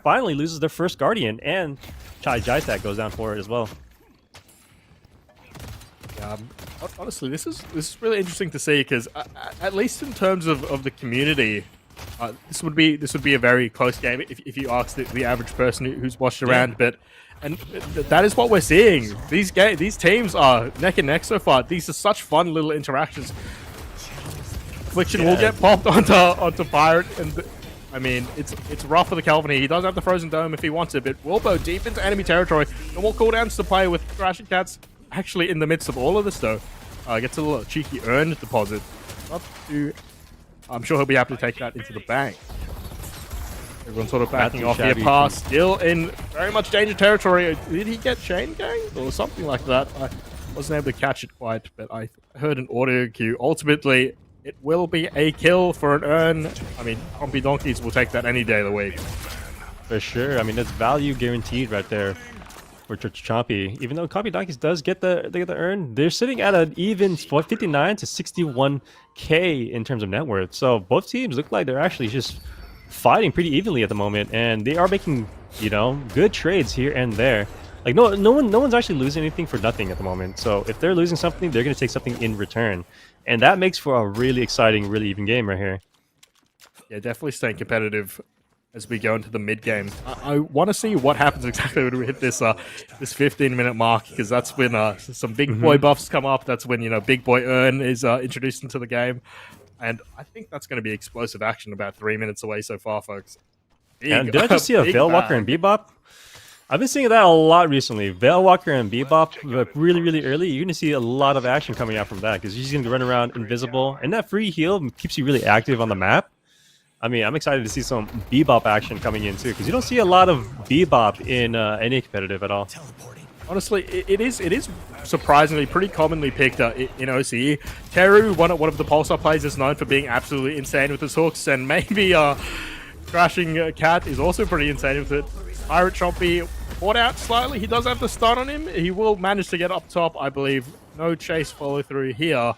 finally loses their first Guardian, and Jai Stack goes down for it as well. Yeah, honestly, this is really interesting to see, because at least in terms of the community, this would be a very close game if you ask the average person who's watched around. But that is what we're seeing. These teams are neck and neck so far. These are such fun little interactions. Affliction will get popped onto Pirate, and I mean, it's rough for the Kelvin here. He does have the Frozen Dome if he wants it, but Wilbo deep into enemy territory. No more cooldowns to play with. Crashing Cats actually in the midst of all of this, though. Gets a little cheeky earned deposit. Not too... I'm sure he'll be happy to take that into the bank. Everyone's sort of backing off here. Pass still in very much danger territory. Did he get chain ganged or something like that? I wasn't able to catch it quite, but I heard an audio cue. Ultimately, it will be a kill for an earn. I mean, Compy Donkeys will take that any day of the week. For sure. I mean, that's value guaranteed right there for Chompy. Even though Compy Donkeys does get the earn, they're sitting at an even 59 to 61k in terms of net worth. So both teams look like they're actually just fighting pretty evenly at the moment, and they are making, you know, good trades here and there. Like no one's actually losing anything for nothing at the moment. So if they're losing something, they're going to take something in return. And that makes for a really exciting, really even game right here. Yeah, definitely staying competitive as we go into the mid game. I want to see what happens exactly when we hit this 15-minute mark, because that's when some big boy buffs come up. That's when, you know, Big Boy Earn is introduced into the game. And I think that's going to be explosive action about 3 minutes away so far, folks. And did I just see a Veilwalker and Bebop? I've been seeing that a lot recently. Veilwalker and Bebop, like really early. You're going to see a lot of action coming out from that, because he's going to run around invisible. And that free heal keeps you really active on the map. I mean, I'm excited to see some Bebop action coming in too, because you don't see a lot of Bebop in any competitive at all. Honestly, it is surprisingly pretty commonly picked in OCE. Teru, one of the Pulsar players, is known for being absolutely insane with his hooks, and maybe Crashing Cat is also pretty insane with it. Pirate Chompy fought out slightly. He does have the stun on him. He will manage to get up top, I believe. No chase follow through here.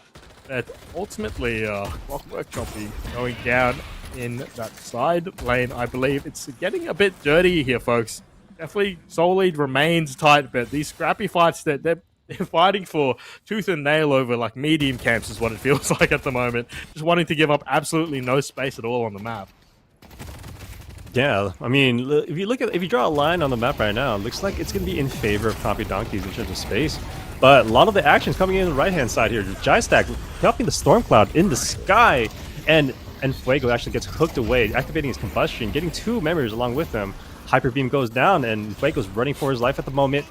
But ultimately, Clockwork Chompy going down in that side lane, I believe. It's getting a bit dirty here, folks. Definitely Soul Lead remains tight, but these scrappy fights that they're fighting for tooth and nail over like medium camps is what it feels like at the moment. Just wanting to give up absolutely no space at all on the map. Yeah, I mean, if you draw a line on the map right now, it looks like it's going to be in favor of Compy Donkeys in terms of space. But a lot of the action's coming in the right-hand side here. J-Stack helping the Storm Cloud in the sky, and Fuego actually gets hooked away, activating his combustion, getting 2 members along with him. Hyper Beam goes down, and Fuego's running for his life at the moment.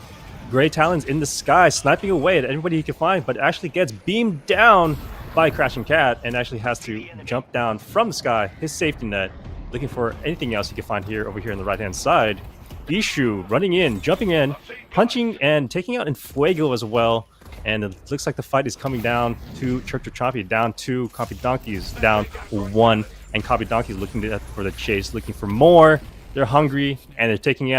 Grey Talons in the sky, sniping away at everybody he can find, but actually gets beamed down by Crashing Cat, and actually has to jump down from the sky, his safety net, looking for anything else you can find here over here on the right-hand side. Ishu running in, jumping in, punching and taking out Fuego as well. And it looks like the fight is coming down to Church of Chompy, down 2, Compy Donkeys down 1, and Compy Donkeys looking for the chase, looking for more. They're hungry, and they're taking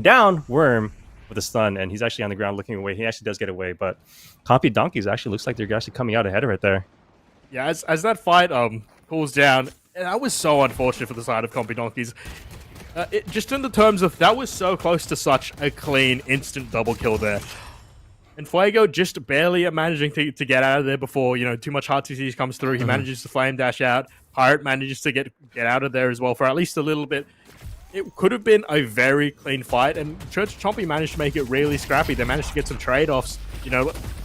down Worm with a stun, and he's actually on the ground looking away. He actually does get away, but Compy Donkeys actually looks like they're actually coming out ahead right there. Yeah, as that fight cools down, that was so unfortunate for the side of Compy Donkeys. Just in the terms of, that was so close to such a clean, instant double kill there. And Fuego just barely managing to get out of there before, too much hard TCs comes through. He manages to flame dash out. Pirate manages to get out of there as well for at least a little bit. It could have been a very clean fight, and Church of Chompy managed to make it really scrappy. They managed to get some trade-offs.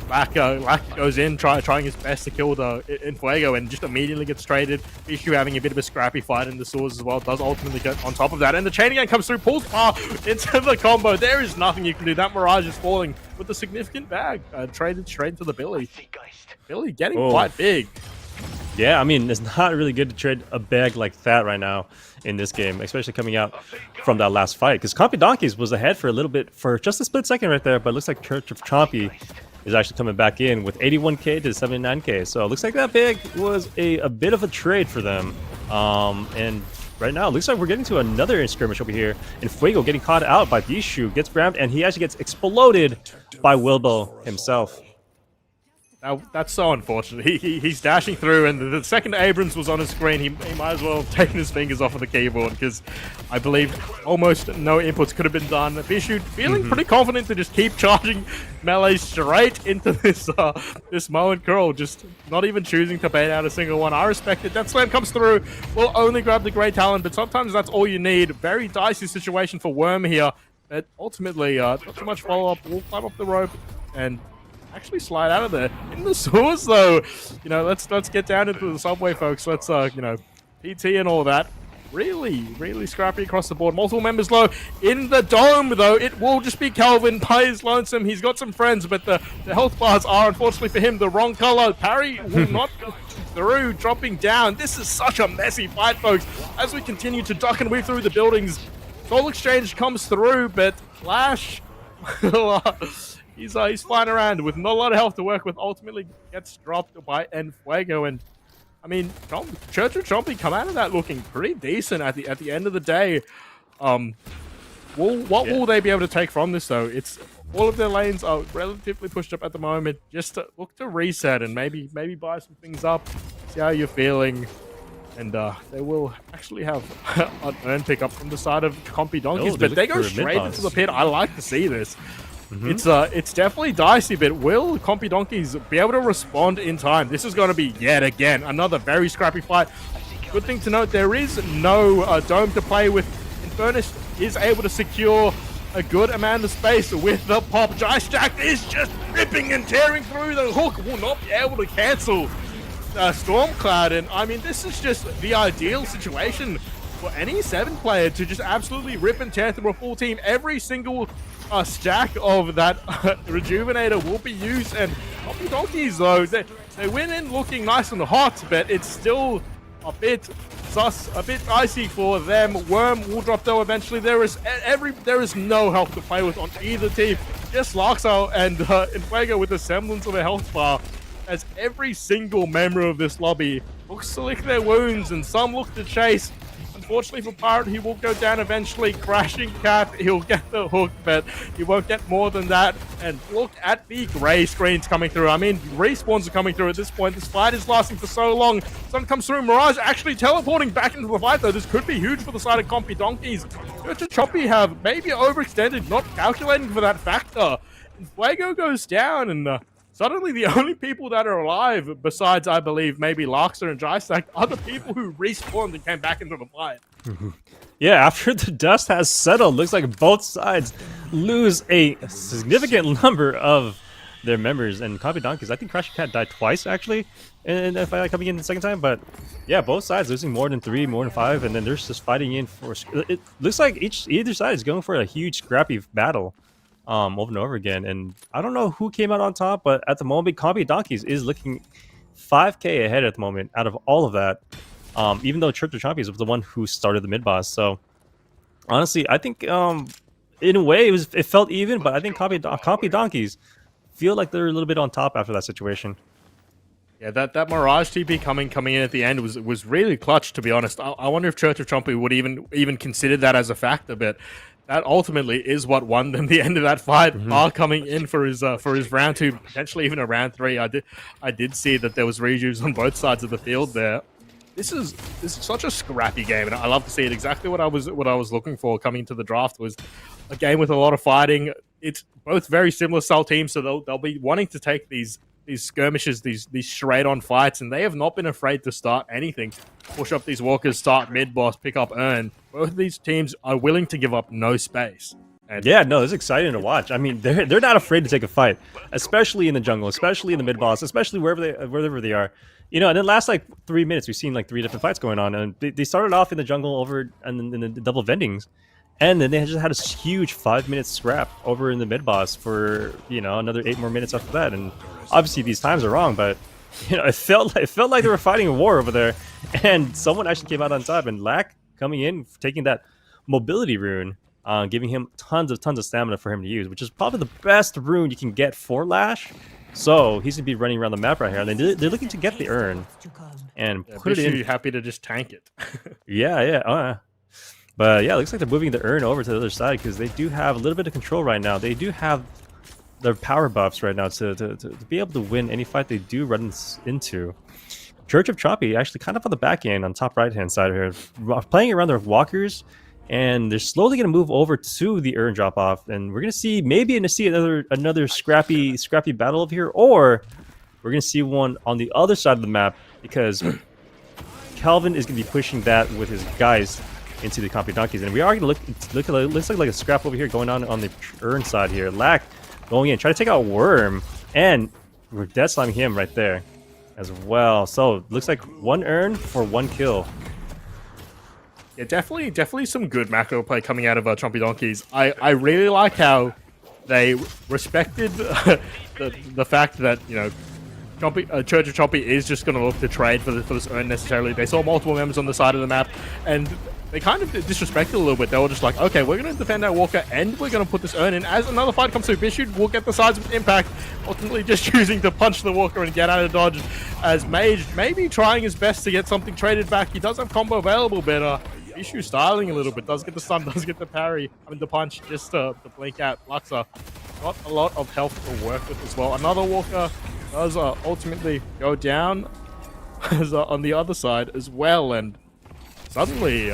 Lack goes in, trying his best to kill the Fuego, and just immediately gets traded. Ishu having a bit of a scrappy fight in the swords as well, does ultimately get on top of that. And the chain again comes through, pulls far into the combo. There is nothing you can do. That Mirage is falling with a significant bag, traded straight to the Billy. Billy getting quite big. Yeah, I mean, it's not really good to trade a bag like that right now in this game, especially coming out from that last fight. Because Compy Donkeys was ahead for a little bit, for just a split second right there, but it looks like Church of Chompy is actually coming back in with 81k to 79k. So it looks like that bag was a bit of a trade for them. And right now, it looks like we're getting to another skirmish over here. And Fuego getting caught out by Bishu, gets rammed, and he actually gets exploded by Wilbo himself. That's so unfortunate. He's dashing through, and the second Abrams was on his screen, he might as well have taken his fingers off of the keyboard, because I believe almost no inputs could have been done. Bishu feeling pretty confident to just keep charging melee straight into this Moe and Curl, just not even choosing to bait out a single one. I respect it. That slam comes through. Will only grab the Grey Talon, but sometimes that's all you need. Very dicey situation for Worm here, but ultimately not too much follow-up. We'll climb up the rope and actually slide out of there. In the source, though, let's get down into the subway, folks. Let's, PT and all that. Really scrappy across the board. Multiple members low. In the dome, though, it will just be Kelvin by his lonesome. He's got some friends, but the health bars are, unfortunately for him, the wrong color. Parry will not go through, dropping down. This is such a messy fight, folks. As we continue to duck and weave through the buildings, Soul Exchange comes through, but Flash... He's flying around with not a lot of health to work with. Ultimately gets dropped by Fuego, and I mean, Church of Chompy come out of that looking pretty decent at the end of the day. What will they be able to take from this, though? It's all of their lanes are relatively pushed up at the moment. Just to look to reset and maybe buy some things up, see how you're feeling. And they will actually have an earn pickup from the side of Compy Donkeys, but they go straight into the pit. I like to see this. It's definitely dicey, but will Compy Donkeys be able to respond in time? This is going to be, yet again, another very scrappy fight. Good thing to note, there is no dome to play with. Infernus is able to secure a good amount of space with the pop. J-Stack is just ripping and tearing through. The hook will not be able to cancel Stormcloud, and I mean, this is just the ideal situation for any 7 player to just absolutely rip and tear through a full team. Every single stack of that Rejuvenator will be used, and Compy Donkeys, though, they went in looking nice and hot, but it's still a bit sus, a bit dicey for them. Worm will drop, though, eventually. There is no health to play with on either team. just Loxo and Infuego with the semblance of a health bar, as every single member of this lobby looks to lick their wounds and some look to chase. Unfortunately for Pirate, he will go down eventually. Crashing Cap, he'll get the hook, but he won't get more than that. And look at the gray screens coming through. I mean, respawns are coming through at this point. This fight is lasting for so long. Sun comes through. Mirage actually teleporting back into the fight, though. This could be huge for the side of Compy Donkeys. Church and Choppy have maybe overextended, not calculating for that factor. And Fuego goes down, and suddenly the only people that are alive, besides, I believe, maybe Larkster and Drystack, are the people who respawned and came back into the fight. Yeah, after the dust has settled, looks like both sides lose a significant number of their members. And Copy Donkeys, I think Crashing Cat died twice, actually, and if I coming in the second time. But yeah, both sides losing more than 3, more than 5, and then they're just fighting in for... It looks like either side is going for a huge scrappy battle. Over and over again, and I don't know who came out on top, but at the moment, Copy Donkeys is looking 5k ahead at the moment out of all of that. Even though Church of Champions was the one who started the mid boss, so honestly, I think in a way it felt even, but I think Copy Donkeys feel like they're a little bit on top after that situation. Yeah, that Mirage TP coming in at the end was really clutch, to be honest. I wonder if Church of Chompy would even consider that as a factor, but that ultimately is what won them the end of that fight. Bar coming in for his round 2, potentially even a round 3. I did see that there was rejuves on both sides of the field there. This is such a scrappy game, and I love to see it. Exactly what I was looking for coming into the draft was a game with a lot of fighting. It's both very similar style teams, so they'll be wanting to take these skirmishes, these straight on fights, and they have not been afraid to start anything. Push up these walkers, start mid boss, pick up earn. Both of these teams are willing to give up no space. And yeah, no, it's exciting to watch. I mean, they're not afraid to take a fight, especially in the jungle, especially in the mid boss, especially wherever they are. You know, and then last like 3 minutes, we've seen like 3 different fights going on, and they started off in the jungle over and in the double vendings, and then they just had a huge 5-minute scrap over in the mid boss for, you know, another 8 more minutes after that. And obviously these times are wrong, but you know, it felt like they were fighting a war over there, and someone actually came out on top, and Lack coming in, taking that mobility rune, giving him tons of stamina for him to use, which is probably the best rune you can get for Lash. So he's gonna be running around the map right here, and they're looking to get the urn and put it in. Happy to just tank it. yeah. But yeah, it looks like they're moving the urn over to the other side because they do have a little bit of control right now. They do have their power buffs right now to be able to win any fight they do run into. Church of Choppy actually kind of on the back end on top right hand side here, playing around their walkers, and they're slowly going to move over to the urn drop off, and we're going to see another scrappy battle over here, or we're going to see one on the other side of the map because Calvin is going to be pushing that with his guys into the Compy Donkeys, and we are going to looks like a scrap over here going on the urn side here. Lack going in, try to take out Worm, and we're dead slamming him right there as well. So looks like 1 urn for 1 kill. Yeah, definitely some good macro play coming out of Chompy Donkeys. I really like how they respected the fact that, you know, Church of Chompy is just going to look to trade for this urn necessarily. They saw multiple members on the side of the map, and they kind of disrespected a little bit. They were just like, okay, we're going to defend our walker, and we're going to put this urn in. As another fight comes through, Bishu will get the sides with impact, ultimately just choosing to punch the walker and get out of dodge, as Mage maybe trying his best to get something traded back. He does have combo available, but Bishu styling a little bit, does get the stun, does get the parry, I mean the punch, just to blink out. Luxa got a lot of health to work with as well. Another walker does ultimately go down as, on the other side as well, and suddenly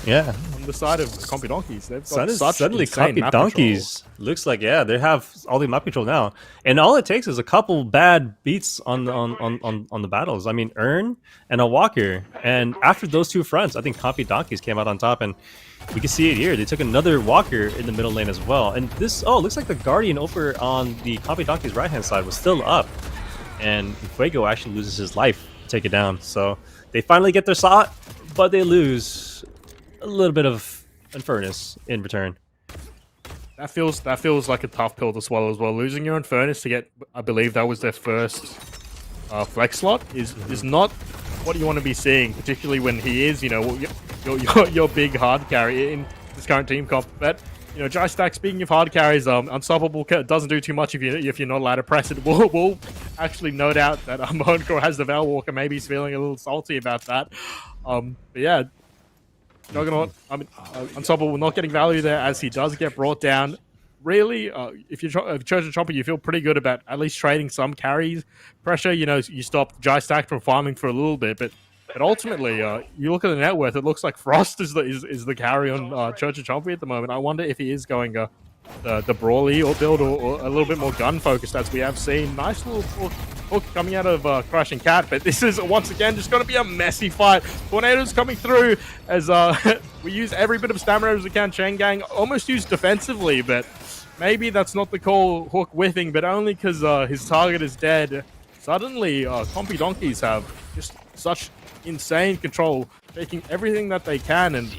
yeah, on the side of Compy Donkeys, they've got suddenly Compy Donkeys looks like, yeah, they have all the map control now, and all it takes is a couple bad beats on the battles. I mean, Urn and a Walker, and after those 2 fronts, I think Compy Donkeys came out on top, and we can see it here. They took another Walker in the middle lane as well, and this looks like the Guardian over on the Compy Donkeys right hand side was still up, and Fuego actually loses his life to take it down. So they finally get their shot, but they lose a little bit of Infernus in return. That feels like a tough pill to swallow as well. Losing your Infernus to get, I believe that was their first flex slot, is not what you want to be seeing, particularly when he is, you know, your big hard carry in this current team comp. But you know, Jai Stack, speaking of hard carries, Unstoppable doesn't do too much if you're not allowed to press it. We'll actually note out that Moncro has the Veil Walker. Maybe he's feeling a little salty about that. But yeah, Juggernaut, Unstoppable not getting value there as he does get brought down. Really, if you're Church of Chomper, you feel pretty good about at least trading some carries pressure. You know, you stop Jai Stack from farming for a little bit, but ultimately, you look at the net worth. It looks like Frost is the carry on Church of Chompy at the moment. I wonder if he is going the Brawly or build or a little bit more gun focused, as we have seen. Nice little hook coming out of Crashing Cat, but this is once again just going to be a messy fight. Tornadoes coming through as we use every bit of stamina as we can. Chang Gang almost used defensively, but maybe that's not the call. Hook whiffing, but only because his target is dead. Suddenly, Compy Donkeys have just such insane control, taking everything that they can, and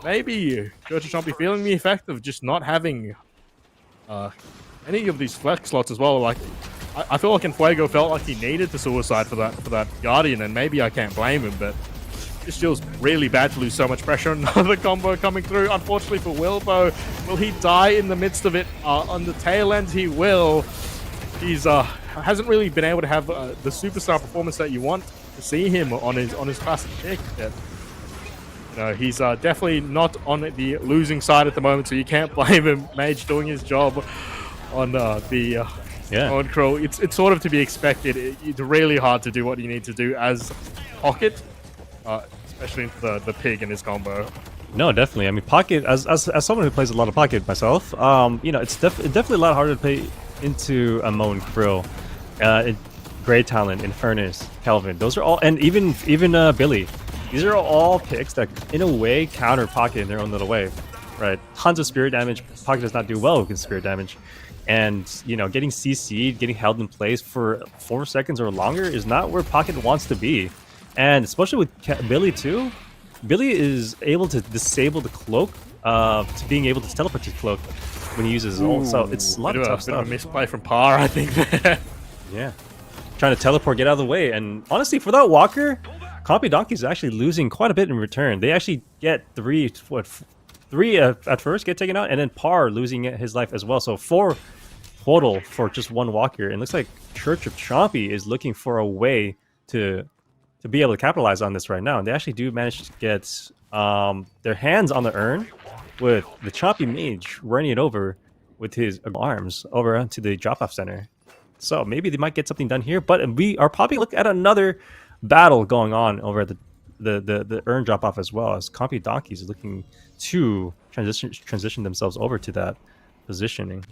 maybe Church of Chompy feeling the effect of just not having any of these flex slots as well. Like, I feel like Fuego felt like he needed to suicide for that Guardian, and maybe I can't blame him, but it just feels really bad to lose so much pressure. Another combo coming through, unfortunately for Wilbo. Will he die in the midst of it? On the tail end, he will. He's hasn't really been able to have the superstar performance that you want to see him on his classic pick. But, you know, he's definitely not on the losing side at the moment, so you can't blame him. Mage doing his job on on Crow. It's sort of to be expected. It's really hard to do what you need to do as Pocket, especially into the pig in his combo. No, definitely. I mean, Pocket, as someone who plays a lot of Pocket myself, you know, it's definitely a lot harder to play into a Mo and Krill, Grey Talon, Infernus, Kelvin. Those are all, and even Billy. These are all picks that, in a way, counter Pocket in their own little way, right? Tons of spirit damage. Pocket does not do well against spirit damage, and you know, getting CC'd, getting held in place for 4 seconds or longer is not where Pocket wants to be, and especially with Billy too. Billy is able to disable the cloak, to being able to teleport to cloak when he uses his ult. So it's a lot of tough stuff. Bit of a misplay from Par, I think. Yeah, trying to teleport, get out of the way, and honestly, for that Walker, Compy Donkey is actually losing quite a bit in return. They actually get three at first get taken out, and then Par losing his life as well. So 4 total for just one Walker. And it looks like Church of Chompy is looking for a way to be able to capitalize on this right now. And they actually do manage to get their hands on the urn, with the Chompy Mage running it over with his arms over onto the drop-off center. So maybe they might get something done here, but we are probably looking at another battle going on over at the urn drop-off as well, as Compy Donkeys are looking to transition themselves over to that positioning.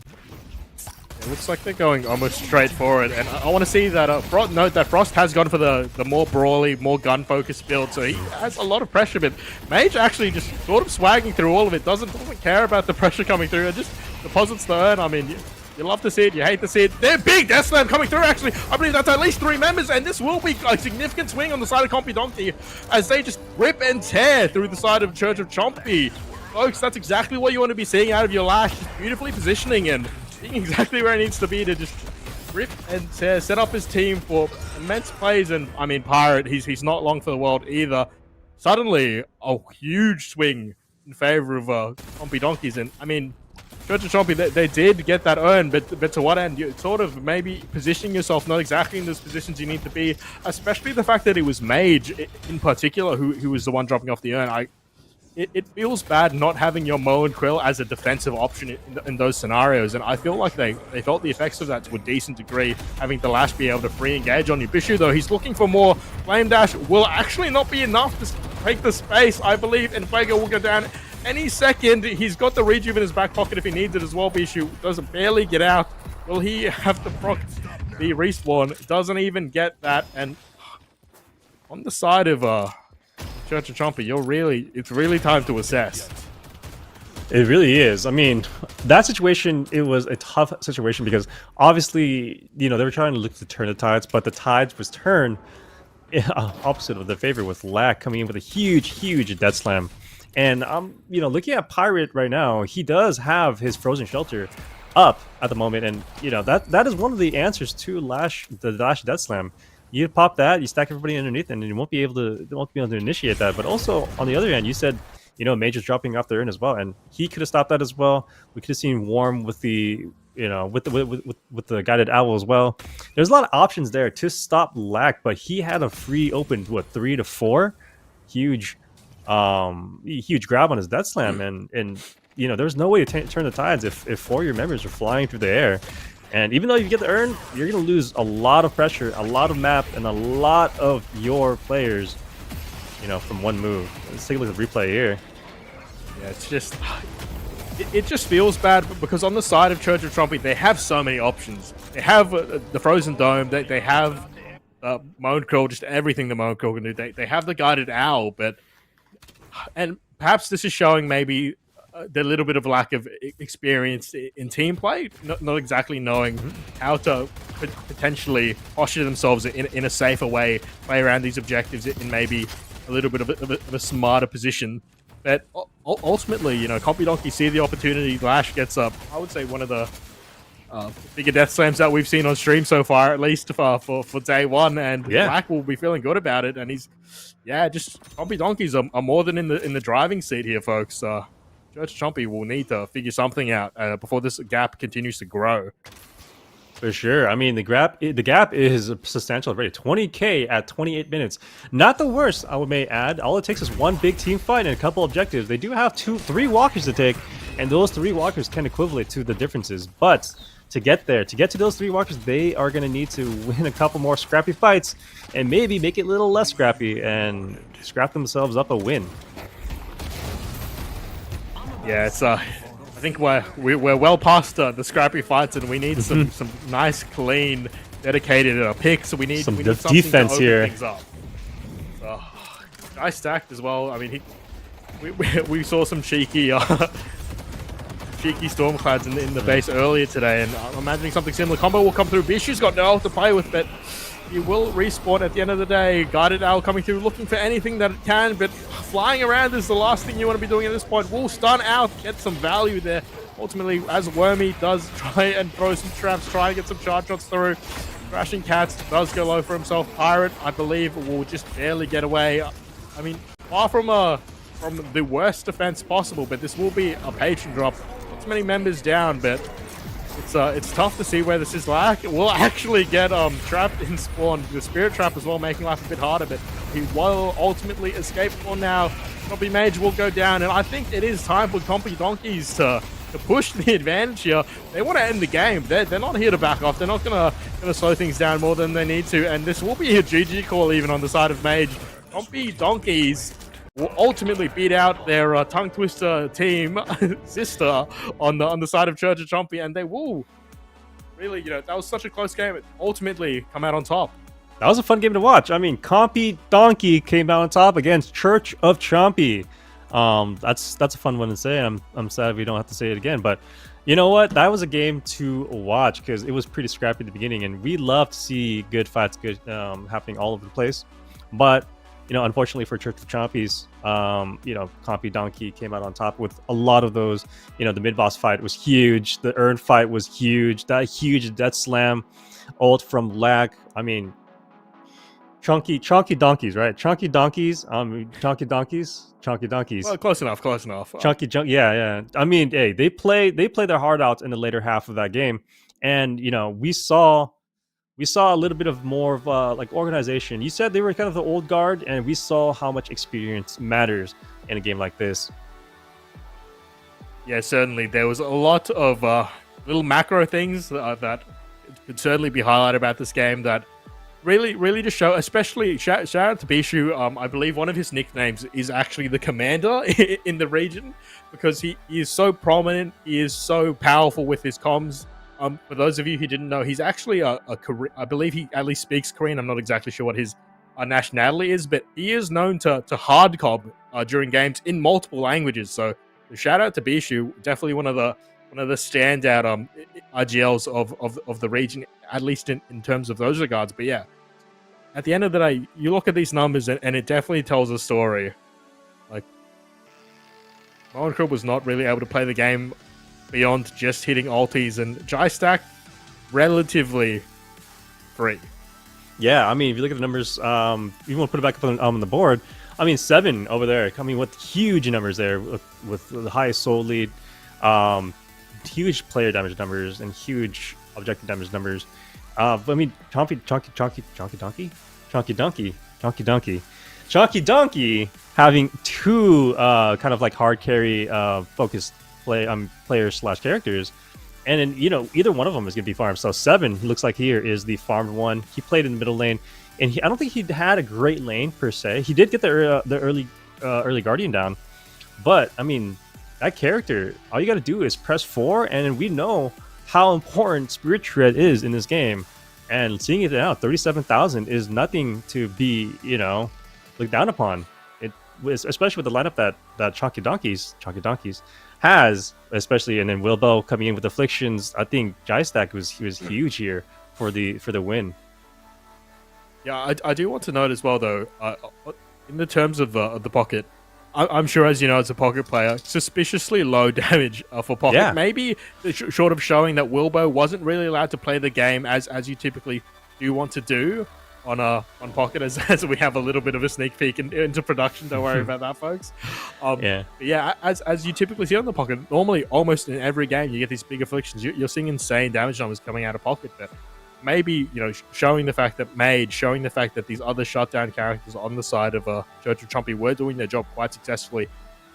It looks like they're going almost straight forward, and I want to see that note that Frost has gone for the more brawly, more gun-focused build, so he has a lot of pressure, but Mage actually just sort of swagging through all of it, doesn't care about the pressure coming through, and just deposits the urn. I mean, you love to see it, you hate to see it. They're big Death Slam coming through, actually. I believe that's at least 3 members, and this will be a significant swing on the side of Compy Donkey as they just rip and tear through the side of Church of Chompy. Folks, that's exactly what you want to be seeing out of your Lash, just beautifully positioning and being exactly where it needs to be to just rip and tear, set up his team for immense plays. And I mean, Pirate, he's not long for the world either. Suddenly, a huge swing in favor of Compy Donkeys, and I mean, Church of Chompy, they did get that urn, but to what end? You're sort of maybe positioning yourself not exactly in those positions you need to be, especially the fact that it was Mage in particular who was the one dropping off the urn. It feels bad not having your Mo and Krill as a defensive option in those scenarios, and I feel like they felt the effects of that to a decent degree, having the Lash be able to free engage on you. Bishu, though, he's looking for more. Flame Dash will actually not be enough to take the space, I believe, and Fuego will go down any second. He's got the rejuve in his back pocket if he needs it as well. Bishu doesn't barely get out. Will he have to proc the respawn? Doesn't even get that, and on the side of Church of Chompy, it's really time to assess. It really is. I mean, that situation, it was a tough situation because obviously, you know, they were trying to look to turn the tides, but the tides was turned opposite of their favor with Lack coming in with a huge Death Slam. And you know, looking at Pirate right now, he does have his Frozen Shelter up at the moment, and you know, that is one of the answers to the Lash Death Slam. You pop that, you stack everybody underneath, and you won't be able to initiate that. But also on the other hand, you said Majors dropping off their end as well, and he could have stopped that as well. We could have seen Warm with the with the guided owl as well. There's a lot of options there to stop Lack, but he had a free open 3 to 4, huge grab on his death slam, and there's no way to turn the tides if 4 of your members are flying through the air. And even though you get the urn, you're gonna lose a lot of pressure, a lot of map, and a lot of your players, from one move. Let's take a look at the replay here. Yeah, it's just it just feels bad because on the side of Church of Trumpy, they have so many options. They have the Frozen Dome. They have Moan Curl, just everything the Moan Curl can do. They have the Guided Owl, and perhaps this is showing maybe the little bit of lack of experience in team play, not exactly knowing how to potentially posture themselves in a safer way, play around these objectives in maybe a little bit of a smarter position. But ultimately, Compy Donkey see the opportunity. Lash gets up, I would say, one of the bigger death slams that we've seen on stream so far, at least for day one. And Black will be feeling good about it. And just Compy Donkeys are more than in the driving seat here, folks. Church Chompy will need to figure something out before this gap continues to grow. For sure. I mean, the gap is substantial already. 20k at 28 minutes. Not the worst, I may add. All it takes is one big team fight and a couple objectives. They do have 3 walkers to take, and those 3 walkers can equivalent to the differences. But to get to those 3 walkers, they are going to need to win a couple more scrappy fights and maybe make it a little less scrappy and scrap themselves up a win. Yeah, it's I think we're well past the scrappy fights, and we need some nice, clean, dedicated picks. So we need something defense to open here. things up. So, I stacked as well. I mean, we saw some cheeky Stormclads in the base earlier today, and I'm imagining something similar. Combo will come through. Bishu's got no ult to play with, but he will respawn at the end of the day. Guided Owl coming through, looking for anything that it can, but flying around is the last thing you want to be doing at this point. Will stun out, get some value there. Ultimately, as Wormy does try and throw some traps, try and get some charge shots through. Crashing Cats does go low for himself. Pirate, I believe, will just barely get away. I mean, far from the worst defense possible, but this will be a patron drop. Not too many members down, but it's tough to see where this is. Lack will actually get trapped in spawn. The Spirit Trap as well, making life a bit harder, but he will ultimately escape for now. Compy Mage will go down, and I think it is time for Compy Donkeys to push the advantage here. They want to end the game. They're not here to back off. They're not gonna slow things down more than they need to, and this will be a GG call even on the side of Mage. Compy Donkeys will ultimately beat out their tongue twister team sister on the side of Church of Chompy, and they will really, that was such a close game. It ultimately come out on top. That was a fun game to watch. I mean, Compy Donkey came out on top against Church of Chompy. That's a fun one to say, and I'm sad we don't have to say it again. But you know what? That was a game to watch because it was pretty scrappy at the beginning, and we love to see good fights, happening all over the place. But unfortunately for Church of Chompies, Compy Donkey came out on top with a lot of those. The mid-boss fight was huge. The urn fight was huge. That huge death slam ult from Lag. I mean, chunky donkeys, right? Chunky donkeys. Well, close enough. Yeah. I mean, hey, they play their heart out in the later half of that game, and we saw a little bit of more of like organization. You said they were kind of the old guard, and we saw how much experience matters in a game like this. Yeah, certainly. There was a lot of little macro things that could certainly be highlighted about this game that really just show, especially shout out to Bishu. I believe one of his nicknames is actually the Commander in the region because he is so prominent. He is so powerful with his comms. For those of you who didn't know, he's actually a I believe he at least speaks Korean. I'm not exactly sure what his nationality is, but he is known to hard cob during games in multiple languages. So shout out to Bishu, definitely one of the standout IGLs of the region, at least in terms of those regards. But yeah, at the end of the day, you look at these numbers and it definitely tells a story. Like, Monaco was not really able to play the game beyond just hitting ultis, and Jai Stack relatively free. Yeah, I mean, if you look at the numbers, you want to put it back up on the board. I mean, 7 over there coming with huge numbers there with the highest soul lead, huge player damage numbers, and huge objective damage numbers. But I mean, Chonky Donkey having 2 kind of like hard carry focused players slash characters, and then either one of them is gonna be farmed. So 7 looks like here is the farmed one. He played in the middle lane, and I don't think he had a great lane per se. He did get the early Guardian down, but I mean, that character, all you got to do is press 4, and we know how important Spirit Shred is in this game. And seeing it now, 37,000 is nothing to be, looked down upon. It was, especially with the lineup that Chonky Donkeys has, especially, and then Wilbo coming in with Afflictions. I think Jystack was huge here for the win. Yeah, I do want to note as well, though, in the terms of the pocket, I'm sure, as you know, as a pocket player, suspiciously low damage for pocket. Yeah. Maybe short of showing that Wilbo wasn't really allowed to play the game as you typically do want to do on pocket, as we have a little bit of a sneak peek into production. Don't worry about that, folks. Yeah, as you typically see on the pocket, normally almost in every game you get these big afflictions. You're seeing insane damage numbers coming out of pocket, but maybe showing the fact that Mage, showing the fact that these other shutdown characters on the side of Church of Chompy were doing their job quite successfully.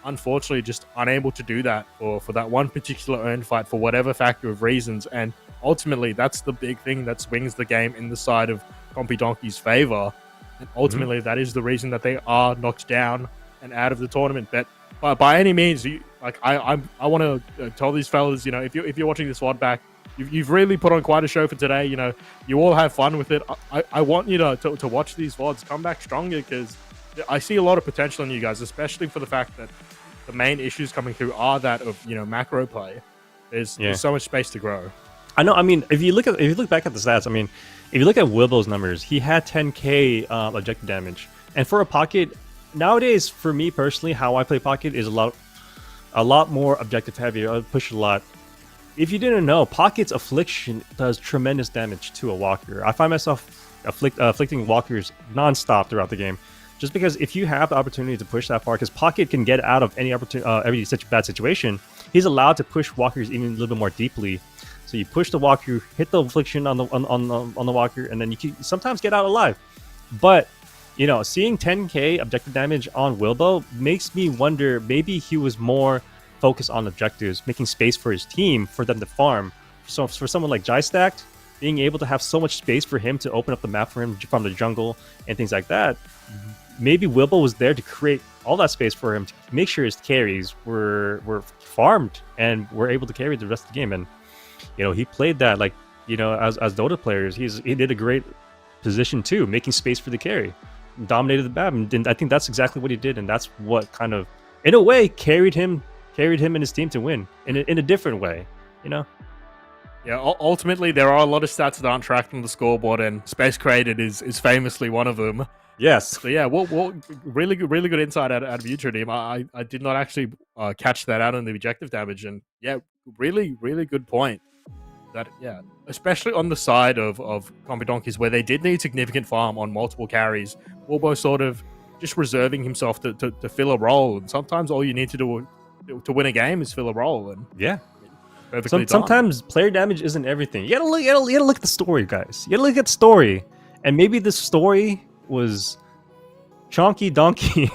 Unfortunately, just unable to do that for that one particular earned fight for whatever factor of reasons, and ultimately that's the big thing that swings the game in the side of Chompy Donkey's favor, and ultimately that is the reason that they are knocked down and out of the tournament. But by any means, I want to tell these fellas, if you're watching this VOD back, you've really put on quite a show for today. You all have fun with it. I want you to watch these VODs, come back stronger, because I see a lot of potential in you guys, especially for the fact that the main issues coming through are that of macro play. There's so much space to grow. I know. I mean, if you look back at the stats, I mean, if you look at Wilbo's numbers, he had 10k objective damage, and for a pocket nowadays, for me personally, how I play pocket is a lot more objective heavy. I push a lot. If you didn't know, Pocket's Affliction does tremendous damage to a walker. I find myself afflicting walkers non-stop throughout the game, just because if you have the opportunity to push that far, because Pocket can get out of any every such bad situation, he's allowed to push walkers even a little bit more deeply. So you push the walker, hit the Affliction on the walker, and then you can sometimes get out alive. But seeing 10k objective damage on Wilbo makes me wonder, maybe he was more focus on objectives, making space for his team for them to farm. So for someone like Jystack, being able to have so much space for him to open up the map for him from the jungle and things like that, maybe Wilbo was there to create all that space for him to make sure his carries were farmed and were able to carry the rest of the game. And he played that as Dota players. He did a great position too, making space for the carry, dominated the map, and I think that's exactly what he did, and that's what kind of, in a way, carried him and his team to win in a different way, Yeah, ultimately there are a lot of stats that aren't tracked on the scoreboard, and space created is famously one of them. Yes. So yeah, well really good insight out of you, Tridim. I did not actually catch that out on the objective damage, and yeah, really good point. That especially on the side of Chompy Donkeys, where they did need significant farm on multiple carries, Wilbo sort of just reserving himself to fill a role, and sometimes all you need to do to win a game is fill a role. And sometimes player damage isn't everything. You gotta look at the story, guys. You gotta look at the story, and maybe the story was Chonky Donkey.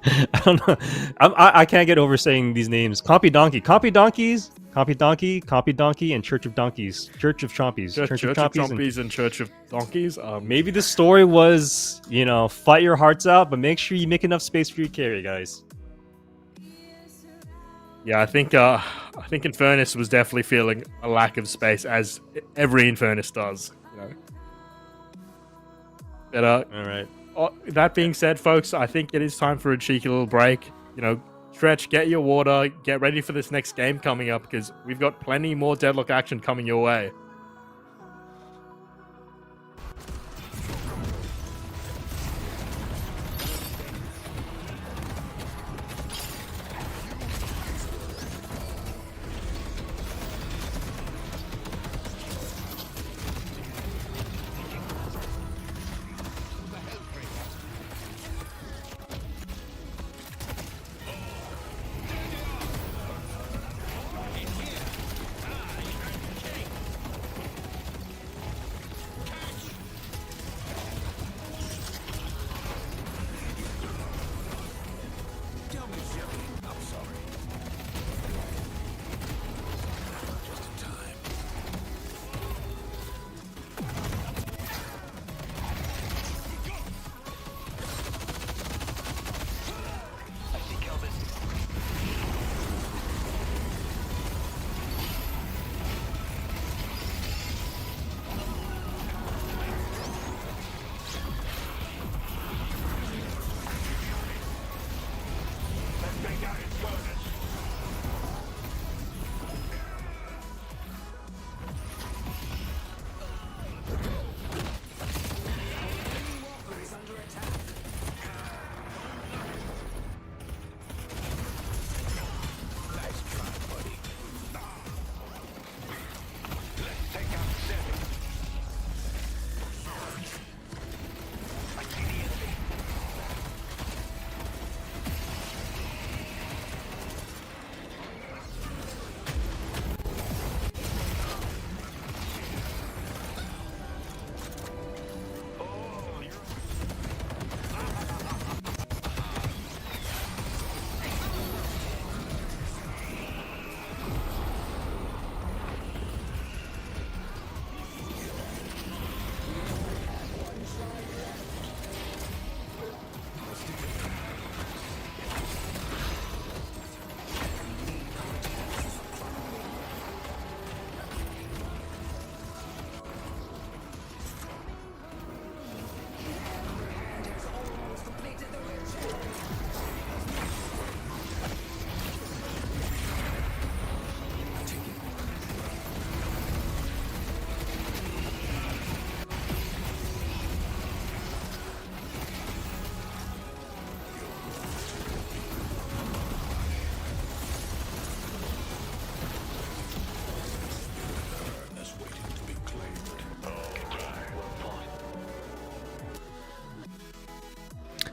I don't know. I can't get over saying these names. Chompy Donkey, and Church of Donkeys, Church of Chompies, Church of Chompies and Church of Donkeys. Maybe the story was, fight your hearts out, but make sure you make enough space for your carry, guys. Yeah, I think Infernus was definitely feeling a lack of space, as every Infernus does. But all right. That being said, folks, I think it is time for a cheeky little break. Stretch, get your water, get ready for this next game coming up, because we've got plenty more Deadlock action coming your way.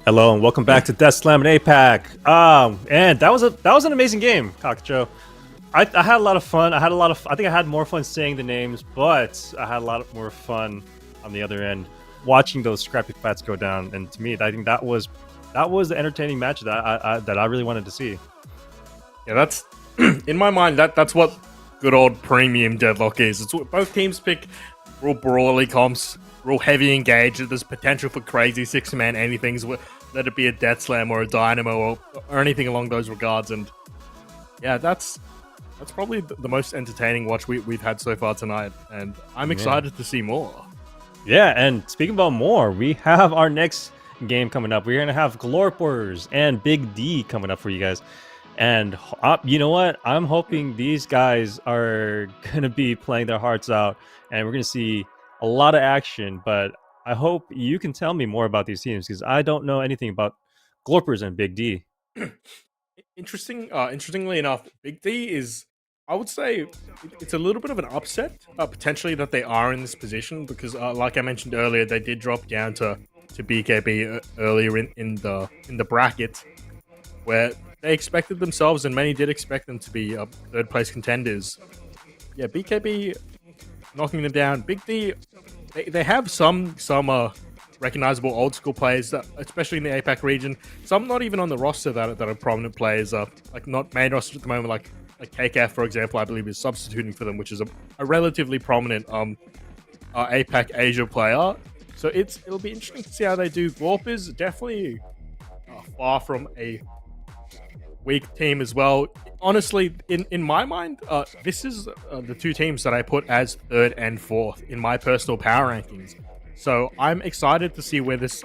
Hello and welcome back to Death Slam and APAC. And that was an amazing game, Kakacho. I had a lot of fun. I think I had more fun saying the names, but I had a lot more fun on the other end watching those scrappy fights go down. And to me, I think that was the entertaining match that I really wanted to see. Yeah, that's in my mind. That's what good old premium Deadlock is. It's what both teams pick real brawly comps, real heavy engage. There's potential for crazy 6-man anythings. Let it be a Death Slam or a Dynamo or anything along those regards. And yeah, that's probably the most entertaining watch we've had so far tonight. And I'm excited to see more. Yeah, and speaking about more, we have our next game coming up. We're gonna have Glorpers and Big D coming up for you guys. And you know what? I'm hoping these guys are gonna be playing their hearts out, and we're gonna see a lot of action. But I hope you can tell me more about these teams because I don't know anything about Glorpers and Big D. Interestingly enough, Big D is, I would say, it's a little bit of an upset, potentially, that they are in this position because, like I mentioned earlier, they did drop down to BKB earlier in the bracket, where they expected themselves, and many did expect them to be third place contenders. Yeah, BKB knocking them down. Big D, they have some recognizable old school players, especially in the APAC region. Some not even on the roster that are prominent players, like not main roster at the moment, like KKF, for example, I believe is substituting for them, which is a relatively prominent APAC Asia player. So it'll be interesting to see how they do. Glorp is definitely far from a weak team as well. Honestly, in my mind, this is the two teams that I put as third and fourth in my personal power rankings. So I'm excited to see where this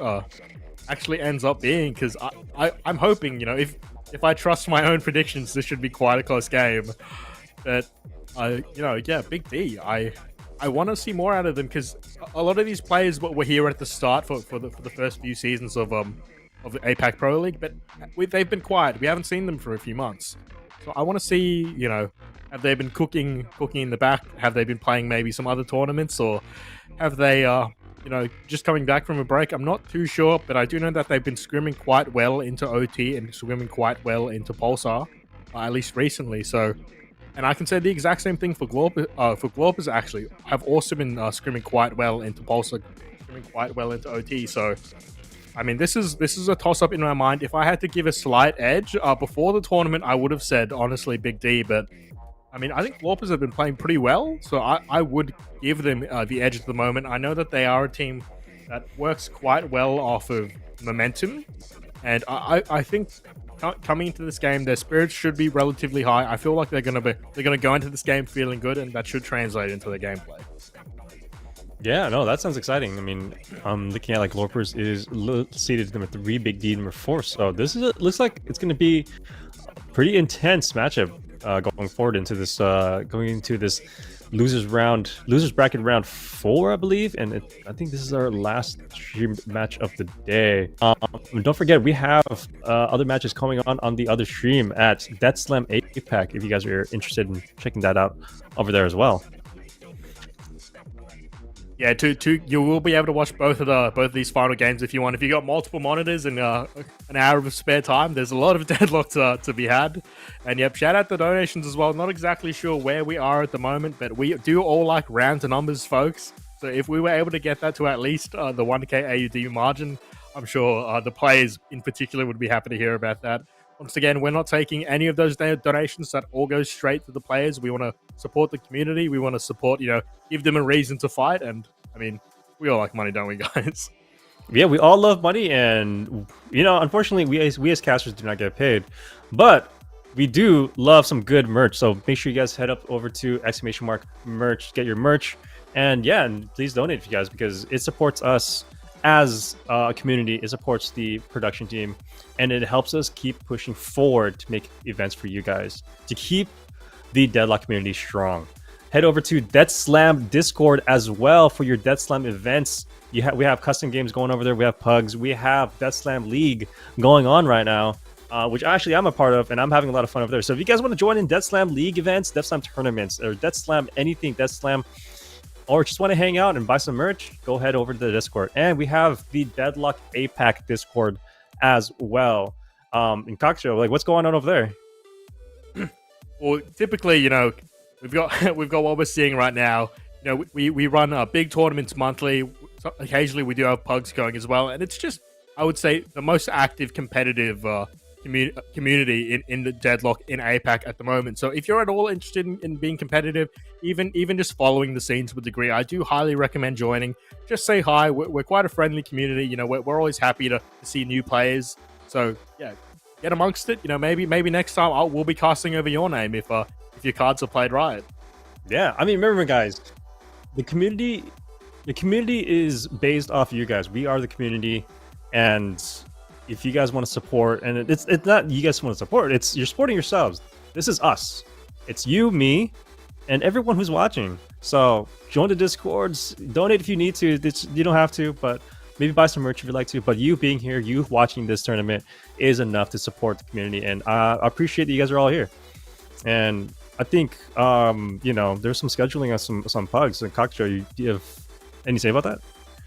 actually ends up being, because I'm hoping, if I trust my own predictions, this should be quite a close game. But Big D, I want to see more out of them, because a lot of these players were here at the start for the first few seasons of the APAC Pro League, but they've been quiet. We haven't seen them for a few months. So I want to see, have they been cooking in the back? Have they been playing maybe some other tournaments, or have they, just coming back from a break? I'm not too sure, but I do know that they've been scrimming quite well into OT and swimming quite well into Pulsar, at least recently. So, and I can say the exact same thing for Glorpers actually. Have also been scrimming quite well into Pulsar, scrimming quite well into OT. So, I mean, this is a toss-up in my mind. If I had to give a slight edge, before the tournament, I would have said, honestly, Big D. But, I mean, I think Glorpers have been playing pretty well, so I would give them the edge at the moment. I know that they are a team that works quite well off of momentum, and I think coming into this game, their spirits should be relatively high. I feel like they're gonna go into this game feeling good, and that should translate into their gameplay. Yeah, no, that sounds exciting. I mean, I'm looking at Glorpers is seated number 3, Big D number 4. So this looks like it's going to be a pretty intense matchup going forward into this losers bracket round 4, I believe. And I think this is our last stream match of the day. Don't forget, we have other matches coming on the other stream at Death Slam APAC. If you guys are interested in checking that out over there as well. Yeah, you will be able to watch both of these final games if you want. If you got multiple monitors and an hour of spare time, there's a lot of Deadlock to be had. And yep, shout out the donations as well. Not exactly sure where we are at the moment, but we do all like round to numbers, folks. So if we were able to get that to at least the 1k AUD margin, I'm sure the players in particular would be happy to hear about that. Once again, we're not taking any of those donations. That all goes straight to the players. We want to support the community. We want to support, give them a reason to fight. And, I mean, we all like money, don't we, guys? Yeah, we all love money. And, unfortunately, we as casters do not get paid. But we do love some good merch. So make sure you guys head up over to !merch, get your merch. And, yeah, and please donate for you guys, because it supports us as a community. It supports the production team, and it helps us keep pushing forward to make events for you guys, to keep the Deadlock community strong. Head over to Death Slam Discord as well for your Death Slam events. We have custom games going over there. We have pugs. We have Death Slam League going on right now, which actually I'm a part of, and I'm having a lot of fun over there. So if you guys want to join in Death Slam League events, Death Slam tournaments, or Death Slam anything, Death Slam, or just want to hang out and buy some merch, go head over to the Discord. And we have the Deadlock APAC Discord as well. In Cocktail, like what's going on over there? Well, typically, we've got we've got what we're seeing right now. We run big tournaments monthly. So occasionally, we do have pugs going as well, and it's just, I would say, the most active competitive community in the Deadlock in APAC at the moment. So if you're at all interested in being competitive, even just following the scene to a degree, I do highly recommend joining. Just say hi. We're quite a friendly community. We're always happy to see new players. So yeah, get amongst it. Maybe next time we'll be casting over your name if your cards are played right. Yeah, I mean, remember, guys, the community is based off you guys. We are the community, and if you guys want to support, and it's not you guys want to support, it's you're supporting yourselves. This is us. It's you, me, and everyone who's watching. So join the Discords, donate if you need to. You don't have to, but maybe buy some merch if you'd like to. But you being here, you watching this tournament is enough to support the community, and I appreciate that you guys are all here. And I think there's some scheduling on some pugs and Cocktail. Do you have any say about that?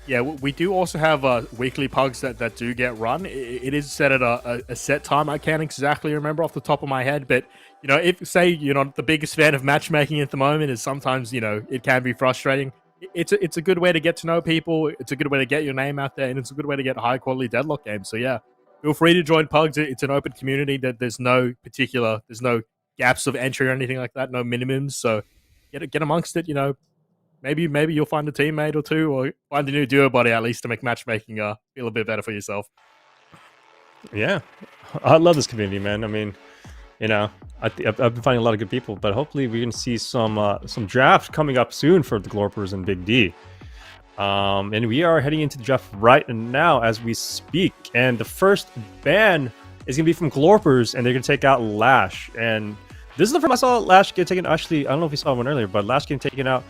Yeah, we do also have weekly pugs that do get run. It is set at a set time. I can't exactly remember off the top of my head, but if say you're not the biggest fan of matchmaking at the moment, is sometimes it can be frustrating. It's a good way to get to know people. It's a good way to get your name out there, and it's a good way to get high quality Deadlock games. So yeah, feel free to join pugs. It's an open community that there's no gaps of entry or anything like that, no minimums. So get amongst it. Maybe you'll find a teammate or two, or find a new duo buddy at least to make matchmaking feel a bit better for yourself. Yeah, I love this community, man. I mean, I've been finding a lot of good people, but hopefully we can see some draft coming up soon for the Glorpers and Big D. And we are heading into the draft right now as we speak. And the first ban is gonna be from Glorpers, and they're gonna take out Lash. And this is the first time I saw Lash get taken. Actually, I don't know if you saw one earlier, but Lash getting taken out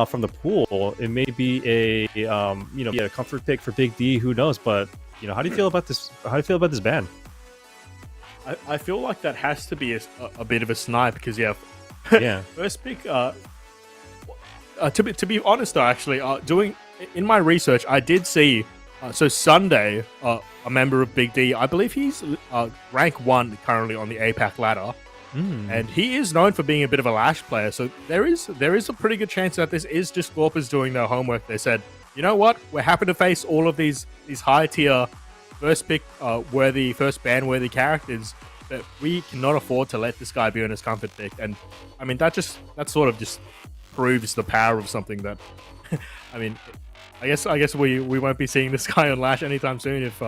from the pool. It may be a comfort pick for Big D. Who knows? But how do you feel about this? How do you feel about this ban? I feel like that has to be a bit of a snipe because yeah. First pick. To be honest, though, actually, doing in my research, I did see. So Sunday, a member of Big D, I believe he's rank 1 currently on the APAC ladder. And he is known for being a bit of a Lash player, so there is a pretty good chance that this is just Glorpers doing their homework. They said, you know what, we're happy to face all of these high tier first pick worthy, first ban worthy characters, but we cannot afford to let this guy be on his comfort pick. And I mean that sort of just proves the power of something that I mean, I guess we won't be seeing this guy on Lash anytime soon if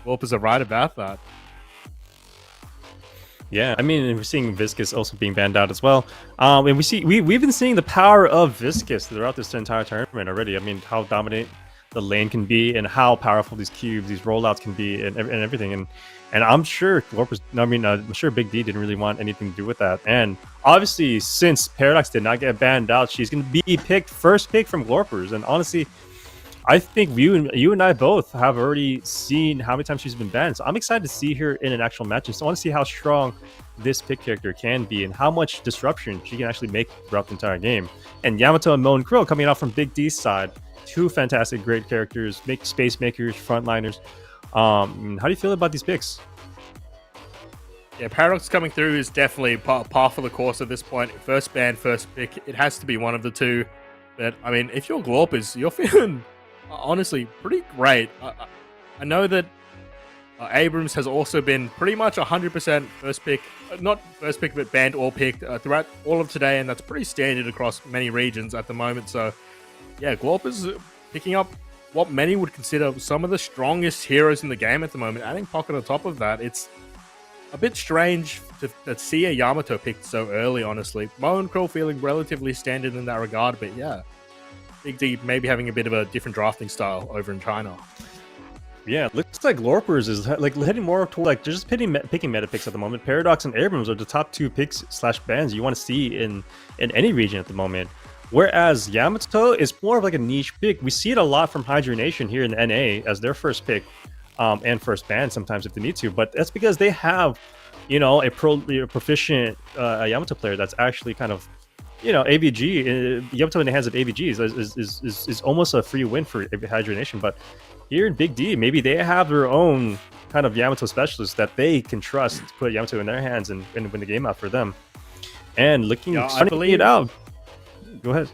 Glorpers are right about that. Yeah, I mean, we're seeing Viscous also being banned out as well. And we've been seeing the power of Viscous throughout this entire tournament already. I mean, how dominant the lane can be and how powerful these cubes, these rollouts can be, and everything. And I'm sure I'm sure Big D didn't really want anything to do with that. And obviously, since Paradox did not get banned out, she's going to be first pick from Glorpers. And honestly, I think you and I both have already seen how many times she's been banned. So I'm excited to see her in an actual match. So I want to see how strong this pick character can be and how much disruption she can actually make throughout the entire game. And Yamato and Mo and Krill coming out from Big D's side. Two fantastic, great characters, space makers, frontliners. How do you feel about these picks? Yeah, Paradox coming through is definitely par for the course at this point. First ban, first pick. It has to be one of the two. But, I mean, if you're Glorpers, you're feeling... honestly, pretty great. I know that Abrams has also been pretty much 100% first pick, not first pick, but banned or picked throughout all of today, and that's pretty standard across many regions at the moment. So, yeah, Glorpers picking up what many would consider some of the strongest heroes in the game at the moment. Adding Pocket on top of that, it's a bit strange to see a Yamato picked so early, honestly. Mo and Krill feeling relatively standard in that regard, but yeah. Big D maybe having a bit of a different drafting style over in China. Yeah, looks like Glorpers is like heading more toward like just picking meta picks at the moment. Paradox and Abrams are the top 2 picks / bans you want to see in any region at the moment. Whereas Yamato is more of like a niche pick. We see it a lot from Hydra Nation here in the NA as their first pick and first ban sometimes if they need to. But that's because they have, a proficient Yamato player that's actually kind of AVG, Yamato in the hands of AVG is almost a free win for Hydra Nation. But here in Big D, maybe they have their own kind of Yamato specialist that they can trust to put Yamato in their hands and win the game out for them. And starting it out. Go ahead.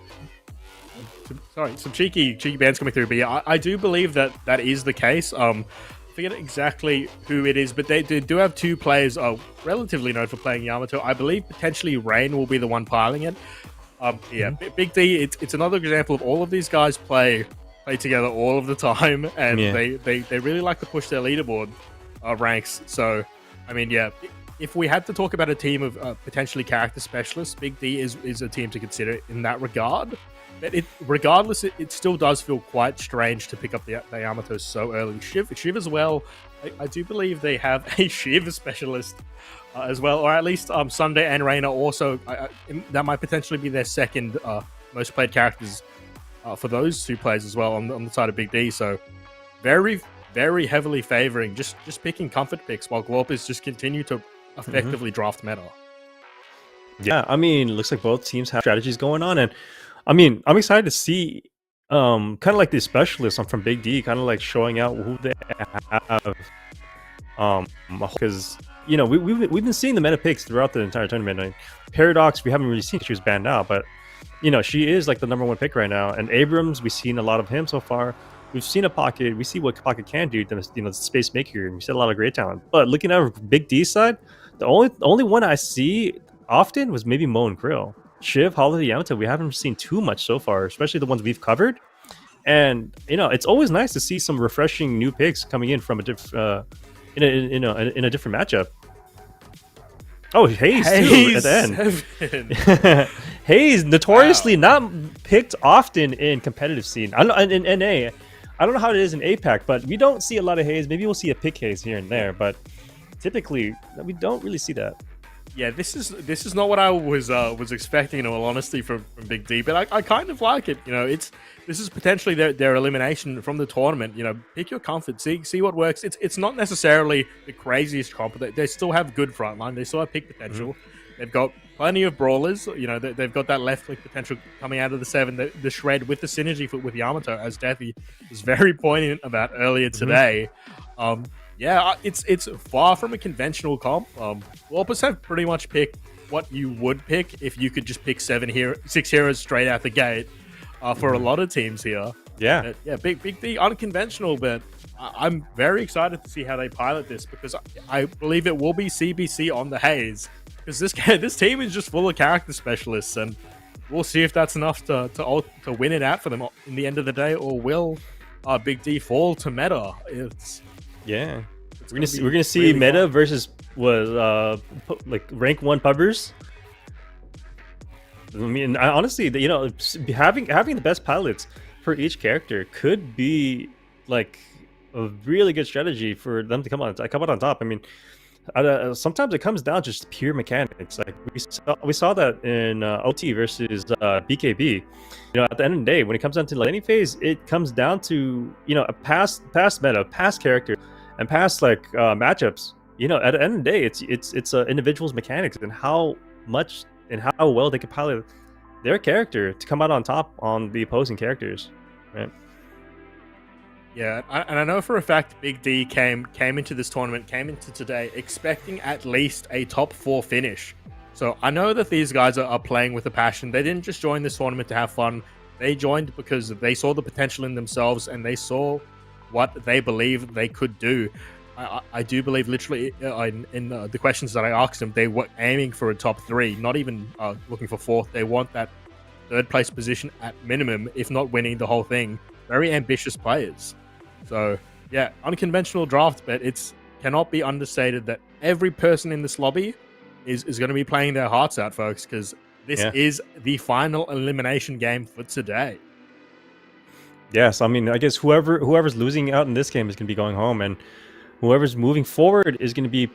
Sorry, some cheeky bands coming through, but yeah, I do believe that is the case. Forget exactly who it is, but they do have two players relatively known for playing Yamato. I believe potentially Rain will be the one piling it. Big D, it's another example of all of these guys play together all of the time, and they really like to push their leaderboard ranks. So, I mean, yeah, if we had to talk about a team of potentially character specialists, Big D is a team to consider in that regard. But regardless, it still does feel quite strange to pick up the Yamato so early. Shiv as well. I do believe they have a Shiv specialist as well, or at least Sunday and Reina also. That might potentially be their second most played characters for those two players as well on the side of Big D. So very, very heavily favoring just picking comfort picks while Glorpers just continue to effectively draft meta. Yeah, I mean, looks like both teams have strategies going on, and I mean, I'm excited to see kind of like the specialists from Big D kind of like showing out who they have. Because we've been seeing the meta picks throughout the entire tournament. I mean, Paradox, we haven't really seen, she was banned out, but she is like the #1 pick right now. And Abrams, we've seen a lot of him so far. We've seen a Pocket. We see what Pocket can do. The space maker, and we see a lot of great talent. But looking at our Big D side, the only one I see often was maybe Mo and Krill. Shiv, Holiday, Yamato, we haven't seen too much so far, especially the ones we've covered. And it's always nice to see some refreshing new picks coming in from a different in a different matchup. Oh, Hayes too at the end. Hayes notoriously not picked often in competitive scene. I don't know, in NA. I don't know how it is in APAC, but we don't see a lot of Hayes. Maybe we'll see a pick Hayes here and there, but typically we don't really see that. Yeah, this is not what I was expecting, in all honesty, from Big D. But I kind of like it. This is potentially their elimination from the tournament. Pick your comfort, see what works. It's not necessarily the craziest comp, but they still have good frontline. They still have pick potential. They've got plenty of brawlers. They've got that left click potential coming out of the 7. The shred with the synergy with Yamato, as Deathy was very poignant about earlier today. Yeah, it's far from a conventional comp. Warpers have pretty much picked what you would pick if you could just pick 6 heroes straight out the gate for a lot of teams here. Yeah. Big D, unconventional, but I'm very excited to see how they pilot this, because I believe it will be CBC on the Haze, because this team is just full of character specialists, and we'll see if that's enough to win it out for them in the end of the day, or will Big D fall to meta? Yeah, we're gonna see really meta fun versus like rank 1 pubbers. I mean, honestly, having the best pilots for each character could be like a really good strategy for them to come out on top. I mean, sometimes it comes down to just pure mechanics. Like we saw that in OT versus BKB. At the end of the day, when it comes down to laning phase, it comes down to a past meta, past character, and past like matchups. At the end of the day, it's individual's mechanics and how much and how well they can pilot their character to come out on top on the opposing characters, right? Yeah, and I know for a fact Big D came into this tournament, came into today expecting at least a top 4 finish. So I know that these guys are playing with a passion. They didn't just join this tournament to have fun. They joined because they saw the potential in themselves, and they saw what they believe they could do. I do believe literally in the questions that I asked them, they were aiming for a top 3, not even looking for 4th. They want that 3rd place position at minimum, if not winning the whole thing. Very ambitious players. So yeah, unconventional draft, but it cannot be understated that every person in this lobby is going to be playing their hearts out, folks, because this is the final elimination game for today. Yes, I mean, I guess whoever's losing out in this game is going to be going home, and whoever's moving forward is going to be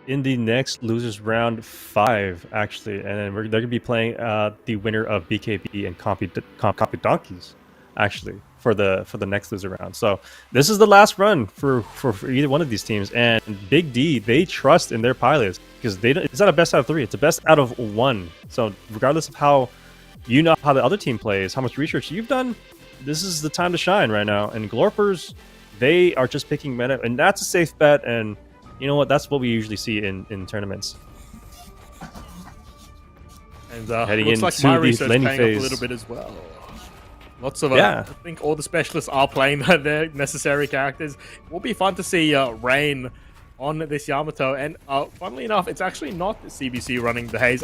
in the next losers round 5, actually, and then they're going to be playing the winner of BKB and Compy Donkeys, actually. for the next loser round. So this is the last run for either one of these teams. And Big D, they trust in their pilots because it's not a best out of 3, it's a best out of 1. So regardless of how the other team plays, how much research you've done, this is the time to shine right now. And Glorpers, they are just picking meta, and that's a safe bet. And you know what? That's what we usually see in tournaments. And Heading looks like into my the research laning paying up phase. a little bit as well. Lots of, Yeah. I think all the specialists are playing their necessary characters. It will be fun to see Rain on this Yamato. And funnily enough, it's actually not the CBC running the Haze.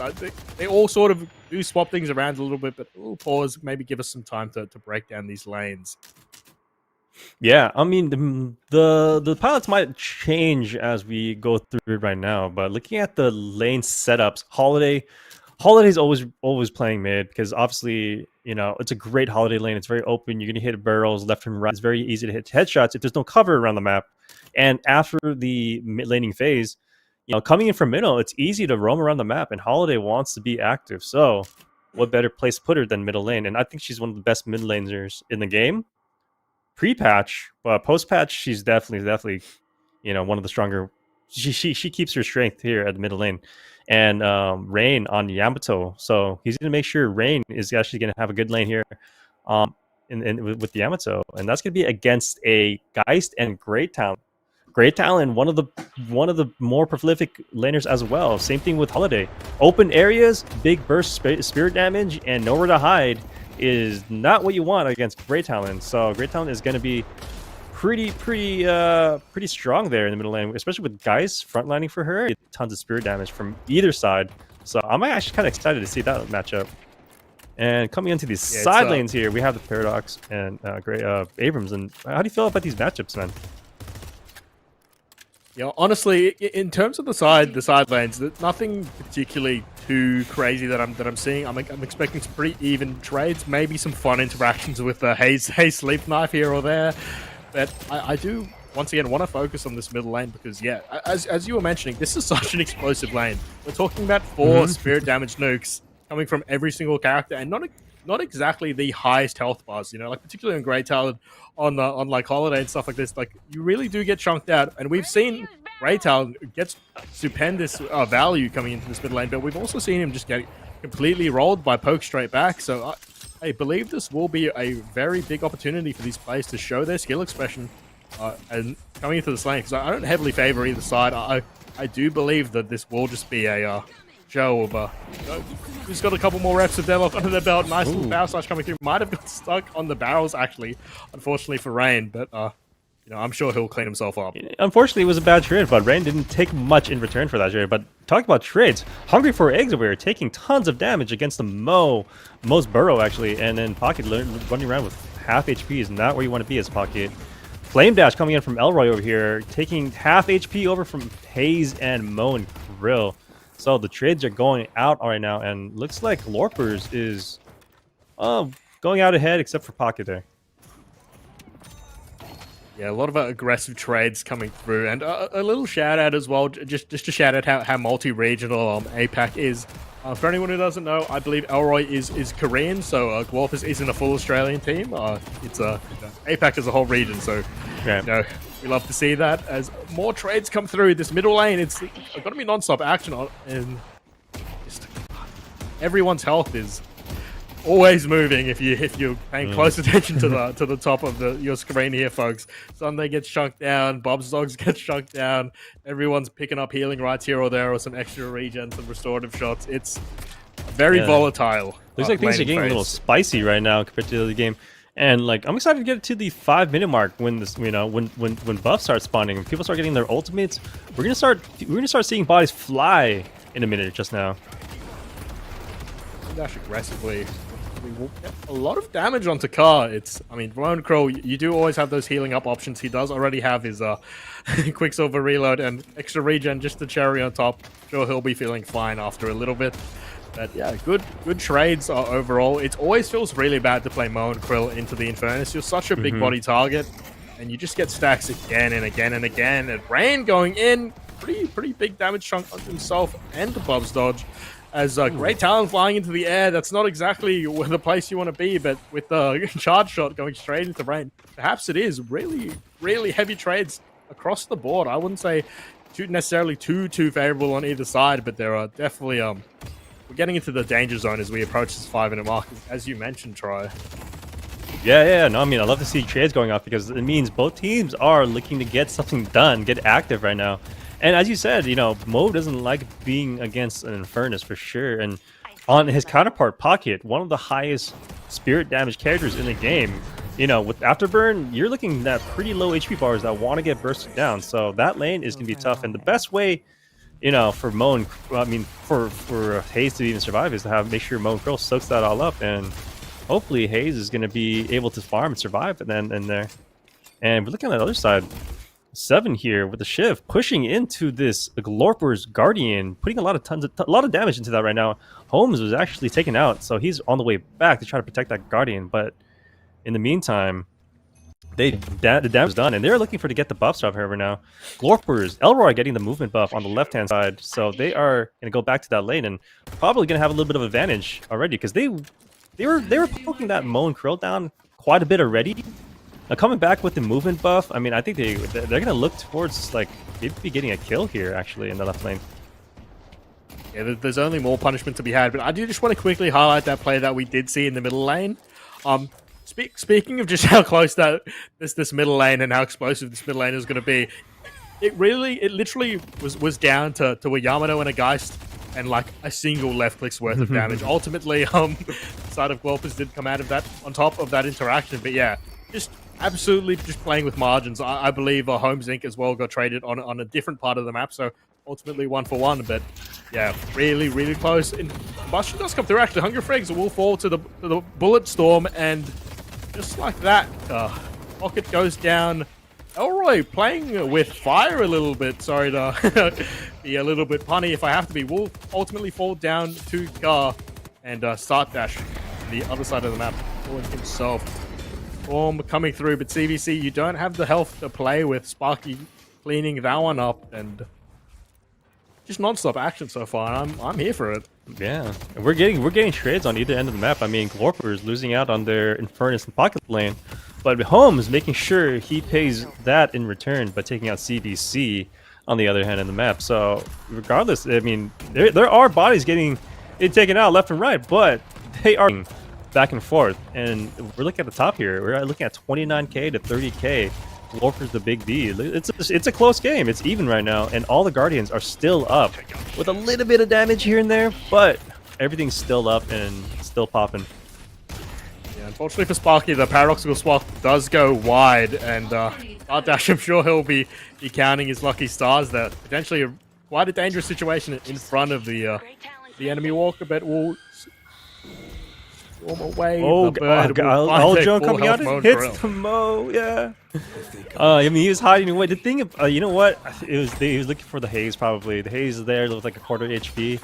They all sort of do swap things around a little bit, but we'll pause, maybe give us some time to break down these lanes. Yeah, I mean the pilots might change as we go through it right now, but looking at the lane setups, Holiday's always playing mid because obviously, you know, it's a great Holiday lane. It's very open. You're gonna hit barrels left and right. It's very easy to hit headshots if there's no cover around the map. And after the mid laning phase, you know, coming in from middle, it's easy to roam around the map, and Holiday wants to be active. So, what better place to put her than middle lane? And I think she's one of the best mid laners in the game. Pre-patch, but post-patch, she's definitely, you know, one of the stronger. She keeps her strength here at the middle lane, and Rain on Yamato. So he's gonna make sure Rain is actually gonna have a good lane here, with the Yamato, and that's gonna be against a Geist and Great Talent. Great Talent, one of the more prolific laners as well. Same thing with Holiday. Open areas, big burst spirit damage, and nowhere to hide is not what you want against Great Talent. So Great Talent is going to be pretty strong there in the middle lane, especially with guys frontlining for her. Tons of spirit damage from either side. So I'm actually kind of excited to see that matchup. And coming into these side lanes here, we have the Paradox and Abrams. And how do you feel about these matchups, man? Yeah, honestly, in terms of the side lanes, nothing particularly too crazy that I'm seeing. I'm expecting some pretty even trades, maybe some fun interactions with the Haze Sleep Knife here or there. But I do once again want to focus on this middle lane because yeah, as you were mentioning, this is such an explosive lane. We're talking about 4 spirit damage nukes coming from every single character, and not exactly the highest health bars. You know, like particularly in Great Talent on like Holiday and stuff like this. Like you really do get chunked out, and we've seen Great Talent gets stupendous value coming into this mid lane, but we've also seen him just get completely rolled by poke straight back. So I believe this will be a very big opportunity for these players to show their skill expression and coming into this lane, because I don't heavily favor either side. I do believe that this will just be a show of who's got a couple more reps of Deadlock under their belt. Nice little power slash coming through. Might have got stuck on the barrels actually, unfortunately for Rain, but you know, I'm sure he'll clean himself up. Unfortunately, it was a bad trade, but Rain didn't take much in return for that trade. But talking about trades, Hungry for Eggs over here, taking tons of damage against the Mo's Burrow, actually, and then Pocket running around with half HP is not where you want to be as Pocket. Flame Dash coming in from Elroy over here, taking half HP over from Haze and Mo and Krill. So the trades are going out right now, and looks like Lorpers is going out ahead, except for Pocket there. Yeah, a lot of aggressive trades coming through, and a little shout out as well, just to shout out how multi-regional APAC is. For anyone who doesn't know, I believe Elroy is Korean, so Glorpers isn't a full Australian team. It's APAC as a whole region, so Yeah. you know, we love to see that as more trades come through. This middle lane, it's going to be non-stop action on, and just everyone's health is always moving if you're paying close attention to the top of your screen here, folks. Sunday gets chunked down, Bob's Dogs gets chunked down, everyone's picking up healing rights here or there, or some extra regen, some restorative shots. It's very volatile. Looks like things are getting a little spicy right now compared to the other game. And like, I'm excited to get to the 5-minute mark when this, you know, when buffs start spawning and people start getting their ultimates. We're gonna start seeing bodies fly in a minute just now. Dash aggressively. We will get a lot of damage onto Car. I mean, Ramon Crow, you do always have those healing up options. He does already have his Quicksilver reload and extra regen, just the cherry on top. Sure, he'll be feeling fine after a little bit. But yeah, good trades overall. It always feels really bad to play Mo and Krill into the Infernus. You're such a big body target, and you just get stacks again and again and again. And Rain going in, pretty big damage chunk on himself and the Bob's dodge. As great talent flying into the air, that's not exactly the place you want to be, but with the charge shot going straight into rain, perhaps it is really, really heavy trades across the board. I wouldn't say necessarily too favorable on either side, but there are definitely we're getting into the danger zone as we approach this 5-minute mark, as you mentioned, Troy. Yeah. No, I mean, I love to see trades going off because it means both teams are looking to get something done, get active right now. And as you said, you know, Mo doesn't like being against an Infernus for sure. And on his counterpart, Pocket, one of the highest spirit damage characters in the game, you know, with Afterburn, you're looking at pretty low HP bars that want to get bursted down. So that lane is going to be tough. And the best way, you know, for Mo and, for Hayes to even survive is to make sure Mo and Krill soaks that all up. And hopefully Hayes is going to be able to farm and survive and then there. And we're looking at the other side. 7 here with the Shiv pushing into this Glorper's Guardian, putting a lot of damage into that right now. Holmes was actually taken out, so he's on the way back to try to protect that Guardian. But in the meantime, the damage is done, and they're looking to get the buffs off her now. Glorper's Elroy getting the movement buff on the left-hand side, so they are going to go back to that lane and probably going to have a little bit of advantage already because they were poking that Mo and Krill down quite a bit already. Now coming back with the movement buff, I mean, I think they're going to look towards, like, maybe getting a kill here, actually, in the left lane. Yeah, there's only more punishment to be had, but I do just want to quickly highlight that play that we did see in the middle lane. Speaking of just how close that this middle lane and how explosive this middle lane is going to be, it literally was down to a Yamato and a Geist and like a single left click's worth of damage. Ultimately, the side of Glorpers did come out of that on top of that interaction, but yeah, just absolutely just playing with margins. I believe Holmes Inc. as well got traded on a different part of the map, so ultimately 1-for-1. But yeah, really close. And combustion does come through. Actually, Hunger Frags will fall to the Bullet Storm, and just like that, Pocket goes down. Elroy playing with fire a little bit. Sorry to be a little bit punny if I have to be. Will ultimately fall down to Gar and start dash the other side of the map for himself. Storm coming through, but CVC, you don't have the health to play with. Sparky cleaning that one up, and just non-stop action so far. I'm here for it. Yeah, and we're getting trades on either end of the map. I mean, Glorper is losing out on their Infernus and Pocket lane, but Holmes making sure he pays that in return by taking out CVC on the other hand in the map. So regardless, I mean, there are bodies getting taken out left and right, but they are back and forth, and we're looking at the top here. We're looking at 29k to 30k. Glorper's the big D. It's a close game. It's even right now, and all the Guardians are still up with a little bit of damage here and there, but everything's still up and still popping. Yeah, unfortunately for Sparky, the Paradoxical Swap does go wide, and Dash, I'm sure he'll be counting his lucky stars there. Potentially quite a dangerous situation in front of the enemy walker, but will away. Oh, Aljo coming out and hits the Mo, yeah. I mean, he was hiding away. The thing, you know what? He was looking for the Haze, probably. The Haze is there with like a quarter HP.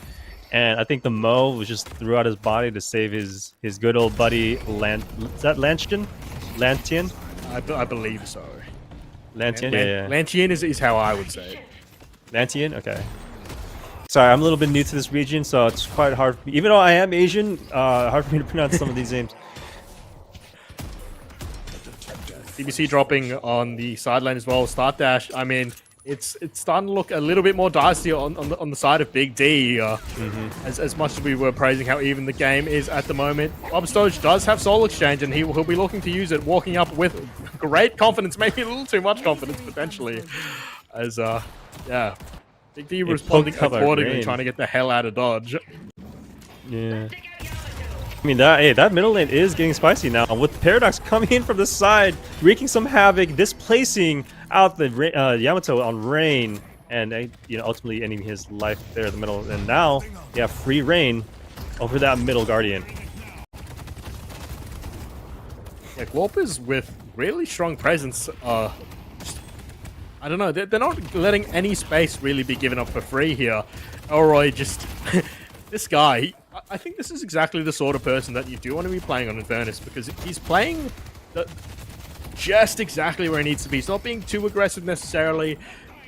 And I think the Mo was just threw out his body to save his good old buddy, is that Lantian? Lantian? I believe so. Lantian? Yeah. Lantian is how I would say it. Lantian? Okay. Sorry, I'm a little bit new to this region, so it's quite hard for me. Even though I am Asian, hard for me to pronounce some of these names. CBC dropping on the sideline as well. Start dash. I mean, it's starting to look a little bit more dicey on the side of Big D. As much as we were praising how even the game is at the moment, Bob Stoge does have Soul Exchange, and he'll be looking to use it, walking up with great confidence, maybe a little too much confidence potentially. As yeah. Big D responding accordingly, trying to get the hell out of Dodge. Yeah. I mean, that middle lane is getting spicy now. With Paradox coming in from the side, wreaking some havoc, displacing out the Yamato on Rain, and ultimately ending his life there in the middle. And now, yeah, free reign over that middle Guardian. Yeah, Glorpers with really strong presence. I don't know, they're not letting any space really be given up for free here. Elroy just... this guy, I think this is exactly the sort of person that you do want to be playing on Infernus, because he's playing just exactly where he needs to be. He's not being too aggressive necessarily.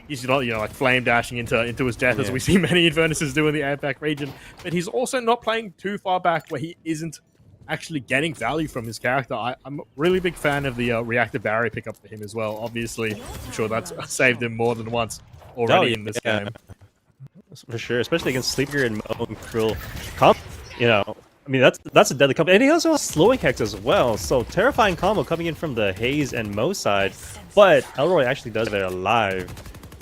he's not, like flame dashing into his death as we see many Invernuses do in the APAC region. But he's also not playing too far back where he isn't actually getting value from his character. I'm a really big fan of the reactor barrier pickup for him as well. Obviously, I'm sure that's saved him more than once already in this game. For sure, especially against Sleeper and Mo and Krill. I mean, that's a deadly combo. And he also has slowing hex as well. So terrifying combo coming in from the Haze and Mo side. But Elroy actually does that alive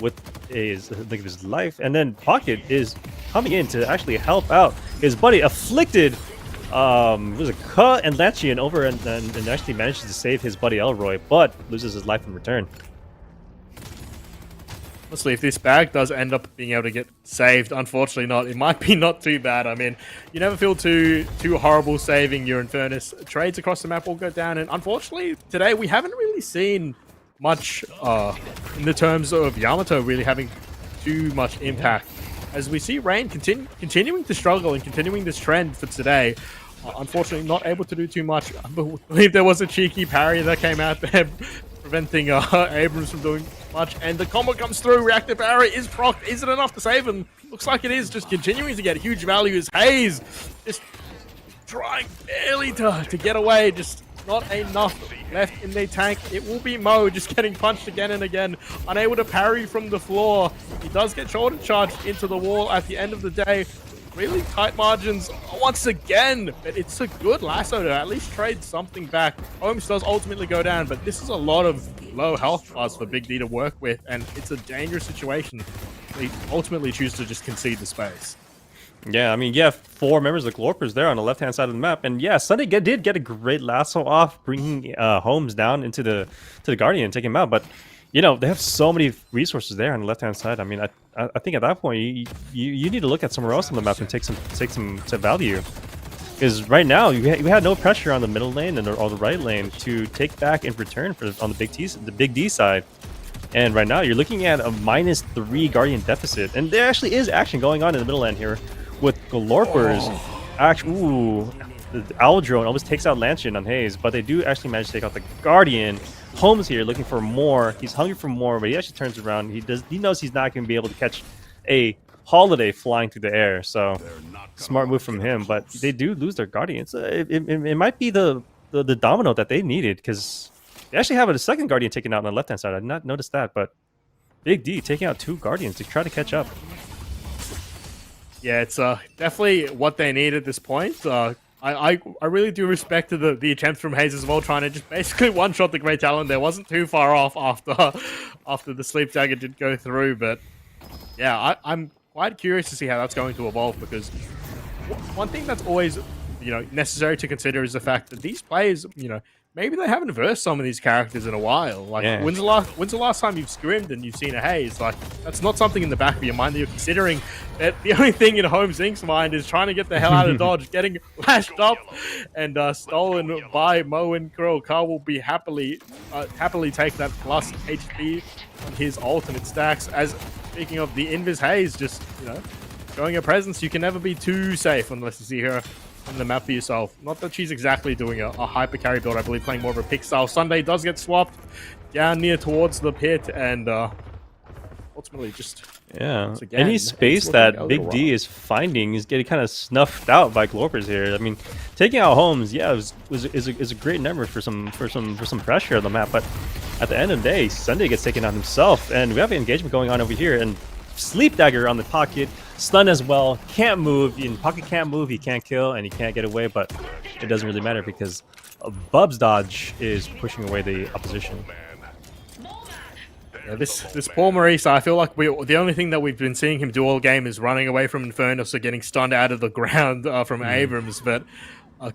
with his life. And then Pocket is coming in to actually help out his buddy. Afflicted was a cut and Lachian over and actually manages to save his buddy Elroy, but loses his life in return. Honestly, if this bag does end up being able to get saved, unfortunately not, it might be not too bad. I mean, you never feel too horrible saving your Infernus. Trades across the map will go down, and unfortunately, today we haven't really seen much in the terms of Yamato really having too much impact. As we see Rain continuing to struggle and continuing this trend for today, unfortunately not able to do too much. I believe there was a cheeky parry that came out there, preventing Abrams from doing much, and the combo comes through. Reactive arrow is procced. Is it enough to save him? Looks like it is. Just continuing to get huge value as Haze just trying barely to get away. Just not enough left in their tank. It will be Mo just getting punched again and again, unable to parry from the floor. He does get shoulder charged into the wall at the end of the day. Really tight margins once again, but it's a good lasso to at least trade something back. Holmes does ultimately go down, but this is a lot of low health bars for Big D to work with, and it's a dangerous situation. They ultimately choose to just concede the space. Yeah, I mean, 4 members of the Glorpers there on the left-hand side of the map, and Sunday did get a great lasso off, bringing Holmes down into the Guardian, taking him out, but they have so many resources there on the left-hand side. I mean, I think at that point you need to look at somewhere else on the map and take some value, because right now you had no pressure on the middle lane or the right lane to take back in return on the Big D side, and right now you're looking at a -3 Guardian deficit, and there actually is action going on in the middle lane here with Glorpers. The Owl Drone almost takes out Lancian on Haze, but they do actually manage to take out the Guardian. Holmes here looking for more. He's hungry for more, but he actually turns around. He knows he's not going to be able to catch a Holiday flying through the air, so smart move from him. But they do lose their Guardians. It might be the domino that they needed, because they actually have a second Guardian taken out on the left-hand side. I did not notice that, but Big D taking out 2 Guardians to try to catch up. Yeah, it's definitely what they need at this point. I really do respect the attempt from Haze as well, trying to just basically one-shot the Great Talon there. Wasn't too far off after the Sleep Dagger did go through, but yeah, I'm quite curious to see how that's going to evolve, because one thing that's always necessary to consider is the fact that these players, maybe they haven't versed some of these characters in a while. Like, when's the last time you've scrimmed and you've seen a Haze? Like, that's not something in the back of your mind that you're considering. That the only thing in Holmes Inc.'s mind is trying to get the hell out of Dodge, getting lashed up and stolen by Mo and Krill. Carl will be happily take that plus HP on his ultimate stacks. As speaking of the Invis Haze, just showing her presence, you can never be too safe unless you see her on the map for yourself. Not that she's exactly doing a hyper carry build, I believe, playing more of a pick style. Sunday does get swapped down near towards the pit, and ultimately just any space that Big D is finding is getting kind of snuffed out by Glorpers here. I mean, taking out Holmes, is a great number for some pressure on the map, but at the end of the day, Sunday gets taken out himself, and we have an engagement going on over here, and Sleep Dagger on the Pocket, stun as well, can't move. In Pocket can't move, he can't kill, and he can't get away, but it doesn't really matter because Bub's dodge is pushing away the opposition. Yeah, this poor Maurice, I feel like the only thing that we've been seeing him do all game is running away from Infernus or getting stunned out of the ground from Abrams. But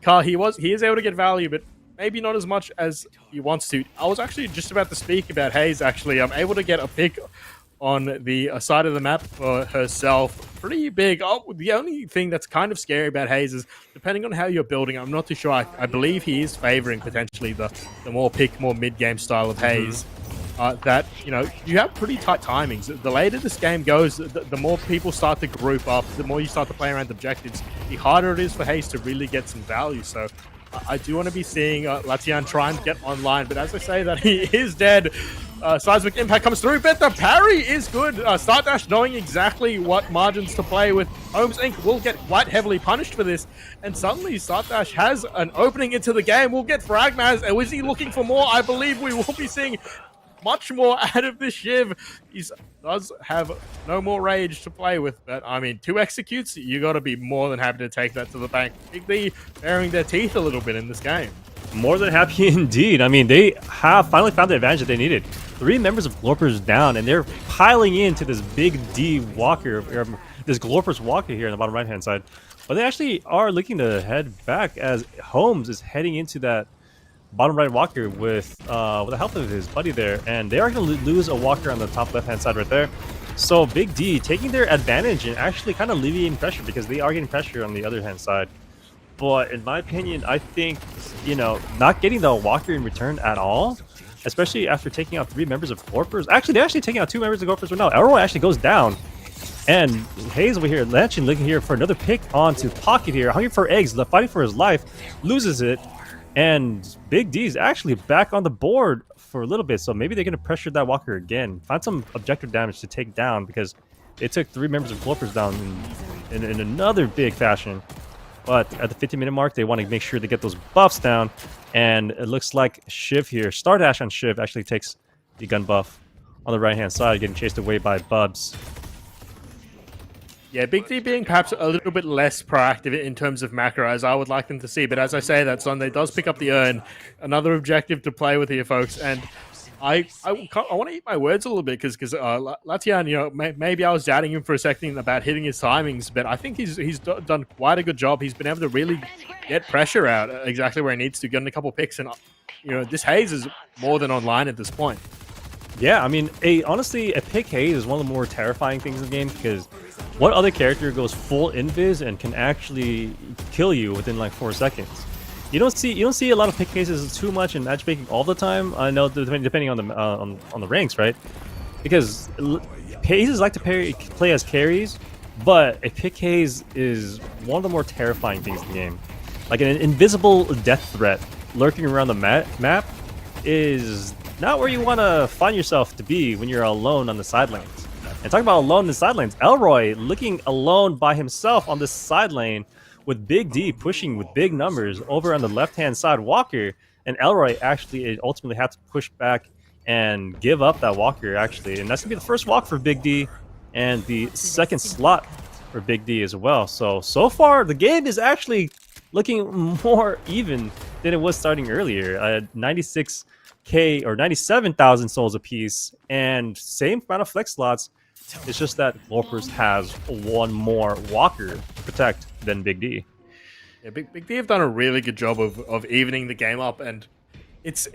Carl, he is able to get value, but maybe not as much as he wants to. I was actually just about to speak about Haze. Actually, I'm able to get a pick on the side of the map for herself. Pretty big. The only thing that's kind of scary about Haze is, depending on how you're building, I'm not too sure. I believe he is favoring potentially the more mid-game style of Haze. That, you have pretty tight timings. The later this game goes, the more people start to group up, the more you start to play around objectives, the harder it is for Haze to really get some value. So I do want to be seeing Latian try and get online, but as I say that he is dead, seismic impact comes through, but the parry is good. Start Dash knowing exactly what margins to play with. Homes Inc. will get quite heavily punished for this, and suddenly Start Dash has an opening into the game. We'll get Fragmaz, and is he looking for more? I believe we will be seeing much more out of this Shiv. He does have no more rage to play with, but I mean, 2 executes, you got to be more than happy to take that to the bank. Big D baring their teeth a little bit in this game. More than happy indeed. I mean, they have finally found the advantage that they needed. 3 members of Glorpers down, and they're piling into this Big D Walker, this Glorpers Walker here on the bottom right-hand side. But they actually are looking to head back as Holmes is heading into that bottom right Walker with the help of his buddy there, and they are going to lose a Walker on the top left-hand side right there. So Big D taking their advantage and actually kind of alleviating pressure because they are getting pressure on the other hand side. But in my opinion, I think, you know, not getting the Walker in return at all, especially after taking out 3 members of Glorpers. Actually, they're actually taking out 2 members of Glorpers right now. Elroy actually goes down. And Hayes over here, Lanchin looking here for another pick onto Pocket here, hungry for eggs, fighting for his life, loses it. And Big D is actually back on the board for a little bit, so maybe they're going to pressure that Walker again. Find some objective damage to take down because they took 3 members of Glorpers down in another big fashion. But at the 50-minute mark, they want to make sure they get those buffs down. And it looks like Shiv here, Stardash on Shiv, actually takes the gun buff on the right-hand side, getting chased away by Bubs. Yeah, Big D being perhaps a little bit less proactive in terms of macro as I would like them to see. But as I say that, Sunday does pick up the urn. Another objective to play with here, folks. And I want to eat my words a little bit because Latian, you know, maybe I was doubting him for a second about hitting his timings, but I think he's done quite a good job. He's been able to really get pressure out exactly where he needs to, getting a couple picks. And, you know, this Hayes is more than online at this point. Yeah, I mean, honestly, a pick Hayes is one of the more terrifying things in the game because what other character goes full invis and can actually kill you within like 4 seconds? You don't see a lot of pick cases too much in matchmaking all the time. I know depending on the ranks, right? Because Hayes like to play as carries, but a pick Hayes is one of the more terrifying things in the game. Like an invisible death threat lurking around the map is not where you want to find yourself to be when you're alone on the side lanes. And talking about alone in the side lanes, Elroy looking alone by himself on this side lane with Big D pushing with big numbers over on the left-hand side Walker, and Elroy actually ultimately had to push back and give up that Walker actually, and that's gonna be the first walk for Big D and the second slot for Big D as well. So far the game is actually looking more even than it was starting earlier. 96k or 97,000 souls apiece, and same amount of flex slots. It's just that Glorpers has one more Walker to protect than Big D. Yeah, Big D have done a really good job of evening the game up, and it's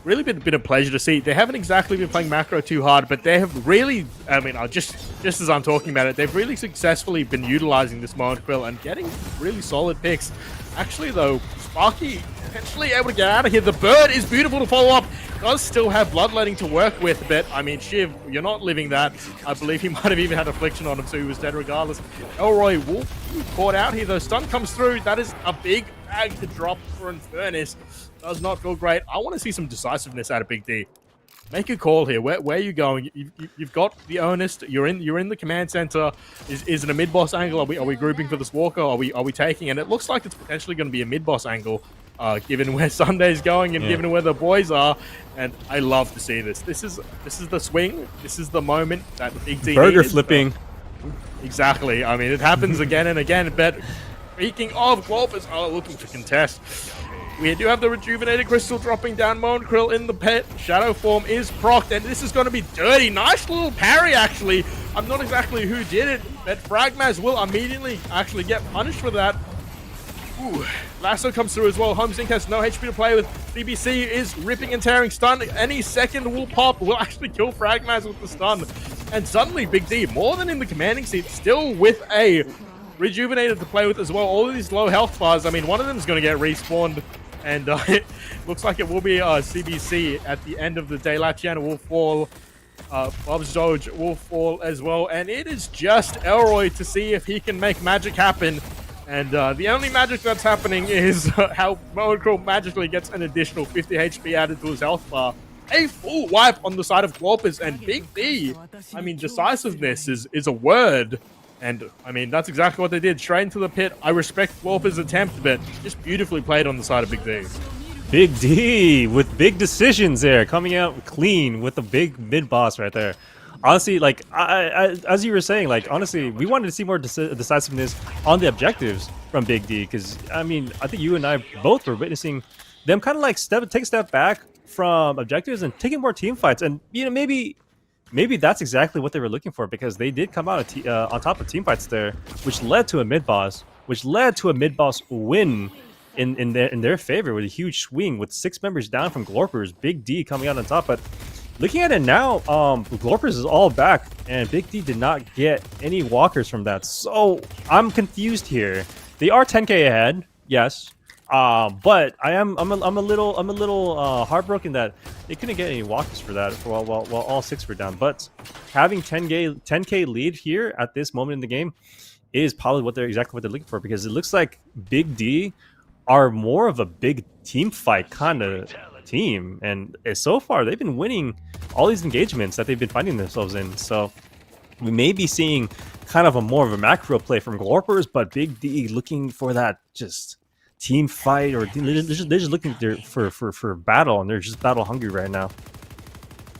really been a pleasure to see. They haven't exactly been playing macro too hard, but they have really, I mean, just as I'm talking about it, they've really successfully been utilizing this Moan Quill and getting really solid picks. Actually, though, Sparky potentially able to get out of here. The bird is beautiful to follow up. Does still have bloodletting to work with, but I mean, Shiv, you're not living that. I believe he might have even had affliction on him, so he was dead regardless. Elroy will be caught out here, though. Stun comes through. That is a big bag to drop for Infernus. Does not feel great. I want to see some decisiveness out of Big D. Make a call here. Where are you going? You've got the earnest. You're in the command center. Is it a mid boss angle? Are we grouping for this Walker? Are we taking? And it looks like it's potentially going to be a mid boss angle, given where Sunday's going and given where the boys are. And I love to see this. This is the swing. This is the moment that the Big D burger needed. flipping. Exactly. I mean, it happens again and again. But speaking of, Glorpers are looking to contest. We do have the Rejuvenated Crystal dropping down. Moan Krill in the pet. Shadow Form is procced, and this is going to be dirty. Nice little parry, actually. I'm not exactly who did it, but Fragmaz will immediately actually get punished for that. Ooh. Lasso comes through as well. Holmes Inc. has no HP to play with. CBC is ripping and tearing. Stun any second will pop. Will actually kill Fragmaz with the stun. And suddenly Big D, more than in the commanding seat, still with a Rejuvenated to play with as well. All of these low health bars. I mean, one of them is going to get respawned. And it looks like it will be CBC at the end of the day. Latiana will fall. Bob's Doge will fall as well. And it is just Elroy to see if he can make magic happen. And the only magic that's happening is how Moan Krill magically gets an additional 50 HP added to his health bar. a full wipe on the side of Glorpers, and Big D. I mean, decisiveness is a word. And, I mean, that's exactly what they did. Straight into the pit. I respect Glorpers' attempt, but just beautifully played on the side of Big D. Big D with big decisions there, coming out clean with the big mid boss right there. Honestly, like I as you were saying, like honestly, we wanted to see more decisiveness on the objectives from Big D, because I mean, I think you and I both were witnessing them kind of like take a step back from objectives and taking more team fights, and you know maybe that's exactly what they were looking for, because they did come out on top of team fights there, which led to a mid boss, win in their favor with a huge swing with 6 members down from Glorpers. Big D coming out on top, but looking at it now, Glorpers is all back, and Big D did not get any walkers from that. So I'm confused here. They are 10k ahead, yes, but I'm a little heartbroken that they couldn't get any walkers for that while all 6 were down. But having 10k lead here at this moment in the game is probably exactly what they're looking for, because it looks like Big D are more of a big team fight kind of team, and so far they've been winning all these engagements that they've been finding themselves in. So we may be seeing kind of more of a macro play from Glorpers, but Big D looking for that just team fight, or they're just looking for battle, and they're just battle hungry right now.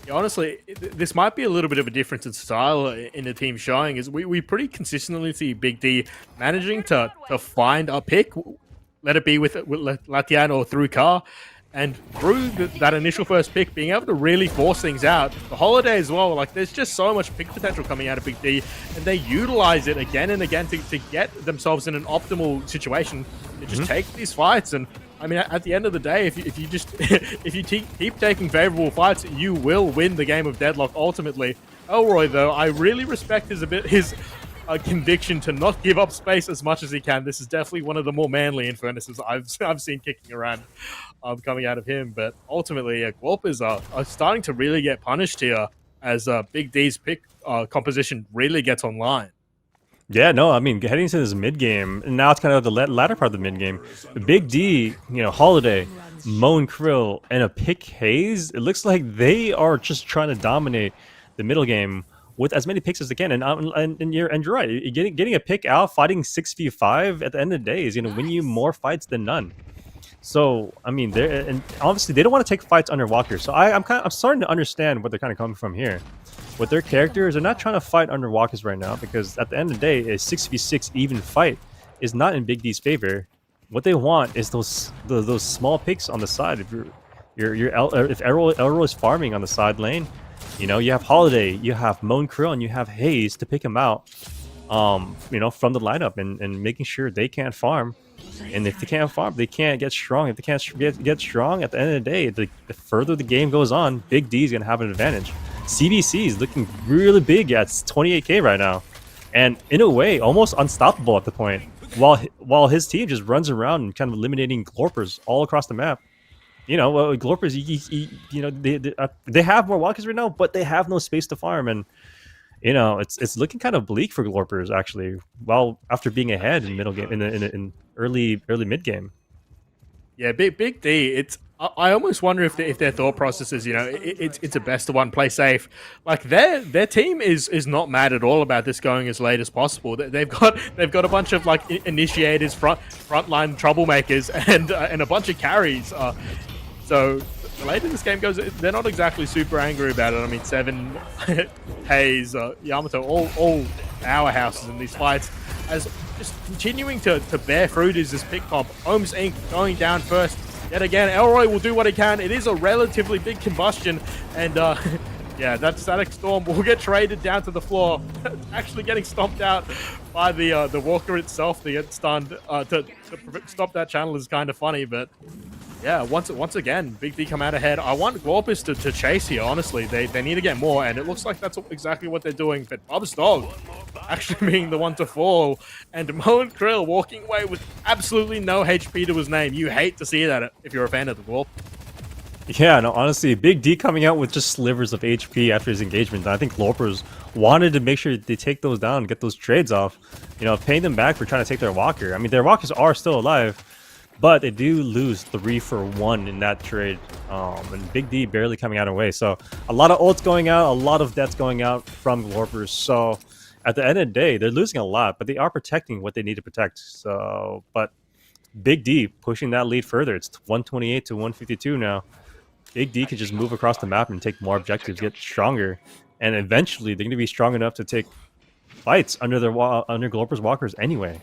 Yeah, honestly, this might be a little bit of a difference in style in the team showing, is we pretty consistently see Big D managing to find a pick, let it be with Latian or through Car, and through that initial first pick, being able to really force things out. The Holiday as well, like there's just so much pick potential coming out of Big D, and they utilize it again and again to get themselves in an optimal situation to just take these fights. And I mean, at the end of the day, if you just if you keep taking favorable fights, you will win the game of Deadlock ultimately. Elroy, though, I really respect his conviction to not give up space as much as he can. This is definitely one of the more manly Infernuses I've seen kicking around coming out of him. But ultimately, Glorpers are starting to really get punished here as Big D's pick composition really gets online. Yeah, no, I mean, heading into this mid game, and now it's kind of the latter part of the mid game. Big D, Holiday, Moan Krill, and a pick Haze. It looks like they are just trying to dominate the middle game with as many picks as they can. And you're right. Getting a pick out, fighting 6v5 at the end of the day is going to win you more fights than none. So I mean, and obviously they don't want to take fights under walkers. So I'm starting to understand what they're kind of coming from here. With their characters, they're not trying to fight under walkers right now, because at the end of the day, a 6v6 even fight is not in Big D's favor. What they want is those small picks on the side. If if Elroy is farming on the side lane, you have Holiday, you have Moan Krill, and you have Haze to pick him out, from the lineup and making sure they can't farm. And if they can't farm, they can't get strong. If they can't get strong, at the end of the day, the further the game goes on, Big D is going to have an advantage. CBC is looking really big at 28k right now, and in a way, almost unstoppable at the point. While his team just runs around and kind of eliminating Glorpers all across the map. Glorpers, they have more walkers right now, but they have no space to farm, and it's looking kind of bleak for Glorpers actually. Well, after being ahead in middle game, in early mid game. Yeah, Big D. I almost wonder if their thought process is, it's a best of one, play safe. Like their team is not mad at all about this going as late as possible. They've got a bunch of like initiators, frontline troublemakers, and a bunch of carries. So the later this game goes, they're not exactly super angry about it. I mean, Seven, Haze, Yamato, all powerhouses in these fights, as just continuing to bear fruit is this pick comp. Ohms Inc. going down first. Yet again, Elroy will do what he can. It is a relatively big combustion, and yeah, that Static Storm will get traded down to the floor, actually getting stomped out by the walker itself to get stunned. To stop that channel is kind of funny, but yeah, once again, Big D come out ahead. I want Glorpers to chase here, honestly. They need to get more, and it looks like that's exactly what they're doing. But Bub's Dog actually being the one to fall, and Moan Krill walking away with absolutely no HP to his name. You hate to see that if you're a fan of the Glorp. Yeah, no, honestly, Big D coming out with just slivers of HP after his engagement. I think Glorpers wanted to make sure they take those down and get those trades off. Paying them back for trying to take their walker. I mean, their walkers are still alive, but they do lose 3-for-1 in that trade. And Big D barely coming out of the way. So a lot of ults going out, a lot of deaths going out from Glorpers. So at the end of the day, they're losing a lot, but they are protecting what they need to protect. So, but Big D pushing that lead further. It's 128 to 152 now. Big D can just move across the map and take more objectives, get stronger, and eventually they're going to be strong enough to take fights under Glorpers Walkers anyway.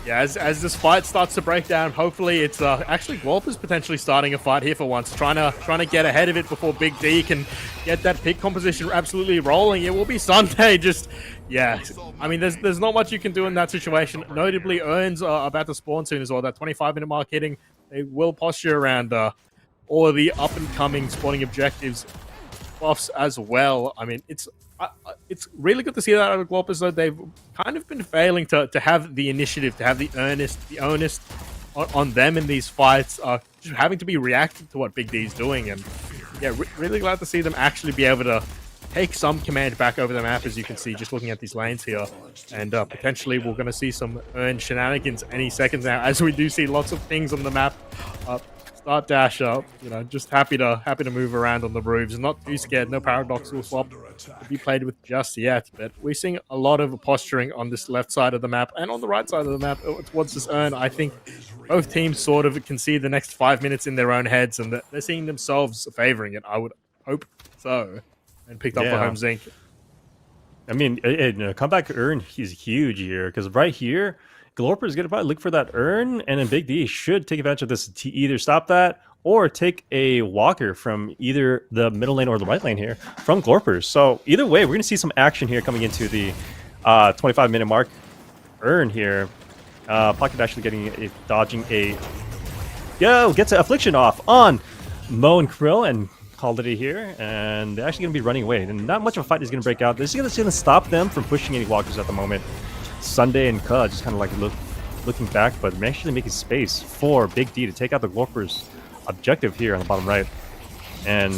Yeah, as this fight starts to break down, hopefully it's actually Glorpers potentially starting a fight here for once, trying to get ahead of it before Big D can get that pick composition absolutely rolling. It will be Sunday. Just yeah, I mean, there's not much you can do in that situation. Notably, Urns are about to spawn soon as well. That 25-minute mark hitting, they will posture around all of the up and coming spawning objectives buffs as well. I mean, it's really good to see that out of Glorpers, though. They've kind of been failing to have the initiative, to have the onus on them in these fights, just having to be reactive to what Big D is doing. And yeah, really glad to see them actually be able to take some command back over the map, as you can see just looking at these lanes here. And potentially we're going to see some shenanigans any second now, as we do see lots of things on the map. Start dash up, you know, just happy to move around on the roofs, not too scared. No paradoxical swap to be played with just yet, but we're seeing a lot of posturing on this left side of the map and on the right side of the map towards this urn. I think both teams sort of can see the next 5 minutes in their own heads, and they're seeing themselves favoring it. I would hope so. And picked up the home zinc. I mean, comeback urn is huge here, because right here, Glorper is going to probably look for that urn, and then Big D should take advantage of this to either stop that or take a walker from either the middle lane or the right lane here from Glorpers. So either way, we're going to see some action here coming into the 25-minute mark. Urn here. Pocket actually dodging a... gets an affliction off on Mo and Krill, and called it here, and they're actually going to be running away. And not much of a fight is going to break out. This is going to stop them from pushing any walkers at the moment. Sunday and Ka just kind of like looking back, but actually making space for Big D to take out the Glorpers objective here on the bottom right. And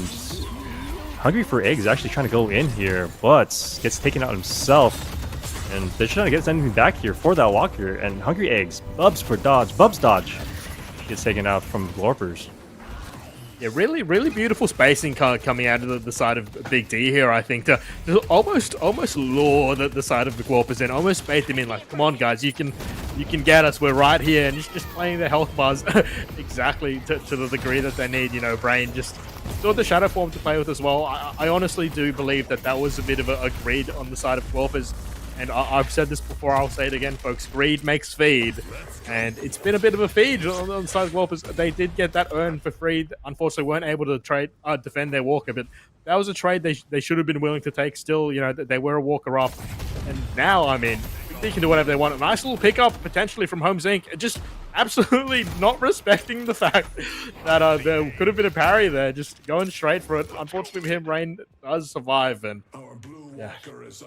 Hungry for Egg is actually trying to go in here, but gets taken out himself. And they're trying to get anything back here for that walker. And Hungry Eggs, Bubs dodge, gets taken out from Glorpers. Yeah, really beautiful spacing coming out of the side of Big D here, I think, to almost lure the side of the Glorpers in, almost bait them in, like, come on guys, you can get us, we're right here, and just playing the health bars exactly to the degree that they need. You know, Brain just still the shadow form to play with as well. I honestly do believe that was a bit of a greed on the side of Glorpers. And I've said this before, I'll say it again, folks. Greed makes feed. And it's been a bit of a feed on the side of Glorpers. They did get that urn for free. Unfortunately, weren't able to defend their walker. But that was a trade they should have been willing to take still. You know, they were a walker up. And now, I mean, they can do whatever they want. A nice little pickup, potentially, from Home Zinc. Just absolutely not respecting the fact that there could have been a parry there. Just going straight for it. Unfortunately for him, Rain does survive. And yeah.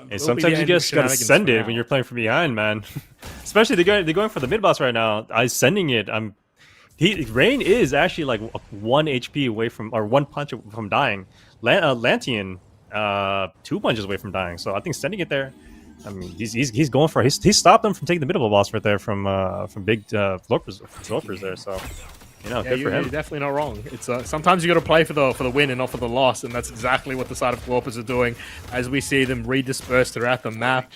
Hey, sometimes you just gotta send it when you're playing from behind, man. Especially they're going for the mid boss right now. I sending it. Rain is actually like 1 HP away from, or 1 punch from dying. Lantian 2 punches away from dying. So I think sending it there. I mean, he's going for he stopped them from taking the middle boss right there from big Glorpers there. So. You know, good for him. You're definitely not wrong. It's sometimes you got to play for the win and not for the loss, and that's exactly what the side of Glorpers are doing. As we see them redisperse throughout the map,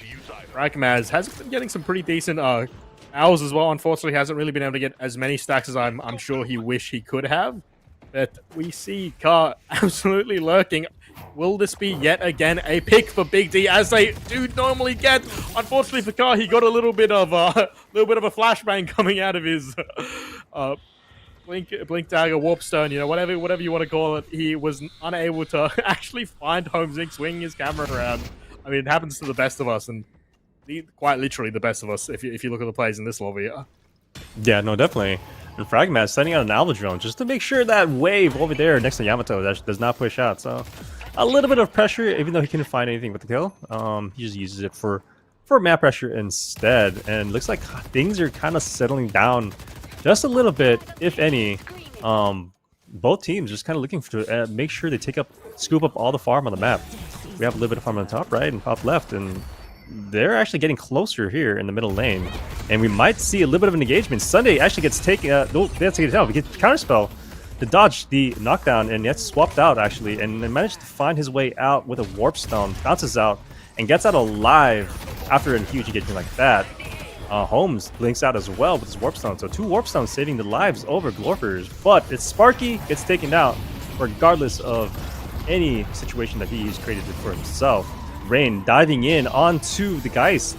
Ragmaz has been getting some pretty decent hours as well. Unfortunately, hasn't really been able to get as many stacks as I'm sure he wish he could have. But we see Ka absolutely lurking. Will this be yet again a pick for Big D, as they do normally get? Unfortunately for Ka, he got a little bit of a flashbang coming out of his. Blink Dagger, Warpstone, you know, whatever you want to call it. He was unable to actually find Home Zinc swinging his camera around. I mean, it happens to the best of us, and quite literally the best of us, if you look at the plays in this lobby. Yeah, no, definitely. And Fragmat sending out an Alva drone just to make sure that wave over there next to Yamato that does not push out. So a little bit of pressure, even though he couldn't find anything with the kill. He just uses it for map pressure instead. And looks like things are kind of settling down just a little bit, if any. Both teams just kind of looking to make sure they scoop up all the farm on the map. We have a little bit of farm on the top right and top left, and they're actually getting closer here in the middle lane, and we might see a little bit of an engagement. Sunday actually gets taken. They have to get it out. We get counterspell to dodge the knockdown, and gets swapped out actually, and managed to find his way out with a warp stone. Bounces out and gets out alive after a huge engagement like that. Holmes blinks out as well with his warp stone. So 2 warp stones saving the lives over Glorpers, but it's Sparky gets taken out regardless of any situation that he's created for himself. Rain diving in onto the Geist,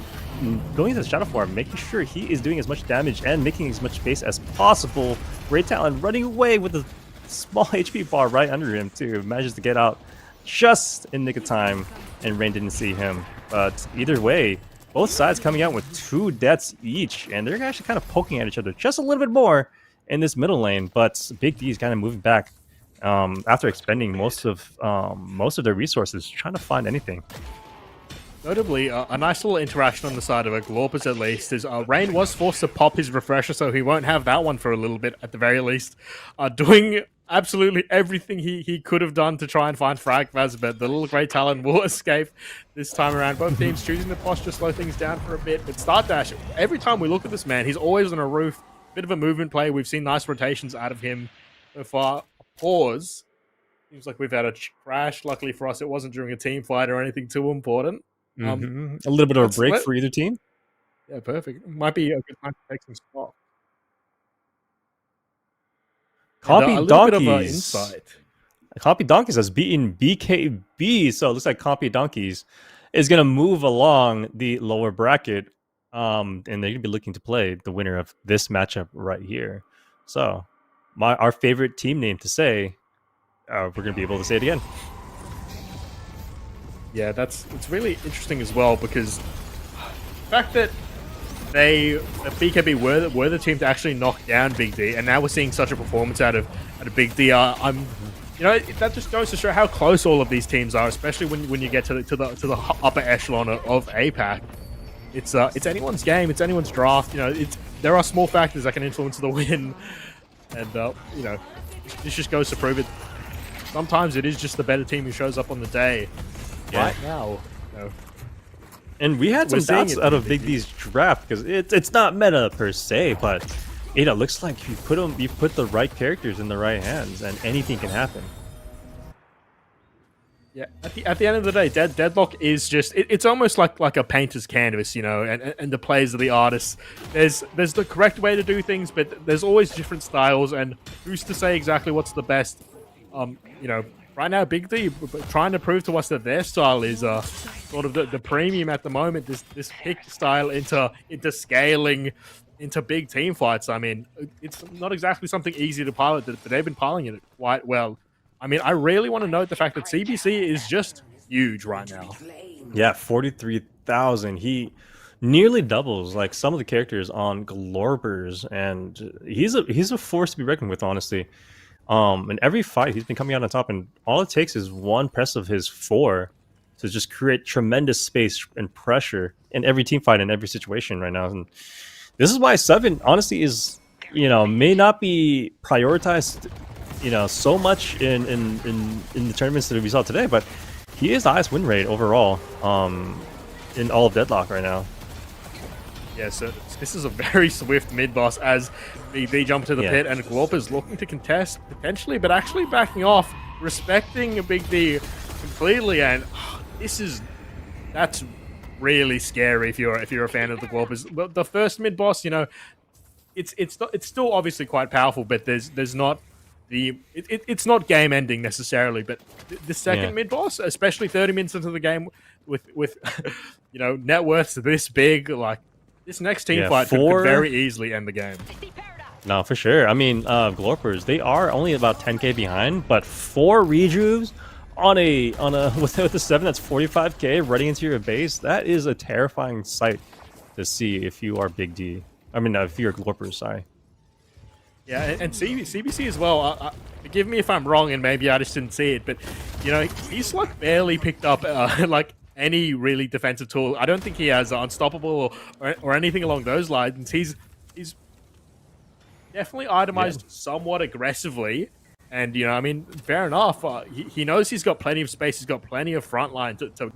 going into the Shadow Form, making sure he is doing as much damage and making as much space as possible. Great Talon running away with a small HP bar right under him too. Manages to get out just in nick of time, and Rain didn't see him. But either way, both sides coming out with 2 deaths each, and they're actually kind of poking at each other just a little bit more in this middle lane. But Big D is kind of moving back after expending most of their resources, trying to find anything. Notably, a nice little interaction on the side of Glorpers at least is Rain was forced to pop his refresher, so he won't have that one for a little bit at the very least. Doing absolutely everything he could have done to try and find Fragvaz, but the little Great Talon will escape this time around. Both teams choosing the posture, slow things down for a bit, but Start Dash, every time we look at this man, he's always on a roof. Bit of a movement play. We've seen nice rotations out of him so far. Pause. Seems like we've had a crash. Luckily for us, it wasn't during a team fight or anything too important. A little bit of a break for either team. Yeah, perfect. Might be a good time to take some spot. Copy a little Donkeys. bit of insight. Copy Donkeys has beaten BKB, so it looks like Copy Donkeys is going to move along the lower bracket, and they're going to be looking to play the winner of this matchup right here. So, our favorite team name to say, we're going to be able to say it again. Yeah, it's really interesting as well, because the fact that BKB were the team to actually knock down Big D, and now we're seeing such a performance out of Big D. That just goes to show how close all of these teams are, especially when you get to the upper echelon of APAC. It's anyone's game, it's anyone's draft. There are small factors that can influence the win, and this just goes to prove it. Sometimes it is just the better team who shows up on the day. Yeah. Right now, and we had some doubts out of Big D's draft because it's not meta per se, but it looks like you put the right characters in the right hands, and anything can happen. Yeah, at the end of the day, Deadlock is just it's almost like a painter's canvas, and the players are the artists. There's the correct way to do things, but there's always different styles, and who's to say exactly what's the best? Right now, Big D trying to prove to us that their style is sort of the premium at the moment. This pick style into scaling into big team fights. I mean, it's not exactly something easy to pilot, but they've been piloting it quite well. I mean, I really want to note the fact that CBC is just huge right now. Yeah, 43,000. He nearly doubles like some of the characters on Glorpers, and he's a force to be reckoned with, honestly. In every fight, he's been coming out on top, and all it takes is one press of his 4 to just create tremendous space and pressure in every team fight, in every situation right now. And this is why 7, honestly, is, may not be prioritized, so much in the tournaments that we saw today, but he is the highest win rate overall in all of Deadlock right now. Yeah, so this is a very swift mid-boss as BB jump to the pit, and Glorpers looking to contest potentially, but actually backing off, respecting Big D completely, and that's really scary if you're a fan of the Glorpers. The first mid-boss, it's still obviously quite powerful, but there's not it's not game ending necessarily, but the second mid-boss, especially 30 minutes into the game with net worths this big, like this next team fight could very easily end the game. No, for sure. I mean, Glorpers, they are only about 10k behind, but 4 rejuves on a with a 7 that's 45k running into your base, that is a terrifying sight to see if you are Big D. I mean, if you're Glorpers, sorry. Yeah, and CBC as well. Forgive me if I'm wrong, and maybe I just didn't see it, but he's like barely picked up like any really defensive tool. I don't think he has Unstoppable or anything along those lines. He's definitely itemized somewhat aggressively, and I mean, fair enough. He knows he's got plenty of space. He's got plenty of front line to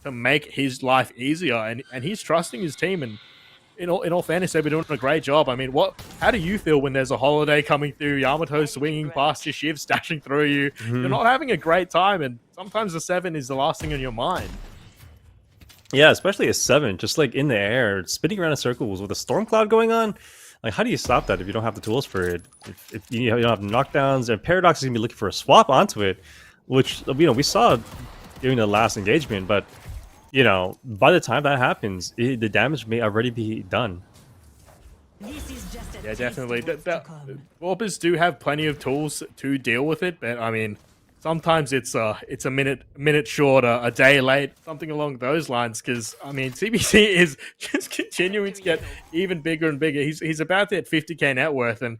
to make his life easier, and he's trusting his team. And in all fairness, they've been doing a great job. I mean, how do you feel when there's a holiday coming through, Yamato swinging past your Shiv, stashing through you? You're not having a great time, and sometimes the 7 is the last thing on your mind. Yeah, especially a 7, just like in the air, spinning around in circles with a storm cloud going on. Like, how do you stop that if you don't have the tools for it? If you don't have knockdowns, and Paradox is gonna be looking for a swap onto it, which we saw during the last engagement. But by the time that happens, the damage may already be done. Yeah, definitely. Warpers do have plenty of tools to deal with it, but I mean, sometimes it's a minute short, a day late, something along those lines. Because I mean, CBC is just continuing to get even bigger and bigger. He's about to hit 50k net worth, and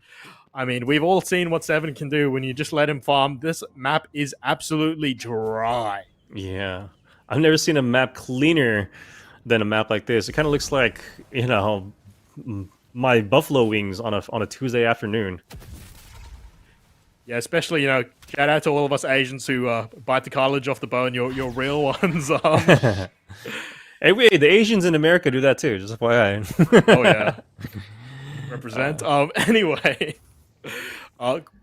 I mean, we've all seen what 7 can do when you just let him farm. This map is absolutely dry. Yeah, I've never seen a map cleaner than a map like this. It kind of looks like my buffalo wings on a Tuesday afternoon. Yeah, especially, shout out to all of us Asians who bite the cartilage off the bone, your real ones. Hey, wait, the Asians in America do that too, just FYI. Oh, yeah. Represent. Anyway,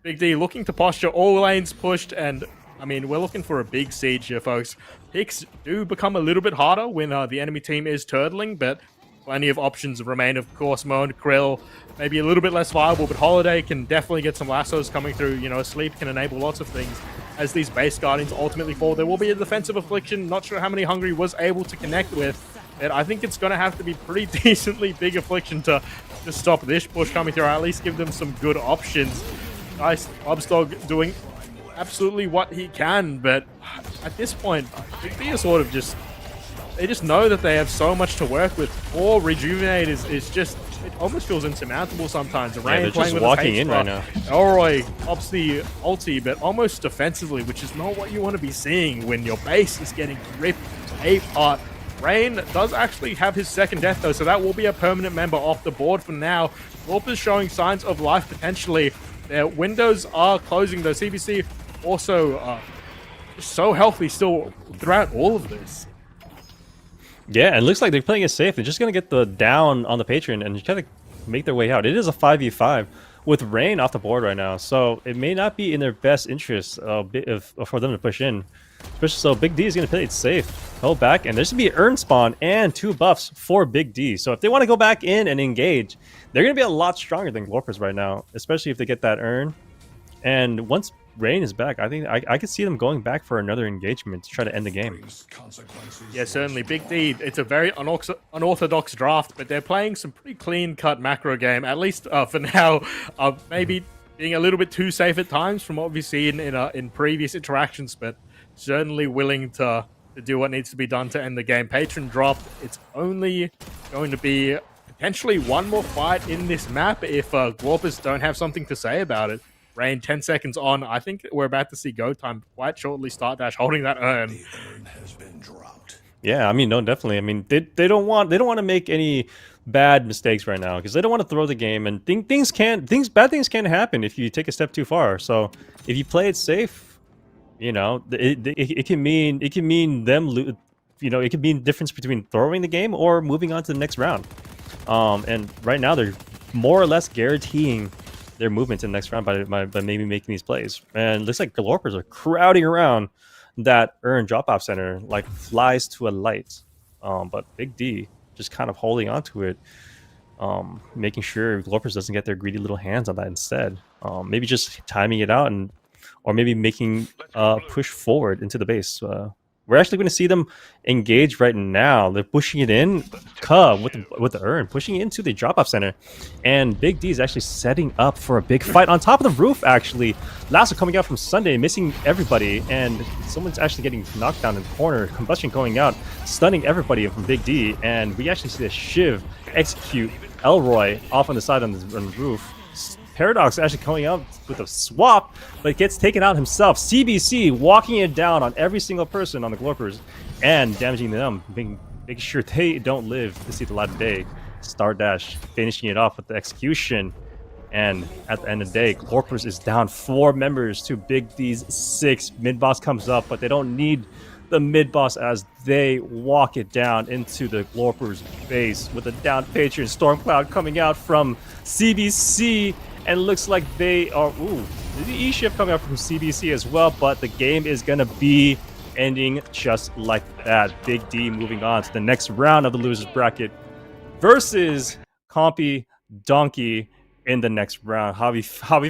Big D looking to posture, all lanes pushed, and, I mean, we're looking for a big siege here, folks. Picks do become a little bit harder when the enemy team is turtling, but plenty of options remain. Of course, Moan, Krill, maybe a little bit less viable, but Holiday can definitely get some lassos coming through. Sleep can enable lots of things as these base guardians ultimately fall. There will be a defensive affliction. Not sure how many Hungry was able to connect with, but I think it's going to have to be pretty decently big affliction to stop this push coming through, or at least give them some good options. Nice, Obstog doing absolutely what he can, but at this point, Big D is sort of just... They just know that they have so much to work with. Or Rejuvenate is just... It almost feels insurmountable sometimes. Rain they're playing just with walking a in right now. Elroy pops the ulti, but almost defensively, which is not what you want to be seeing when your base is getting ripped apart. Rain does actually have his second death, though, so that will be a permanent member off the board for now. Warpers showing signs of life potentially. Their windows are closing, though. CBC also just so healthy still throughout all of this. Yeah, and it looks like they're playing it safe. They're just going to get the down on the Patron and just kind of make their way out. It is a 5v5 with Rain off the board right now, so it may not be in their best interest for them to push in. So Big D is going to play it safe, hold back, and there's going to be an Urn spawn and 2 buffs for Big D. So if they want to go back in and engage, they're going to be a lot stronger than Glorpers right now, especially if they get that Urn. And once Rain is back, I think I could see them going back for another engagement to try to end the game. Yeah, certainly. Big D, it's a very unorthodox draft, but they're playing some pretty clean-cut macro game, at least for now. Maybe being a little bit too safe at times from what we've seen in previous interactions, but certainly willing to do what needs to be done to end the game. Patron dropped. It's only going to be potentially one more fight in this map if Glorpers don't have something to say about it. Rain 10 seconds on. I think we're about to see go time quite shortly. Start dash holding that urn. Yeah, I mean, no, definitely. I mean, they don't want to make any bad mistakes right now because they don't want to throw the game, and bad things can happen if you take a step too far. So if you play it safe, it can mean them. It could mean difference between throwing the game or moving on to the next round. And right now they're more or less guaranteeing their movement in the next round by maybe making these plays. And it looks like Glorpers are crowding around that Urn drop-off center like flies to a light. But Big D just kind of holding on to it, making sure Glorpers doesn't get their greedy little hands on that instead. Maybe just timing it out or maybe making push forward into the base. We're actually going to see them engage right now. They're pushing it in, with the Urn, pushing it into the drop-off center. And Big D is actually setting up for a big fight on top of the roof, actually. Lasso coming out from Sunday, missing everybody. And someone's actually getting knocked down in the corner. Combustion going out, stunning everybody from Big D. And we actually see the Shiv execute Elroy off on the side on the roof. Paradox actually coming out with a swap, but gets taken out himself. CBC walking it down on every single person on the Glorpers and damaging them, making sure they don't live to see the light of day. Star Dash finishing it off with the execution. And at the end of the day, Glorpers is down 4 members to Big D's 6. Mid boss comes up, but they don't need the mid boss as they walk it down into the Glorpers base with a down Patreon Stormcloud coming out from CBC. And looks like they are, the E-shift coming out from CBC as well, but the game is going to be ending just like that. Big D moving on to the next round of the losers bracket versus Compy Donkey in the next round. How we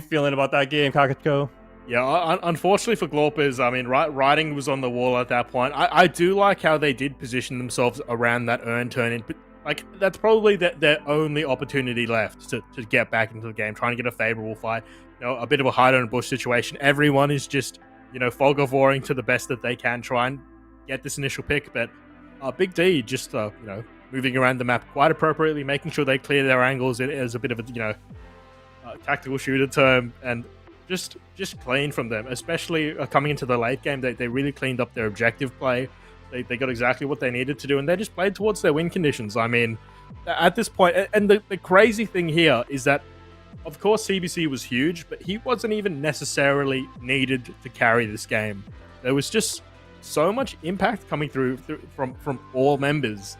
feeling about that game, Kakako? Yeah, unfortunately for Glorpers, I mean, writing was on the wall at that point. I do like how they did position themselves around that earn turn in. Like, that's probably their only opportunity left to get back into the game, trying to get a favorable fight. You know, a bit of a hide and bush situation. Everyone is just, you know, fog of warring to the best that they can, try and get this initial pick. But Big D just, you know, moving around the map quite appropriately, making sure they clear their angles as a bit of a, you know, tactical shooter term, and just clean from them. Especially coming into the late game, they really cleaned up their objective play. They got exactly what they needed to do, and they just played towards their win conditions. I mean, at this point, and the crazy thing here is that, of course, CBC was huge, but he wasn't even necessarily needed to carry this game. There was just so much impact coming through from all members.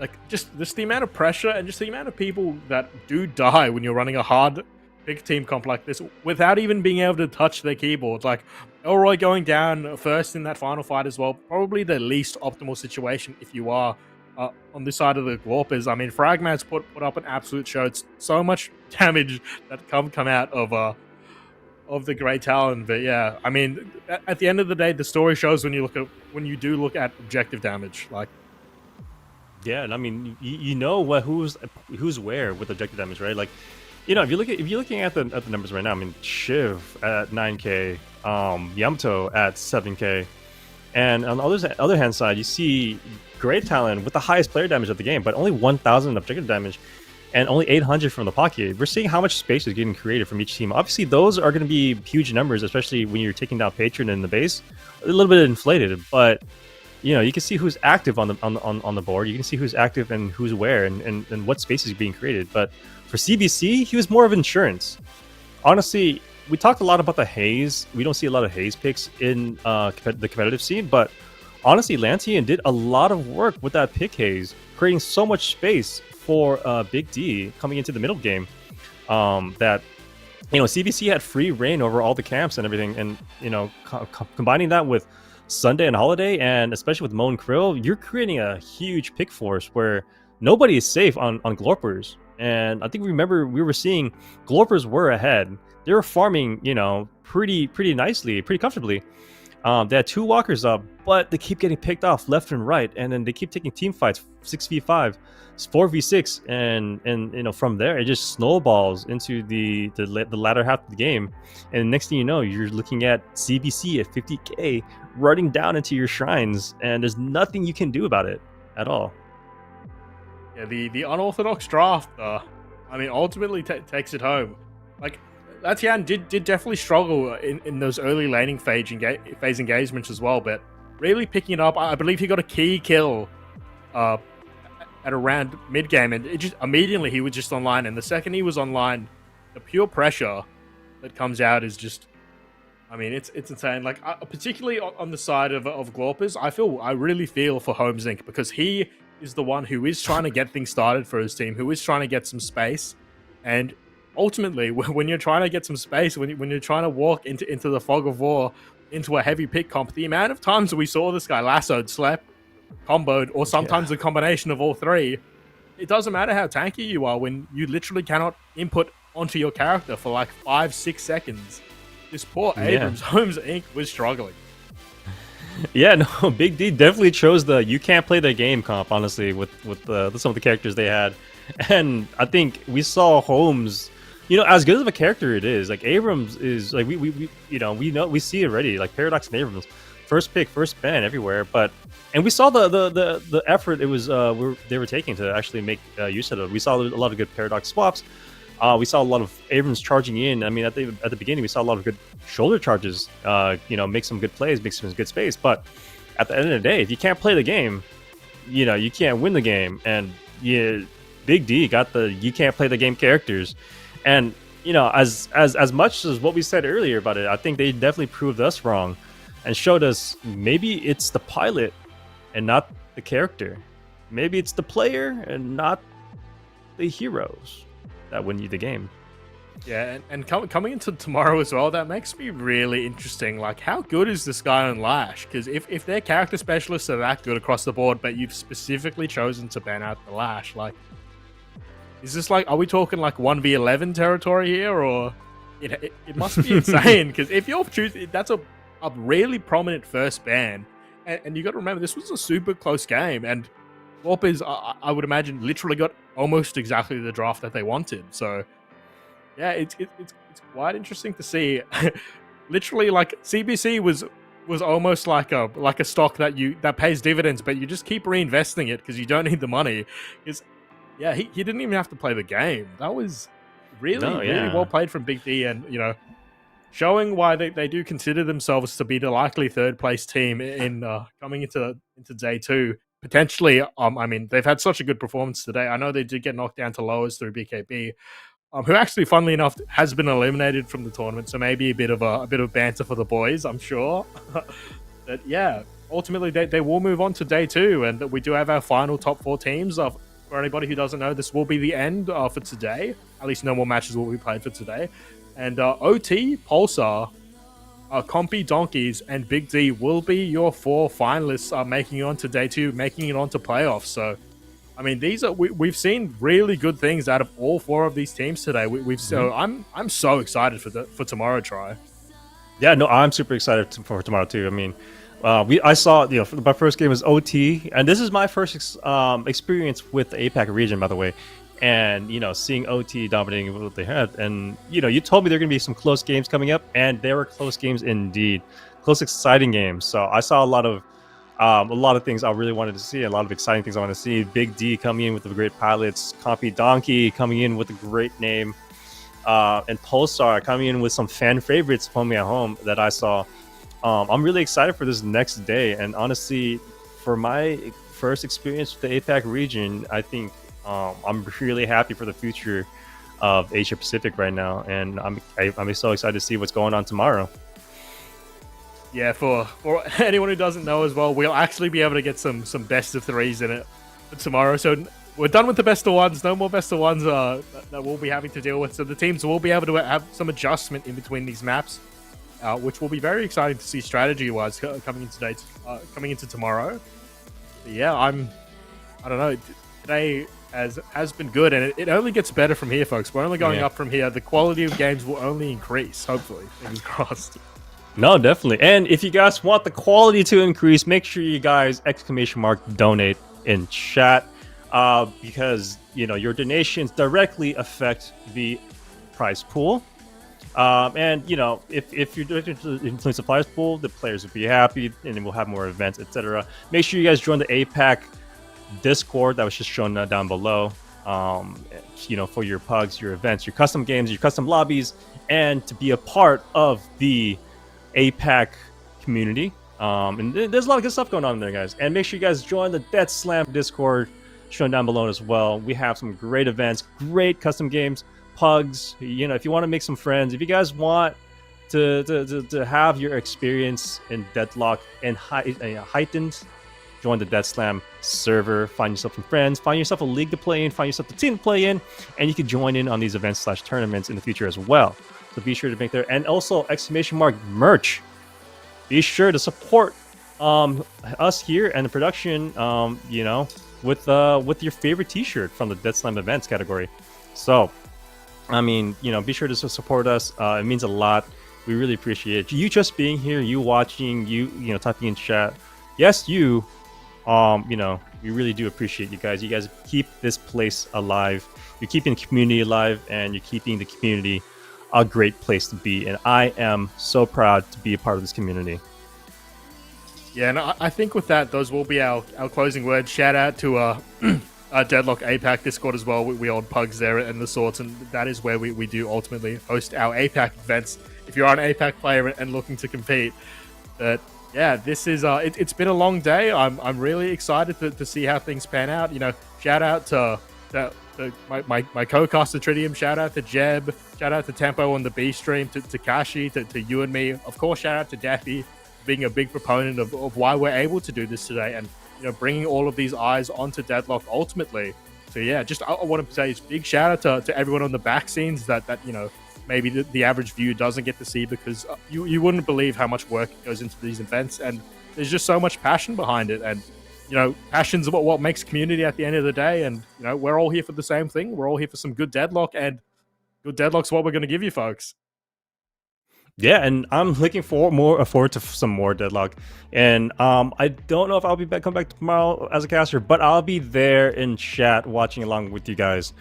Like, just the amount of pressure and just the amount of people that do die when you're running a hard big team comp like this without even being able to touch their keyboard. Like, Elroy going down first in that final fight as well, probably the least optimal situation if you are on this side of the Glorpers. I mean, Fragman's put up an absolute show. It's so much damage that come out of the Grey Talon. But yeah, I mean, at the end of the day, the story shows when you do look at objective damage. Like, yeah, and I mean, you know who's where with objective damage, right? Like, you know, if you're looking at the numbers right now, I mean, Shiv at 9k, Yamato at 7k, and on the other hand side, you see Great Talon with the highest player damage of the game, but only 1,000 objective damage, and only 800 from the pocket. We're seeing how much space is getting created from each team. Obviously, those are going to be huge numbers, especially when you're taking down Patron in the base. A little bit inflated, but you know, you can see who's active on the board. You can see who's active and who's where, and what space is being created. But for CBC, he was more of insurance. Honestly, we talked a lot about the haze. We don't see a lot of haze picks in the competitive scene, but honestly, Lantian did a lot of work with that pick haze, creating so much space for Big D coming into the middle game. That, you know, CBC had free reign over all the camps and everything, and you know, combining that with Sunday and Holiday, and especially with Mo and Krill, you're creating a huge pick force where nobody is safe on Glorpers. And I think we were seeing Glorpers were ahead. They were farming, you know, pretty nicely, pretty comfortably. They had 2 walkers up, but they keep getting picked off left and right, and then they keep taking team fights, 6v5, 4v6, and you know, from there it just snowballs into the latter half of the game. And next thing you know, you're looking at CBC at 50k running down into your shrines, and there's nothing you can do about it at all. Yeah, the unorthodox draft, I mean, ultimately takes it home. Like, Latian did definitely struggle in those early laning phase engagements as well, but really picking it up. I believe he got a key kill at around mid game, and it just immediately he was just online. And the second he was online, the pure pressure that comes out is just, I mean, it's insane. Like, particularly on the side of Glorpers, I really feel for Holmes Inc. because he is the one who is trying to get things started for his team, who is trying to get some space. And ultimately, when you're trying to get some space, when you're trying to walk into the fog of war, into a heavy pick comp, the amount of times we saw this guy lassoed, slept, comboed, or sometimes a combination of all three, it doesn't matter how tanky you are when you literally cannot input onto your character for like 5-6 seconds. This poor Abrams Holmes Inc. was struggling. Yeah, no, Big D definitely chose the you can't play the game comp, honestly, with some of the characters they had. And I think we saw Holmes, you know, as good of a character it is, like Abrams is like we see it already, like Paradox and Abrams, first pick, first ban everywhere. And we saw the effort it was they were taking to actually make use of it. We saw a lot of good Paradox swaps. We saw a lot of Abrams charging in. I mean, at the beginning, we saw a lot of good shoulder charges. You know, make some good plays, make some good space. But at the end of the day, if you can't play the game, you know, you can't win the game. And Big D got the you can't play the game characters. And as much as what we said earlier about it, I think they definitely proved us wrong and showed us maybe it's the pilot and not the character. Maybe it's the player and not the heroes that win you the game. Yeah, and coming into tomorrow as well, that makes me really interesting. Like, how good is this guy on Lash? Because if their character specialists are that good across the board, but you've specifically chosen to ban out the Lash, like, is this like, are we talking like 1v11 territory here, or it must be insane? Because if you're choosing, that's a really prominent first ban, and you got to remember this was a super close game, and Warpers, I would imagine, literally got almost exactly the draft that they wanted. So yeah, it's quite interesting to see. Literally, like, CBC was almost like a stock that pays dividends, but you just keep reinvesting it because you don't need the money. Yeah, he didn't even have to play the game. That was really well played from Big D, and showing why they do consider themselves to be the likely third place team in coming into day 2. Potentially, I mean, they've had such a good performance today. I know they did get knocked down to lowers through BKB, who actually, funnily enough, has been eliminated from the tournament. So maybe a bit of banter for the boys, I'm sure. But yeah, ultimately they will move on to day 2, and we do have our final top 4 teams. For anybody who doesn't know, this will be the end for today. At least no more matches will be played for today. And OT, Pulsar, Compy, Donkeys, and Big D will be your 4 finalists making it on to day 2, making it on to playoffs. So, I mean, we've seen really good things out of all 4 of these teams today. So I'm so excited for tomorrow. Try. Yeah, no, I'm super excited for tomorrow too. I mean, I saw, my first game was OT, and this is my first experience with the APAC region, by the way. And seeing OT dominating what they had, and you told me there are going to be some close games coming up, and there were close games indeed, close, exciting games. So I saw a lot of things I really wanted to see, a lot of exciting things I wanted to see. Big D coming in with the great pilots, Compy Donkey coming in with a great name, and Pulsar coming in with some fan favorites for me at home that I saw. I'm really excited for this next day, and honestly, for my first experience with the APAC region, I think I'm really happy for the future of Asia Pacific right now, and I'm so excited to see what's going on tomorrow. Yeah, for anyone who doesn't know as well, we'll actually be able to get some best of 3s in it for tomorrow. So we're done with the best of 1s. No more best of 1s that we'll be having to deal with. So the teams will be able to have some adjustment in between these maps, which will be very exciting to see strategy-wise coming into tomorrow. But yeah, I don't know. Today has been good, and it only gets better from here, folks. We're only going up from here. The quality of games will only increase, hopefully. Fingers crossed. No, definitely. And if you guys want the quality to increase, make sure you guys !donate in chat, because your donations directly affect the prize pool. And if you're directed to the influence the players pool, the players will be happy, and then we'll have more events, etc. Make sure you guys join the APAC Discord that was just shown down below, for your pugs, your events, your custom games, your custom lobbies, and to be a part of the APAC community. And there's a lot of good stuff going on there, guys. And make sure you guys join the Death Slam Discord shown down below as well. We have some great events, great custom games, pugs. If you want to make some friends, if you guys want to have your experience in Deadlock and heightened, join the Death Slam server, find yourself some friends, find yourself a league to play in, find yourself a team to play in, and you can join in on these events / tournaments in the future as well. So be sure to make there. And also, !merch. Be sure to support us here and the production, with your favorite t-shirt from the Dead Slam events category. So, I mean, be sure to support us. It means a lot. We really appreciate it. You just being here, you watching, you typing in chat. Yes, you. We really do appreciate you guys. You guys keep this place alive. You're keeping the community alive, and you're keeping the community a great place to be. And I am so proud to be a part of this community. Yeah, and I think with that, those will be our closing words. Shout out to Deadlock APAC Discord as well. We hold pugs there and the sorts, and that is where we do ultimately host our APAC events. If you're an APAC player and looking to compete, but yeah, this is it's been a long day. I'm really excited to see how things pan out. Shout out to my co-caster Tritium, shout out to Jeb, shout out to Tempo on the B stream, to Kashi, to you and me. Of course, shout out to Deathy, being a big proponent of why we're able to do this today, and bringing all of these eyes onto Deadlock ultimately. So yeah, just I want to say a big shout out to everyone on the back scenes that maybe the average viewer doesn't get to see, because you wouldn't believe how much work goes into these events, and there's just so much passion behind it. And passion's what makes community at the end of the day. And we're all here for the same thing. We're all here for some good Deadlock, and good Deadlock's what we're going to give you folks. Yeah, and I'm looking forward to some more Deadlock. And I don't know if I'll be come back tomorrow as a caster, but I'll be there in chat watching along with you guys.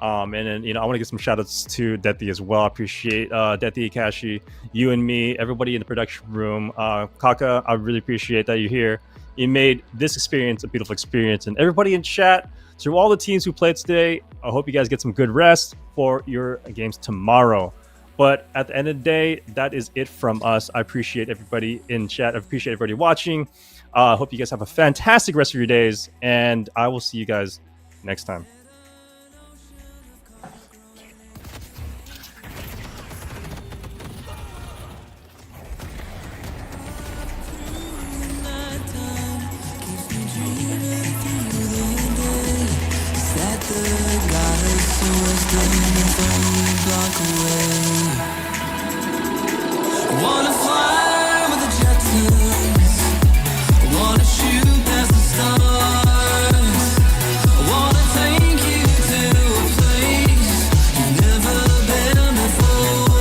And then I want to give some shout outs to Deathy as well. I appreciate Deathy, Kashi, you and me, everybody in the production room. Kaka, I really appreciate that you're here. You made this experience a beautiful experience, and everybody in chat, to all the teams who played today, I hope you guys get some good rest for your games tomorrow. But at the end of the day, that is it from us. I appreciate everybody in chat. I appreciate everybody watching. I hope you guys have a fantastic rest of your days, and I will see you guys next time. Wanna fly with the Jetsons, wanna shoot past the stars, wanna take you to a place you've never been before,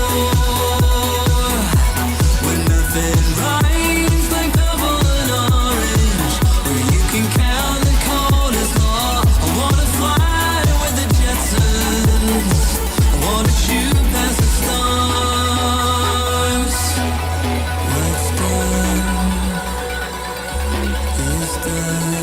where nothing rhymes like purple and orange, where you can count the corners off. I wanna fly with the Jetsons, I wanna shoot past the stars. It's done.